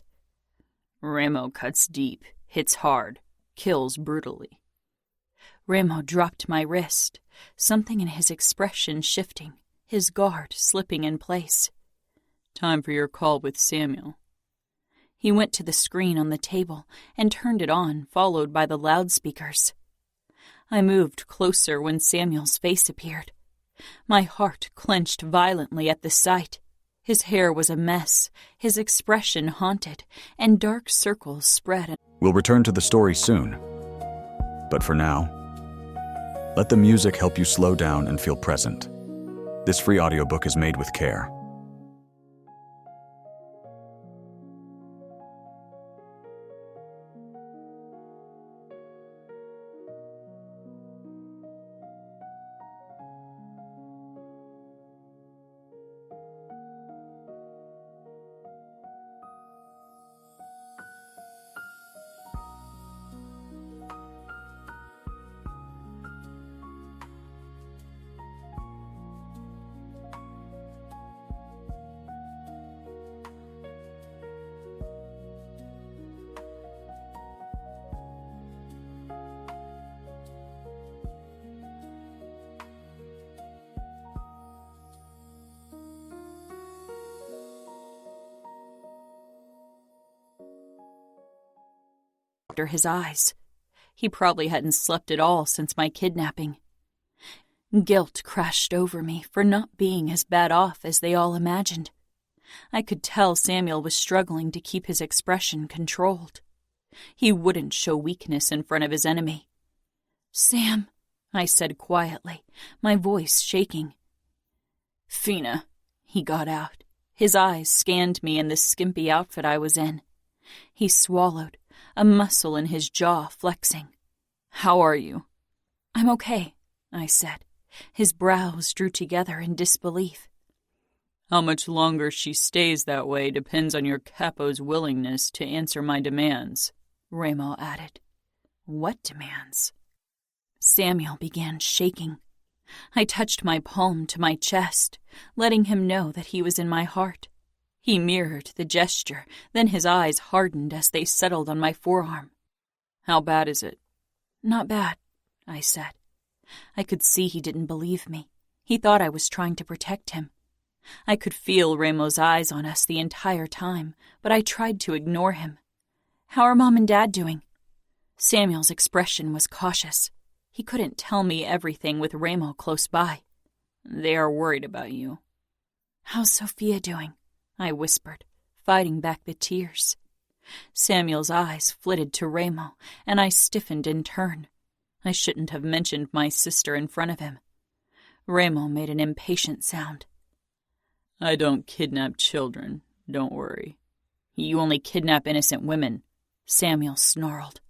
Ramo cuts deep, hits hard, kills brutally. Ramo dropped my wrist, something in his expression shifting, his guard slipping in place. Time for your call with Samuel. He went to the screen on the table and turned it on, followed by the loudspeakers. I moved closer when Samuel's face appeared. My heart clenched violently at the sight. His hair was a mess, his expression haunted, and dark circles spread. We'll return to the story soon. But for now, let the music help you slow down and feel present. This free audiobook is made with care. His eyes. He probably hadn't slept at all since my kidnapping. Guilt crashed over me for not being as bad off as they all imagined. I could tell Samuel was struggling to keep his expression controlled. He wouldn't show weakness in front of his enemy. "Sam," I said quietly, my voice shaking. "Fina," he got out. His eyes scanned me in the skimpy outfit I was in. He swallowed, a muscle in his jaw flexing. "How are you?" "I'm okay," I said. His brows drew together in disbelief. "How much longer she stays that way depends on your capo's willingness to answer my demands," Ramo added. "What demands?" Samuel began shaking. I touched my palm to my chest, letting him know that he was in my heart. He mirrored the gesture, then his eyes hardened as they settled on my forearm. "How bad is it?" "Not bad," I said. I could see he didn't believe me. He thought I was trying to protect him. I could feel Ramo's eyes on us the entire time, but I tried to ignore him. "How are Mom and Dad doing?" Samuel's expression was cautious. He couldn't tell me everything with Ramo close by. "They are worried about you." "How's Sophia doing?" I whispered, fighting back the tears. Samuel's eyes flitted to Ramo, and I stiffened in turn. I shouldn't have mentioned my sister in front of him. Ramo made an impatient sound. "I don't kidnap children, don't worry." "You only kidnap innocent women," Samuel snarled.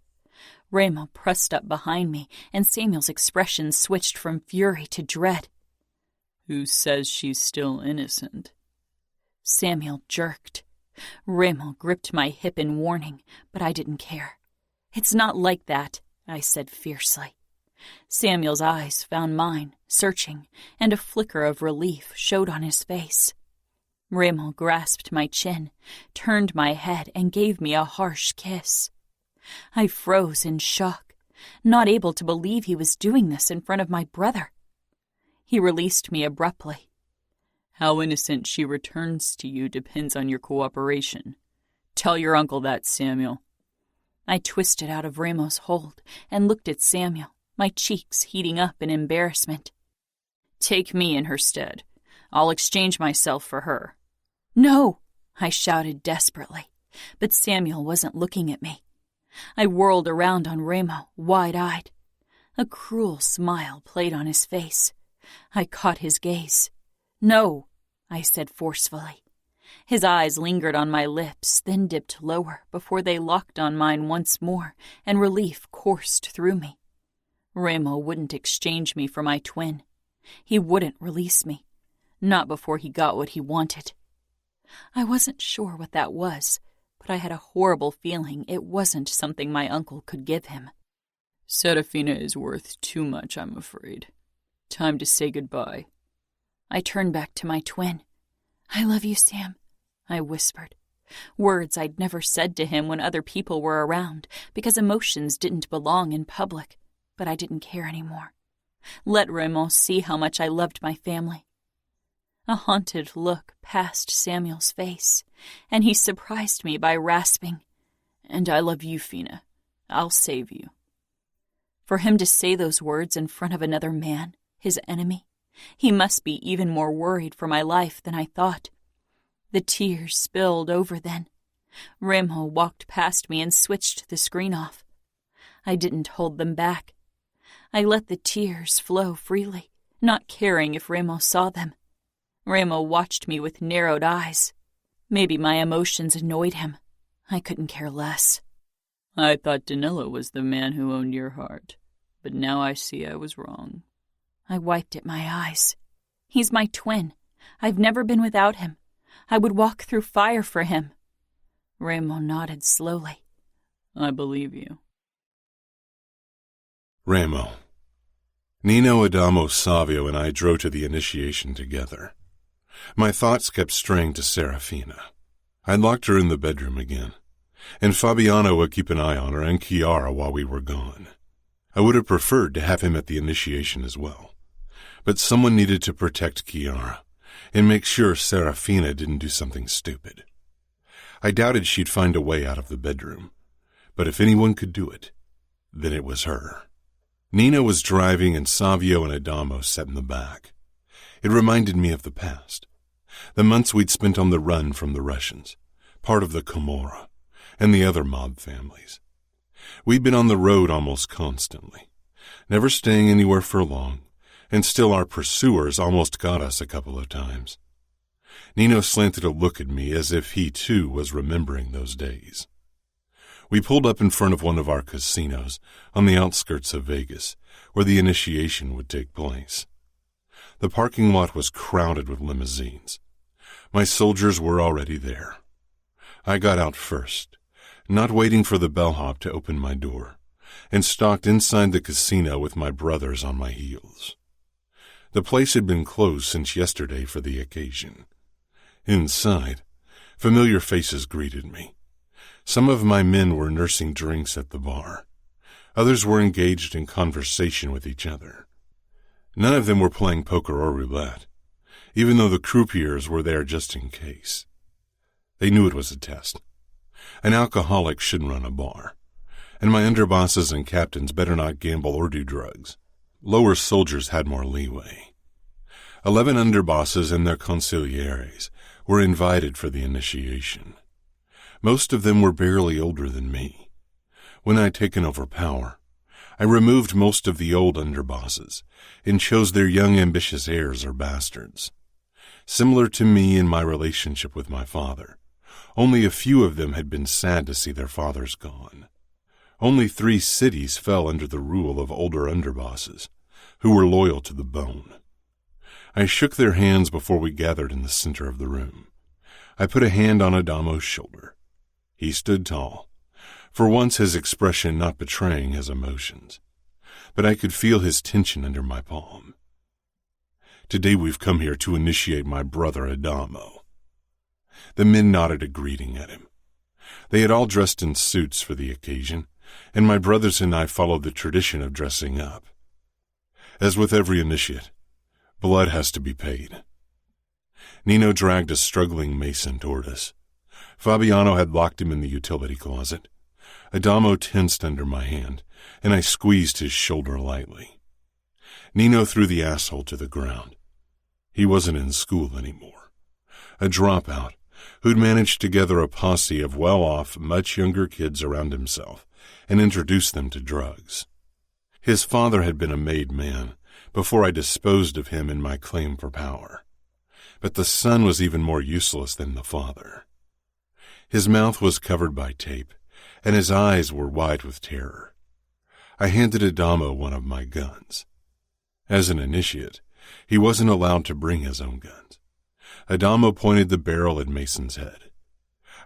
Ramo pressed up behind me, and Samuel's expression switched from fury to dread. "Who says she's still innocent?" Samuel jerked. Ramo gripped my hip in warning, but I didn't care. "It's not like that," I said fiercely. Samuel's eyes found mine, searching, and a flicker of relief showed on his face. Ramo grasped my chin, turned my head, and gave me a harsh kiss. I froze in shock, not able to believe he was doing this in front of my brother. He released me abruptly. "How innocent she returns to you depends on your cooperation. Tell your uncle that, Samuel." I twisted out of Ramo's hold and looked at Samuel, my cheeks heating up in embarrassment. "Take me in her stead. I'll exchange myself for her." "No!" I shouted desperately, but Samuel wasn't looking at me. I whirled around on Ramo, wide-eyed. A cruel smile played on his face. I caught his gaze. "No," I said forcefully. His eyes lingered on my lips, then dipped lower before they locked on mine once more, and relief coursed through me. Ramo wouldn't exchange me for my twin. He wouldn't release me. Not before he got what he wanted. I wasn't sure what that was, but I had a horrible feeling it wasn't something my uncle could give him. "Serafina is worth too much, I'm afraid. Time to say goodbye." I turned back to my twin. "I love you, Sam," I whispered. Words I'd never said to him when other people were around, because emotions didn't belong in public, but I didn't care anymore. Let Ramo see how much I loved my family. A haunted look passed Samuel's face, and he surprised me by rasping, "And I love you, Fina. I'll save you." For him to say those words in front of another man, his enemy, he must be even more worried for my life than I thought. The tears spilled over then. Ramo walked past me and switched the screen off. I didn't hold them back. I let the tears flow freely, not caring if Ramo saw them. Ramo watched me with narrowed eyes. Maybe my emotions annoyed him. I couldn't care less. "I thought Danilo was the man who owned your heart, but now I see I was wrong." I wiped at my eyes. "He's my twin. I've never been without him. I would walk through fire for him." Ramo nodded slowly. "I believe you." Ramo. Nino, Adamo, Savio, and I drove to the initiation together. My thoughts kept straying to Serafina. I locked her in the bedroom again, and Fabiano would keep an eye on her and Chiara while we were gone. I would have preferred to have him at the initiation as well, but someone needed to protect Chiara and make sure Serafina didn't do something stupid. I doubted she'd find a way out of the bedroom, but if anyone could do it, then it was her. Nino was driving and Savio and Adamo sat in the back. It reminded me of the past, the months we'd spent on the run from the Russians, part of the Camorra, and the other mob families. We'd been on the road almost constantly, never staying anywhere for long, and still our pursuers almost got us a couple of times. Nino slanted a look at me as if he too was remembering those days. We pulled up in front of one of our casinos on the outskirts of Vegas, where the initiation would take place. The parking lot was crowded with limousines. My soldiers were already there. I got out first, not waiting for the bellhop to open my door, and stalked inside the casino with my brothers on my heels. The place had been closed since yesterday for the occasion. Inside, familiar faces greeted me. Some of my men were nursing drinks at the bar. Others were engaged in conversation with each other. None of them were playing poker or roulette, even though the croupiers were there just in case. They knew it was a test. An alcoholic shouldn't run a bar, and my underbosses and captains better not gamble or do drugs. Lower soldiers had more leeway. 11 underbosses and their consiglieres were invited for the initiation. Most of them were barely older than me. When I'd taken over power, I removed most of the old underbosses and chose their young ambitious heirs or bastards. Similar to me in my relationship with my father, only a few of them had been sad to see their fathers gone. Only 3 cities fell under the rule of older underbosses, who were loyal to the bone. I shook their hands before we gathered in the center of the room. I put a hand on Adamo's shoulder. He stood tall, for once his expression not betraying his emotions, but I could feel his tension under my palm. Today we've come here to initiate my brother Adamo. The men nodded a greeting at him. They had all dressed in suits for the occasion, and my brothers and I followed the tradition of dressing up. As with every initiate, blood has to be paid. Nino dragged a struggling mason toward us. Fabiano had locked him in the utility closet. Adamo tensed under my hand, and I squeezed his shoulder lightly. Nino threw the asshole to the ground. He wasn't in school anymore. A dropout who'd managed to gather a posse of well-off, much younger kids around himself and introduce them to drugs. His father had been a made man before I disposed of him in my claim for power. But the son was even more useless than the father. His mouth was covered by tape, and his eyes were wide with terror. I handed Adamo one of my guns. As an initiate, he wasn't allowed to bring his own guns. Adamo pointed the barrel at Mason's head.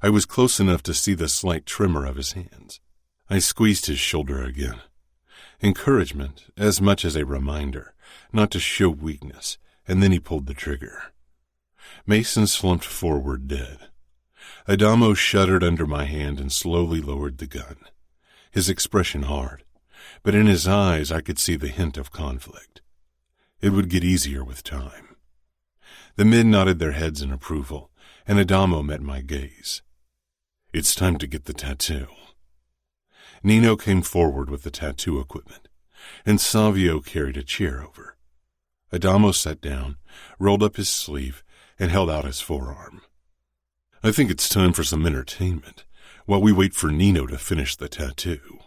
I was close enough to see the slight tremor of his hands. I squeezed his shoulder again. Encouragement, as much as a reminder not to show weakness, and then he pulled the trigger. Mason slumped forward dead. Adamo shuddered under my hand and slowly lowered the gun, his expression hard, but in his eyes I could see the hint of conflict. It would get easier with time. The men nodded their heads in approval, and Adamo met my gaze. It's time to get the tattoo. Nino came forward with the tattoo equipment, and Savio carried a chair over. Adamo sat down, rolled up his sleeve, and held out his forearm. I think it's time for some entertainment while we wait for Nino to finish the tattoo.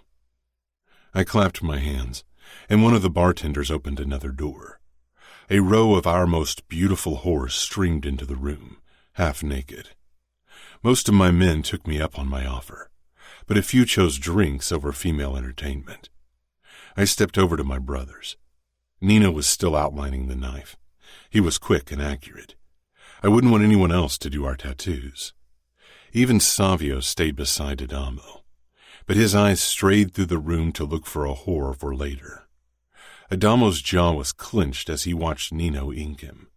I clapped my hands, and one of the bartenders opened another door. A row of our most beautiful whores streamed into the room, half naked. Most of my men took me up on my offer, but a few chose drinks over female entertainment. I stepped over to my brothers. Nino was still outlining the knife. He was quick and accurate. I wouldn't want anyone else to do our tattoos. Even Savio stayed beside Adamo, but his eyes strayed through the room to look for a whore for later. Adamo's jaw was clenched as he watched Nino ink him.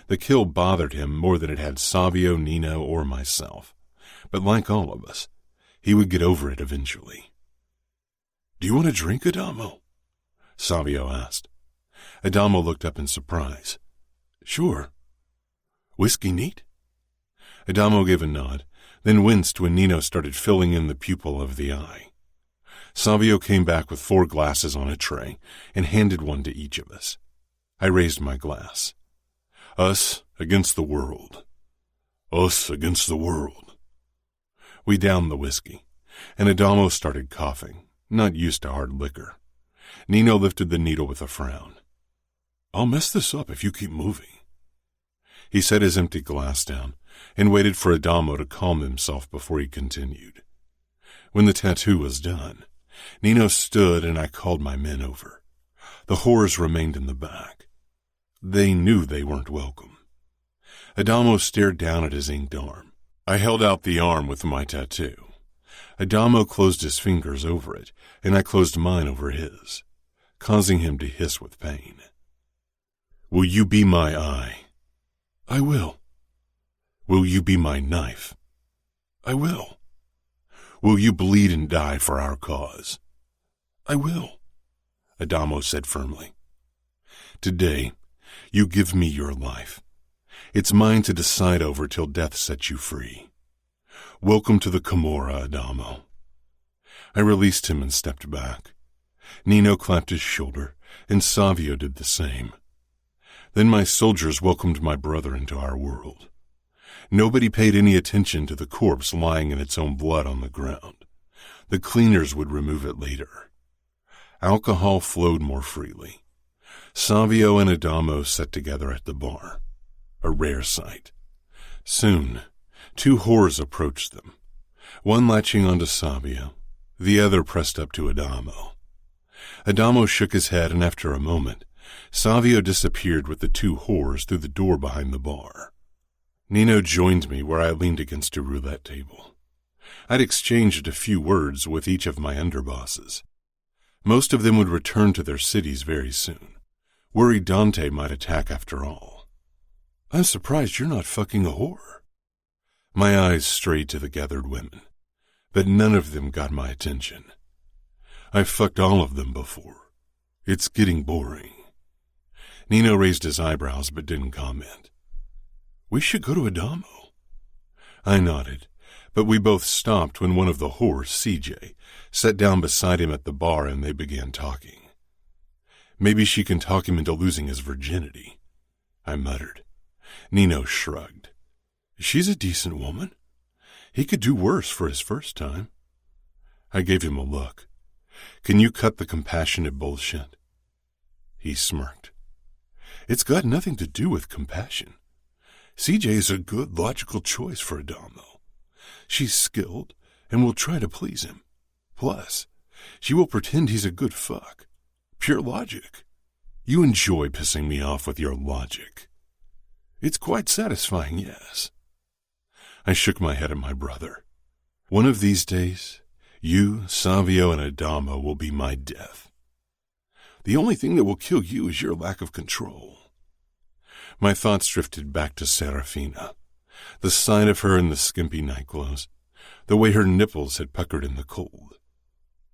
The kill bothered him more than it had Savio, Nino, or myself, but like all of us, he would get over it eventually. "Do you want a drink, Adamo?" Savio asked. Adamo looked up in surprise. "Sure. Whiskey neat?" Adamo gave a nod, then winced when Nino started filling in the pupil of the eye. Savio came back with 4 glasses on a tray and handed one to each of us. I raised my glass. Us against the world. Us against the world. We downed the whiskey, and Adamo started coughing, not used to hard liquor. Nino lifted the needle with a frown. I'll mess this up if you keep moving. He set his empty glass down and waited for Adamo to calm himself before he continued. When the tattoo was done, Nino stood and I called my men over. The whores remained in the back. They knew they weren't welcome. Adamo stared down at his inked arm. I held out the arm with my tattoo. Adamo closed his fingers over it, and I closed mine over his, causing him to hiss with pain. Will you be my eye? I will. Will you be my knife? I will. Will you bleed and die for our cause? I will, Adamo said firmly. Today, you give me your life. It's mine to decide over till death sets you free. Welcome to the Camorra, Adamo. I released him and stepped back. Nino clapped his shoulder, and Savio did the same. Then my soldiers welcomed my brother into our world. Nobody paid any attention to the corpse lying in its own blood on the ground. The cleaners would remove it later. Alcohol flowed more freely. Savio and Adamo sat together at the bar, a rare sight. Soon, 2 whores approached them, one latching onto Savio, the other pressed up to Adamo. Adamo shook his head, and after a moment, Savio disappeared with the 2 whores through the door behind the bar. Nino joined me where I leaned against a roulette table. I'd exchanged a few words with each of my underbosses. Most of them would return to their cities very soon, worried Dante might attack after all. I'm surprised you're not fucking a whore. My eyes strayed to the gathered women, but none of them got my attention. I've fucked all of them before. It's getting boring. Nino raised his eyebrows but didn't comment. We should go to Adamo. I nodded, but we both stopped when one of the whores, CJ, sat down beside him at the bar and they began talking. Maybe she can talk him into losing his virginity, I muttered. Nino shrugged. She's a decent woman. He could do worse for his first time. I gave him a look. Can you cut the compassionate bullshit? He smirked. It's got nothing to do with compassion. CJ is a good, logical choice for Adamo. She's skilled and will try to please him. Plus, she will pretend he's a good fuck. Pure logic. You enjoy pissing me off with your logic. It's quite satisfying, yes. I shook my head at my brother. One of these days, you, Savio, and Adamo will be my death. The only thing that will kill you is your lack of control. My thoughts drifted back to Serafina, the sight of her in the skimpy nightclothes, the way her nipples had puckered in the cold.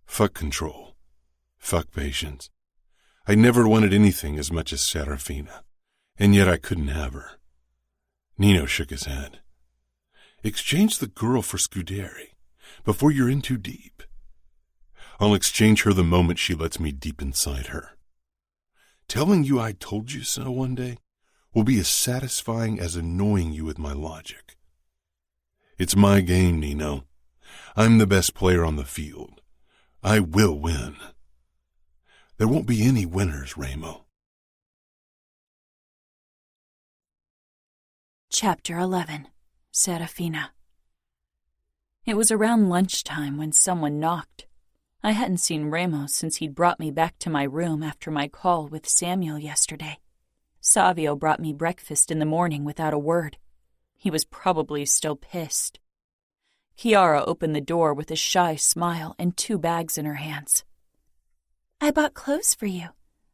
Fuck control. Fuck patience. I never wanted anything as much as Serafina, and yet I couldn't have her. Nino shook his head. Exchange the girl for Scuderi, before you're in too deep. I'll exchange her the moment she lets me deep inside her. Telling you I told you so one day will be as satisfying as annoying you with my logic. It's my game, Nino. I'm the best player on the field. I will win. There won't be any winners, Ramo. Chapter 11. Serafina. It was around lunchtime when someone knocked. I hadn't seen Ramos since he'd brought me back to my room after my call with Samuel yesterday. Savio brought me breakfast in the morning without a word. He was probably still pissed. Chiara opened the door with a shy smile and 2 bags in her hands. I bought clothes for you.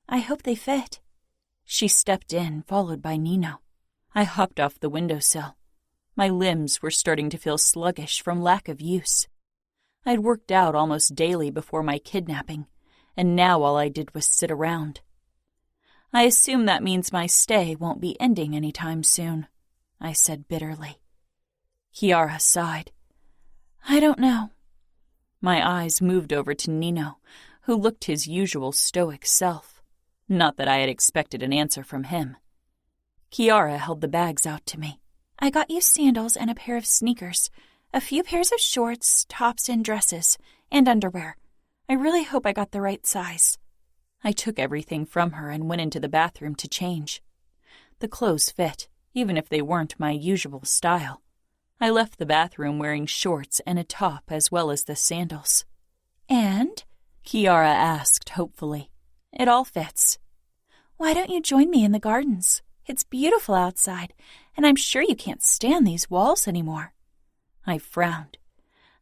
I hope they fit. She stepped in, followed by Nino. I hopped off the windowsill. My limbs were starting to feel sluggish from lack of use. I'd worked out almost daily before my kidnapping, and now all I did was sit around. I assume that means my stay won't be ending any time soon, I said bitterly. Chiara sighed. I don't know. My eyes moved over to Nino, who looked his usual stoic self. Not that I had expected an answer from him. Kiara held the bags out to me. I got you sandals and a pair of sneakers, a few pairs of shorts, tops and dresses, and underwear. I really hope I got the right size. I took everything from her and went into the bathroom to change. The clothes fit, even if they weren't my usual style. I left the bathroom wearing shorts and a top as well as the sandals. And? Kiara asked hopefully. It all fits. Why don't you join me in the gardens? It's beautiful outside, and I'm sure you can't stand these walls anymore. I frowned.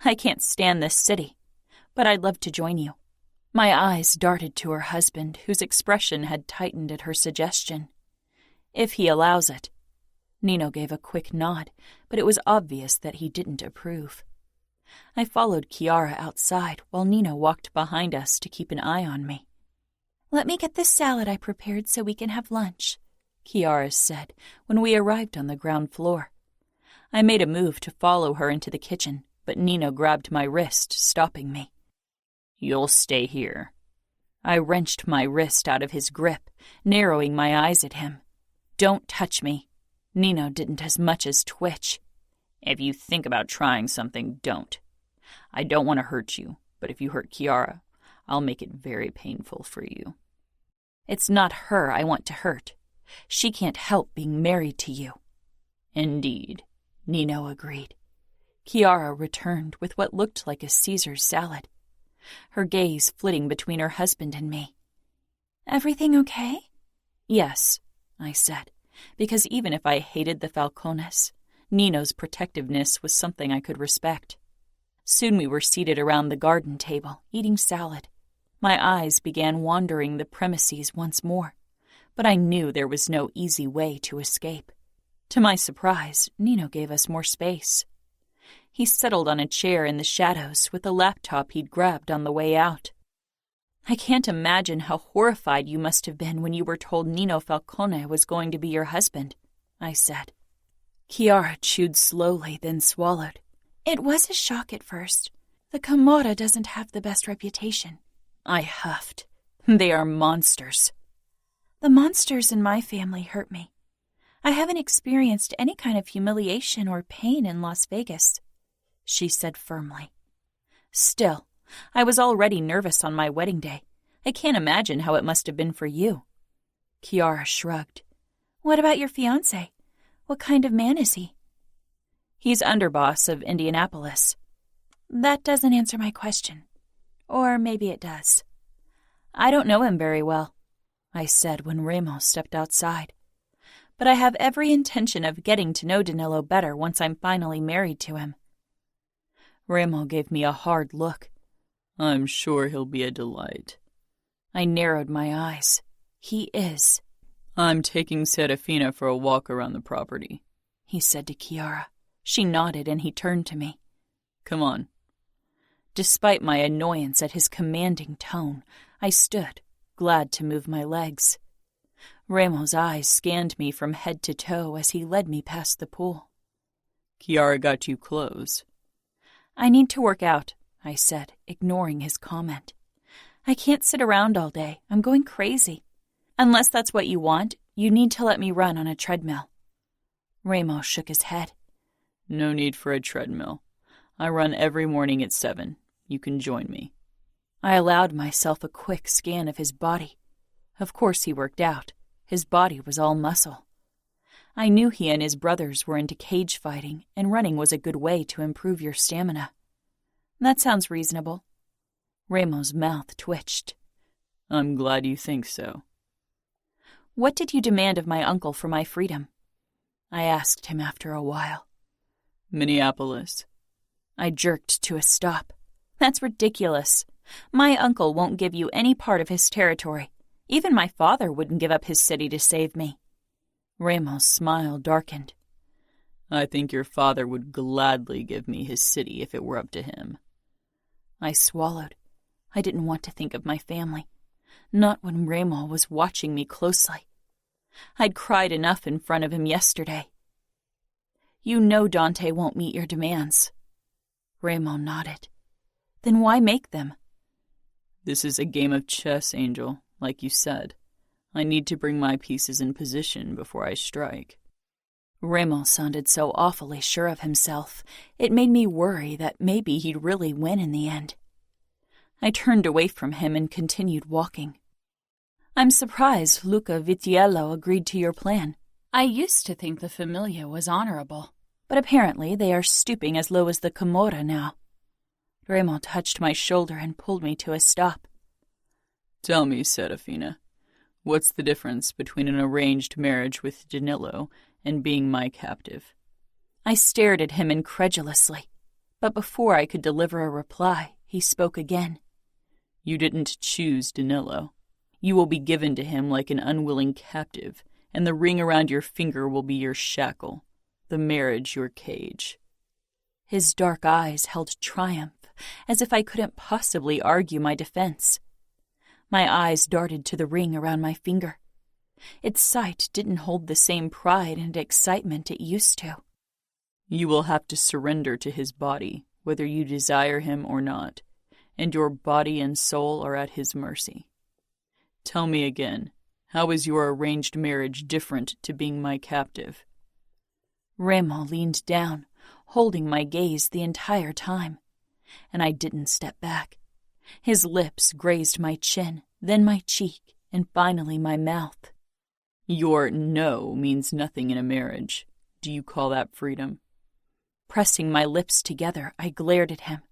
I can't stand this city, but I'd love to join you. My eyes darted to her husband, whose expression had tightened at her suggestion. If he allows it. Nino gave a quick nod, but it was obvious that he didn't approve. I followed Kiara outside while Nino walked behind us to keep an eye on me. Let me get this salad I prepared so we can have lunch, Kiara said when we arrived on the ground floor. I made a move to follow her into the kitchen, but Nino grabbed my wrist, stopping me. You'll stay here. I wrenched my wrist out of his grip, narrowing my eyes at him. Don't touch me. Nino didn't as much as twitch. If you think about trying something, don't. I don't want to hurt you, but if you hurt Kiara, I'll make it very painful for you. It's not her I want to hurt. She can't help being married to you. Indeed, Nino agreed. Kiara returned with what looked like a Caesar salad, her gaze flitting between her husband and me. Everything okay? Yes, I said, because even if I hated the Falcones, Nino's protectiveness was something I could respect. Soon we were seated around the garden table, eating salad. My eyes began wandering the premises once more, but I knew there was no easy way to escape. To my surprise, Nino gave us more space. He settled on a chair in the shadows with the laptop he'd grabbed on the way out. I can't imagine how horrified you must have been when you were told Nino Falcone was going to be your husband, I said. Kiara chewed slowly, then swallowed. It was a shock at first. The Camorra doesn't have the best reputation. I huffed. They are monsters. The monsters in my family hurt me. I haven't experienced any kind of humiliation or pain in Las Vegas, she said firmly. Still, I was already nervous on my wedding day. I can't imagine how it must have been for you. Kiara shrugged. What about your fiancé? What kind of man is he? He's underboss of Indianapolis. That doesn't answer my question. Or maybe it does. I don't know him very well, I said when Remo stepped outside. But I have every intention of getting to know Danilo better once I'm finally married to him. Remo gave me a hard look. I'm sure he'll be a delight. I narrowed my eyes. He is. I'm taking Serafina for a walk around the property, he said to Kiara. She nodded and he turned to me. Come on. Despite my annoyance at his commanding tone, I stood, glad to move my legs. Remo's eyes scanned me from head to toe as he led me past the pool. Kiara got you clothes. I need to work out, I said, ignoring his comment. I can't sit around all day. I'm going crazy. Unless that's what you want, you need to let me run on a treadmill. Remo shook his head. No need for a treadmill. I run every morning at 7. You can join me. I allowed myself a quick scan of his body. Of course he worked out. His body was all muscle. I knew he and his brothers were into cage fighting, and running was a good way to improve your stamina. That sounds reasonable. Remo's mouth twitched. I'm glad you think so. What did you demand of my uncle for my freedom? I asked him after a while. Minneapolis. I jerked to a stop. That's ridiculous. My uncle won't give you any part of his territory. Even my father wouldn't give up his city to save me. Remo's smile darkened. I think your father would gladly give me his city if it were up to him. I swallowed. I didn't want to think of my family. Not when Remo was watching me closely. I'd cried enough in front of him yesterday. You know Dante won't meet your demands. Remo nodded. Then why make them? This is a game of chess, Angel, like you said. I need to bring my pieces in position before I strike. Raymond sounded so awfully sure of himself, it made me worry that maybe he'd really win in the end. I turned away from him and continued walking. I'm surprised Luca Vitiello agreed to your plan. I used to think the Familia was honorable, but apparently they are stooping as low as the Camorra now. Raymond touched my shoulder and pulled me to a stop. Tell me, Serafina, what's the difference between an arranged marriage with Danilo and being my captive? I stared at him incredulously, but before I could deliver a reply, he spoke again. You didn't choose Danilo. You will be given to him like an unwilling captive, and the ring around your finger will be your shackle, the marriage your cage. His dark eyes held triumph, as if I couldn't possibly argue my defense. My eyes darted to the ring around my finger. Its sight didn't hold the same pride and excitement it used to. You will have to surrender to his body, whether you desire him or not, and your body and soul are at his mercy. Tell me again, how is your arranged marriage different to being my captive? Raymond leaned down, holding my gaze the entire time, and I didn't step back. His lips grazed my chin, then my cheek, and finally my mouth. Your no means nothing in a marriage. Do you call that freedom? Pressing my lips together, I glared at him.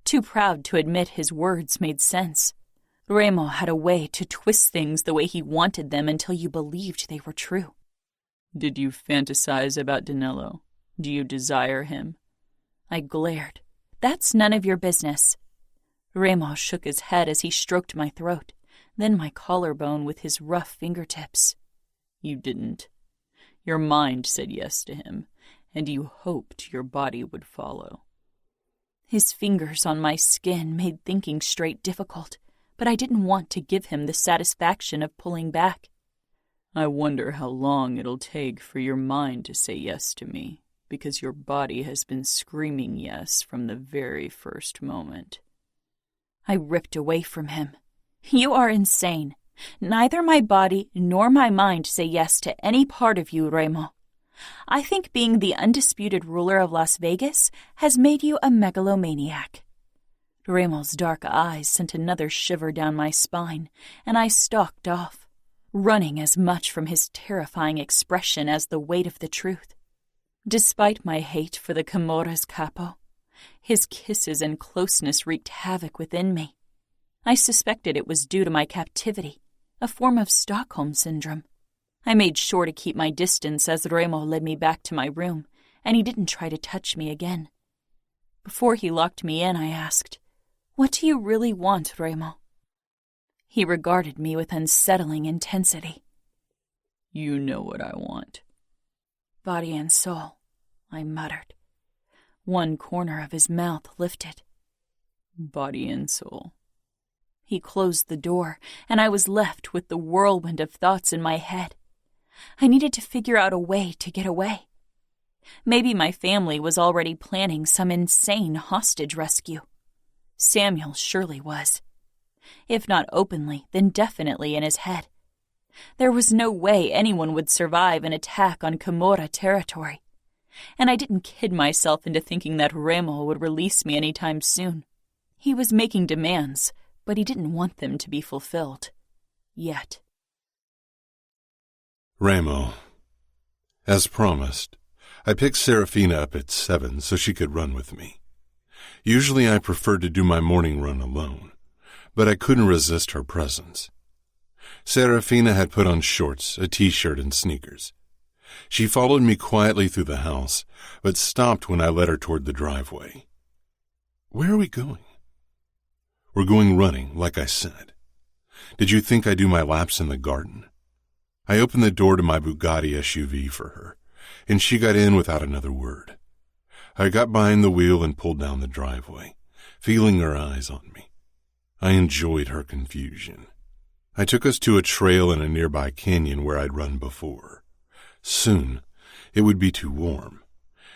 Too proud to admit his words made sense. Raymond had a way to twist things the way he wanted them until you believed they were true. Did you fantasize about Danilo? Do you desire him? I glared. That's none of your business. Raymond shook his head as he stroked my throat, then my collarbone with his rough fingertips. You didn't. Your mind said yes to him, and you hoped your body would follow. His fingers on my skin made thinking straight difficult, but I didn't want to give him the satisfaction of pulling back. I wonder how long it'll take for your mind to say yes to me, because your body has been screaming yes from the very first moment. I ripped away from him. You are insane. Neither my body nor my mind say yes to any part of you, Raymond. I think being the undisputed ruler of Las Vegas has made you a megalomaniac. Raymond's dark eyes sent another shiver down my spine, and I stalked off, running as much from his terrifying expression as the weight of the truth. Despite my hate for the Camorra's capo, his kisses and closeness wreaked havoc within me. I suspected it was due to my captivity, a form of Stockholm syndrome. I made sure to keep my distance as Raymond led me back to my room, and he didn't try to touch me again. Before he locked me in, I asked, "What do you really want, Raymond?" He regarded me with unsettling intensity. You know what I want. Body and soul, I muttered. One corner of his mouth lifted. Body and soul. He closed the door, and I was left with the whirlwind of thoughts in my head. I needed to figure out a way to get away. Maybe my family was already planning some insane hostage rescue. Samuel surely was. If not openly, then definitely in his head. There was no way anyone would survive an attack on Camorra territory. And I didn't kid myself into thinking that Raymond would release me anytime soon. He was making demands, but he didn't want them to be fulfilled. Yet. Ramo, as promised, I picked Serafina up at 7 so she could run with me. Usually I preferred to do my morning run alone, but I couldn't resist her presence. Serafina had put on shorts, a t-shirt, and sneakers. She followed me quietly through the house, but stopped when I led her toward the driveway. Where are we going? We're going running, like I said. Did you think I do my laps in the garden? I opened the door to my Bugatti SUV for her, and she got in without another word. I got behind the wheel and pulled down the driveway, feeling her eyes on me. I enjoyed her confusion. I took us to a trail in a nearby canyon where I'd run before. Soon, it would be too warm,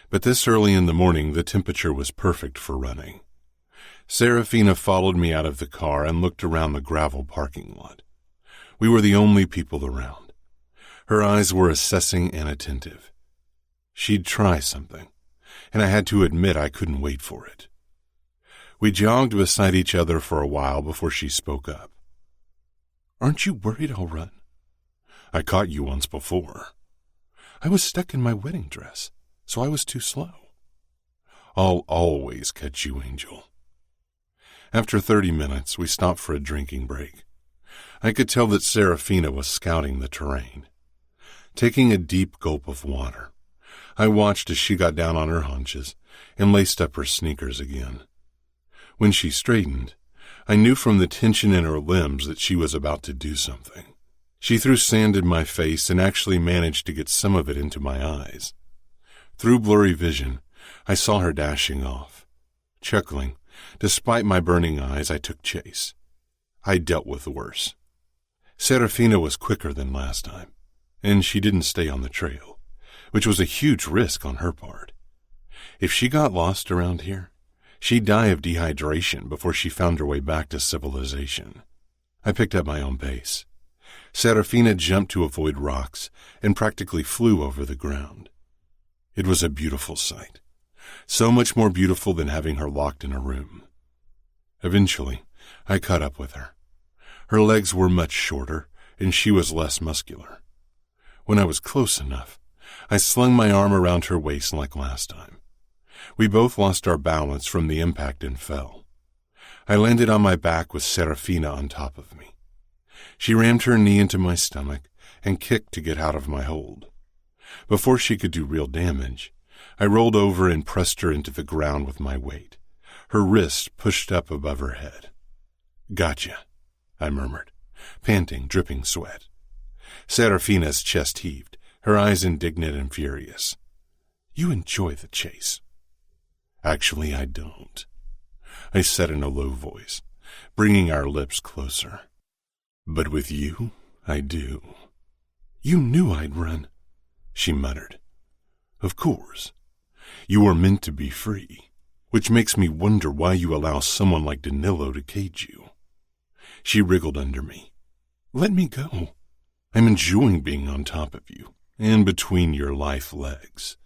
but this early in the morning the temperature was perfect for running. Serafina followed me out of the car and looked around the gravel parking lot. We were the only people around. Her eyes were assessing and attentive. She'd try something, and I had to admit I couldn't wait for it. We jogged beside each other for a while before she spoke up. "Aren't you worried I'll run? I caught you once before. I was stuck in my wedding dress, so I was too slow. I'll always catch you, Angel." After 30 minutes, we stopped for a drinking break. I could tell that Serafina was scouting the terrain. Taking a deep gulp of water, I watched as she got down on her haunches and laced up her sneakers again. When she straightened, I knew from the tension in her limbs that she was about to do something. She threw sand in my face and actually managed to get some of it into my eyes. Through blurry vision, I saw her dashing off. Chuckling, despite my burning eyes, I took chase. I dealt with worse. Serafina was quicker than last time, and she didn't stay on the trail, which was a huge risk on her part. If she got lost around here, she'd die of dehydration before she found her way back to civilization. I picked up my own pace. Serafina jumped to avoid rocks and practically flew over the ground. It was a beautiful sight, so much more beautiful than having her locked in a room. Eventually, I caught up with her. Her legs were much shorter, and she was less muscular. When I was close enough, I slung my arm around her waist like last time. We both lost our balance from the impact and fell. I landed on my back with Serafina on top of me. She rammed her knee into my stomach and kicked to get out of my hold. Before she could do real damage, I rolled over and pressed her into the ground with my weight, her wrist pushed up above her head. "Gotcha," I murmured, panting, dripping sweat. Serafina's chest heaved, her eyes indignant and furious. "You enjoy the chase." "Actually, I don't," I said in a low voice, bringing our lips closer. "But with you, I do." "You knew I'd run," she muttered. "Of course. You are meant to be free, which makes me wonder why you allow someone like Danilo to cage you." She wriggled under me. "Let me go. I'm enjoying being on top of you and between your lithe legs."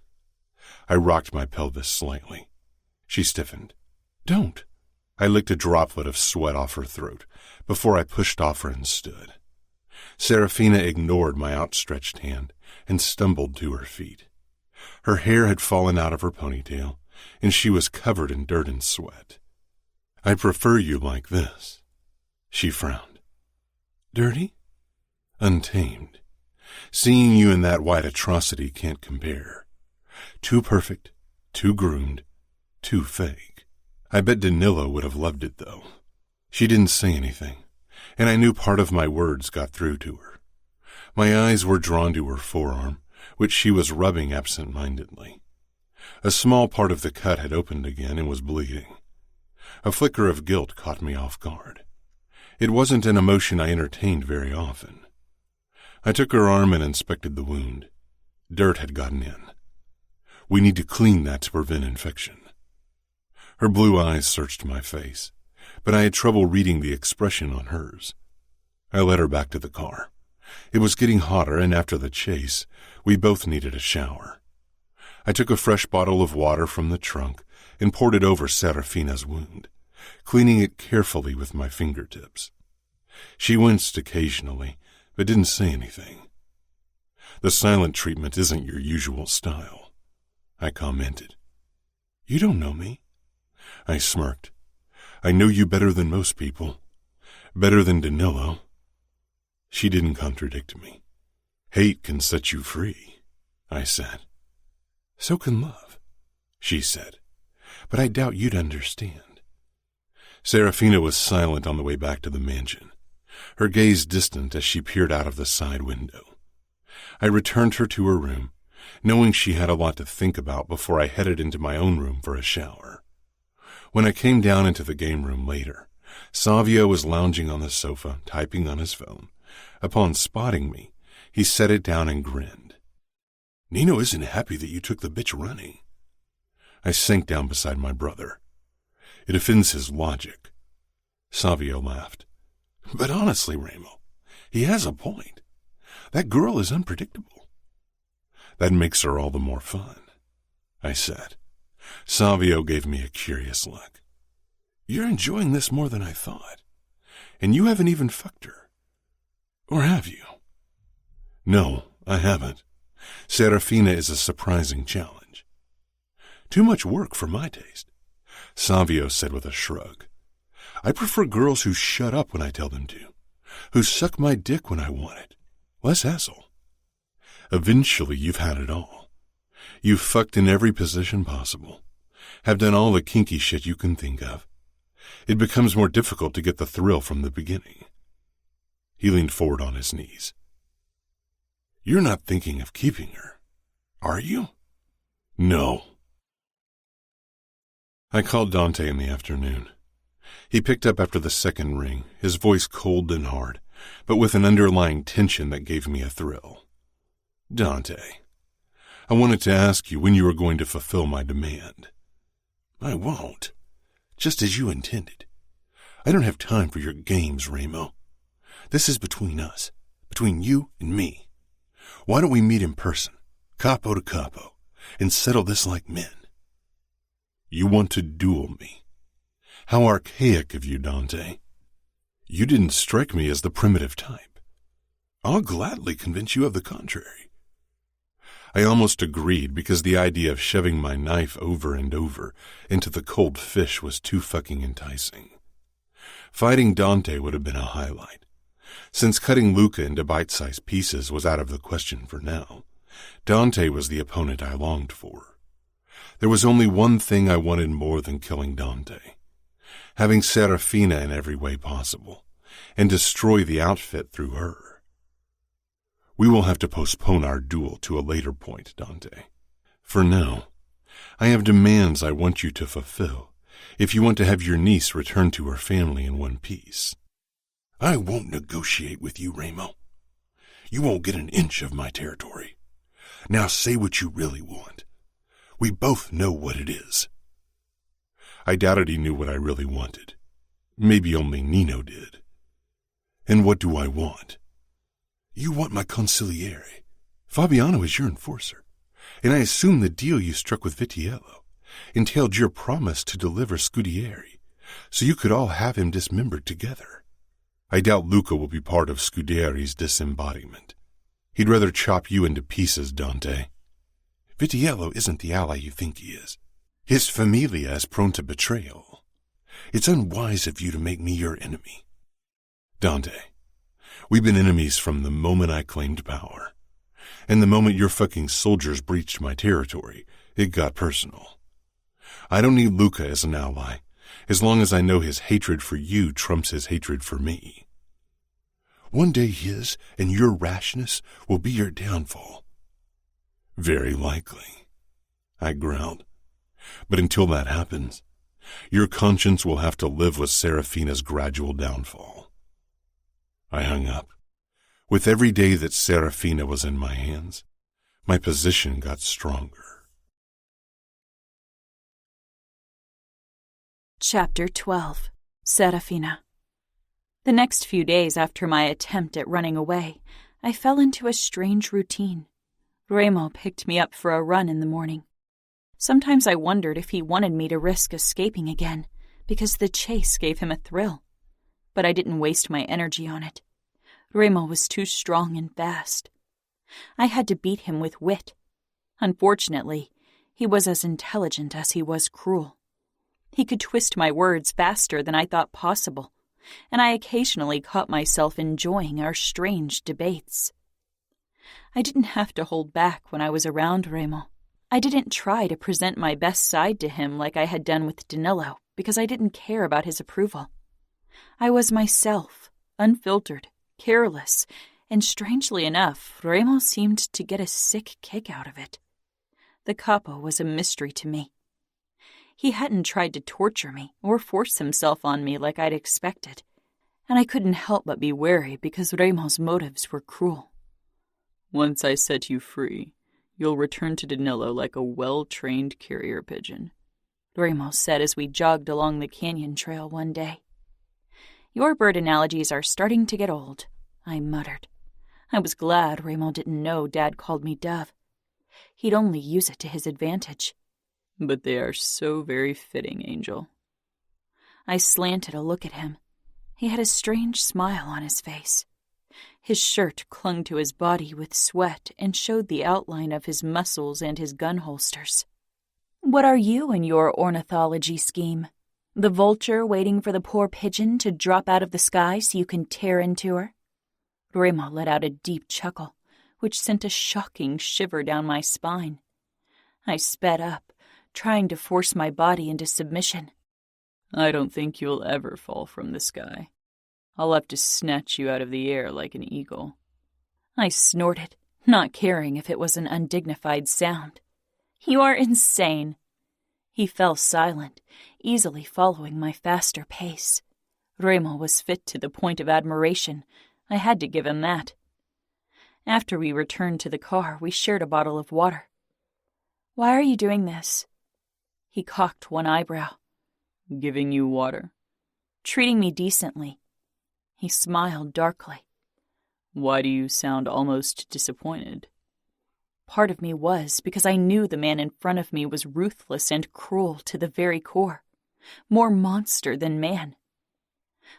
I rocked my pelvis slightly. She stiffened. "Don't." I licked a droplet of sweat off her throat before I pushed off her and stood. Serafina ignored my outstretched hand and stumbled to her feet. Her hair had fallen out of her ponytail, and she was covered in dirt and sweat. "I prefer you like this." She frowned. "Dirty?" "Untamed. Seeing you in that white atrocity can't compare. Too perfect, too groomed, too fake. I bet Danilo would have loved it, though." She didn't say anything, and I knew part of my words got through to her. My eyes were drawn to her forearm, which she was rubbing absent-mindedly. A small part of the cut had opened again and was bleeding. A flicker of guilt caught me off guard. It wasn't an emotion I entertained very often. I took her arm and inspected the wound. Dirt had gotten in. "We need to clean that to prevent infection." Her blue eyes searched my face, but I had trouble reading the expression on hers. I led her back to the car. It was getting hotter, and after the chase, we both needed a shower. I took a fresh bottle of water from the trunk and poured it over Serafina's wound, cleaning it carefully with my fingertips. She winced occasionally, but didn't say anything. "The silent treatment isn't your usual style," I commented. "You don't know me." I smirked. "I know you better than most people. Better than Danilo." She didn't contradict me. "Hate can set you free," I said. "So can love," she said. "But I doubt you'd understand." Serafina was silent on the way back to the mansion, her gaze distant as she peered out of the side window. I returned her to her room, knowing she had a lot to think about before I headed into my own room for a shower. When I came down into the game room later, Savio was lounging on the sofa, typing on his phone. Upon spotting me, he set it down and grinned. "Nino isn't happy that you took the bitch running." I sank down beside my brother. It offends his logic. Savio laughed. But honestly, Ramo, he has a point. That girl is unpredictable. That makes her all the more fun, I said. Savio gave me a curious look. You're enjoying this more than I thought. And you haven't even fucked her. Or have you? No, I haven't. Serafina is a surprising challenge. Too much work for my taste, Savio said with a shrug. I prefer girls who shut up when I tell them to, who suck my dick when I want it. Less hassle. Eventually, you've had it all. You've fucked in every position possible, have done all the kinky shit you can think of. It becomes more difficult to get the thrill from the beginning. He leaned forward on his knees. You're not thinking of keeping her, are you? No. I called Dante in the afternoon. He picked up after the second ring, his voice cold and hard, but with an underlying tension that gave me a thrill. Dante, I wanted to ask you when you were going to fulfill my demand. I won't, just as you intended. I don't have time for your games, Ramo. This is between us, between you and me. Why don't we meet in person, capo to capo, and settle this like men? You want to duel me. How archaic of you, Dante. You didn't strike me as the primitive type. I'll gladly convince you of the contrary. I almost agreed because the idea of shoving my knife over and over into the cold fish was too fucking enticing. Fighting Dante would have been a highlight. Since cutting Luca into bite-sized pieces was out of the question for now, Dante was the opponent I longed for. There was only one thing I wanted more than killing Dante. Having Serafina in every way possible, and destroy the outfit through her. We will have to postpone our duel to a later point, Dante. For now, I have demands I want you to fulfill if you want to have your niece returned to her family in one piece. I won't negotiate with you, Ramo. You won't get an inch of my territory. Now say what you really want. We both know what it is. I doubted he knew what I really wanted. Maybe only Nino did. And what do I want? You want my consigliere. Fabiano is your enforcer, and I assume the deal you struck with Vitiello entailed your promise to deliver Scudieri, so you could all have him dismembered together. I doubt Luca will be part of Scudieri's disembodiment. He'd rather chop you into pieces, Dante. Vitiello isn't the ally you think he is. His familia is prone to betrayal. It's unwise of you to make me your enemy. Dante, we've been enemies from the moment I claimed power. And the moment your fucking soldiers breached my territory, it got personal. I don't need Luca as an ally, as long as I know his hatred for you trumps his hatred for me. One day his and your rashness will be your downfall. Very likely, I growled. But until that happens, your conscience will have to live with Serafina's gradual downfall. I hung up. With every day that Serafina was in my hands, my position got stronger. Chapter 12. Serafina. The next few days after my attempt at running away, I fell into a strange routine. Ramo picked me up for a run in the morning. Sometimes I wondered if he wanted me to risk escaping again, because the chase gave him a thrill. But I didn't waste my energy on it. Ramo was too strong and fast. I had to beat him with wit. Unfortunately, he was as intelligent as he was cruel. He could twist my words faster than I thought possible, and I occasionally caught myself enjoying our strange debates. I didn't have to hold back when I was around Ramo. I didn't try to present my best side to him like I had done with Danilo, because I didn't care about his approval. I was myself, unfiltered, careless, and strangely enough, Ramo seemed to get a sick kick out of it. The capo was a mystery to me. He hadn't tried to torture me or force himself on me like I'd expected, and I couldn't help but be wary because Ramo's motives were cruel. Once I set you free, you'll return to Danilo like a well-trained carrier pigeon. Ramos said as we jogged along the canyon trail one day. Your bird analogies are starting to get old, I muttered. I was glad Ramo didn't know Dad called me Dove. He'd only use it to his advantage. But they are so very fitting, Angel. I slanted a look at him. He had a strange smile on his face. His shirt clung to his body with sweat and showed the outline of his muscles and his gun holsters. What are you in your ornithology scheme? The vulture waiting for the poor pigeon to drop out of the sky so you can tear into her? Ramo let out a deep chuckle, which sent a shocking shiver down my spine. I sped up, trying to force my body into submission. I don't think you'll ever fall from the sky. I'll have to snatch you out of the air like an eagle. I snorted, not caring if it was an undignified sound. You are insane. He fell silent, easily following my faster pace. Ramo was fit to the point of admiration. I had to give him that. After we returned to the car, we shared a bottle of water. Why are you doing this? He cocked one eyebrow. Giving you water? Treating me decently. He smiled darkly. Why do you sound almost disappointed? Part of me was, because I knew the man in front of me was ruthless and cruel to the very core, more monster than man.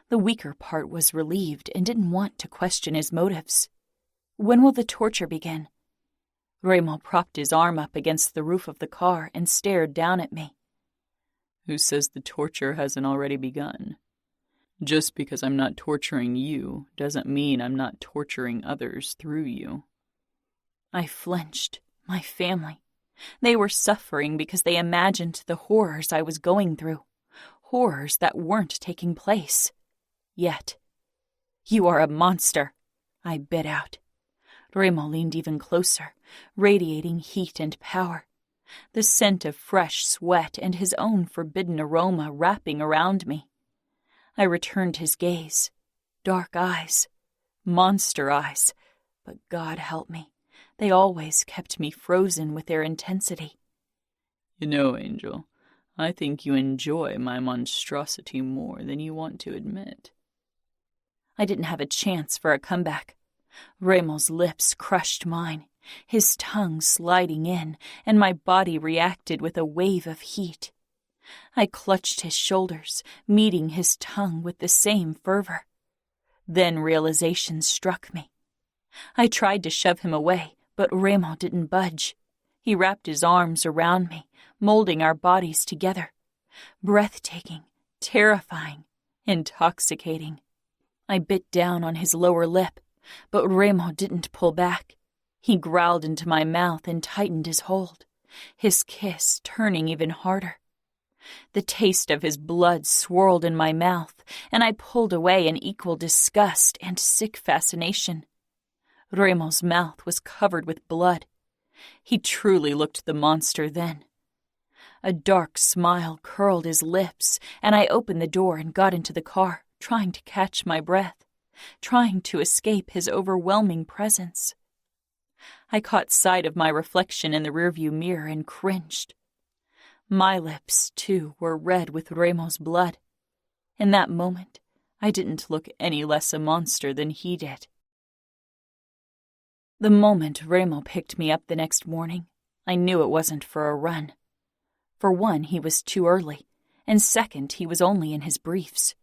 The weaker part was relieved and didn't want to question his motives. When will the torture begin? Ramo propped his arm up against the roof of the car and stared down at me. Who says the torture hasn't already begun? Just because I'm not torturing you doesn't mean I'm not torturing others through you. I flinched. My family. They were suffering because they imagined the horrors I was going through. Horrors that weren't taking place. Yet. You are a monster, I bit out. Ramo leaned even closer, radiating heat and power. The scent of fresh sweat and his own forbidden aroma wrapping around me. I returned his gaze. Dark eyes. Monster eyes. But God help me. They always kept me frozen with their intensity. You know, Angel, I think you enjoy my monstrosity more than you want to admit. I didn't have a chance for a comeback. Ramo's lips crushed mine, his tongue sliding in, and my body reacted with a wave of heat. I clutched his shoulders, meeting his tongue with the same fervor. Then realization struck me. I tried to shove him away, but Ramo didn't budge. He wrapped his arms around me, molding our bodies together. Breathtaking, terrifying, intoxicating. I bit down on his lower lip, but Ramo didn't pull back. He growled into my mouth and tightened his hold, his kiss turning even harder. The taste of his blood swirled in my mouth, and I pulled away in equal disgust and sick fascination. Ramo's mouth was covered with blood. He truly looked the monster then. A dark smile curled his lips, and I opened the door and got into the car, trying to catch my breath, trying to escape his overwhelming presence. I caught sight of my reflection in the rearview mirror and cringed. My lips, too, were red with Ramo's blood. In that moment, I didn't look any less a monster than he did. The moment Ramo picked me up the next morning, I knew it wasn't for a run. For one, he was too early, and second, he was only in his briefs.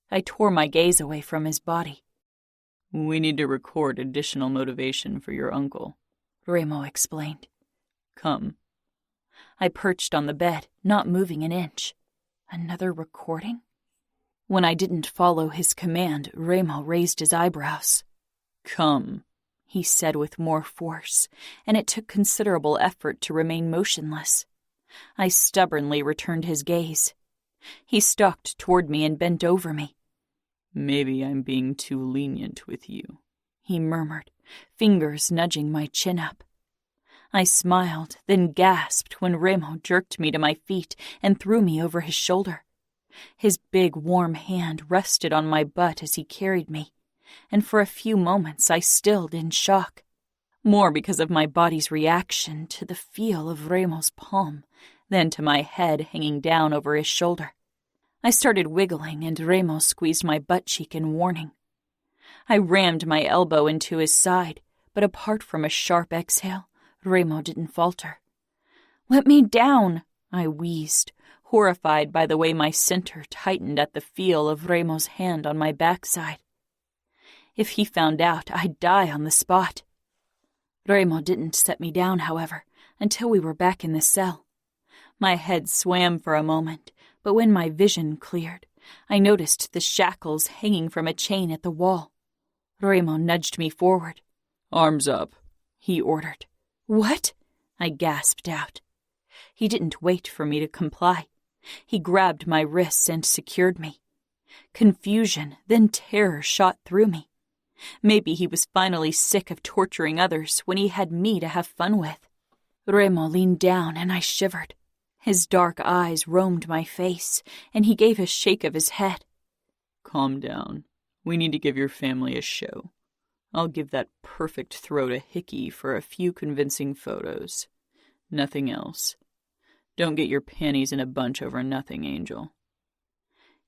I tore my gaze away from his body. We need to record additional motivation for your uncle, Ramo explained. Come. I perched on the bed, not moving an inch. Another recording? When I didn't follow his command, Ramo raised his eyebrows. Come, he said with more force, and it took considerable effort to remain motionless. I stubbornly returned his gaze. He stalked toward me and bent over me. Maybe I'm being too lenient with you, he murmured, fingers nudging my chin up. I smiled, then gasped when Ramo jerked me to my feet and threw me over his shoulder. His big, warm hand rested on my butt as he carried me, and for a few moments I stilled in shock. more because of my body's reaction to the feel of Remo's palm than to my head hanging down over his shoulder. I started wiggling, and Remo squeezed my butt cheek in warning. I rammed my elbow into his side, but apart from a sharp exhale, Remo didn't falter. "Let me down," I wheezed, horrified by the way my center tightened at the feel of Remo's hand on my backside. If he found out, I'd die on the spot. Remo didn't set me down, however, until we were back in the cell. My head swam for a moment, but when my vision cleared, I noticed the shackles hanging from a chain at the wall. Remo nudged me forward. "Arms up," he ordered. "What?" I gasped out. He didn't wait for me to comply. He grabbed my wrists and secured me. Confusion, then terror shot through me. Maybe he was finally sick of torturing others when he had me to have fun with. Remo leaned down and I shivered. His dark eyes roamed my face, and he gave a shake of his head. "Calm down. We need to give your family a show. I'll give that perfect throat a hickey for a few convincing photos. Nothing else. Don't get your panties in a bunch over nothing, Angel."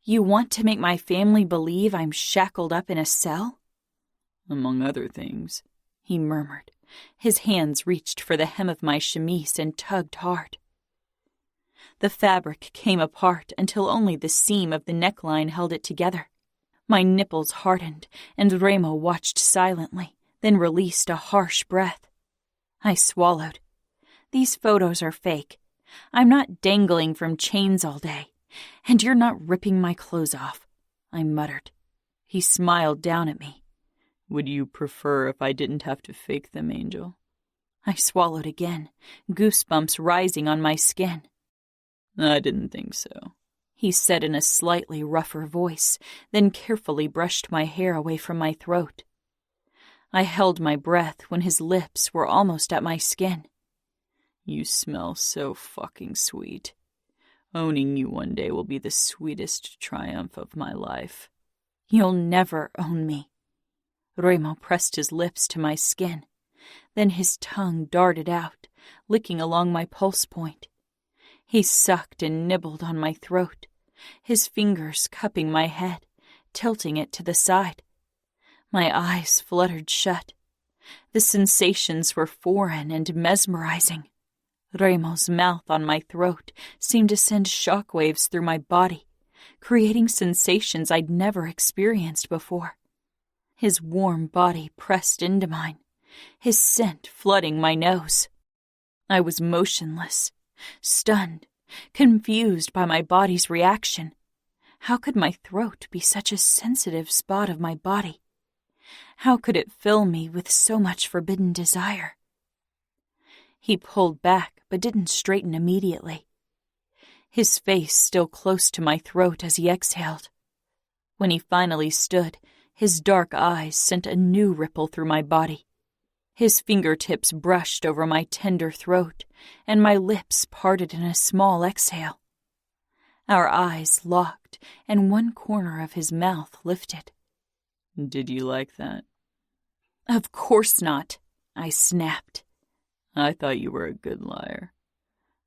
"You want to make my family believe I'm shackled up in a cell?" "Among other things," he murmured. His hands reached for the hem of my chemise and tugged hard. The fabric came apart until only the seam of the neckline held it together. My nipples hardened, and Remo watched silently, then released a harsh breath. I swallowed. "These photos are fake. I'm not dangling from chains all day, and you're not ripping my clothes off," I muttered. He smiled down at me. "Would you prefer if I didn't have to fake them, Angel?" I swallowed again, goosebumps rising on my skin. "I didn't think so," he said in a slightly rougher voice, then carefully brushed my hair away from my throat. I held my breath when his lips were almost at my skin. "You smell so fucking sweet. Owning you one day will be the sweetest triumph of my life." "You'll never own me." Remo pressed his lips to my skin. Then his tongue darted out, licking along my pulse point. He sucked and nibbled on my throat, his fingers cupping my head, tilting it to the side. My eyes fluttered shut. The sensations were foreign and mesmerizing. Remo's mouth on my throat seemed to send shockwaves through my body, creating sensations I'd never experienced before. His warm body pressed into mine, his scent flooding my nose. I was motionless, stunned, confused by my body's reaction. How could my throat be such a sensitive spot of my body? How could it fill me with so much forbidden desire? He pulled back, but didn't straighten immediately. His face still close to my throat as he exhaled. When he finally stood, his dark eyes sent a new ripple through my body. His fingertips brushed over my tender throat, and my lips parted in a small exhale. Our eyes locked, and one corner of his mouth lifted. "Did you like that?" "Of course not," I snapped. "I thought you were a good liar."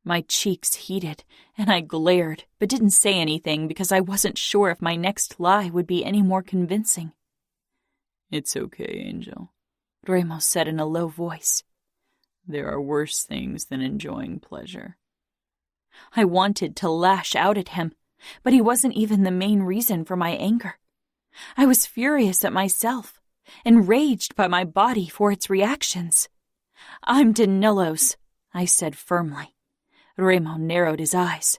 My cheeks heated, and I glared, but didn't say anything because I wasn't sure if my next lie would be any more convincing. "It's okay, Angel," Remo said in a low voice. "There are worse things than enjoying pleasure." I wanted to lash out at him, but he wasn't even the main reason for my anger. I was furious at myself, enraged by my body for its reactions. "I'm Danilo's," I said firmly. Remo narrowed his eyes.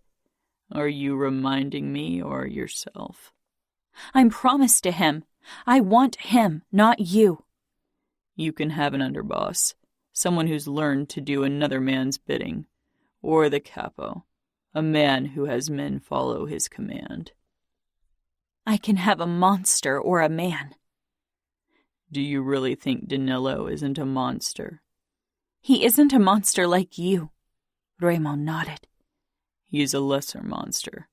"Are you reminding me or yourself?" "I'm promised to him. I want him, not you." "You can have an underboss, someone who's learned to do another man's bidding, or the capo, a man who has men follow his command." "I can have a monster or a man." "Do you really think Danilo isn't a monster?" "He isn't a monster like you." Remo nodded. "He's a lesser monster.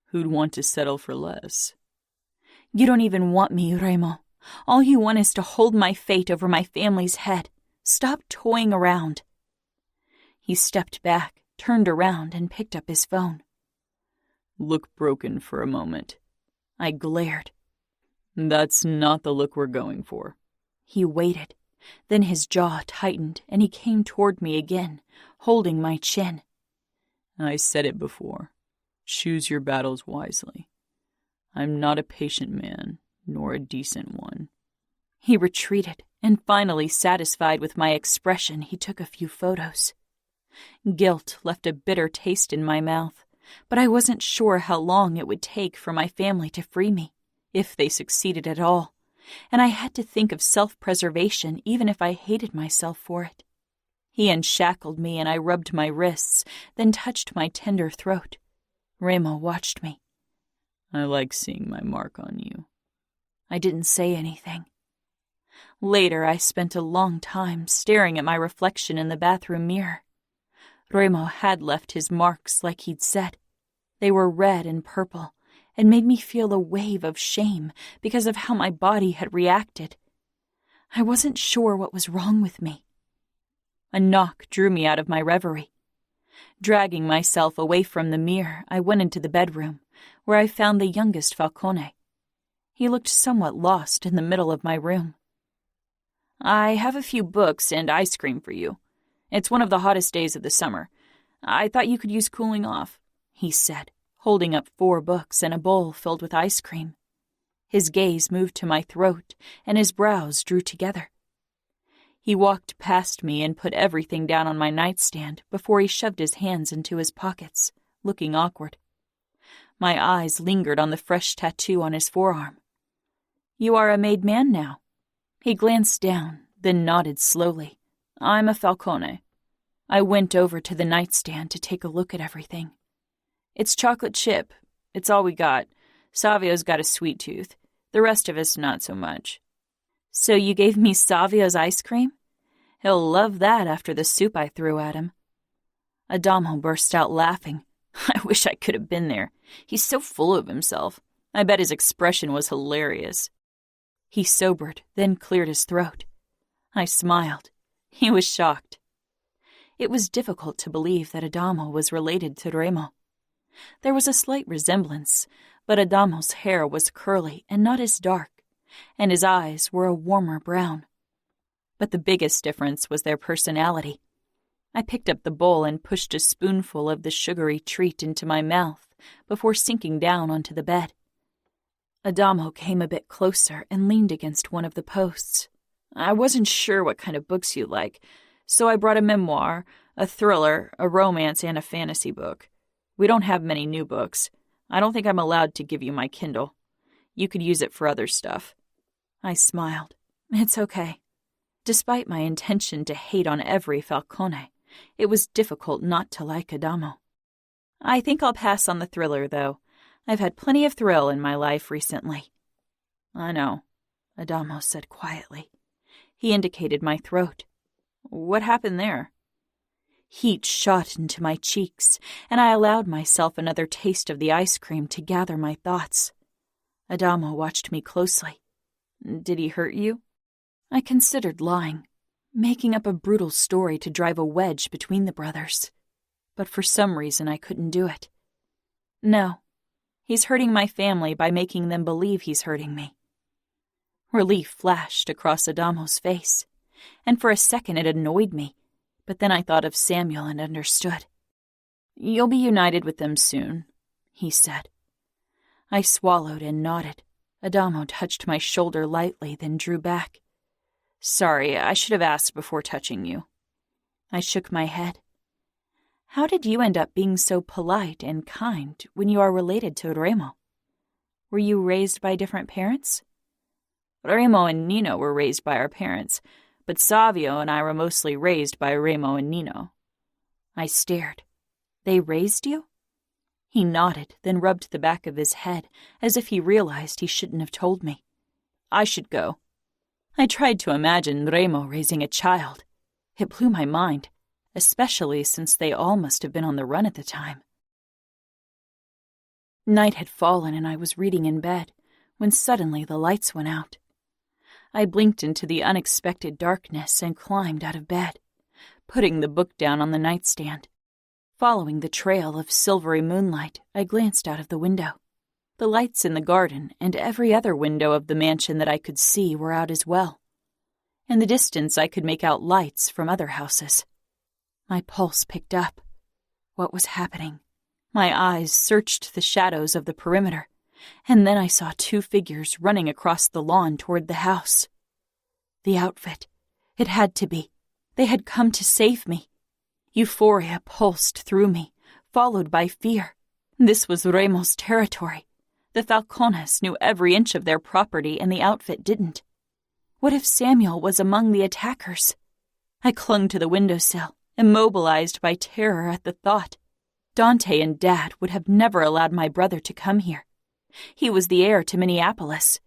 Who'd want to settle for less?" "You don't even want me, Remo. All you want is to hold my fate over my family's head. Stop toying around." He stepped back, turned around, and picked up his phone. "Look broken for a moment." I glared. "That's not the look we're going for." He waited. Then his jaw tightened, and he came toward me again, holding my chin. "I said it before. Choose your battles wisely. I'm not a patient man, nor a decent one." He retreated, and finally, satisfied with my expression, he took a few photos. Guilt left a bitter taste in my mouth, but I wasn't sure how long it would take for my family to free me, if they succeeded at all, and I had to think of self-preservation even if I hated myself for it. He unshackled me, and I rubbed my wrists, then touched my tender throat. Remo watched me. "I like seeing my mark on you." I didn't say anything. Later, I spent a long time staring at my reflection in the bathroom mirror. Remo had left his marks like he'd said. They were red and purple, and made me feel a wave of shame because of how my body had reacted. I wasn't sure what was wrong with me. A knock drew me out of my reverie. Dragging myself away from the mirror, I went into the bedroom, where I found the youngest Falcone. He looked somewhat lost in the middle of my room. "I have a few books and ice cream for you. It's one of the hottest days of the summer. I thought you could use cooling off," he said, holding up 4 books and a bowl filled with ice cream. His gaze moved to my throat, and his brows drew together. He walked past me and put everything down on my nightstand before he shoved his hands into his pockets, looking awkward. My eyes lingered on the fresh tattoo on his forearm. "You are a made man now." He glanced down, then nodded slowly. "I'm a Falcone." I went over to the nightstand to take a look at everything. "It's chocolate chip. It's all we got. Savio's got a sweet tooth. The rest of us not so much." "So you gave me Savio's ice cream? He'll love that after the soup I threw at him." Adamo burst out laughing. I wish I could have been there. He's so full of himself. I bet his expression was hilarious. He sobered, then cleared his throat. I smiled. He was shocked. It was difficult to believe that Adamo was related to Remo. There was a slight resemblance, but Adamo's hair was curly and not as dark, and his eyes were a warmer brown. But the biggest difference was their personality. I picked up the bowl and pushed a spoonful of the sugary treat into my mouth before sinking down onto the bed. Adamo came a bit closer and leaned against one of the posts. "I wasn't sure what kind of books you like, so I brought a memoir, a thriller, a romance, and a fantasy book. We don't have many new books. I don't think I'm allowed to give you my Kindle. You could use it for other stuff." I smiled. It's okay. Despite my intention to hate on every Falcone, it was difficult not to like Adamo. "I think I'll pass on the thriller, though. I've had plenty of thrill in my life recently." "I know," Adamo said quietly. He indicated my throat. "What happened there?" Heat shot into my cheeks, and I allowed myself another taste of the ice cream to gather my thoughts. Adamo watched me closely. "Did he hurt you?" I considered lying, making up a brutal story to drive a wedge between the brothers. But for some reason I couldn't do it. "No. He's hurting my family by making them believe he's hurting me." Relief flashed across Adamo's face, and for a second it annoyed me, but then I thought of Samuel and understood. "You'll be united with them soon," he said. I swallowed and nodded. Adamo touched my shoulder lightly, then drew back. "Sorry, I should have asked before touching you." I shook my head. "How did you end up being so polite and kind when you are related to Remo? Were you raised by different parents?" "Remo and Nino were raised by our parents, but Savio and I were mostly raised by Remo and Nino." I stared. "They raised you?" He nodded, then rubbed the back of his head as if he realized he shouldn't have told me. "I should go." I tried to imagine Remo raising a child. It blew my mind, especially since they all must have been on the run at the time. Night had fallen and I was reading in bed when suddenly the lights went out. I blinked into the unexpected darkness and climbed out of bed, putting the book down on the nightstand. Following the trail of silvery moonlight, I glanced out of the window. The lights in the garden and every other window of the mansion that I could see were out as well. In the distance, I could make out lights from other houses. My pulse picked up. What was happening? My eyes searched the shadows of the perimeter, and then I saw 2 figures running across the lawn toward the house. The outfit. It had to be. They had come to save me. Euphoria pulsed through me, followed by fear. This was Remo's territory. The Falcones knew every inch of their property, and the outfit didn't. What if Samuel was among the attackers? I clung to the windowsill, immobilized by terror at the thought. Dante and Dad would have never allowed my brother to come here. He was the heir to Minneapolis.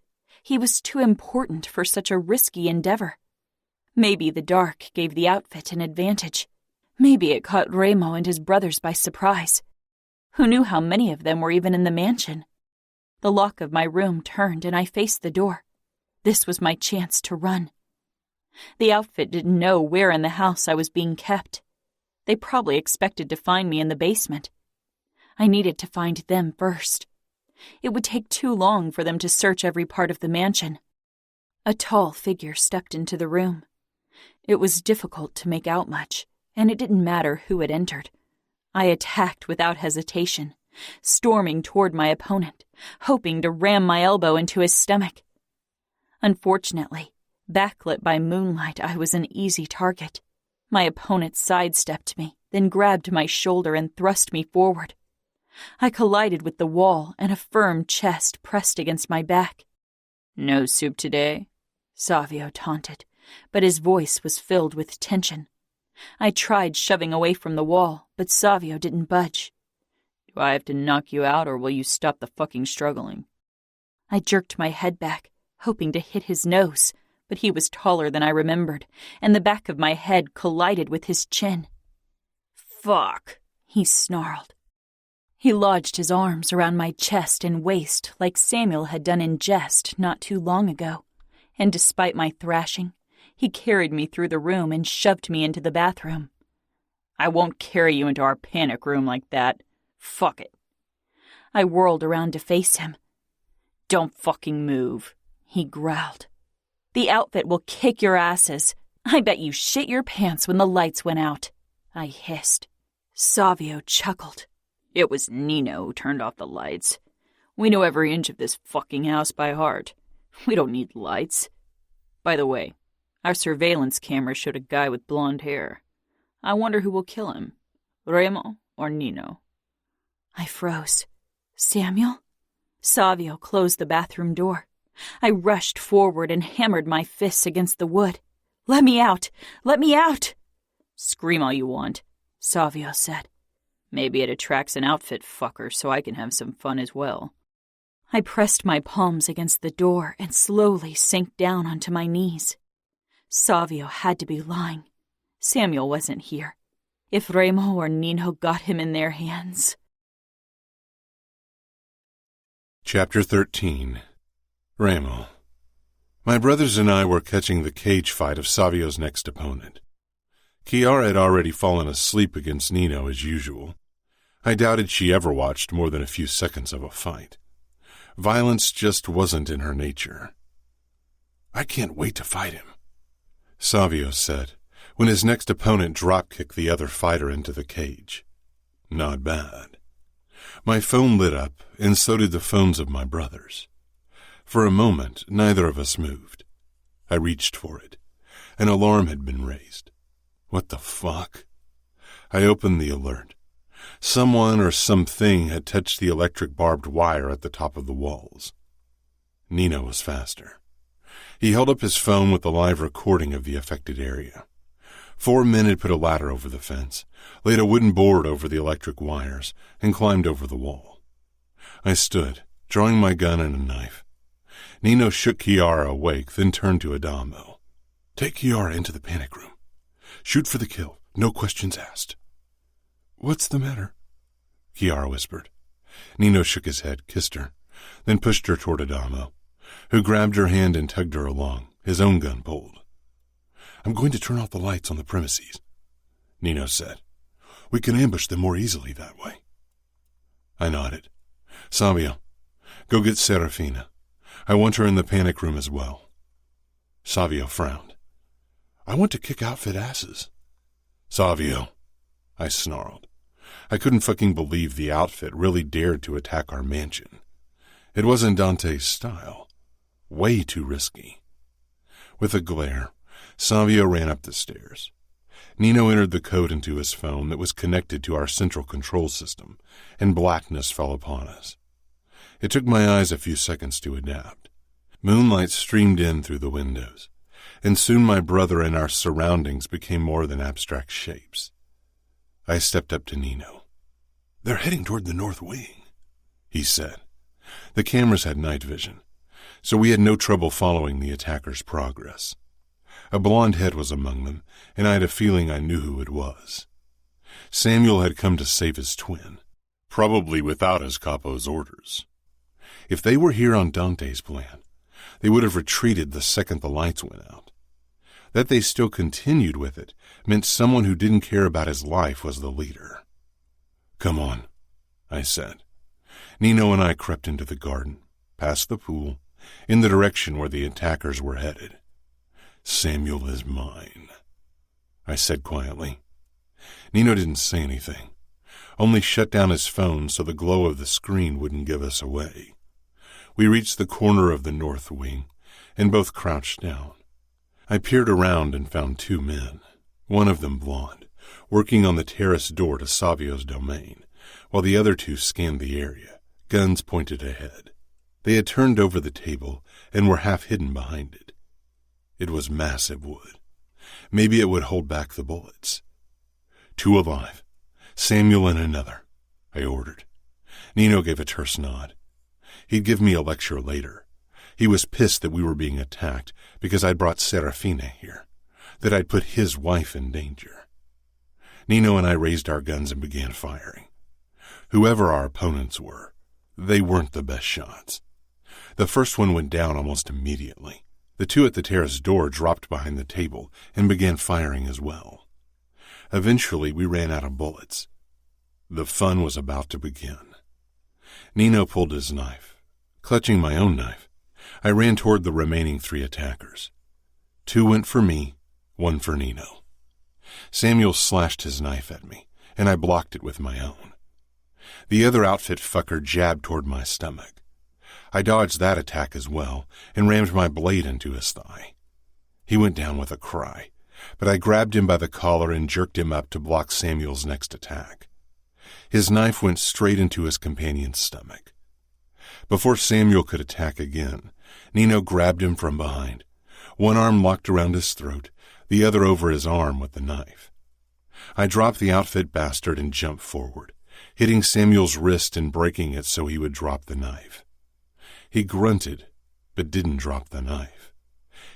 He was too important for such a risky endeavor. Maybe the dark gave the outfit an advantage. Maybe it caught Remo and his brothers by surprise. Who knew how many of them were even in the mansion? The lock of my room turned and I faced the door. This was my chance to run. The outfit didn't know where in the house I was being kept. They probably expected to find me in the basement. I needed to find them first. It would take too long for them to search every part of the mansion. A tall figure stepped into the room. It was difficult to make out much, and it didn't matter who had entered. I attacked without hesitation, storming toward my opponent, hoping to ram my elbow into his stomach. Unfortunately, backlit by moonlight, I was an easy target. My opponent sidestepped me, then grabbed my shoulder and thrust me forward. I collided with the wall, and a firm chest pressed against my back. "No soup today?" Savio taunted, but his voice was filled with tension. I tried shoving away from the wall, but Savio didn't budge. "Do I have to knock you out, or will you stop the fucking struggling?" I jerked my head back, hoping to hit his nose, but he was taller than I remembered, and the back of my head collided with his chin. "Fuck," he snarled. He lodged his arms around my chest and waist like Samuel had done in jest not too long ago, and despite my thrashing, he carried me through the room and shoved me into the bathroom. "I won't carry you into our panic room like that. Fuck it." I whirled around to face him. "Don't fucking move," he growled. "The outfit will kick your asses. I bet you shit your pants when the lights went out," I hissed. Savio chuckled. "It was Nino who turned off the lights. We know every inch of this fucking house by heart. We don't need lights. By the way, our surveillance camera showed a guy with blonde hair. I wonder who will kill him, Remo or Nino." I froze. Samuel? Savio closed the bathroom door. I rushed forward and hammered my fists against the wood. "Let me out! Let me out!" "Scream all you want," Savio said. "Maybe it attracts an outfit fucker so I can have some fun as well." I pressed my palms against the door and slowly sank down onto my knees. Savio had to be lying. Samuel wasn't here. If Remo or Nino got him in their hands... Chapter 13. Remo. My brothers and I were catching the cage fight of Savio's next opponent. Chiara had already fallen asleep against Nino as usual. I doubted she ever watched more than a few seconds of a fight. Violence just wasn't in her nature. "I can't wait to fight him," Savio said, when his next opponent drop-kicked the other fighter into the cage. Not bad. My phone lit up, and so did the phones of my brothers. For a moment, neither of us moved. I reached for it. An alarm had been raised. What the fuck? I opened the alert. Someone or something had touched the electric barbed wire at the top of the walls. Nino was faster. He held up his phone with a live recording of the affected area. 4 men had put a ladder over the fence, laid a wooden board over the electric wires, and climbed over the wall. I stood, drawing my gun and a knife. Nino shook Chiara awake, then turned to Adamo. "Take Chiara into the panic room. Shoot for the kill, no questions asked." "What's the matter?" Chiara whispered. Nino shook his head, kissed her, then pushed her toward Adamo, who grabbed her hand and tugged her along, his own gun pulled. "I'm going to turn off the lights on the premises," Nino said. "We can ambush them more easily that way." I nodded. "Savio, go get Serafina. I want her in the panic room as well." Savio frowned. "I want to kick outfit asses." "Savio," I snarled. I couldn't fucking believe the outfit really dared to attack our mansion. It wasn't Dante's style. Way too risky. With a glare, Savio ran up the stairs. Nino entered the code into his phone that was connected to our central control system, and blackness fell upon us. It took my eyes a few seconds to adapt. Moonlight streamed in through the windows, and soon my brother and our surroundings became more than abstract shapes. I stepped up to Nino. "They're heading toward the north wing," he said. The cameras had night vision, so we had no trouble following the attackers' progress. A blonde head was among them, and I had a feeling I knew who it was. Samuel had come to save his twin, probably without his capo's orders. If they were here on Dante's plan, they would have retreated the second the lights went out. That they still continued with it meant someone who didn't care about his life was the leader. "Come on," I said. Nino and I crept into the garden, past the pool, in the direction where the attackers were headed. "Samuel is mine," I said quietly. Nino didn't say anything, only shut down his phone so the glow of the screen wouldn't give us away. We reached the corner of the north wing, and both crouched down. I peered around and found two men, one of them blonde, working on the terrace door to Savio's domain, while the other two scanned the area, guns pointed ahead. They had turned over the table and were half hidden behind it. It was massive wood. Maybe it would hold back the bullets. "Two alive, Samuel and another," I ordered. Nino gave a terse nod. He'd give me a lecture later. He was pissed that we were being attacked because I'd brought Serafina here, that I'd put his wife in danger. Nino and I raised our guns and began firing. Whoever our opponents were, they weren't the best shots. The first one went down almost immediately. The two at the terrace door dropped behind the table and began firing as well. Eventually, we ran out of bullets. The fun was about to begin. Nino pulled his knife. Clutching my own knife, I ran toward the remaining three attackers. Two went for me, one for Nino. Samuel slashed his knife at me, and I blocked it with my own. The other outfit fucker jabbed toward my stomach. I dodged that attack as well and rammed my blade into his thigh. He went down with a cry, but I grabbed him by the collar and jerked him up to block Samuel's next attack. His knife went straight into his companion's stomach. Before Samuel could attack again, Nino grabbed him from behind, one arm locked around his throat, the other over his arm with the knife. I dropped the outfit bastard and jumped forward, hitting Samuel's wrist and breaking it so he would drop the knife. He grunted, but didn't drop the knife.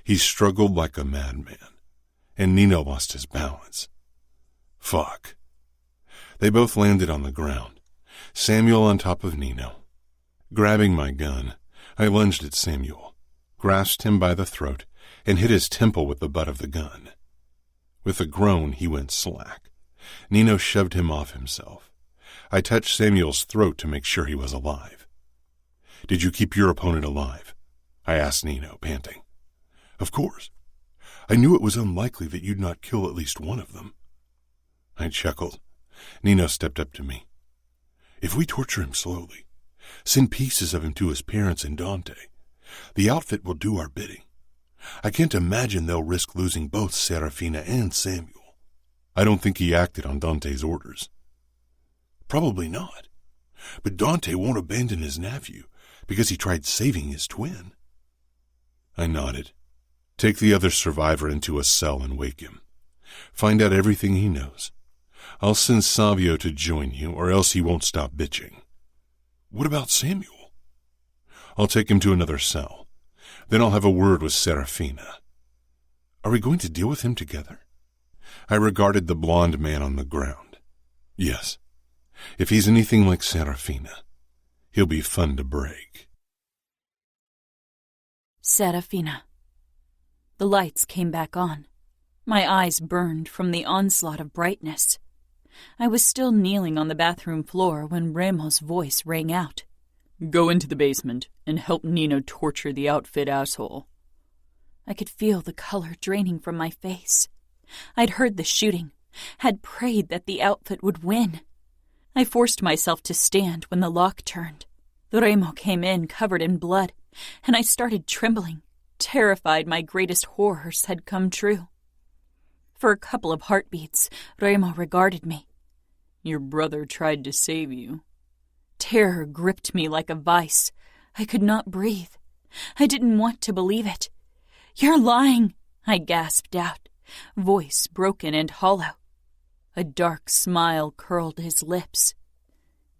He struggled like a madman, and Nino lost his balance. Fuck. They both landed on the ground, Samuel on top of Nino. Grabbing my gun, I lunged at Samuel, grasped him by the throat, and hit his temple with the butt of the gun. With a groan, he went slack. Nino shoved him off himself. I touched Samuel's throat to make sure he was alive. "Did you keep your opponent alive?" I asked Nino, panting. "Of course. I knew it was unlikely that you'd not kill at least one of them." I chuckled. Nino stepped up to me. "If we torture him slowly, send pieces of him to his parents in Dante, the outfit will do our bidding. I can't imagine they'll risk losing both Serafina and Samuel. I don't think he acted on Dante's orders." "Probably not. But Dante won't abandon his nephew because he tried saving his twin." I nodded. "Take the other survivor into a cell and wake him. Find out everything he knows. I'll send Savio to join you, or else he won't stop bitching." "What about Samuel?" "I'll take him to another cell. Then I'll have a word with Serafina." "Are we going to deal with him together?" I regarded the blonde man on the ground. "Yes. If he's anything like Serafina, he'll be fun to break." Serafina. The lights came back on. My eyes burned from the onslaught of brightness. I was still kneeling on the bathroom floor when Remo's voice rang out. Go into the basement and help Nino torture the outfit asshole. I could feel the color draining from my face. I'd heard the shooting, had prayed that the outfit would win. I forced myself to stand when the lock turned. Remo came in covered in blood, and I started trembling, terrified my greatest horrors had come true. For a couple of heartbeats, Remo regarded me. Your brother tried to save you. Terror gripped me like a vice. I could not breathe. I didn't want to believe it. You're lying, I gasped out, voice broken and hollow. A dark smile curled his lips.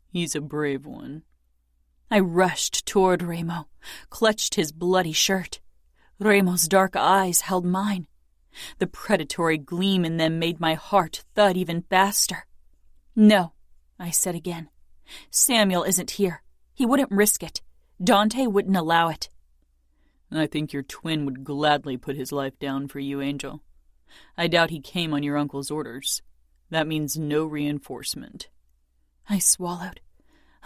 He's a brave one. I rushed toward Remo, clutched his bloody shirt. Remo's dark eyes held mine. The predatory gleam in them made my heart thud even faster. No, I said again. Samuel isn't here. He wouldn't risk it. Dante wouldn't allow it. I think your twin would gladly put his life down for you, Angel. I doubt he came on your uncle's orders. That means no reinforcement. I swallowed.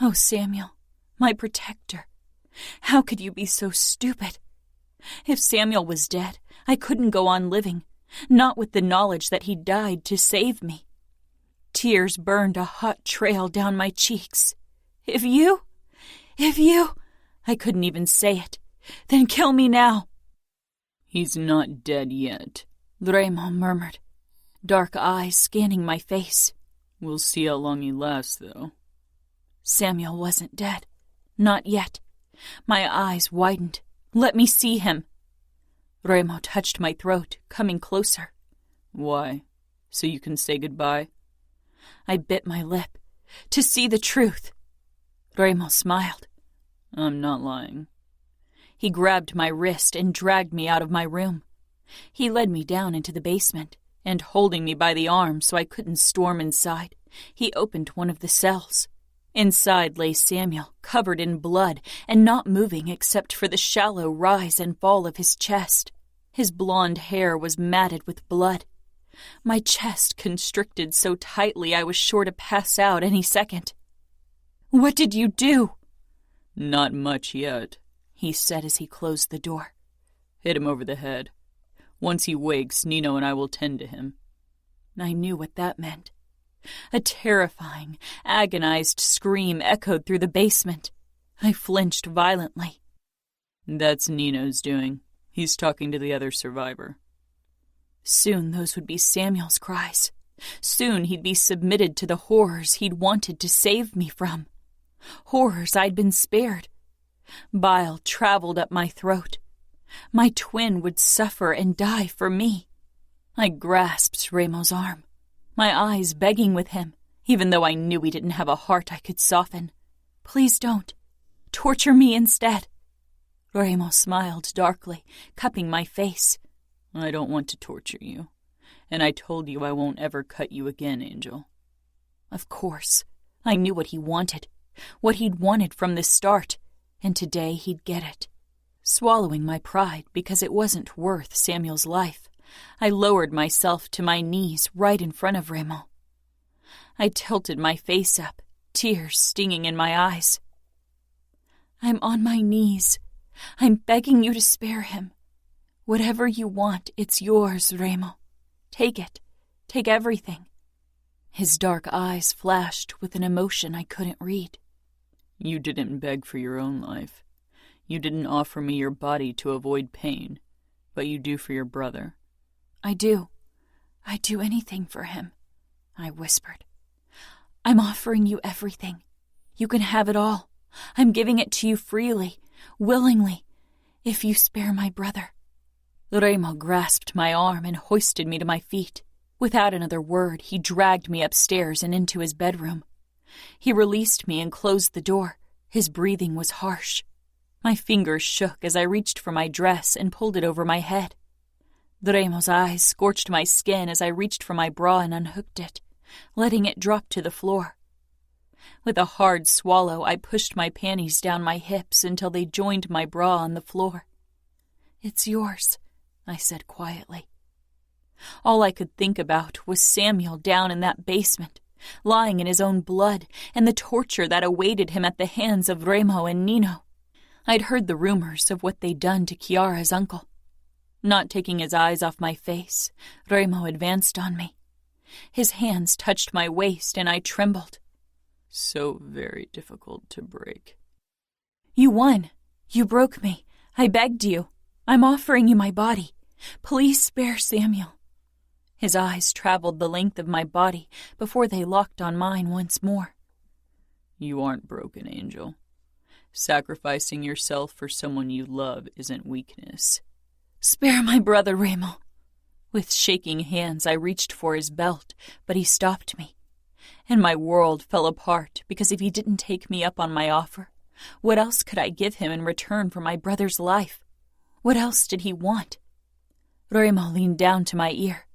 Oh, Samuel, my protector. How could you be so stupid? If Samuel was dead, I couldn't go on living, not with the knowledge that he died to save me. Tears burned a hot trail down my cheeks. If you, I couldn't even say it. Then kill me now. He's not dead yet, Remo murmured, dark eyes scanning my face. We'll see how long he lasts, though. Samuel wasn't dead. Not yet. My eyes widened. Let me see him. Remo touched my throat, coming closer. Why? So you can say goodbye? I bit my lip. To see the truth. Remo smiled. I'm not lying. He grabbed my wrist and dragged me out of my room. He led me down into the basement, and holding me by the arm so I couldn't storm inside, he opened one of the cells. Inside lay Samuel, covered in blood and not moving except for the shallow rise and fall of his chest. His blonde hair was matted with blood. My chest constricted so tightly I was sure to pass out any second. What did you do? Not much yet, he said as he closed the door. Hit him over the head. Once he wakes, Nino and I will tend to him. I knew what that meant. A terrifying, agonized scream echoed through the basement. I flinched violently. That's Nino's doing. He's talking to the other survivor. Soon those would be Samuel's cries. Soon he'd be submitted to the horrors he'd wanted to save me from. Horrors I'd been spared. Bile traveled up my throat. My twin would suffer and die for me. I grasped Remo's arm, my eyes begging with him, even though I knew he didn't have a heart I could soften. Please don't. Torture me instead. Remo smiled darkly, cupping my face. I don't want to torture you, and I told you I won't ever cut you again, Angel. Of course. I knew what he wanted, what he'd wanted from the start, and today he'd get it. Swallowing my pride because it wasn't worth Samuel's life, I lowered myself to my knees right in front of Remo. I tilted my face up, tears stinging in my eyes. I'm on my knees. I'm begging you to spare him. Whatever you want, it's yours, Remo. Take it. Take everything. His dark eyes flashed with an emotion I couldn't read. You didn't beg for your own life. You didn't offer me your body to avoid pain, but you do for your brother. I do. I'd do anything for him, I whispered. I'm offering you everything. You can have it all. I'm giving it to you freely, willingly, if you spare my brother. Remo grasped my arm and hoisted me to my feet. Without another word, he dragged me upstairs and into his bedroom. He released me and closed the door. His breathing was harsh. My fingers shook as I reached for my dress and pulled it over my head. Remo's eyes scorched my skin as I reached for my bra and unhooked it, letting it drop to the floor. With a hard swallow, I pushed my panties down my hips until they joined my bra on the floor. It's yours, I said quietly. All I could think about was Samuel down in that basement, lying in his own blood, and the torture that awaited him at the hands of Remo and Nino. I'd heard the rumors of what they'd done to Chiara's uncle. Not taking his eyes off my face, Remo advanced on me. His hands touched my waist, and I trembled. So very difficult to break. You won. You broke me. I begged you. I'm offering you my body. Please spare Samuel. His eyes traveled the length of my body before they locked on mine once more. You aren't broken, Angel. Sacrificing yourself for someone you love isn't weakness. Spare my brother, Remo. With shaking hands, I reached for his belt, but he stopped me. And my world fell apart because if he didn't take me up on my offer, what else could I give him in return for my brother's life? What else did he want? Remo leaned down to my ear.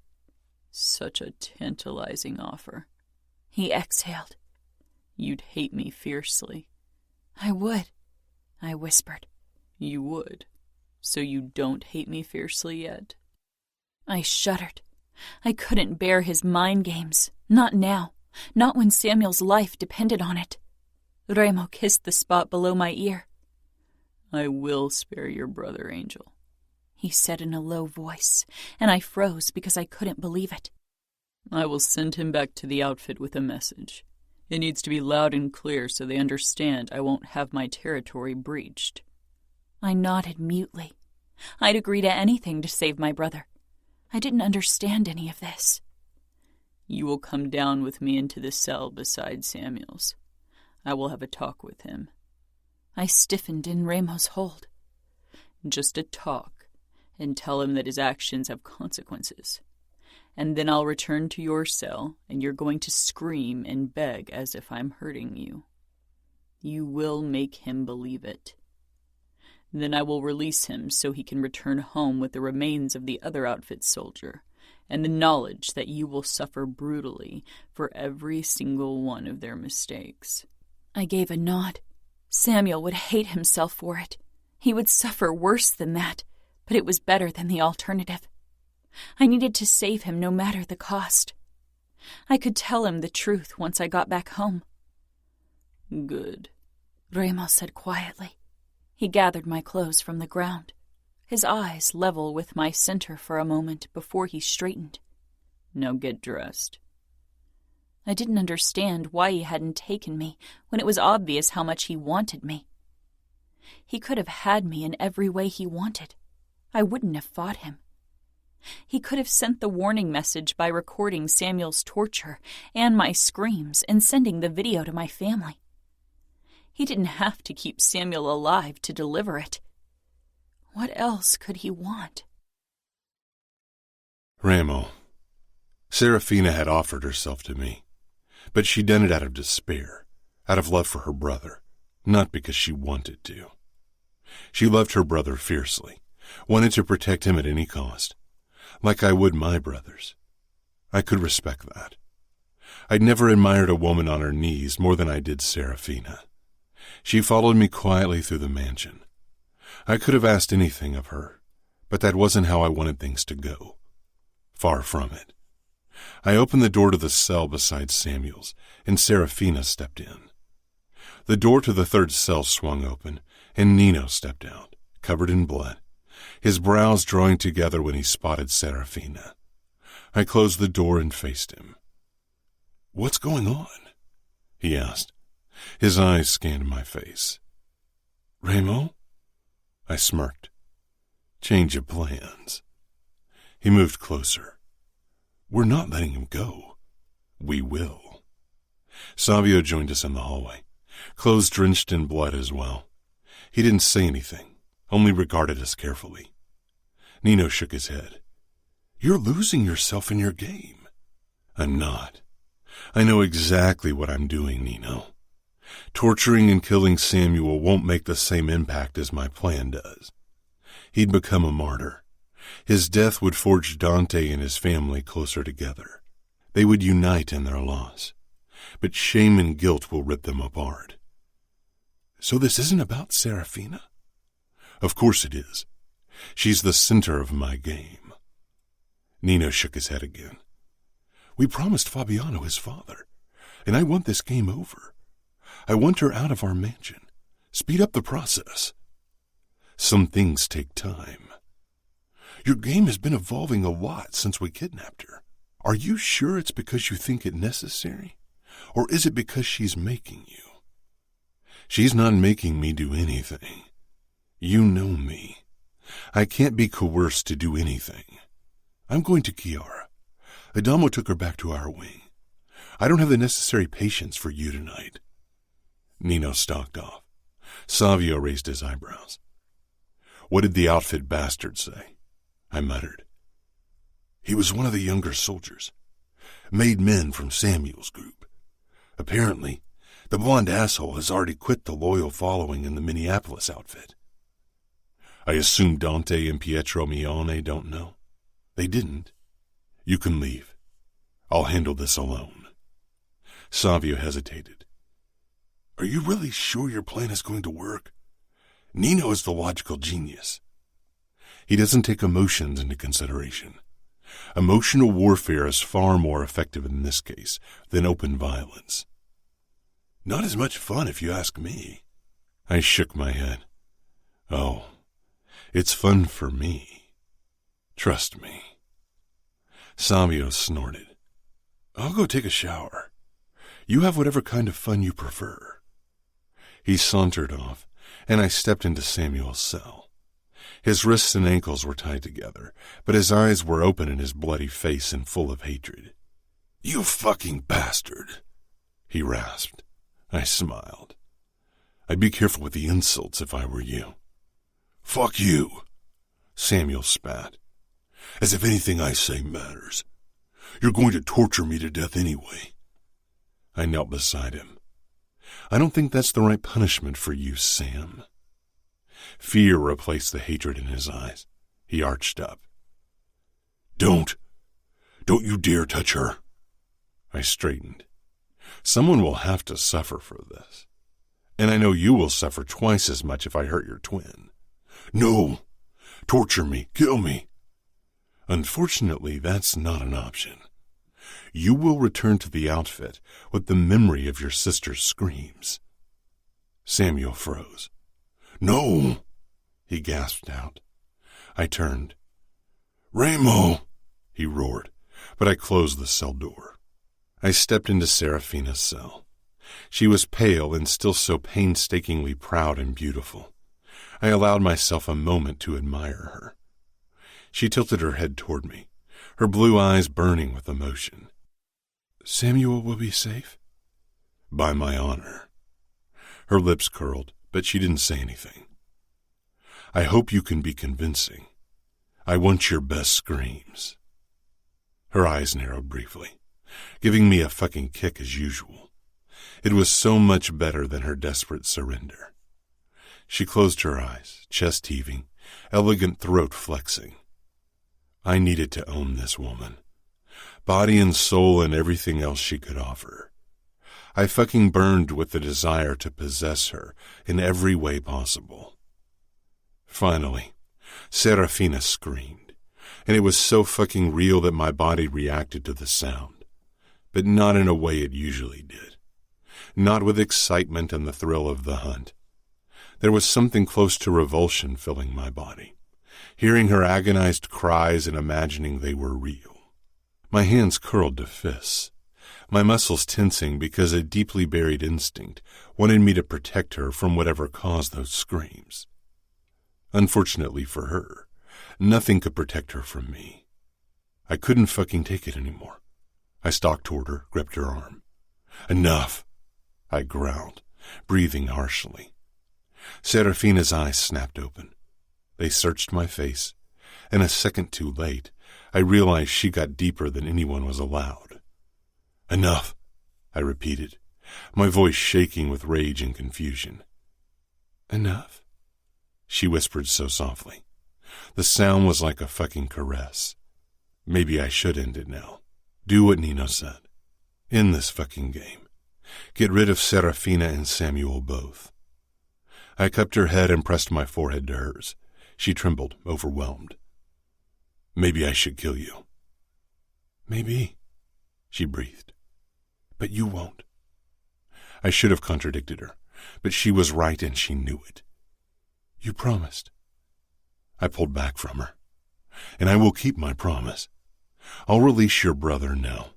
Such a tantalizing offer. He exhaled. You'd hate me fiercely. I would, I whispered. You would. So you don't hate me fiercely yet? I shuddered. I couldn't bear his mind games. Not now. Not when Samuel's life depended on it. Remo kissed the spot below my ear. I will spare your brother, Angel, he said in a low voice, and I froze because I couldn't believe it. I will send him back to the outfit with a message. It needs to be loud and clear so they understand I won't have my territory breached. I nodded mutely. I'd agree to anything to save my brother. I didn't understand any of this. You will come down with me into the cell beside Samuel's. I will have a talk with him. I stiffened in Remo's hold. Just a talk, and tell him that his actions have consequences. And then I'll return to your cell, and you're going to scream and beg as if I'm hurting you. You will make him believe it. Then I will release him so he can return home with the remains of the other outfit soldier, and the knowledge that you will suffer brutally for every single one of their mistakes. I gave a nod. Samuel would hate himself for it. He would suffer worse than that, but it was better than the alternative. I needed to save him no matter the cost. I could tell him the truth once I got back home. Good, Remo said quietly. He gathered my clothes from the ground, his eyes level with my center for a moment before he straightened. Now get dressed. I didn't understand why he hadn't taken me when it was obvious how much he wanted me. He could have had me in every way he wanted. I wouldn't have fought him. He could have sent the warning message by recording Samuel's torture and my screams and sending the video to my family. He didn't have to keep Samuel alive to deliver it. What else could he want? Ramo. Serafina had offered herself to me, but she'd done it out of despair, out of love for her brother, not because she wanted to. She loved her brother fiercely, wanted to protect him at any cost, like I would my brothers. I could respect that. I'd never admired a woman on her knees more than I did Serafina. She followed me quietly through the mansion. I could have asked anything of her, but that wasn't how I wanted things to go. Far from it. I opened the door to the cell beside Samuel's, and Serafina stepped in. The door to the third cell swung open, and Nino stepped out, covered in blood, his brows drawing together when he spotted Serafina. I closed the door and faced him. "What's going on?" he asked. His eyes scanned my face. "Ramo?" I smirked. "Change of plans." He moved closer. "We're not letting him go. We will." Savio joined us in the hallway, clothes drenched in blood as well. He didn't say anything, only regarded us carefully. Nino shook his head. "You're losing yourself in your game." "I'm not. I know exactly what I'm doing, Nino. Torturing and killing Samuel won't make the same impact as my plan does. He'd become a martyr. His death would forge Dante and his family closer together. They would unite in their loss. But shame and guilt will rip them apart." "So this isn't about Serafina?" "Of course it is. She's the center of my game. Nino shook his head again. We promised Fabiano his father, and I want this game over. I want her out of our mansion. Speed up the process. Some things take time. Your game has been evolving a lot since we kidnapped her. Are you sure it's because you think it necessary? Or is it because she's making you? She's not making me do anything. You know me. I can't be coerced to do anything. I'm going to Chiara. Adamo took her back to our wing. I don't have the necessary patience for you tonight. Nino stalked off. Savio raised his eyebrows. What did the outfit bastard say? I muttered. He was one of the younger soldiers. Made men from Samuel's group. Apparently, the blonde asshole has already quit the loyal following in the Minneapolis outfit. I assume Dante and Pietro Mione don't know. They didn't. You can leave. I'll handle this alone. Savio hesitated. Are you really sure your plan is going to work? Nino is the logical genius. He doesn't take emotions into consideration. Emotional warfare is far more effective in this case than open violence. Not as much fun if you ask me. I shook my head. Oh, it's fun for me. Trust me. Savio snorted. I'll go take a shower. You have whatever kind of fun you prefer. He sauntered off, and I stepped into Samuel's cell. His wrists and ankles were tied together, but his eyes were open in his bloody face and full of hatred. You fucking bastard, he rasped. I smiled. I'd be careful with the insults if I were you. Fuck you, Samuel spat. As if anything I say matters. You're going to torture me to death anyway. I knelt beside him. I don't think that's the right punishment for you, Sam. Fear replaced the hatred in his eyes. He arched up. Don't you dare touch her. I straightened. Someone will have to suffer for this. And I know you will suffer twice as much if I hurt your twin. No! Torture me, kill me. Unfortunately, that's not an option. You will return to the outfit with the memory of your sister's screams. Samuel froze. No! He gasped out. I turned. Ramo! He roared, but I closed the cell door. I stepped into Serafina's cell. She was pale and still so painstakingly proud and beautiful. I allowed myself a moment to admire her. She tilted her head toward me, her blue eyes burning with emotion. Samuel will be safe? By my honor. Her lips curled, but she didn't say anything. I hope you can be convincing. I want your best screams. Her eyes narrowed briefly, giving me a fucking kick as usual. It was so much better than her desperate surrender. She closed her eyes, chest heaving, elegant throat flexing. I needed to own this woman. Body and soul and everything else she could offer. I fucking burned with the desire to possess her in every way possible. Finally, Serafina screamed, and it was so fucking real that my body reacted to the sound, but not in a way it usually did. Not with excitement and the thrill of the hunt. There was something close to revulsion filling my body, hearing her agonized cries and imagining they were real. My hands curled to fists, my muscles tensing because a deeply buried instinct wanted me to protect her from whatever caused those screams. Unfortunately for her, nothing could protect her from me. I couldn't fucking take it anymore. I stalked toward her, gripped her arm. Enough, I growled, breathing harshly. Serafina's eyes snapped open. They searched my face, and a second too late, I realized she got deeper than anyone was allowed. Enough, I repeated, my voice shaking with rage and confusion. Enough, she whispered so softly. The sound was like a fucking caress. Maybe I should end it now. Do what Nino said. End this fucking game. Get rid of Serafina and Samuel both. I cupped her head and pressed my forehead to hers. She trembled, overwhelmed. Maybe I should kill you. Maybe, she breathed. But you won't. I should have contradicted her, but she was right and she knew it. You promised. I pulled back from her. And I will keep my promise. I'll release your brother now.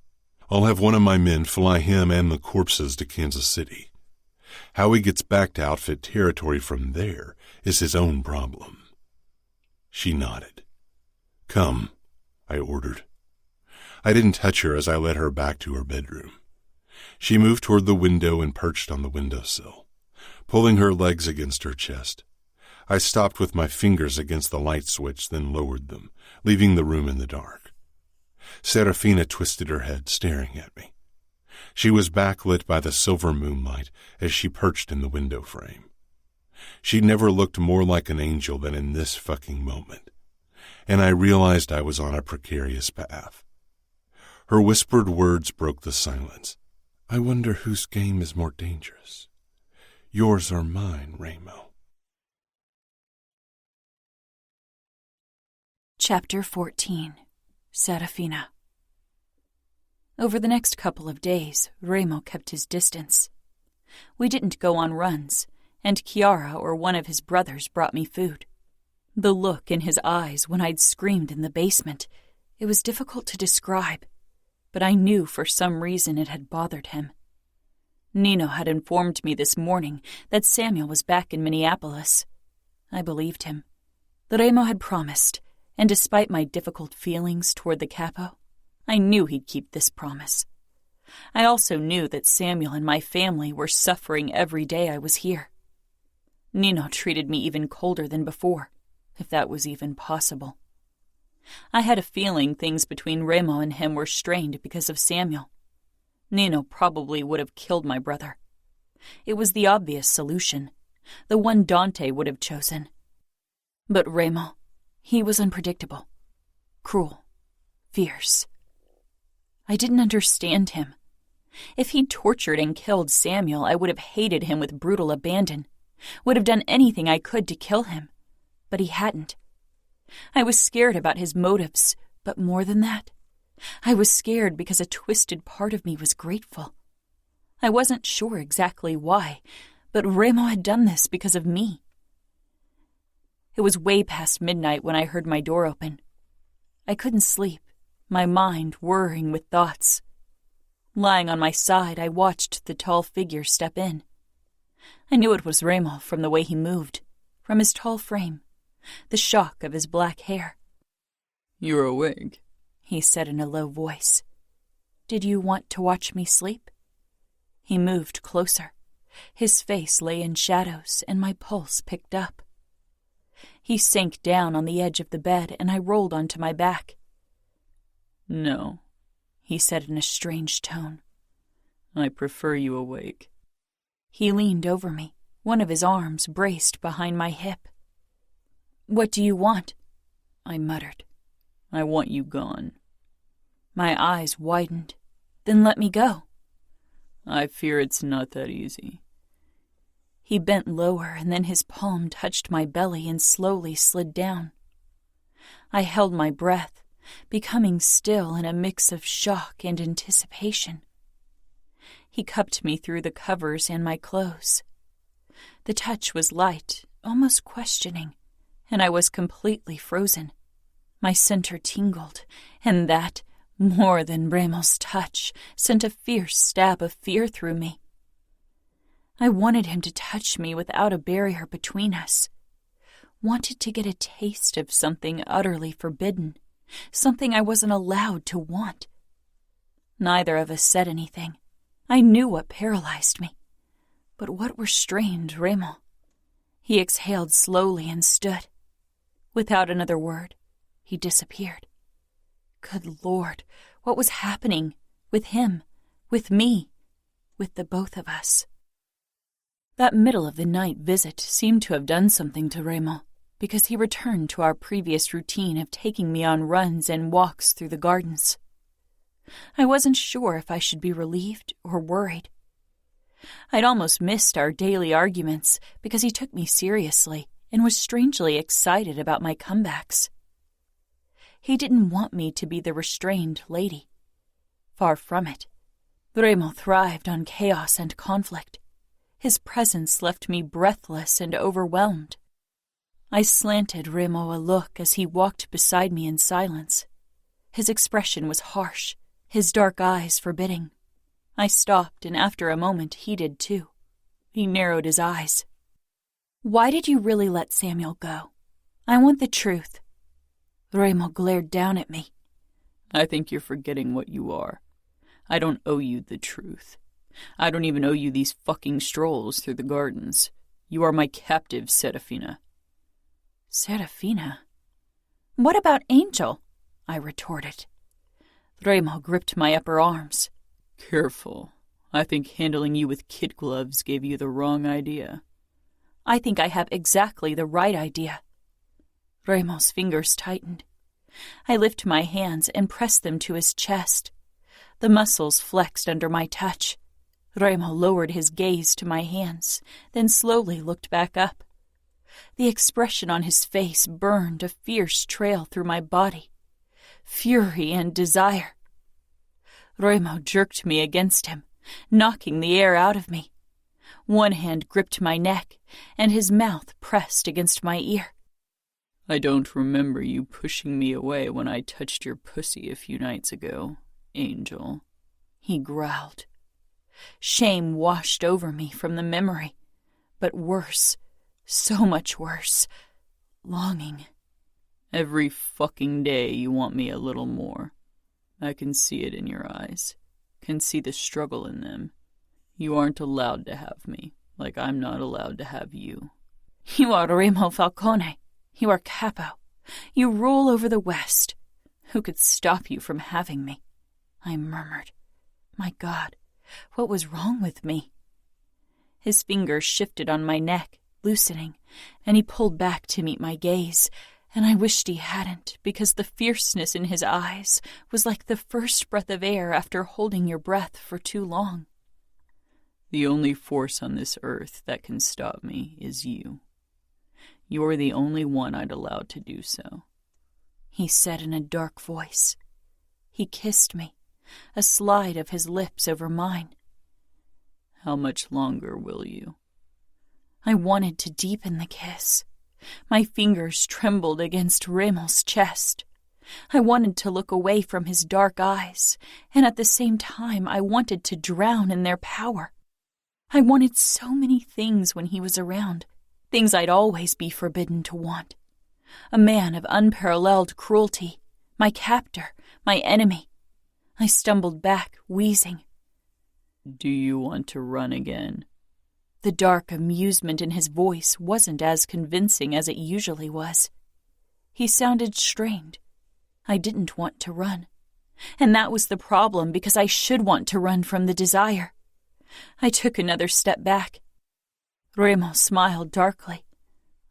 I'll have one of my men fly him and the corpses to Kansas City. How he gets back to outfit territory from there is his own problem. She nodded. Come, I ordered. I didn't touch her as I led her back to her bedroom. She moved toward the window and perched on the windowsill, pulling her legs against her chest. I stopped with my fingers against the light switch, then lowered them, leaving the room in the dark. Serafina twisted her head, staring at me. She was backlit by the silver moonlight as she perched in the window frame. She never looked more like an angel than in this fucking moment, and I realized I was on a precarious path. Her whispered words broke the silence. I wonder whose game is more dangerous, yours or mine, Ramo. Chapter 14. Serafina. Over the next couple of days, Ramo kept his distance. We didn't go on runs, and Chiara or one of his brothers brought me food. The look in his eyes when I'd screamed in the basement, it was difficult to describe, but I knew for some reason it had bothered him. Nino had informed me this morning that Samuel was back in Minneapolis. I believed him. Ramo had promised, and despite my difficult feelings toward the capo, I knew he'd keep this promise. I also knew that Samuel and my family were suffering every day I was here. Nino treated me even colder than before, if that was even possible. I had a feeling things between Ramo and him were strained because of Samuel. Nino probably would have killed my brother. It was the obvious solution, the one Dante would have chosen. But Ramo, he was unpredictable, cruel, fierce. I didn't understand him. If he'd tortured and killed Samuel, I would have hated him with brutal abandon, would have done anything I could to kill him. But he hadn't. I was scared about his motives, but more than that, I was scared because a twisted part of me was grateful. I wasn't sure exactly why, but Ramo had done this because of me. It was way past midnight when I heard my door open. I couldn't sleep, my mind whirring with thoughts. Lying on my side, I watched the tall figure step in. I knew it was Ramo from the way he moved, from his tall frame, the shock of his black hair. "You're awake," he said in a low voice. "Did you want to watch me sleep?" He moved closer. His face lay in shadows, and my pulse picked up. He sank down on the edge of the bed, and I rolled onto my back. "No," he said in a strange tone. "I prefer you awake." He leaned over me, one of his arms braced behind my hip. "What do you want?" I muttered. "I want you gone." My eyes widened. "Then let me go." "I fear it's not that easy." He bent lower, and then his palm touched my belly and slowly slid down. I held my breath, becoming still in a mix of shock and anticipation. He cupped me through the covers and my clothes. The touch was light, almost questioning, and I was completely frozen. My center tingled, and that, more than Ramo's touch, sent a fierce stab of fear through me. I wanted him to touch me without a barrier between us. Wanted to get a taste of something utterly forbidden, something I wasn't allowed to want. Neither of us said anything. I knew what paralyzed me. But what restrained Ramo? He exhaled slowly and stood. Without another word, he disappeared. Good Lord, what was happening? With him, with me, with the both of us. That middle-of-the-night visit seemed to have done something to Ramo, because he returned to our previous routine of taking me on runs and walks through the gardens. I wasn't sure if I should be relieved or worried. I'd almost missed our daily arguments because he took me seriously and was strangely excited about my comebacks. He didn't want me to be the restrained lady. Far from it. Remo thrived on chaos and conflict. His presence left me breathless and overwhelmed. I slanted Remo a look as he walked beside me in silence. His expression was harsh, his dark eyes forbidding. I stopped, and after a moment he did too. He narrowed his eyes. "Why did you really let Samuel go? I want the truth." Remo glared down at me. "I think you're forgetting what you are. I don't owe you the truth. I don't even owe you these fucking strolls through the gardens. You are my captive, Serafina." "Serafina? What about Angel?" I retorted. Remo gripped my upper arms. "Careful. I think handling you with kid gloves gave you the wrong idea." "I think I have exactly the right idea." Remo's fingers tightened. I lifted my hands and pressed them to his chest. The muscles flexed under my touch. Remo lowered his gaze to my hands, then slowly looked back up. The expression on his face burned a fierce trail through my body. Fury and desire. Remo jerked me against him, knocking the air out of me. One hand gripped my neck, and his mouth pressed against my ear. "I don't remember you pushing me away when I touched your pussy a few nights ago, Angel," he growled. Shame washed over me from the memory, but worse, so much worse, longing. "Every fucking day you want me a little more. I can see it in your eyes, can see the struggle in them. You aren't allowed to have me, like I'm not allowed to have you." "You are Remo Falcone. You are capo. You rule over the West. Who could stop you from having me?" I murmured. My God, what was wrong with me? His fingers shifted on my neck, loosening, and he pulled back to meet my gaze, and I wished he hadn't, because the fierceness in his eyes was like the first breath of air after holding your breath for too long. "The only force on this earth that can stop me is you. You're the only one I'd allow to do so," he said in a dark voice. He kissed me, a slide of his lips over mine. "How much longer will you?" I wanted to deepen the kiss. My fingers trembled against Remo's chest. I wanted to look away from his dark eyes, and at the same time I wanted to drown in their power. I wanted so many things when he was around, things I'd always be forbidden to want. A man of unparalleled cruelty, my captor, my enemy. I stumbled back, wheezing. "Do you want to run again?" The dark amusement in his voice wasn't as convincing as it usually was. He sounded strained. I didn't want to run. And that was the problem, because I should want to run from the desire. I took another step back. Remo smiled darkly.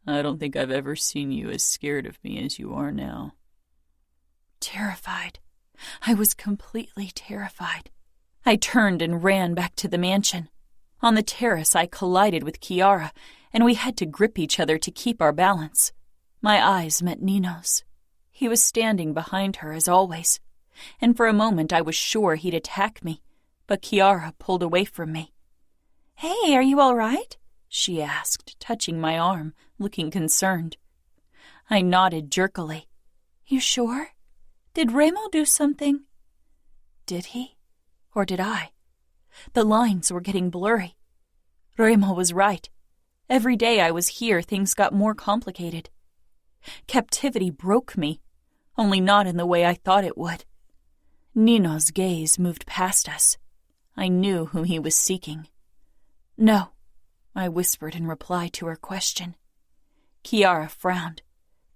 "I don't think I've ever seen you as scared of me as you are now." Terrified. I was completely terrified. I turned and ran back to the mansion. On the terrace, I collided with Chiara, and we had to grip each other to keep our balance. My eyes met Nino's. He was standing behind her, as always, and for a moment I was sure he'd attack me, but Chiara pulled away from me. "Hey, are you all right?" she asked, touching my arm, looking concerned. I nodded jerkily. "You sure? Did Remo do something?" Did he? Or did I? The lines were getting blurry. Remo was right. Every day I was here, things got more complicated. Captivity broke me, only not in the way I thought it would. Nino's gaze moved past us. I knew whom he was seeking. "No," I whispered in reply to her question. Chiara frowned.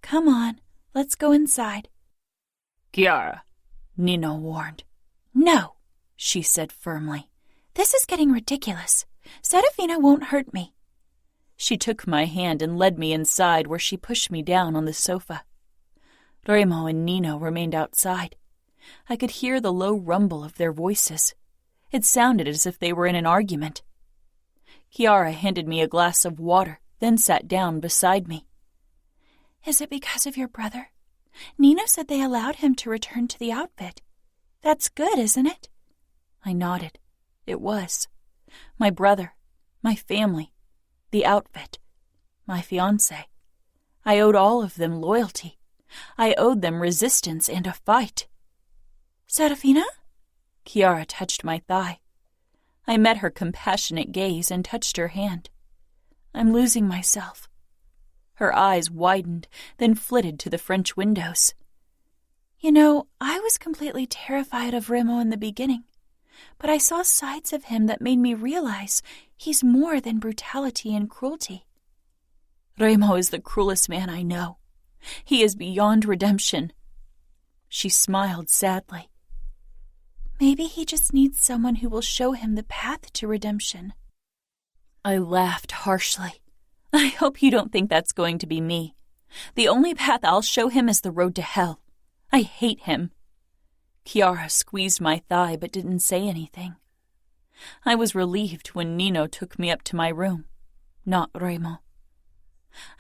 "Come on, let's go inside." "Chiara," Nino warned. "No," she said firmly. "This is getting ridiculous. Serafina won't hurt me." She took my hand and led me inside, where she pushed me down on the sofa. Remo and Nino remained outside. I could hear the low rumble of their voices. It sounded as if they were in an argument. Chiara handed me a glass of water, then sat down beside me. Is it because of your brother? Nino said they allowed him to return to the outfit. That's good, isn't it? I nodded. It was. My brother, my family, the outfit, my fiancé. I owed all of them loyalty. I owed them resistance and a fight. Serafina? Chiara touched my thigh. I met her compassionate gaze and touched her hand. I'm losing myself. Her eyes widened, then flitted to the French windows. You know, I was completely terrified of Remo in the beginning, but I saw sides of him that made me realize he's more than brutality and cruelty. Remo is the cruelest man I know. He is beyond redemption. She smiled sadly. Maybe he just needs someone who will show him the path to redemption. I laughed harshly. I hope you don't think that's going to be me. The only path I'll show him is the road to hell. I hate him. Chiara squeezed my thigh but didn't say anything. I was relieved when Nino took me up to my room, not Remo.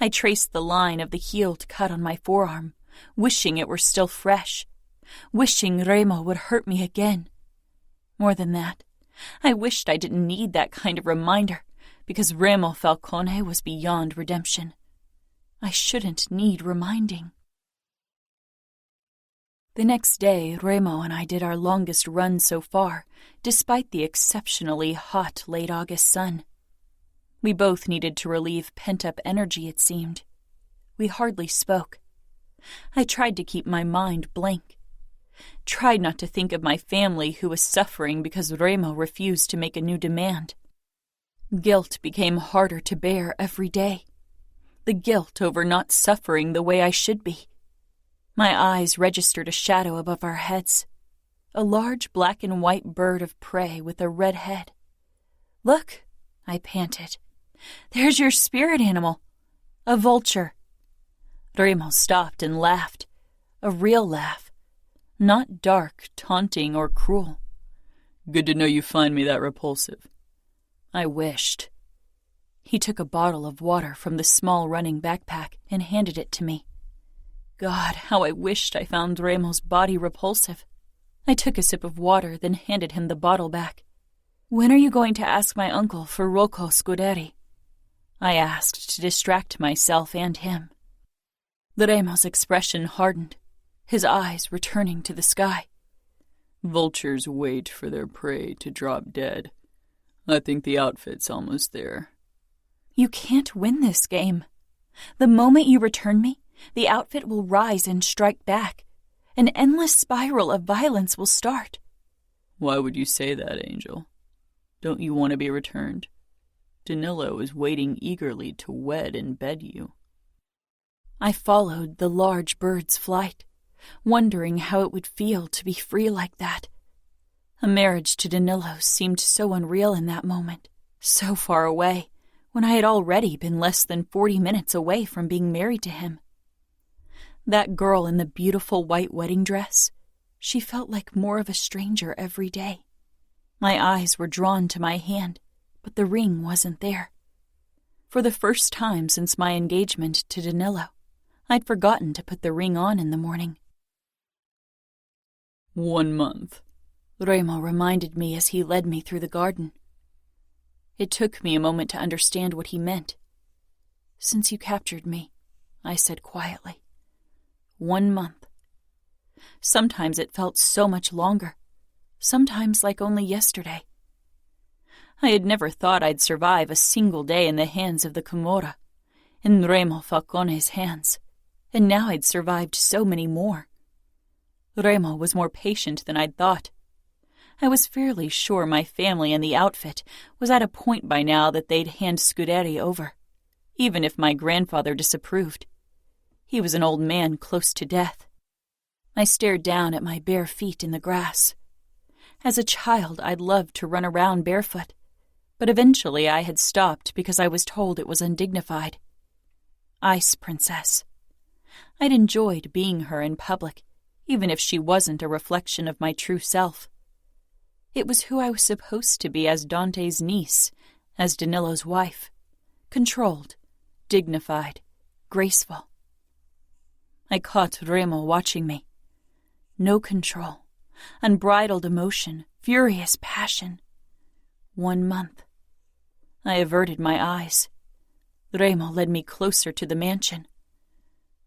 I traced the line of the healed cut on my forearm, wishing it were still fresh, wishing Remo would hurt me again. More than that, I wished I didn't need that kind of reminder, because Remo Falcone was beyond redemption. I shouldn't need reminding. The next day, Remo and I did our longest run so far, despite the exceptionally hot late August sun. We both needed to relieve pent-up energy, it seemed. We hardly spoke. I tried to keep my mind blank. Tried not to think of my family who was suffering because Remo refused to make a new demand. Guilt became harder to bear every day. The guilt over not suffering the way I should be. My eyes registered a shadow above our heads. A large black and white bird of prey with a red head. "Look," I panted. "There's your spirit animal. A vulture." Remo stopped and laughed. A real laugh. Not dark, taunting, or cruel. "Good to know you find me that repulsive." I wished. He took a bottle of water from the small running backpack and handed it to me. God, how I wished I found Remo's body repulsive. I took a sip of water, then handed him the bottle back. "When are you going to ask my uncle for Rocco Scuderi?" I asked to distract myself and him. Remo's expression hardened, his eyes returning to the sky. "Vultures wait for their prey to drop dead. I think the outfit's almost there." "You can't win this game. The moment you return me, the outfit will rise and strike back. An endless spiral of violence will start." "Why would you say that, Angel? Don't you want to be returned? Danilo is waiting eagerly to wed and bed you." I followed the large bird's flight, wondering how it would feel to be free like that. A marriage to Danilo seemed so unreal in that moment, so far away, when I had already been less than 40 minutes away from being married to him. That girl in the beautiful white wedding dress, she felt like more of a stranger every day. My eyes were drawn to my hand, but the ring wasn't there. For the first time since my engagement to Danilo, I'd forgotten to put the ring on in the morning. 1 month, Remo reminded me as he led me through the garden. It took me a moment to understand what he meant. "Since you captured me," I said quietly. 1 month. Sometimes it felt so much longer, sometimes like only yesterday. I had never thought I'd survive a single day in the hands of the Camorra, in Remo Falcone's hands, and now I'd survived so many more. Remo was more patient than I'd thought. I was fairly sure my family and the outfit was at a point by now that they'd hand Scuderi over, even if my grandfather disapproved. He was an old man close to death. I stared down at my bare feet in the grass. As a child, I'd loved to run around barefoot, but eventually I had stopped because I was told it was undignified. Ice Princess. I'd enjoyed being her in public, even if she wasn't a reflection of my true self. It was who I was supposed to be as Dante's niece, as Danilo's wife. Controlled, dignified, graceful. I caught Remo watching me. No control, unbridled emotion, furious passion. 1 month. I averted my eyes. Remo led me closer to the mansion.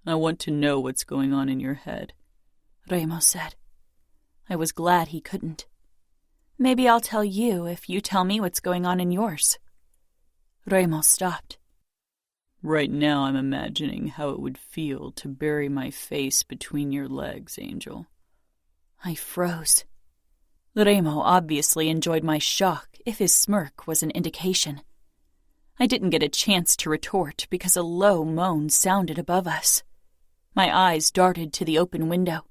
I want to know what's going on in your head, Remo said. I was glad he couldn't. Maybe I'll tell you if you tell me what's going on in yours. Remo stopped. Right now I'm imagining how it would feel to bury my face between your legs, Angel. I froze. Remo obviously enjoyed my shock, if his smirk was an indication. I didn't get a chance to retort because a low moan sounded above us. My eyes darted to the open window,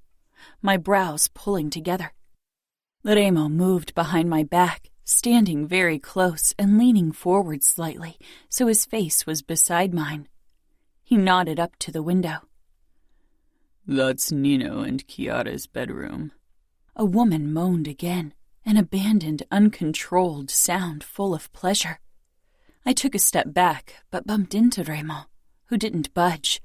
my brows pulling together. Remo moved behind my back, standing very close and leaning forward slightly so his face was beside mine. He nodded up to the window. That's Nino and Chiara's bedroom. A woman moaned again, an abandoned, uncontrolled sound full of pleasure. I took a step back, but bumped into Remo, who didn't budge.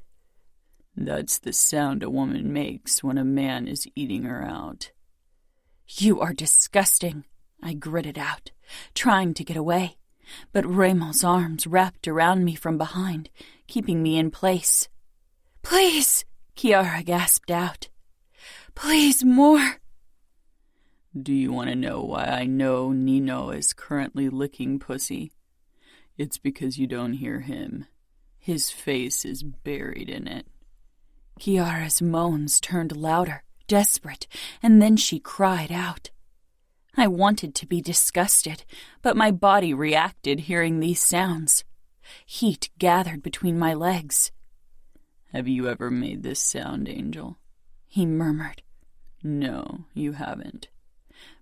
That's the sound a woman makes when a man is eating her out. You are disgusting, I gritted out, trying to get away, but Remo's arms wrapped around me from behind, keeping me in place. Please, Chiara gasped out. Please, more. Do you want to know why I know Nino is currently licking pussy? It's because you don't hear him. His face is buried in it. Chiara's moans turned louder, desperate, and then she cried out. I wanted to be disgusted, but my body reacted hearing these sounds. Heat gathered between my legs. Have you ever made this sound, Angel? He murmured. No, you haven't.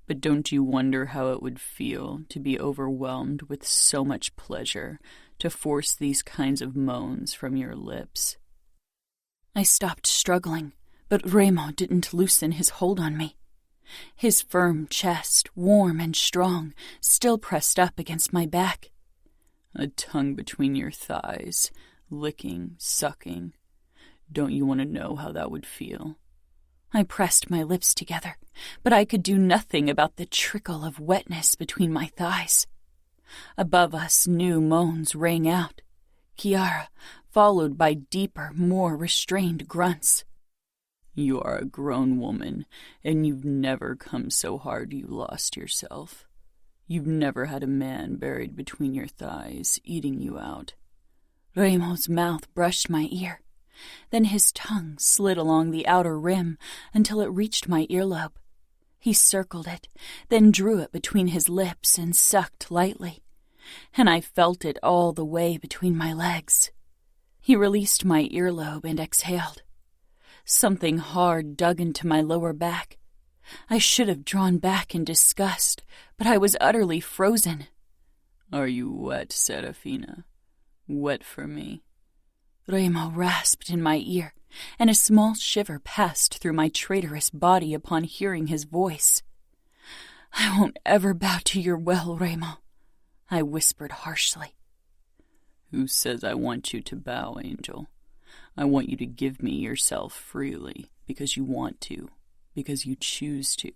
But don't you wonder how it would feel to be overwhelmed with so much pleasure, to force these kinds of moans from your lips? I stopped struggling, but Remo didn't loosen his hold on me. His firm chest, warm and strong, still pressed up against my back. A tongue between your thighs, licking, sucking. Don't you want to know how that would feel? I pressed my lips together, but I could do nothing about the trickle of wetness between my thighs. Above us, new moans rang out. Chiara, followed by deeper, more restrained grunts. You are a grown woman, and you've never come so hard you lost yourself. You've never had a man buried between your thighs, eating you out. Remo's mouth brushed my ear. Then his tongue slid along the outer rim until it reached my earlobe. He circled it, then drew it between his lips and sucked lightly, and I felt it all the way between my legs. He released my earlobe and exhaled. Something hard dug into my lower back. I should have drawn back in disgust, but I was utterly frozen. Are you wet, Serafina? Wet for me? Remo rasped in my ear, and a small shiver passed through my traitorous body upon hearing his voice. I won't ever bow to your will, Remo, I whispered harshly. Who says I want you to bow, Angel? I want you to give me yourself freely, because you want to, because you choose to.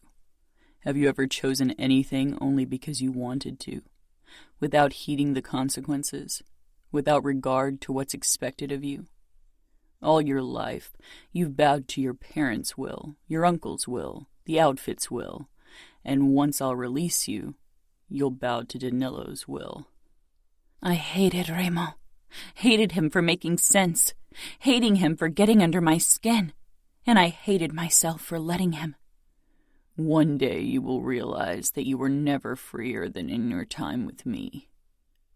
Have you ever chosen anything only because you wanted to, without heeding the consequences? Without regard to what's expected of you? All your life, you've bowed to your parents' will, your uncle's will, the outfit's will, and once I'll release you, you'll bow to Danilo's will. I hated Remo, hated him for making sense, hating him for getting under my skin, and I hated myself for letting him. One day you will realize that you were never freer than in your time with me.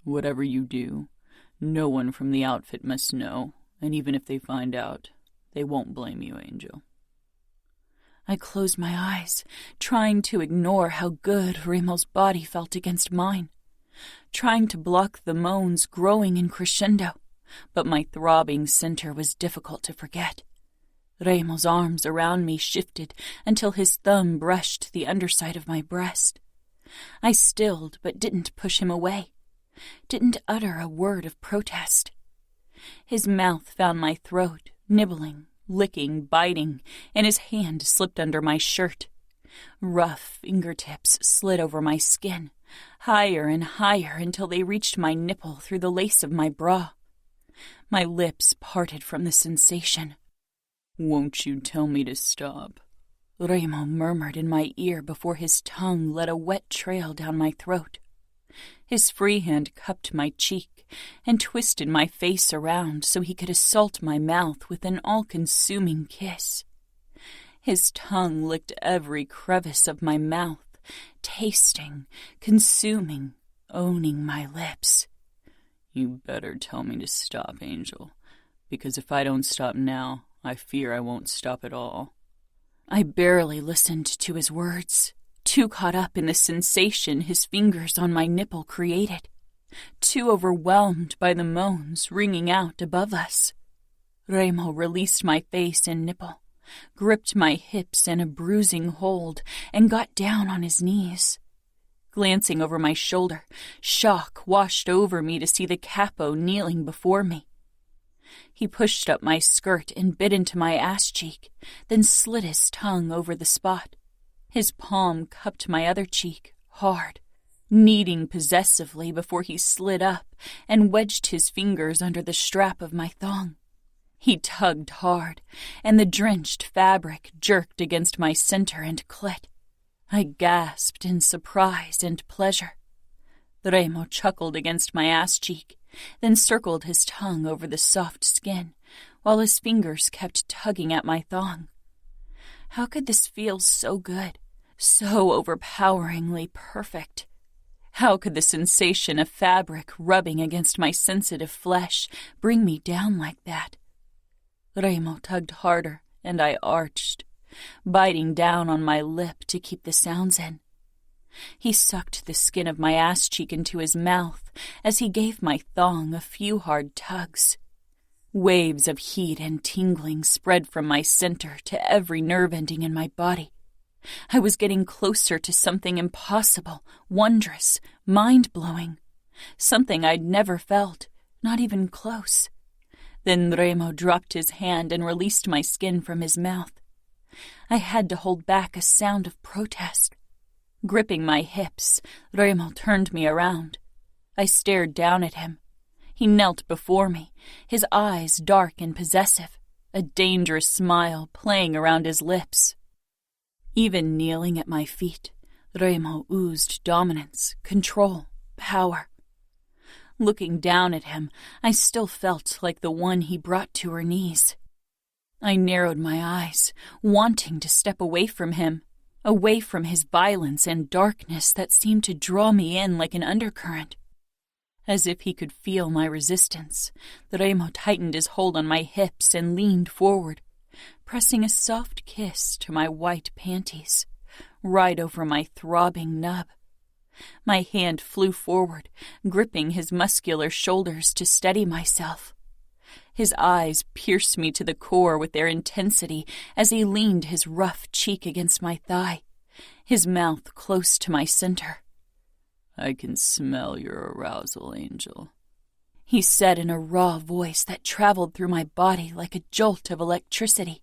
Whatever you do, no one from the outfit must know, and even if they find out, they won't blame you, Angel. I closed my eyes, trying to ignore how good Remo's body felt against mine, trying to block the moans growing in crescendo, but my throbbing center was difficult to forget. Remo's arms around me shifted until his thumb brushed the underside of my breast. I stilled but didn't push him away. Didn't utter a word of protest. His mouth found my throat, nibbling, licking, biting, and his hand slipped under my shirt. Rough fingertips slid over my skin, higher and higher until they reached my nipple through the lace of my bra. My lips parted from the sensation. "Won't you tell me to stop?" Remo murmured in my ear before his tongue led a wet trail down my throat. His free hand cupped my cheek and twisted my face around so he could assault my mouth with an all-consuming kiss. His tongue licked every crevice of my mouth, tasting, consuming, owning my lips. "You better tell me to stop, Angel, because if I don't stop now, I fear I won't stop at all." I barely listened to his words, too caught up in the sensation his fingers on my nipple created, too overwhelmed by the moans ringing out above us. Remo released my face and nipple, gripped my hips in a bruising hold, and got down on his knees. Glancing over my shoulder, shock washed over me to see the capo kneeling before me. He pushed up my skirt and bit into my ass cheek, then slid his tongue over the spot. His palm cupped my other cheek, hard, kneading possessively before he slid up and wedged his fingers under the strap of my thong. He tugged hard, and the drenched fabric jerked against my center and clit. I gasped in surprise and pleasure. Remo chuckled against my ass cheek, then circled his tongue over the soft skin, while his fingers kept tugging at my thong. How could this feel so good, so overpoweringly perfect? How could the sensation of fabric rubbing against my sensitive flesh bring me down like that? Remo tugged harder, and I arched, biting down on my lip to keep the sounds in. He sucked the skin of my ass cheek into his mouth as he gave my thong a few hard tugs. Waves of heat and tingling spread from my center to every nerve ending in my body. I was getting closer to something impossible, wondrous, mind-blowing, something I'd never felt, not even close. Then Remo dropped his hand and released my skin from his mouth. I had to hold back a sound of protest. Gripping my hips, Remo turned me around. I stared down at him. He knelt before me, his eyes dark and possessive, a dangerous smile playing around his lips. Even kneeling at my feet, Remo oozed dominance, control, power. Looking down at him, I still felt like the one he brought to her knees. I narrowed my eyes, wanting to step away from him, away from his violence and darkness that seemed to draw me in like an undercurrent. As if he could feel my resistance, Remo tightened his hold on my hips and leaned forward, pressing a soft kiss to my white panties, right over my throbbing nub. My hand flew forward, gripping his muscular shoulders to steady myself. His eyes pierced me to the core with their intensity as he leaned his rough cheek against my thigh, his mouth close to my center. "I can smell your arousal, Angel," he said in a raw voice that traveled through my body like a jolt of electricity.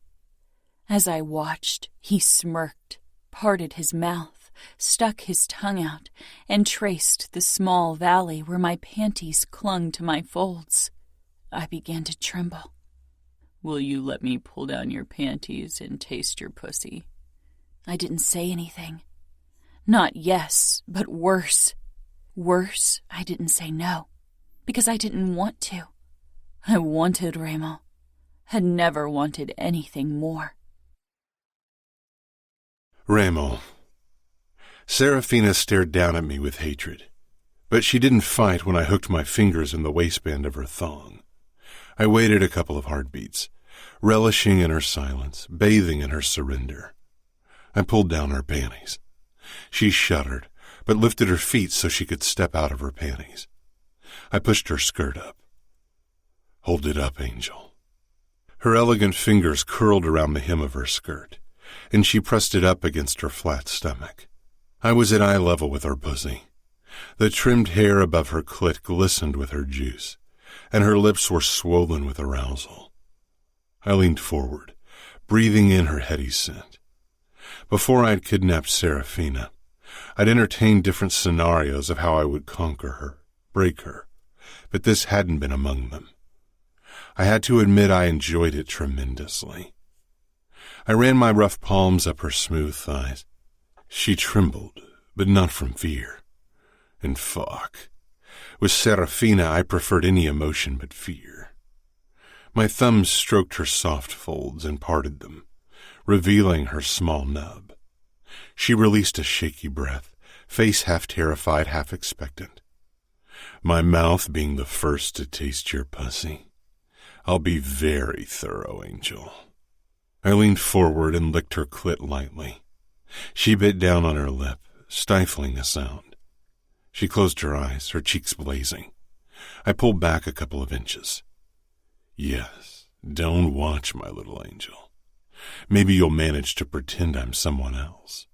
As I watched, he smirked, parted his mouth, stuck his tongue out, and traced the small valley where my panties clung to my folds. I began to tremble. "Will you let me pull down your panties and taste your pussy?" I didn't say anything. Not yes, but worse. Worse, I didn't say no, because I didn't want to. I wanted Remo. Had never wanted anything more. Remo. Serafina stared down at me with hatred, but she didn't fight when I hooked my fingers in the waistband of her thong. I waited a couple of heartbeats, relishing in her silence, bathing in her surrender. I pulled down her panties. She shuddered, but lifted her feet so she could step out of her panties. I pushed her skirt up. "Hold it up, Angel." Her elegant fingers curled around the hem of her skirt, and she pressed it up against her flat stomach. I was at eye level with her pussy. The trimmed hair above her clit glistened with her juice, and her lips were swollen with arousal. I leaned forward, breathing in her heady scent. Before I had kidnapped Serafina, I'd entertained different scenarios of how I would conquer her, break her, but this hadn't been among them. I had to admit I enjoyed it tremendously. I ran my rough palms up her smooth thighs. She trembled, but not from fear. And fuck. With Serafina, I preferred any emotion but fear. My thumbs stroked her soft folds and parted them, revealing her small nub. She released a shaky breath, face half terrified, half expectant. My mouth being the first to taste your pussy. I'll be very thorough, Angel. I leaned forward and licked her clit lightly. She bit down on her lip, stifling a sound. She closed her eyes, her cheeks blazing. I pulled back a couple of inches. Yes, don't watch, my little angel. Maybe you'll manage to pretend I'm someone else.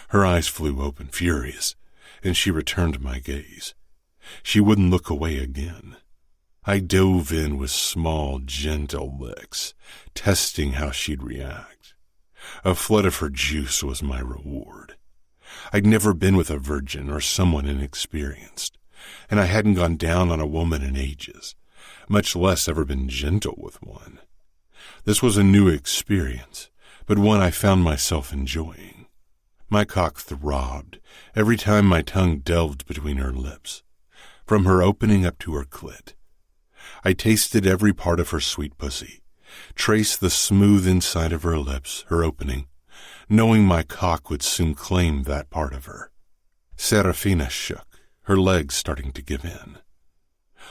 Her eyes flew open, furious, and she returned my gaze. She wouldn't look away again. I dove in with small, gentle licks, testing how she'd react. A flood of her juice was my reward. I'd never been with a virgin or someone inexperienced, and I hadn't gone down on a woman in ages, much less ever been gentle with one. This was a new experience, but one I found myself enjoying. My cock throbbed every time my tongue delved between her lips, from her opening up to her clit. I tasted every part of her sweet pussy, traced the smooth inside of her lips, her opening, knowing my cock would soon claim that part of her. Serafina shook, her legs starting to give in.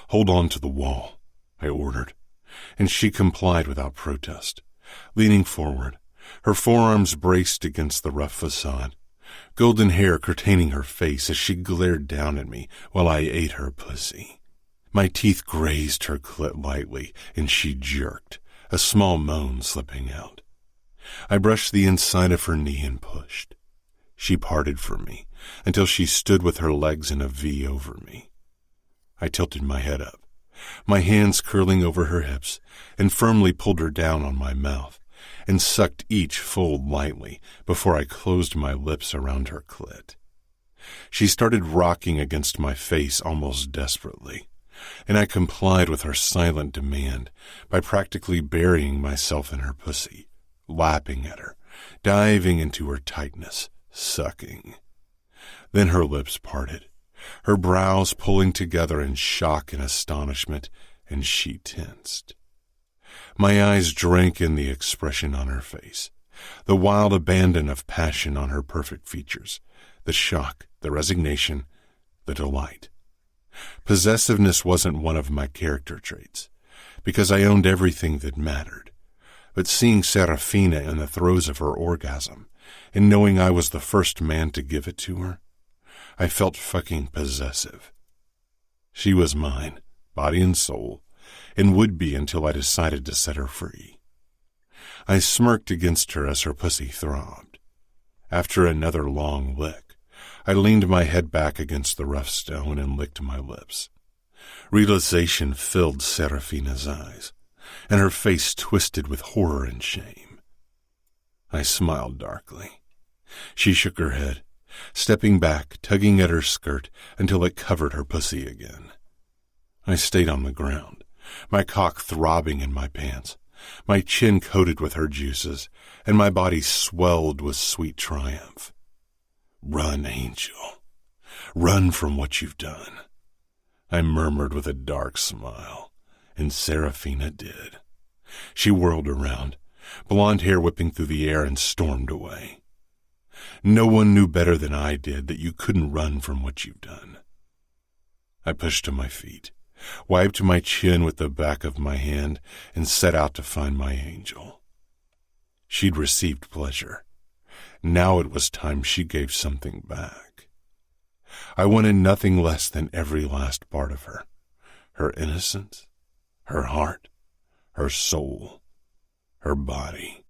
Hold on to the wall, I ordered, and she complied without protest, leaning forward, her forearms braced against the rough facade, golden hair curtaining her face as she glared down at me while I ate her pussy. My teeth grazed her clit lightly, and she jerked, a small moan slipping out. I brushed the inside of her knee and pushed. She parted from me until she stood with her legs in a V over me. I tilted my head up, my hands curling over her hips, and firmly pulled her down on my mouth, and sucked each fold lightly before I closed my lips around her clit. She started rocking against my face almost desperately, and I complied with her silent demand by practically burying myself in her pussy, lapping at her, diving into her tightness, sucking. Then her lips parted, her brows pulling together in shock and astonishment, and she tensed. My eyes drank in the expression on her face, the wild abandon of passion on her perfect features, the shock, the resignation, the delight. Possessiveness wasn't one of my character traits, because I owned everything that mattered. But seeing Serafina in the throes of her orgasm, and knowing I was the first man to give it to her, I felt fucking possessive. She was mine, body and soul, and would be until I decided to set her free. I smirked against her as her pussy throbbed. After another long lick, I leaned my head back against the rough stone and licked my lips. Realization filled Serafina's eyes, and her face twisted with horror and shame. I smiled darkly. She shook her head, stepping back, tugging at her skirt until it covered her pussy again. I stayed on the ground, my cock throbbing in my pants, my chin coated with her juices, and my body swelled with sweet triumph. Run, Angel. Run from what you've done, I murmured with a dark smile, and Serafina did. She whirled around, blonde hair whipping through the air, and stormed away. No one knew better than I did that you couldn't run from what you've done. I pushed to my feet, wiped my chin with the back of my hand, and set out to find my angel. She'd received pleasure. Now it was time she gave something back. I wanted nothing less than every last part of her, her innocence, her heart, her soul, her body,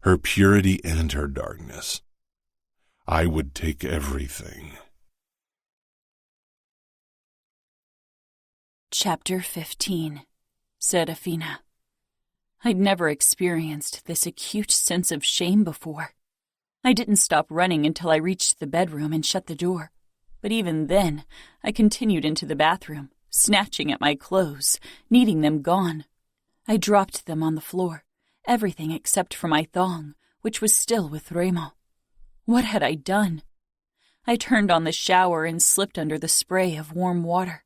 her purity and her darkness. I would take everything. Chapter 15. Serafina. I'd never experienced this acute sense of shame before. I didn't stop running until I reached the bedroom and shut the door. But even then, I continued into the bathroom, snatching at my clothes, needing them gone. I dropped them on the floor, everything except for my thong, which was still with Remo. What had I done? I turned on the shower and slipped under the spray of warm water,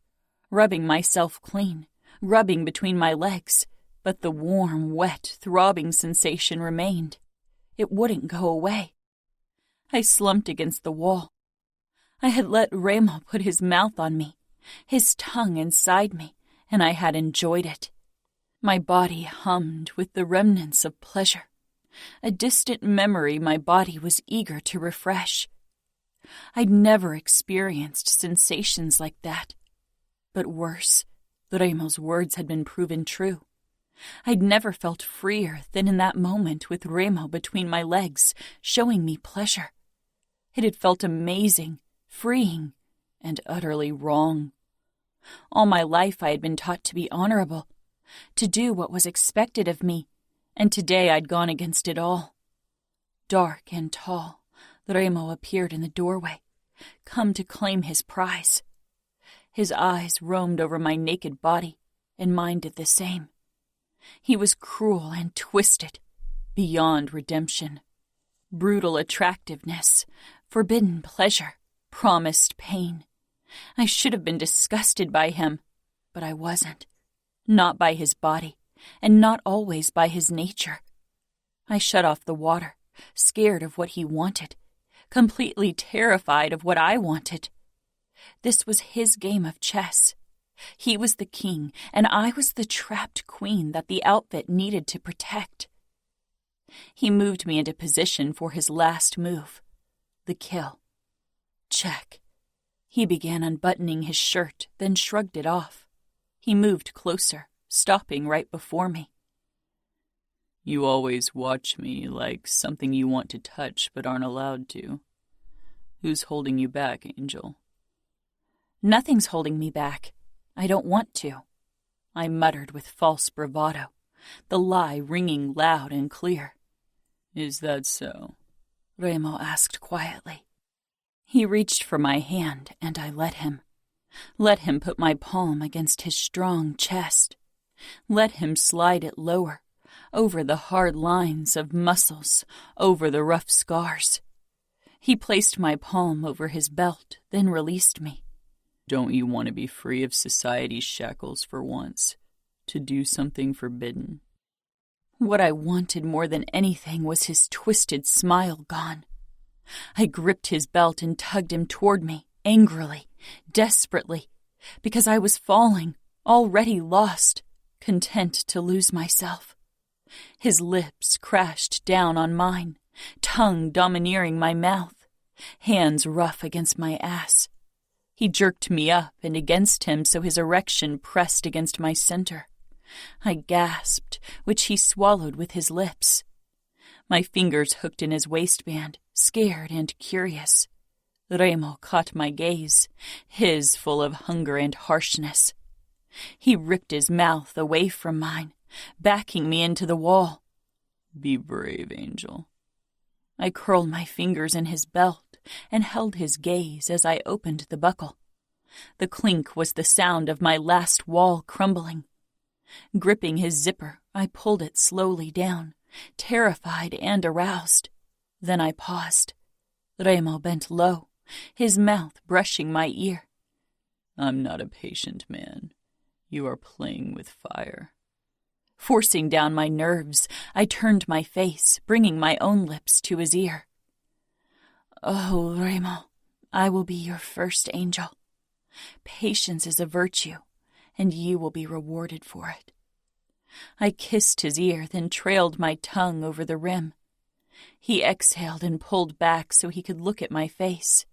rubbing myself clean, rubbing between my legs, but the warm, wet, throbbing sensation remained. It wouldn't go away. I slumped against the wall. I had let Remo put his mouth on me, his tongue inside me, and I had enjoyed it. My body hummed with the remnants of pleasure, a distant memory my body was eager to refresh. I'd never experienced sensations like that. But worse, Remo's words had been proven true. I'd never felt freer than in that moment with Remo between my legs, showing me pleasure. It had felt amazing, freeing, and utterly wrong. All my life I had been taught to be honorable, to do what was expected of me, and today I'd gone against it all. Dark and tall, Remo appeared in the doorway, come to claim his prize. His eyes roamed over my naked body, and mine did the same. He was cruel and twisted, beyond redemption. Brutal attractiveness, forbidden pleasure, promised pain. I should have been disgusted by him, but I wasn't. Not by his body, and not always by his nature. I shut off the water, scared of what he wanted, completely terrified of what I wanted. This was his game of chess. He was the king, and I was the trapped queen that the outfit needed to protect. He moved me into position for his last move, the kill. Check. He began unbuttoning his shirt, then shrugged it off. He moved closer, stopping right before me. You always watch me like something you want to touch but aren't allowed to. Who's holding you back, Angel? Nothing's holding me back. I don't want to, I muttered with false bravado, the lie ringing loud and clear. Is that so? Remo asked quietly. He reached for my hand, and I let him. Let him put my palm against his strong chest. Let him slide it lower, over the hard lines of muscles, over the rough scars. He placed my palm over his belt, then released me. Don't you want to be free of society's shackles for once? To do something forbidden? What I wanted more than anything was his twisted smile gone. I gripped his belt and tugged him toward me, angrily, desperately, because I was falling, already lost, content to lose myself. His lips crashed down on mine, tongue domineering my mouth, hands rough against my ass. He jerked me up and against him so his erection pressed against my center. I gasped, which he swallowed with his lips. My fingers hooked in his waistband, scared and curious. Remo caught my gaze, his full of hunger and harshness. He ripped his mouth away from mine, backing me into the wall. Be brave, Angel. I curled my fingers in his belt and held his gaze as I opened the buckle. The clink was the sound of my last wall crumbling. Gripping his zipper, I pulled it slowly down, terrified and aroused. Then I paused. Remo bent low, his mouth brushing my ear. I'm not a patient man. You are playing with fire. Forcing down my nerves, I turned my face, bringing my own lips to his ear. Oh, Remo, I will be your first angel. Patience is a virtue, and you will be rewarded for it. I kissed his ear, then trailed my tongue over the rim. He exhaled and pulled back so he could look at my face,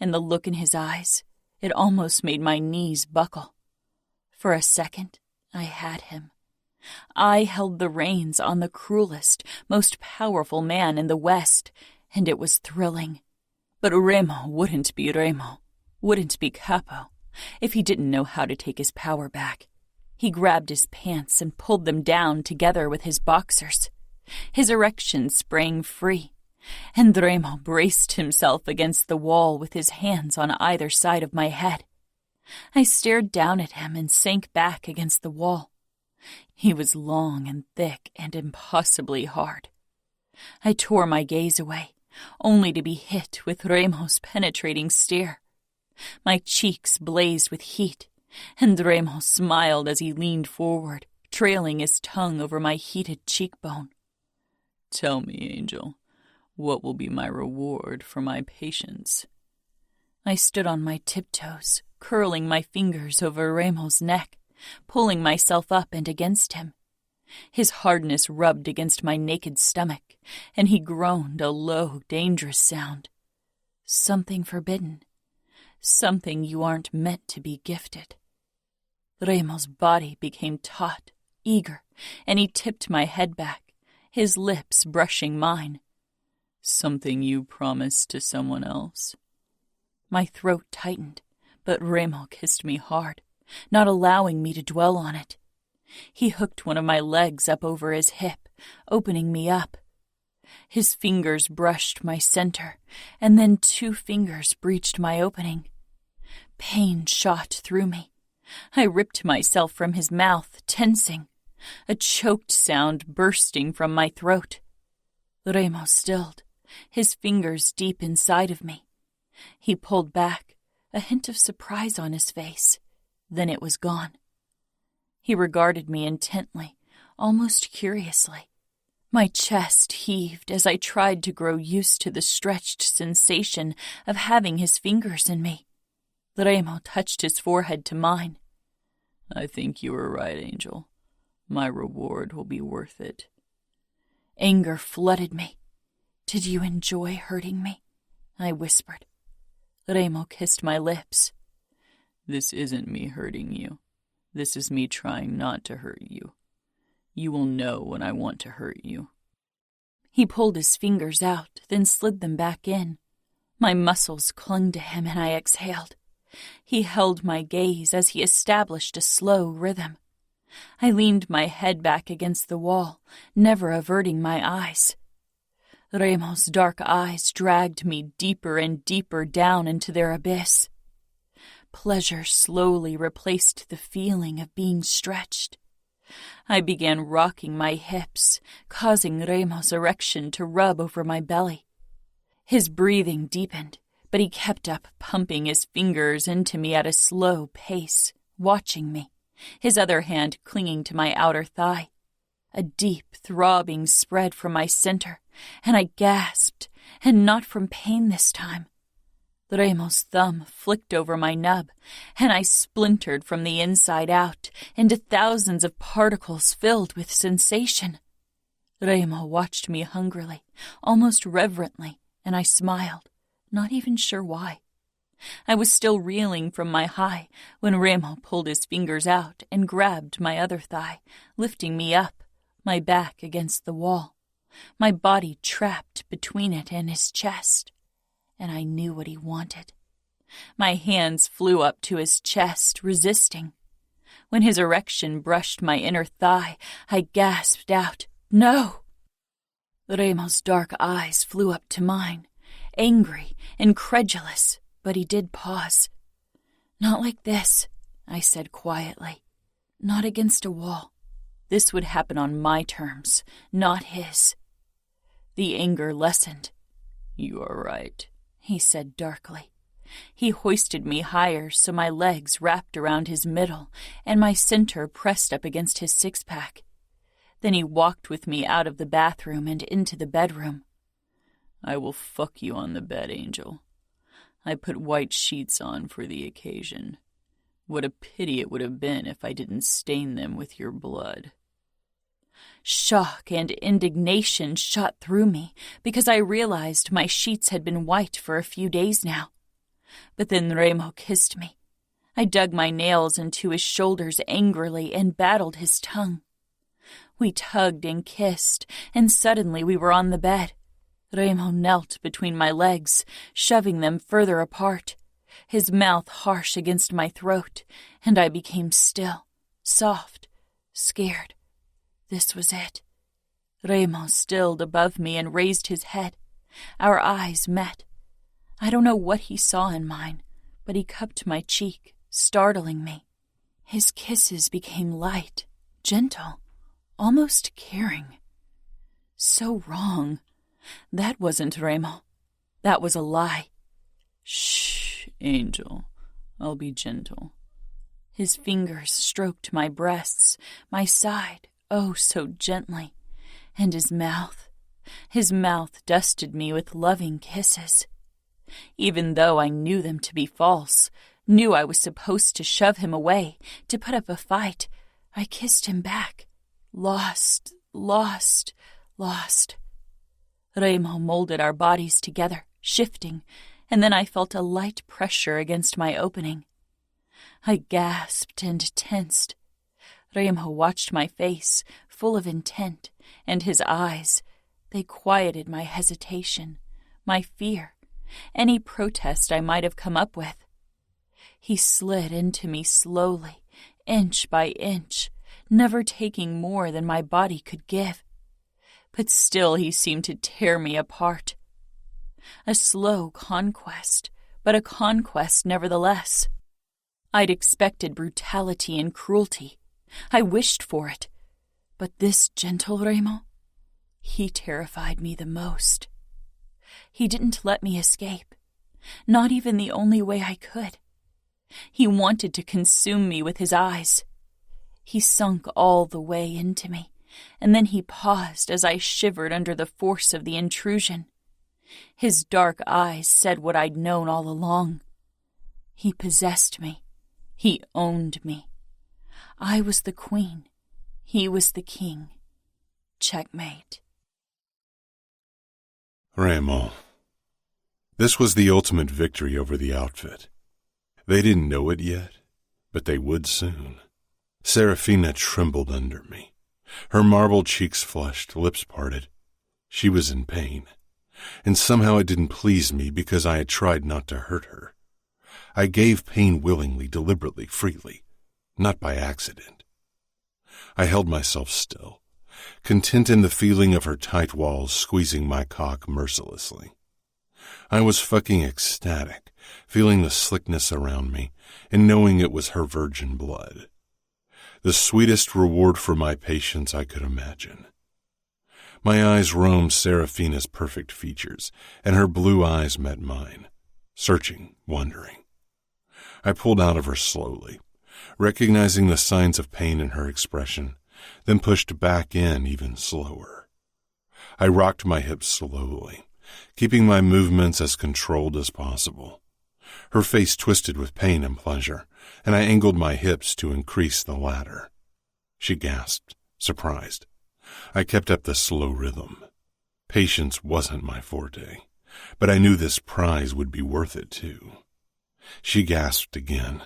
and the look in his eyes, it almost made my knees buckle. For a second, I had him. I held the reins on the cruelest, most powerful man in the West, and it was thrilling. But Remo wouldn't be Remo, wouldn't be Capo, if he didn't know how to take his power back. He grabbed his pants and pulled them down together with his boxers. His erection sprang free, and Remo braced himself against the wall with his hands on either side of my head. I stared down at him and sank back against the wall. He was long and thick and impossibly hard. I tore my gaze away, only to be hit with Remo's penetrating stare. My cheeks blazed with heat, and Remo smiled as he leaned forward, trailing his tongue over my heated cheekbone. "Tell me, Angel, what will be my reward for my patience?" I stood on my tiptoes, curling my fingers over Remo's neck, pulling myself up and against him. His hardness rubbed against my naked stomach, and he groaned a low, dangerous sound. Something forbidden. Something you aren't meant to be gifted. Remo's body became taut, eager, and he tipped my head back, his lips brushing mine. "Something you promised to someone else?" My throat tightened, but Remo kissed me hard, not allowing me to dwell on it. He hooked one of my legs up over his hip, opening me up. His fingers brushed my center, and then 2 fingers breached my opening. Pain shot through me. I ripped myself from his mouth, tensing, a choked sound bursting from my throat. Remo stilled, his fingers deep inside of me. He pulled back, a hint of surprise on his face. Then it was gone. He regarded me intently, almost curiously. My chest heaved as I tried to grow used to the stretched sensation of having his fingers in me. Remo touched his forehead to mine. "I think you were right, Angel. My reward will be worth it." Anger flooded me. "Did you enjoy hurting me?" I whispered. Remo kissed my lips. "This isn't me hurting you. This is me trying not to hurt you. You will know when I want to hurt you." He pulled his fingers out, then slid them back in. My muscles clung to him, and I exhaled. He held my gaze as he established a slow rhythm. I leaned my head back against the wall, never averting my eyes. Remo's dark eyes dragged me deeper and deeper down into their abyss. Pleasure slowly replaced the feeling of being stretched. I began rocking my hips, causing Remo's erection to rub over my belly. His breathing deepened, but he kept up pumping his fingers into me at a slow pace, watching me, his other hand clinging to my outer thigh. A deep throbbing spread from my center, and I gasped, and not from pain this time. Remo's thumb flicked over my nub, and I splintered from the inside out into thousands of particles filled with sensation. Remo watched me hungrily, almost reverently, and I smiled, not even sure why. I was still reeling from my high when Remo pulled his fingers out and grabbed my other thigh, lifting me up, my back against the wall, my body trapped between it and his chest. And I knew what he wanted. My hands flew up to his chest, resisting. When his erection brushed my inner thigh, I gasped out, "No!" Remo's dark eyes flew up to mine, angry, incredulous, but he did pause. "Not like this," I said quietly. "Not against a wall. This would happen on my terms, not his." The anger lessened. "You are right," he said darkly. He hoisted me higher so my legs wrapped around his middle and my center pressed up against his six-pack. Then he walked with me out of the bathroom and into the bedroom. "I will fuck you on the bed, Angel. I put white sheets on for the occasion. What a pity it would have been if I didn't stain them with your blood." Shock and indignation shot through me because I realized my sheets had been white for a few days now. But then Remo kissed me. I dug my nails into his shoulders angrily and battled his tongue. We tugged and kissed, and suddenly we were on the bed. Remo knelt between my legs, shoving them further apart, his mouth harsh against my throat, and I became still, soft, scared. This was it. Remo stilled above me and raised his head. Our eyes met. I don't know what he saw in mine, but he cupped my cheek, startling me. His kisses became light, gentle, almost caring. So wrong. That wasn't Remo. That was a lie. Shh, Angel. I'll be gentle. His fingers stroked my breasts, my side, oh so gently, and his mouth dusted me with loving kisses. Even though I knew them to be false, knew I was supposed to shove him away, to put up a fight, I kissed him back. Lost. Remo molded our bodies together, shifting, and then I felt a light pressure against my opening. I gasped and tensed. Remo watched my face, full of intent, and his eyes. They quieted my hesitation, my fear, any protest I might have come up with. He slid into me slowly, inch by inch, never taking more than my body could give. But still he seemed to tear me apart. A slow conquest, but a conquest nevertheless. I'd expected brutality and cruelty. I wished for it. But this gentle Remo, he terrified me the most. He didn't let me escape, not even the only way I could. He wanted to consume me with his eyes. He sunk all the way into me, and then he paused as I shivered under the force of the intrusion. His dark eyes said what I'd known all along. He possessed me. He owned me. I was the queen. He was the king. Checkmate. Remo. This was the ultimate victory over the outfit. They didn't know it yet, but they would soon. Serafina trembled under me. Her marble cheeks flushed, lips parted. She was in pain, and somehow it didn't please me because I had tried not to hurt her. I gave pain willingly, deliberately, freely, not by accident. I held myself still, content in the feeling of her tight walls squeezing my cock mercilessly. I was fucking ecstatic, feeling the slickness around me and knowing it was her virgin blood. The sweetest reward for my patience I could imagine. My eyes roamed Serafina's perfect features, and her blue eyes met mine, searching, wondering. I pulled out of her slowly, recognizing the signs of pain in her expression, then pushed back in even slower. I rocked my hips slowly, keeping my movements as controlled as possible. Her face twisted with pain and pleasure, and I angled my hips to increase the latter. She gasped, surprised. I kept up the slow rhythm. Patience wasn't my forte, but I knew this prize would be worth it too. She gasped again.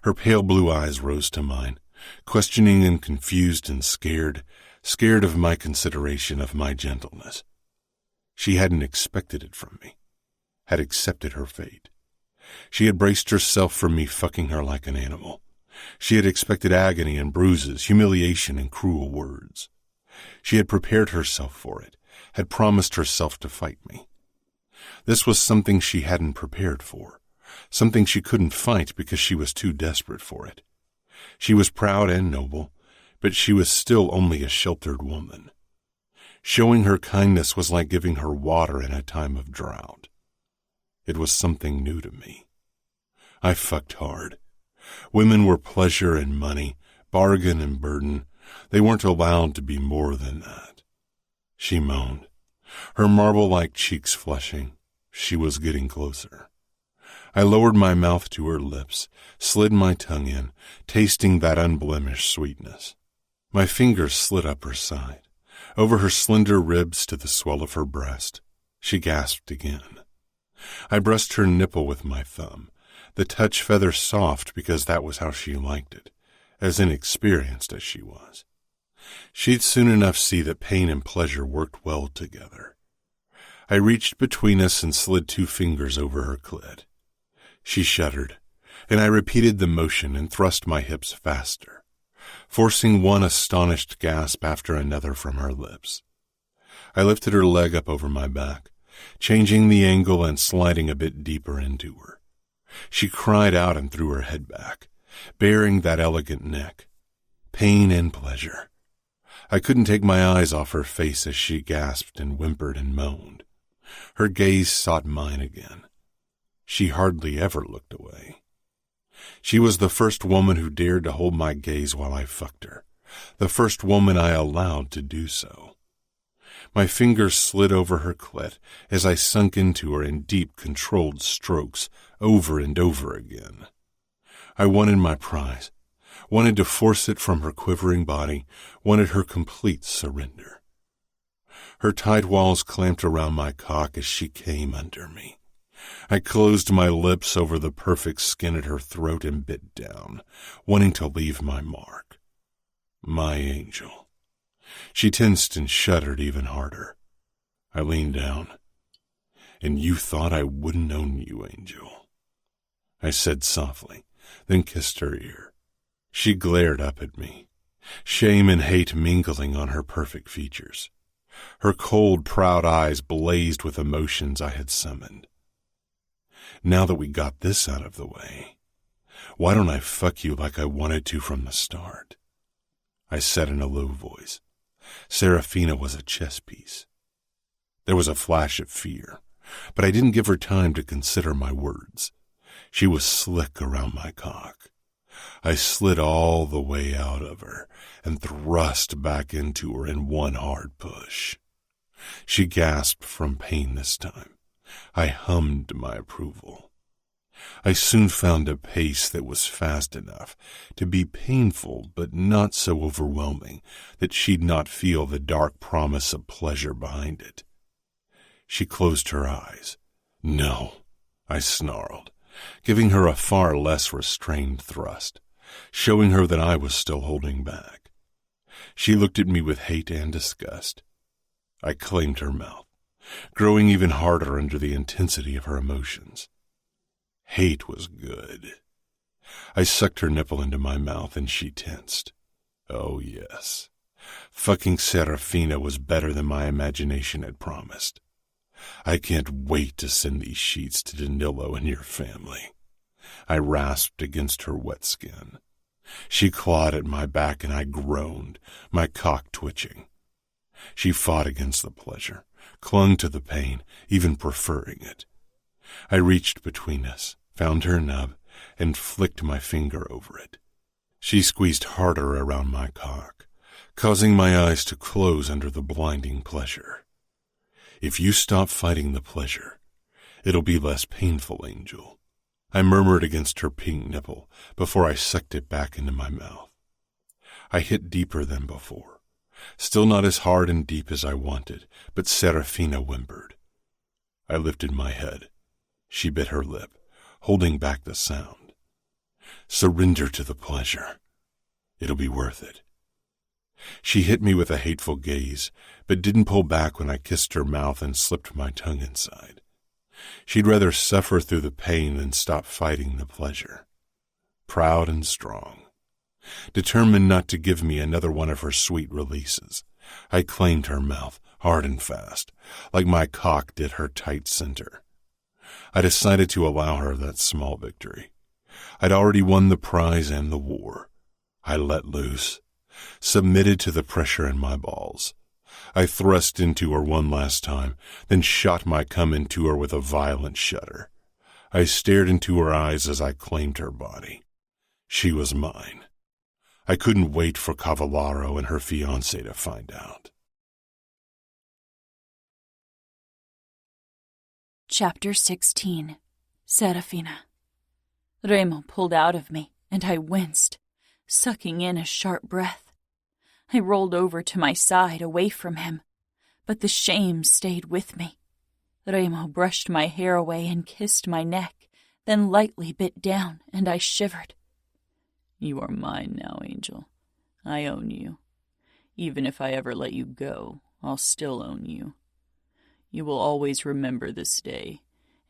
Her pale blue eyes rose to mine, questioning and confused and scared of my consideration of my gentleness. She hadn't expected it from me, had accepted her fate. She had braced herself for me fucking her like an animal. She had expected agony and bruises, humiliation and cruel words. She had prepared herself for it, had promised herself to fight me. This was something she hadn't prepared for, something she couldn't fight because she was too desperate for it. She was proud and noble, but she was still only a sheltered woman. Showing her kindness was like giving her water in a time of drought. It was something new to me. I fucked hard. Women were pleasure and money, bargain and burden. They weren't allowed to be more than that. She moaned, her marble-like cheeks flushing. She was getting closer. I lowered my mouth to her lips, slid my tongue in, tasting that unblemished sweetness. My fingers slid up her side, over her slender ribs to the swell of her breast. She gasped again. I brushed her nipple with my thumb, the touch feather soft because that was how she liked it, as inexperienced as she was. She'd soon enough see that pain and pleasure worked well together. I reached between us and slid 2 fingers over her clit. She shuddered, and I repeated the motion and thrust my hips faster. forcing one astonished gasp after another from her lips. I lifted her leg up over my back, changing the angle and sliding a bit deeper into her. She cried out and threw her head back, baring that elegant neck. Pain and pleasure. I couldn't take my eyes off her face as she gasped and whimpered and moaned. Her gaze sought mine again. She hardly ever looked away. She was the first woman who dared to hold my gaze while I fucked her, the first woman I allowed to do so. My fingers slid over her clit as I sunk into her in deep, controlled strokes over and over again. I wanted my prize, wanted to force it from her quivering body, wanted her complete surrender. Her tight walls clamped around my cock as she came under me. I closed my lips over the perfect skin at her throat and bit down, wanting to leave my mark. My angel. She tensed and shuddered even harder. I leaned down. And you thought I wouldn't own you, Angel. I said softly, then kissed her ear. She glared up at me, shame and hate mingling on her perfect features. Her cold, proud eyes blazed with emotions I had summoned. Now that we got this out of the way, why don't I fuck you like I wanted to from the start? I said in a low voice. Serafina was a chess piece. There was a flash of fear, but I didn't give her time to consider my words. She was slick around my cock. I slid all the way out of her and thrust back into her in one hard push. She gasped from pain this time. I hummed my approval. I soon found a pace that was fast enough to be painful but not so overwhelming that she'd not feel the dark promise of pleasure behind it. She closed her eyes. No, I snarled, giving her a far less restrained thrust, showing her that I was still holding back. She looked at me with hate and disgust. I claimed her mouth, growing even harder under the intensity of her emotions. Hate was good. I sucked her nipple into my mouth and she tensed. Oh, yes. Fucking Serafina was better than my imagination had promised. I can't wait to send these sheets to Danilo and your family. I rasped against her wet skin. She clawed at my back and I groaned, my cock twitching. She fought against the pleasure, clung to the pain, even preferring it. I reached between us, found her nub, and flicked my finger over it. She squeezed harder around my cock, causing my eyes to close under the blinding pleasure. If you stop fighting the pleasure, it'll be less painful, Angel. I murmured against her pink nipple before I sucked it back into my mouth. I hit deeper than before, still not as hard and deep as I wanted, but Serafina whimpered. I lifted my head. She bit her lip, holding back the sound. Surrender to the pleasure. It'll be worth it. She hit me with a hateful gaze, but didn't pull back when I kissed her mouth and slipped my tongue inside. She'd rather suffer through the pain than stop fighting the pleasure. Proud and strong. Determined not to give me another one of her sweet releases, I claimed her mouth, hard and fast, like my cock did her tight center. I decided to allow her that small victory. I'd already won the prize and the war. I let loose, submitted to the pressure in my balls. I thrust into her one last time, then shot my cum into her with a violent shudder. I stared into her eyes as I claimed her body. She was mine. I couldn't wait for Cavallaro and her fiancé to find out. Chapter 16. Serafina. Remo pulled out of me, and I winced, sucking in a sharp breath. I rolled over to my side, away from him, but the shame stayed with me. Remo brushed my hair away and kissed my neck, then lightly bit down, and I shivered. You are mine now, Angel. I own you. Even if I ever let you go, I'll still own you. You will always remember this day,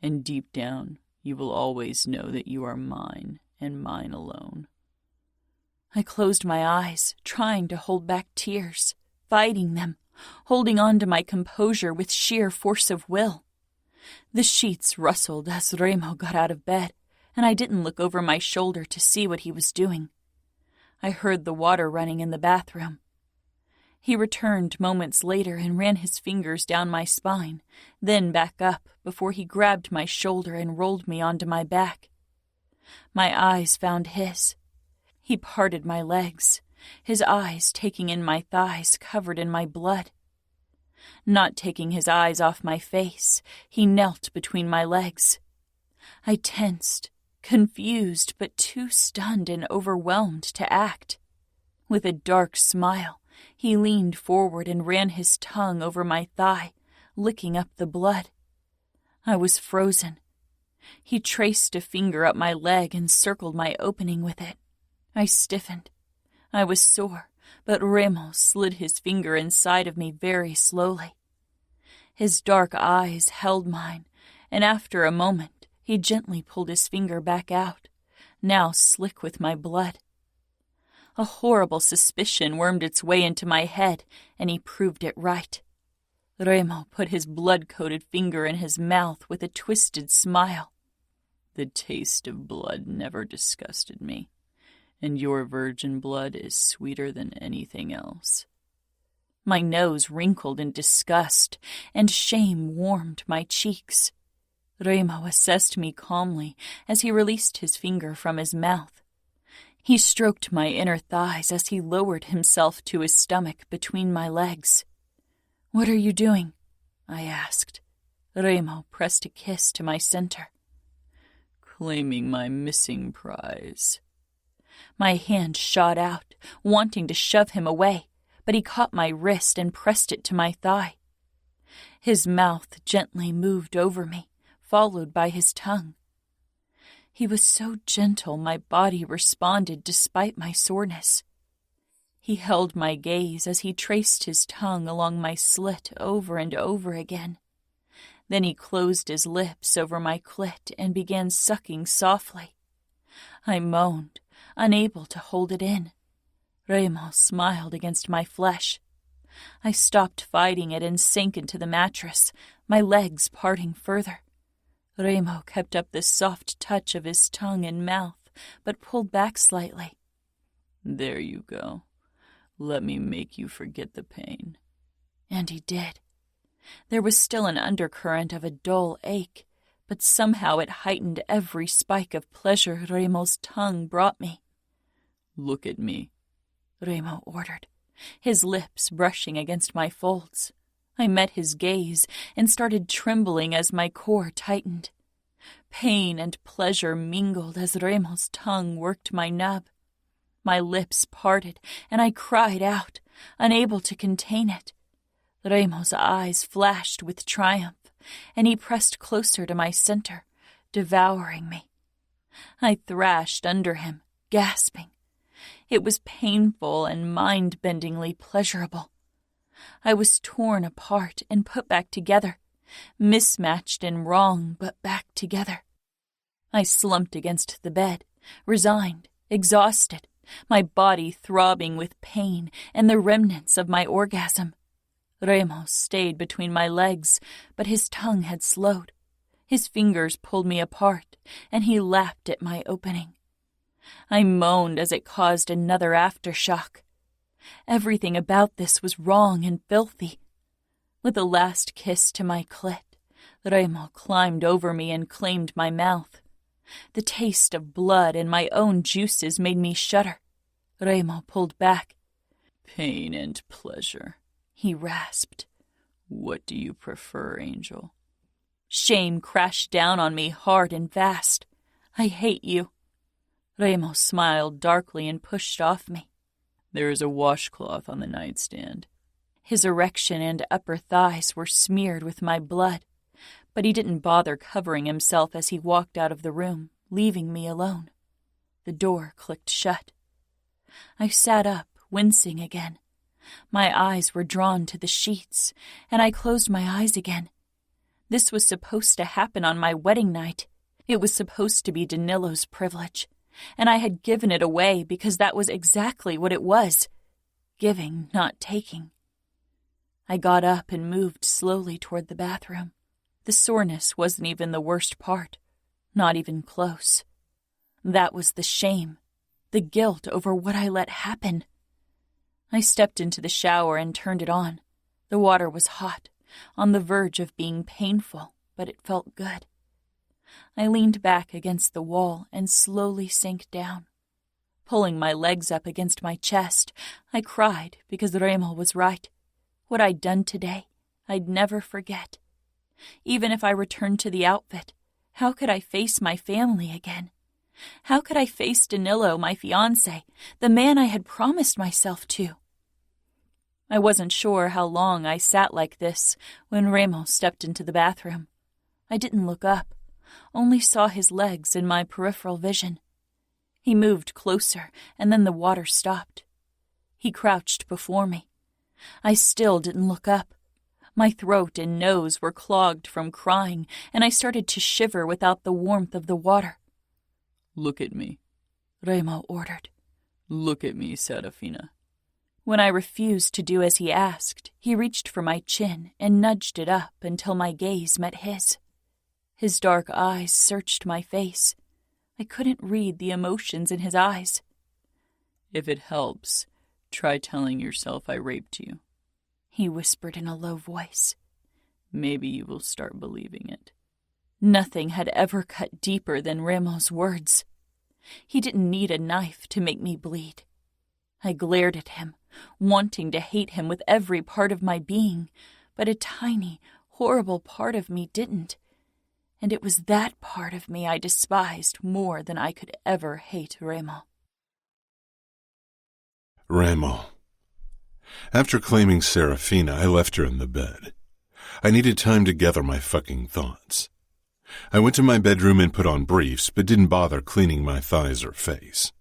and deep down, you will always know that you are mine and mine alone. I closed my eyes, trying to hold back tears, fighting them, holding on to my composure with sheer force of will. The sheets rustled as Remo got out of bed, and I didn't look over my shoulder to see what he was doing. I heard the water running in the bathroom. He returned moments later and ran his fingers down my spine, then back up before he grabbed my shoulder and rolled me onto my back. My eyes found his. He parted my legs, his eyes taking in my thighs covered in my blood. Not taking his eyes off my face, he knelt between my legs. I tensed, confused but too stunned and overwhelmed to act. With a dark smile, he leaned forward and ran his tongue over my thigh, licking up the blood. I was frozen. He traced a finger up my leg and circled my opening with it. I stiffened. I was sore, but Remo slid his finger inside of me very slowly. His dark eyes held mine, and after a moment, he gently pulled his finger back out, now slick with my blood. A horrible suspicion wormed its way into my head, and he proved it right. Remo put his blood-coated finger in his mouth with a twisted smile. The taste of blood never disgusted me, and your virgin blood is sweeter than anything else. My nose wrinkled in disgust, and shame warmed my cheeks. Remo assessed me calmly as he released his finger from his mouth. He stroked my inner thighs as he lowered himself to his stomach between my legs. "What are you doing?" I asked. Remo pressed a kiss to my center. "Claiming my missing prize." My hand shot out, wanting to shove him away, but he caught my wrist and pressed it to my thigh. His mouth gently moved over me, followed by his tongue. He was so gentle my body responded despite my soreness. He held my gaze as he traced his tongue along my slit over and over again. Then he closed his lips over my clit and began sucking softly. I moaned, unable to hold it in. Remo smiled against my flesh. I stopped fighting it and sank into the mattress, my legs parting further. Remo kept up the soft touch of his tongue and mouth, but pulled back slightly. "There you go. Let me make you forget the pain." And he did. There was still an undercurrent of a dull ache, but somehow it heightened every spike of pleasure Remo's tongue brought me. "Look at me," Remo ordered, his lips brushing against my folds. I met his gaze and started trembling as my core tightened. Pain and pleasure mingled as Remo's tongue worked my nub. My lips parted, and I cried out, unable to contain it. Remo's eyes flashed with triumph, and he pressed closer to my center, devouring me. I thrashed under him, gasping. It was painful and mind-bendingly pleasurable. I was torn apart and put back together, mismatched and wrong, but back together. I slumped against the bed, resigned, exhausted, my body throbbing with pain and the remnants of my orgasm. Remo stayed between my legs, but his tongue had slowed. His fingers pulled me apart, and he lapped at my opening. I moaned as it caused another aftershock. Everything about this was wrong and filthy. With a last kiss to my clit, Remo climbed over me and claimed my mouth. The taste of blood and my own juices made me shudder. Remo pulled back. "Pain and pleasure," he rasped. "What do you prefer, Angel?" Shame crashed down on me hard and fast. "I hate you." Remo smiled darkly and pushed off me. "There is a washcloth on the nightstand." His erection and upper thighs were smeared with my blood, but he didn't bother covering himself as he walked out of the room, leaving me alone. The door clicked shut. I sat up, wincing again. My eyes were drawn to the sheets, and I closed my eyes again. This was supposed to happen on my wedding night. It was supposed to be Danilo's privilege, and I had given it away because that was exactly what it was. Giving, not taking. I got up and moved slowly toward the bathroom. The soreness wasn't even the worst part. Not even close. That was the shame, the guilt over what I let happen. I stepped into the shower and turned it on. The water was hot, on the verge of being painful, but it felt good. I leaned back against the wall and slowly sank down. Pulling my legs up against my chest, I cried because Raymond was right. What I'd done today, I'd never forget. Even if I returned to the outfit, how could I face my family again? How could I face Danilo, my fiancé, the man I had promised myself to? I wasn't sure how long I sat like this when Raymond stepped into the bathroom. I didn't look up, only saw his legs in my peripheral vision. He moved closer, and then the water stopped. He crouched before me. I still didn't look up. My throat and nose were clogged from crying, and I started to shiver without the warmth of the water. "Look at me," Raymond ordered. "Look at me, Serafina." When I refused to do as he asked, he reached for my chin and nudged it up until my gaze met his. His dark eyes searched my face. I couldn't read the emotions in his eyes. "If it helps, try telling yourself I raped you," he whispered in a low voice. "Maybe you will start believing it." Nothing had ever cut deeper than Raymond's words. He didn't need a knife to make me bleed. I glared at him, wanting to hate him with every part of my being, but a tiny, horrible part of me didn't. And it was that part of me I despised more than I could ever hate Raymond. Raymond. After claiming Serafina, I left her in the bed. I needed time to gather my fucking thoughts. I went to my bedroom and put on briefs, but didn't bother cleaning my thighs or face.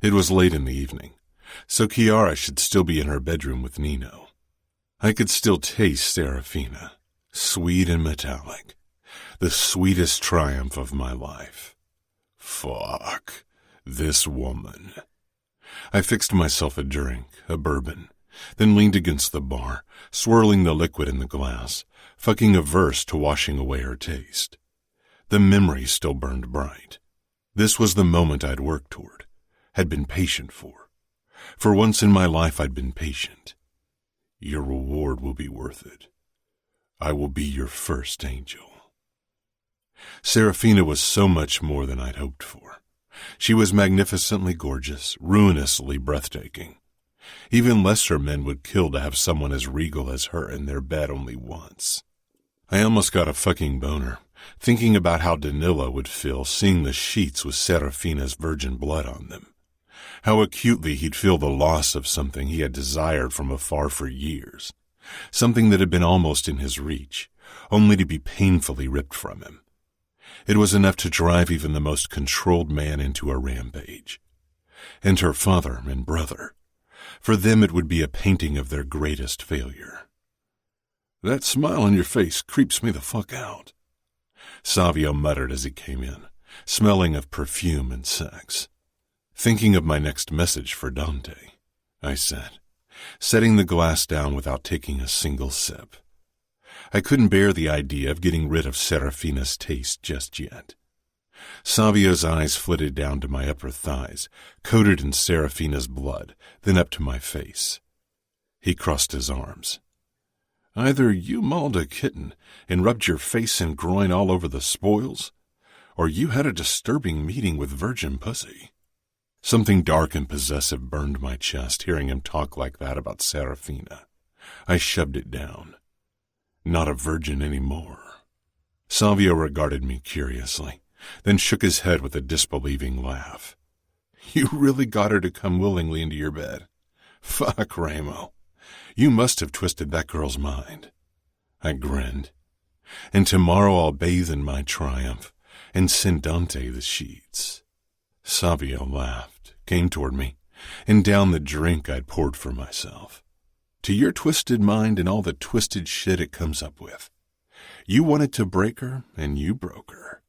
It was late in the evening, so Chiara should still be in her bedroom with Nino. I could still taste Serafina, sweet and metallic, the sweetest triumph of my life. Fuck, this woman. I fixed myself a drink, a bourbon, then leaned against the bar, swirling the liquid in the glass, fucking averse to washing away her taste. The memory still burned bright. This was the moment I'd worked toward, had been patient for. For once in my life I'd been patient. Your reward will be worth it. I will be your first angel. Serafina was so much more than I'd hoped for. She was magnificently gorgeous, ruinously breathtaking. Even lesser men would kill to have someone as regal as her in their bed only once. I almost got a fucking boner, thinking about how Danilo would feel seeing the sheets with Serafina's virgin blood on them. How acutely he'd feel the loss of something he had desired from afar for years. Something that had been almost in his reach, only to be painfully ripped from him. It was enough to drive even the most controlled man into a rampage. And her father and brother. For them it would be a painting of their greatest failure. That smile on your face creeps me the fuck out, Savio muttered as he came in, smelling of perfume and sex. Thinking of my next message for Dante, I said, setting the glass down without taking a single sip. I couldn't bear the idea of getting rid of Serafina's taste just yet. Savio's eyes flitted down to my upper thighs, coated in Serafina's blood, then up to my face. He crossed his arms. Either you mauled a kitten and rubbed your face and groin all over the spoils, or you had a disturbing meeting with virgin pussy. Something dark and possessive burned my chest hearing him talk like that about Serafina. I shoved it down. Not a virgin anymore. Savio regarded me curiously, then shook his head with a disbelieving laugh. You really got her to come willingly into your bed? Fuck, Ramo. You must have twisted that girl's mind. I grinned. And tomorrow I'll bathe in my triumph and send Dante the sheets. Savio laughed, came toward me, and downed the drink I'd poured for myself. To your twisted mind and all the twisted shit it comes up with. You wanted to break her, and you broke her.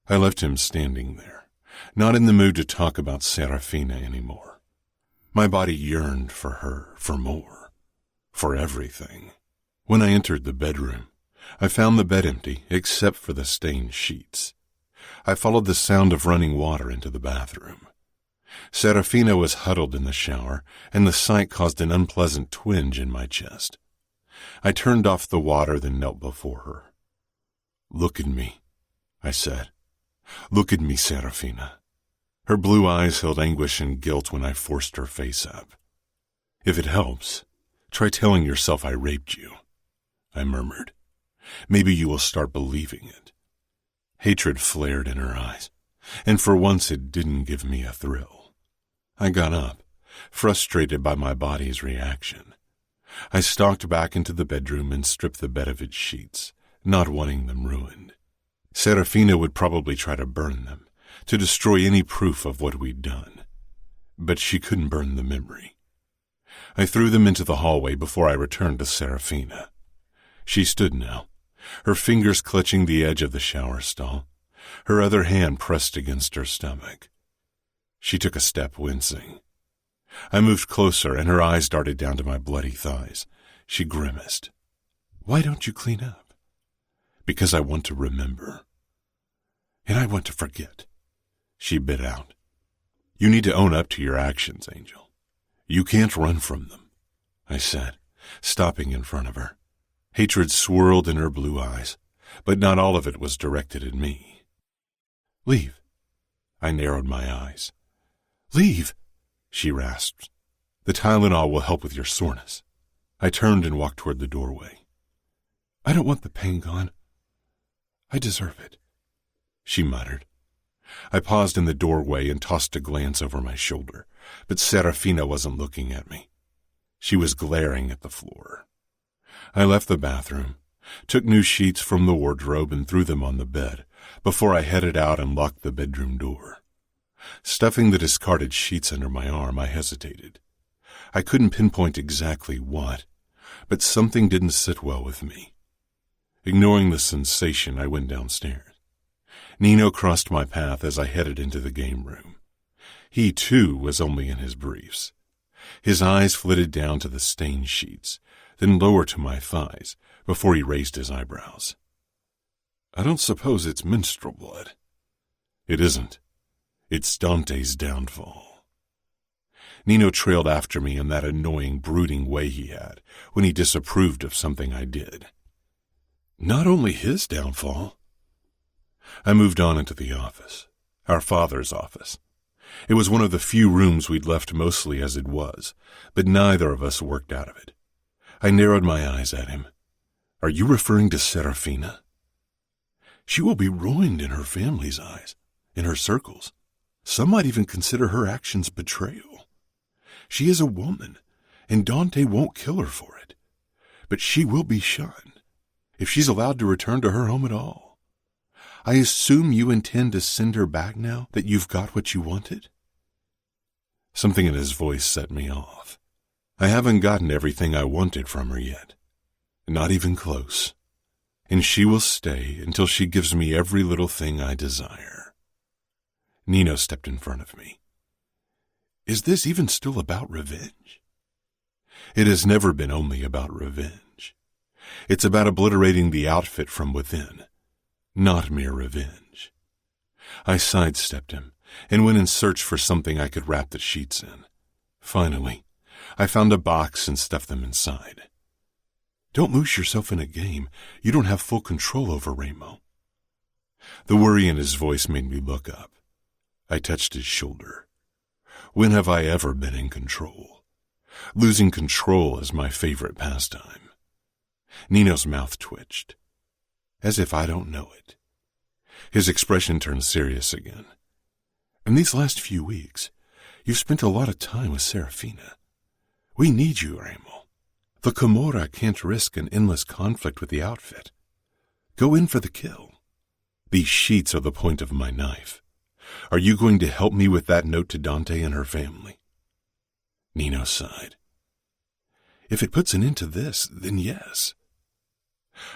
I left him standing there, not in the mood to talk about Serafina anymore. My body yearned for her, for more, for everything. When I entered the bedroom, I found the bed empty except for the stained sheets. I followed the sound of running water into the bathroom. Serafina was huddled in the shower, and the sight caused an unpleasant twinge in my chest. I turned off the water, then knelt before her. "Look at me," I said. "Look at me, Serafina." Her blue eyes held anguish and guilt when I forced her face up. "If it helps, try telling yourself I raped you," I murmured. "Maybe you will start believing it." Hatred flared in her eyes, and for once it didn't give me a thrill. I got up, frustrated by my body's reaction. I stalked back into the bedroom and stripped the bed of its sheets, not wanting them ruined. Serafina would probably try to burn them, to destroy any proof of what we'd done. But she couldn't burn the memory. I threw them into the hallway before I returned to Serafina. She stood now, her fingers clutching the edge of the shower stall, her other hand pressed against her stomach. She took a step, wincing. I moved closer, and her eyes darted down to my bloody thighs. She grimaced. "Why don't you clean up?" "Because I want to remember." "And I want to forget," she bit out. "You need to own up to your actions, Angel. You can't run from them," I said, stopping in front of her. Hatred swirled in her blue eyes, but not all of it was directed at me. "Leave." I narrowed my eyes. "Leave," she rasped. "The Tylenol will help with your soreness." I turned and walked toward the doorway. "I don't want the pain gone. I deserve it," she muttered. I paused in the doorway and tossed a glance over my shoulder, but Serafina wasn't looking at me. She was glaring at the floor. I left the bathroom, took new sheets from the wardrobe and threw them on the bed before I headed out and locked the bedroom door. Stuffing the discarded sheets under my arm, I hesitated. I couldn't pinpoint exactly what, but something didn't sit well with me. Ignoring the sensation, I went downstairs. Nino crossed my path as I headed into the game room. He, too, was only in his briefs. His eyes flitted down to the stained sheets, then lower to my thighs, before he raised his eyebrows. "I don't suppose it's menstrual blood." "It isn't. It's Dante's downfall." Nino trailed after me in that annoying, brooding way he had when he disapproved of something I did. "Not only his downfall." I moved on into the office, our father's office. It was one of the few rooms we'd left mostly as it was, but neither of us worked out of it. I narrowed my eyes at him. "Are you referring to Serafina?" "She will be ruined in her family's eyes, in her circles. Some might even consider her actions betrayal. She is a woman, and Dante won't kill her for it. But she will be shunned, if she's allowed to return to her home at all. I assume you intend to send her back now that you've got what you wanted?" Something in his voice set me off. I haven't gotten everything I wanted from her yet. Not even close. And she will stay until she gives me every little thing I desire. Nino stepped in front of me. "Is this even still about revenge?" "It has never been only about revenge. It's about obliterating the outfit from within, not mere revenge." I sidestepped him and went in search for something I could wrap the sheets in. Finally, I found a box and stuffed them inside. "Don't lose yourself in a game you don't have full control over, Ramo." The worry in his voice made me look up. I touched his shoulder. When have I ever been in control? Losing control is my favorite pastime. Nino's mouth twitched, as if I don't know it. His expression turned serious again. "In these last few weeks, you've spent a lot of time with Serafina. We need you, Ramo. The Camorra can't risk an endless conflict with the outfit. Go in for the kill. These sheets are the point of my knife. Are you going to help me with that note to Dante and her family?" Nino sighed. "If it puts an end to this, then yes."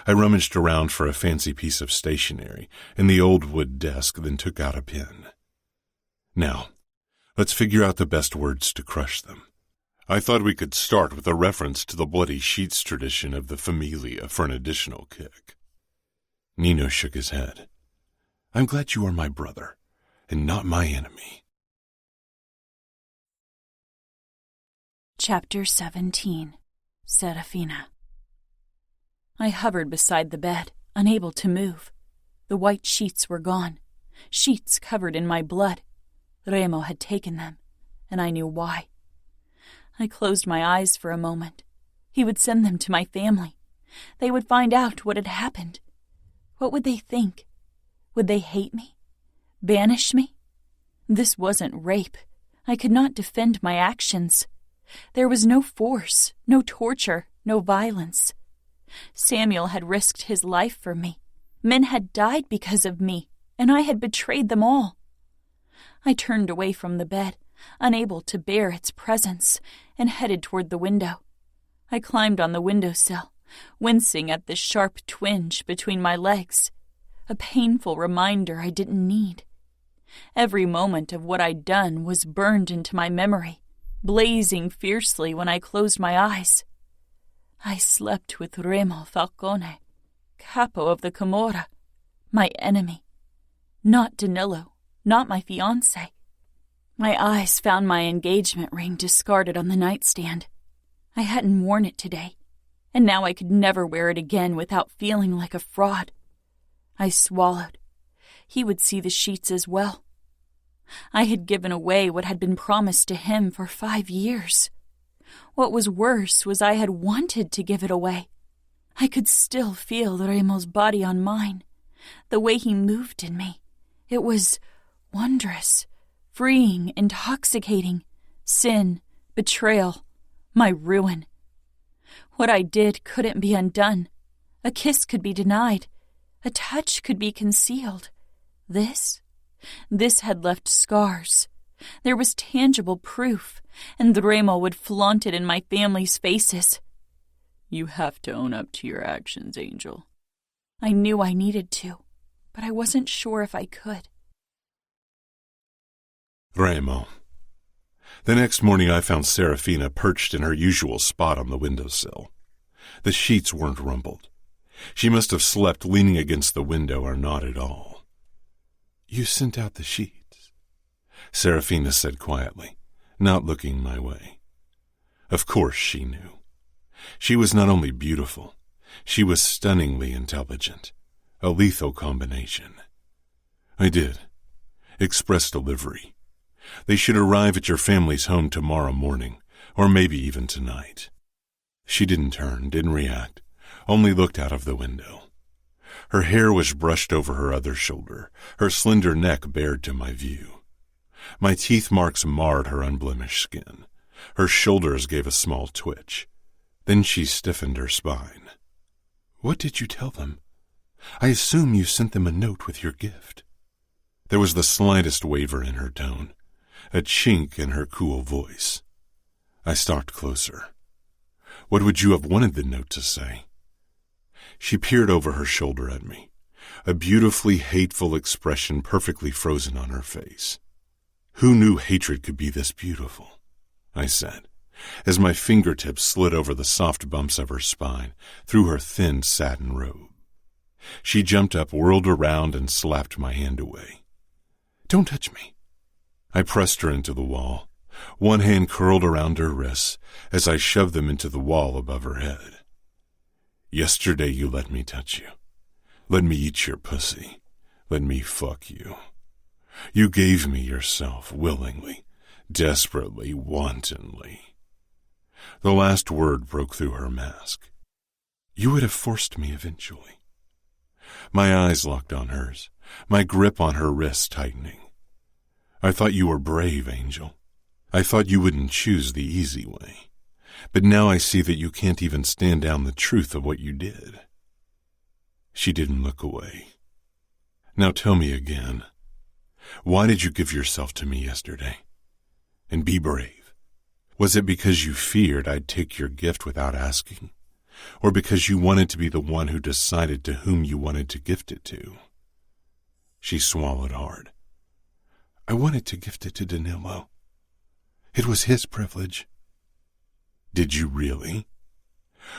I rummaged around for a fancy piece of stationery in the old wood desk, then took out a pen. Now, let's figure out the best words to crush them. I thought we could start with a reference to the bloody sheets tradition of the Familia for an additional kick. Nino shook his head. I'm glad you are my brother, and not my enemy. Chapter 17. Serafina. I hovered beside the bed, unable to move. The white sheets were gone, sheets covered in my blood. Remo had taken them, and I knew why. I closed my eyes for a moment. He would send them to my family. They would find out what had happened. What would they think? Would they hate me? Banish me? This wasn't rape. I could not defend my actions. There was no force, no torture, no violence. Samuel had risked his life for me. Men had died because of me, and I had betrayed them all. I turned away from the bed, unable to bear its presence, and headed toward the window. I climbed on the windowsill, wincing at the sharp twinge between my legs, a painful reminder I didn't need. Every moment of what I'd done was burned into my memory, blazing fiercely when I closed my eyes. I slept with Remo Falcone, capo of the Camorra, my enemy. Not Danilo, not my fiancé. My eyes found my engagement ring discarded on the nightstand. I hadn't worn it today, and now I could never wear it again without feeling like a fraud. I swallowed. He would see the sheets as well. I had given away what had been promised to him for 5 years. What was worse was I had wanted to give it away. I could still feel Remo's body on mine, the way he moved in me. It was wondrous, freeing, intoxicating. Sin, betrayal, my ruin. What I did couldn't be undone. A kiss could be denied. A touch could be concealed. This had left scars. There was tangible proof, and Remo would flaunt it in my family's faces. You have to own up to your actions, Angel. I knew I needed to, but I wasn't sure if I could. Remo. The next morning I found Serafina perched in her usual spot on the windowsill. The sheets weren't rumpled. She must have slept leaning against the window or not at all. You sent out the sheets, Serafina said quietly, not looking my way. Of course she knew. She was not only beautiful, she was stunningly intelligent, a lethal combination. I did. Express delivery. They should arrive at your family's home tomorrow morning, or maybe even tonight. She didn't turn, didn't react, only looked out of the window. Her hair was brushed over her other shoulder, her slender neck bared to my view. My teeth marks marred her unblemished skin. Her shoulders gave a small twitch. Then she stiffened her spine. What did you tell them? I assume you sent them a note with your gift. There was the slightest waver in her tone, a chink in her cool voice. I stalked closer. What would you have wanted the note to say? She peered over her shoulder at me, a beautifully hateful expression perfectly frozen on her face. Who knew hatred could be this beautiful? I said, as my fingertips slid over the soft bumps of her spine, through her thin satin robe. She jumped up, whirled around, and slapped my hand away. Don't touch me. I pressed her into the wall, one hand curled around her wrists as I shoved them into the wall above her head. Yesterday you let me touch you. Let me eat your pussy. Let me fuck you. You gave me yourself willingly, desperately, wantonly. The last word broke through her mask. You would have forced me eventually. My eyes locked on hers, my grip on her wrist tightening. I thought you were brave, Angel. I thought you wouldn't choose the easy way. But now I see that you can't even stand down the truth of what you did. She didn't look away. Now tell me again. Why did you give yourself to me yesterday? And be brave. Was it because you feared I'd take your gift without asking? Or because you wanted to be the one who decided to whom you wanted to gift it to? She swallowed hard. I wanted to gift it to Danilo. It was his privilege. Did you really?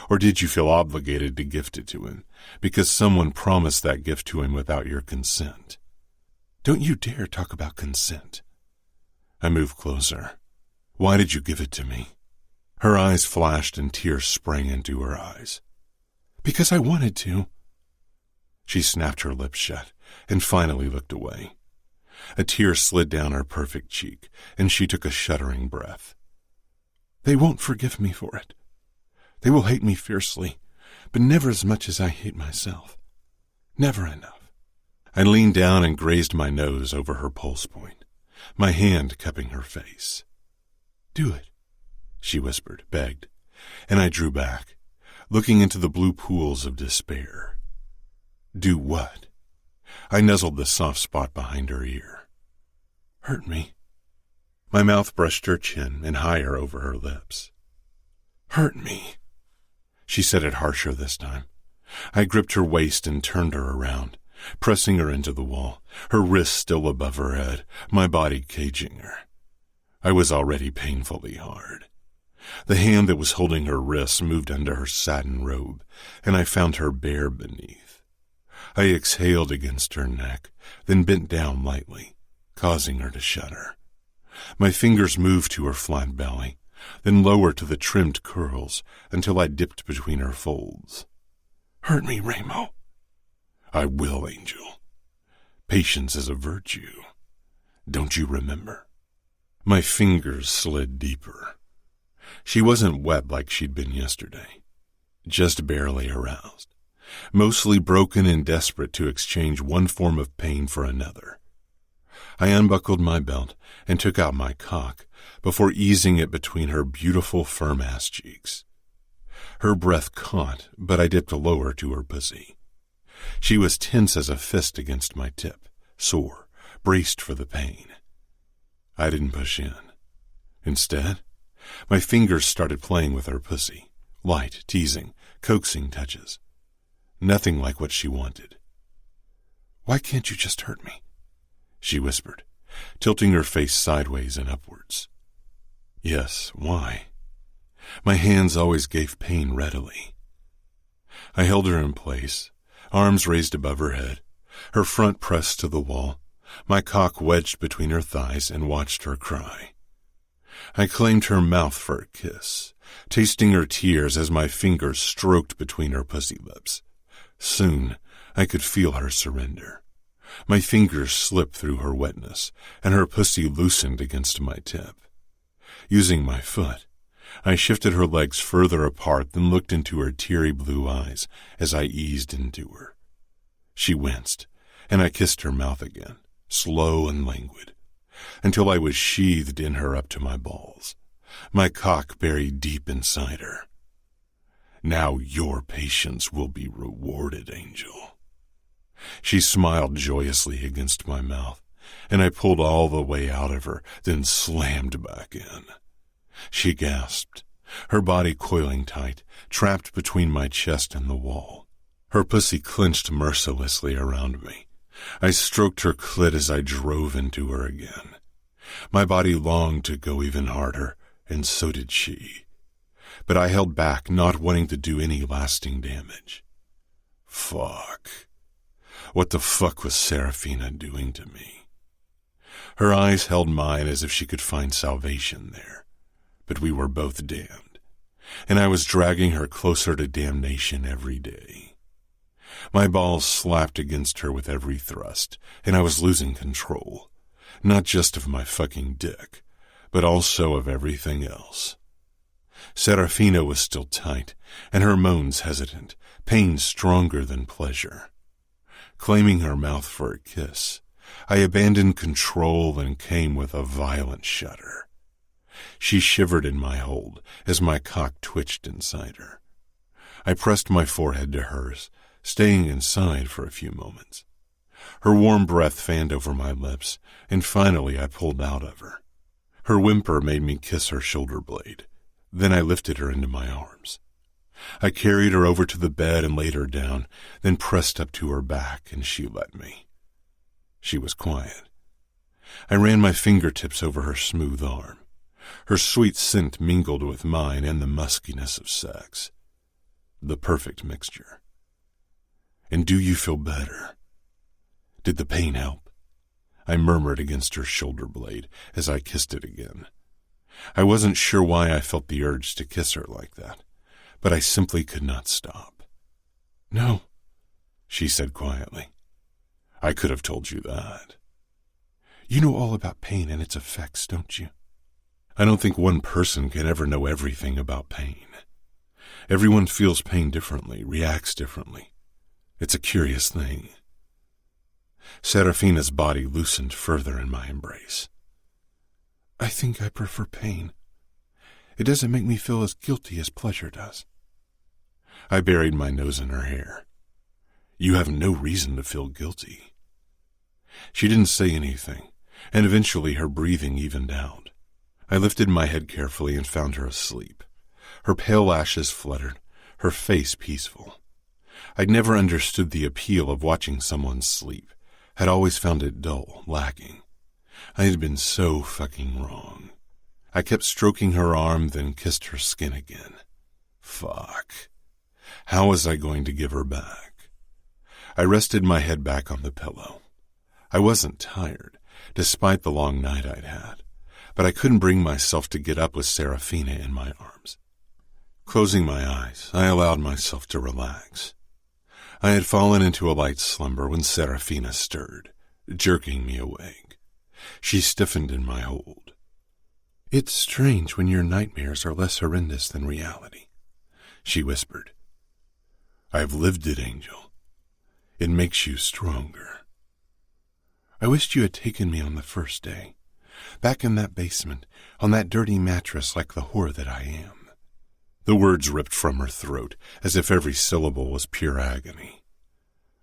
Or did you feel obligated to gift it to him because someone promised that gift to him without your consent? Don't you dare talk about consent. I moved closer. Why did you give it to me? Her eyes flashed and tears sprang into her eyes. Because I wanted to. She snapped her lips shut and finally looked away. A tear slid down her perfect cheek, and she took a shuddering breath. They won't forgive me for it. They will hate me fiercely, but never as much as I hate myself. Never enough. I leaned down and grazed my nose over her pulse point, my hand cupping her face. Do it, she whispered, begged, and I drew back, looking into the blue pools of despair. Do what? I nuzzled the soft spot behind her ear. Hurt me. My mouth brushed her chin and higher over her lips. Hurt me. She said it harsher this time. I gripped her waist and turned her around, pressing her into the wall, her wrists still above her head, my body caging her. I was already painfully hard. The hand that was holding her wrists moved under her satin robe, and I found her bare beneath. I exhaled against her neck, then bent down lightly, causing her to shudder. My fingers moved to her flat belly, then lower to the trimmed curls until I dipped between her folds. Hurt me, Ramo. I will, Angel. Patience is a virtue. Don't you remember? My fingers slid deeper. She wasn't wet like she'd been yesterday, just barely aroused, mostly broken and desperate to exchange one form of pain for another. I unbuckled my belt and took out my cock before easing it between her beautiful firm ass cheeks. Her breath caught, but I dipped lower to her pussy. She was tense as a fist against my tip, sore, braced for the pain. I didn't push in. Instead, my fingers started playing with her pussy, light, teasing, coaxing touches. Nothing like what she wanted. Why can't you just hurt me? She whispered, tilting her face sideways and upwards. Yes, why? My hands always gave pain readily. I held her in place, arms raised above her head, her front pressed to the wall, my cock wedged between her thighs, and watched her cry. I claimed her mouth for a kiss, tasting her tears as my fingers stroked between her pussy lips. Soon, I could feel her surrender. My fingers slipped through her wetness, and her pussy loosened against my tip. Using my foot, I shifted her legs further apart, then looked into her teary blue eyes as I eased into her. She winced, and I kissed her mouth again, slow and languid, until I was sheathed in her up to my balls, my cock buried deep inside her. Now your patience will be rewarded, Angel. She smiled joyously against my mouth, and I pulled all the way out of her, then slammed back in. She gasped, her body coiling tight, trapped between my chest and the wall. Her pussy clenched mercilessly around me. I stroked her clit as I drove into her again. My body longed to go even harder, and so did she. But I held back, not wanting to do any lasting damage. Fuck. What the fuck was Serafina doing to me? Her eyes held mine as if she could find salvation there. But we were both damned, and I was dragging her closer to damnation every day. My balls slapped against her with every thrust, and I was losing control, not just of my fucking dick, but also of everything else. Serafina was still tight, and her moans hesitant, pain stronger than pleasure. Claiming her mouth for a kiss, I abandoned control and came with a violent shudder. She shivered in my hold as my cock twitched inside her. I pressed my forehead to hers, staying inside for a few moments. Her warm breath fanned over my lips, and finally I pulled out of her. Her whimper made me kiss her shoulder blade. Then I lifted her into my arms. I carried her over to the bed and laid her down, then pressed up to her back, and she let me. She was quiet. I ran my fingertips over her smooth arm. Her sweet scent mingled with mine and the muskiness of sex. The perfect mixture. And do you feel better? Did the pain help? I murmured against her shoulder blade as I kissed it again. I wasn't sure why I felt the urge to kiss her like that, but I simply could not stop. No, she said quietly. I could have told you that. You know all about pain and its effects, don't you? I don't think one person can ever know everything about pain. Everyone feels pain differently, reacts differently. It's a curious thing. Serafina's body loosened further in my embrace. I think I prefer pain. It doesn't make me feel as guilty as pleasure does. I buried my nose in her hair. You have no reason to feel guilty. She didn't say anything, and eventually her breathing evened out. I lifted my head carefully and found her asleep. Her pale lashes fluttered, her face peaceful. I'd never understood the appeal of watching someone sleep. Had always found it dull, lacking. I had been so fucking wrong. I kept stroking her arm, then kissed her skin again. Fuck. How was I going to give her back? I rested my head back on the pillow. I wasn't tired, despite the long night I'd had, but I couldn't bring myself to get up with Serafina in my arms. Closing my eyes, I allowed myself to relax. I had fallen into a light slumber when Serafina stirred, jerking me awake. She stiffened in my hold. It's strange when your nightmares are less horrendous than reality, she whispered. I've lived it, Angel. It makes you stronger. I wished you had taken me on the first day, back in that basement, on that dirty mattress like the whore that I am. The words ripped from her throat, as if every syllable was pure agony.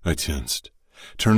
I tensed, turning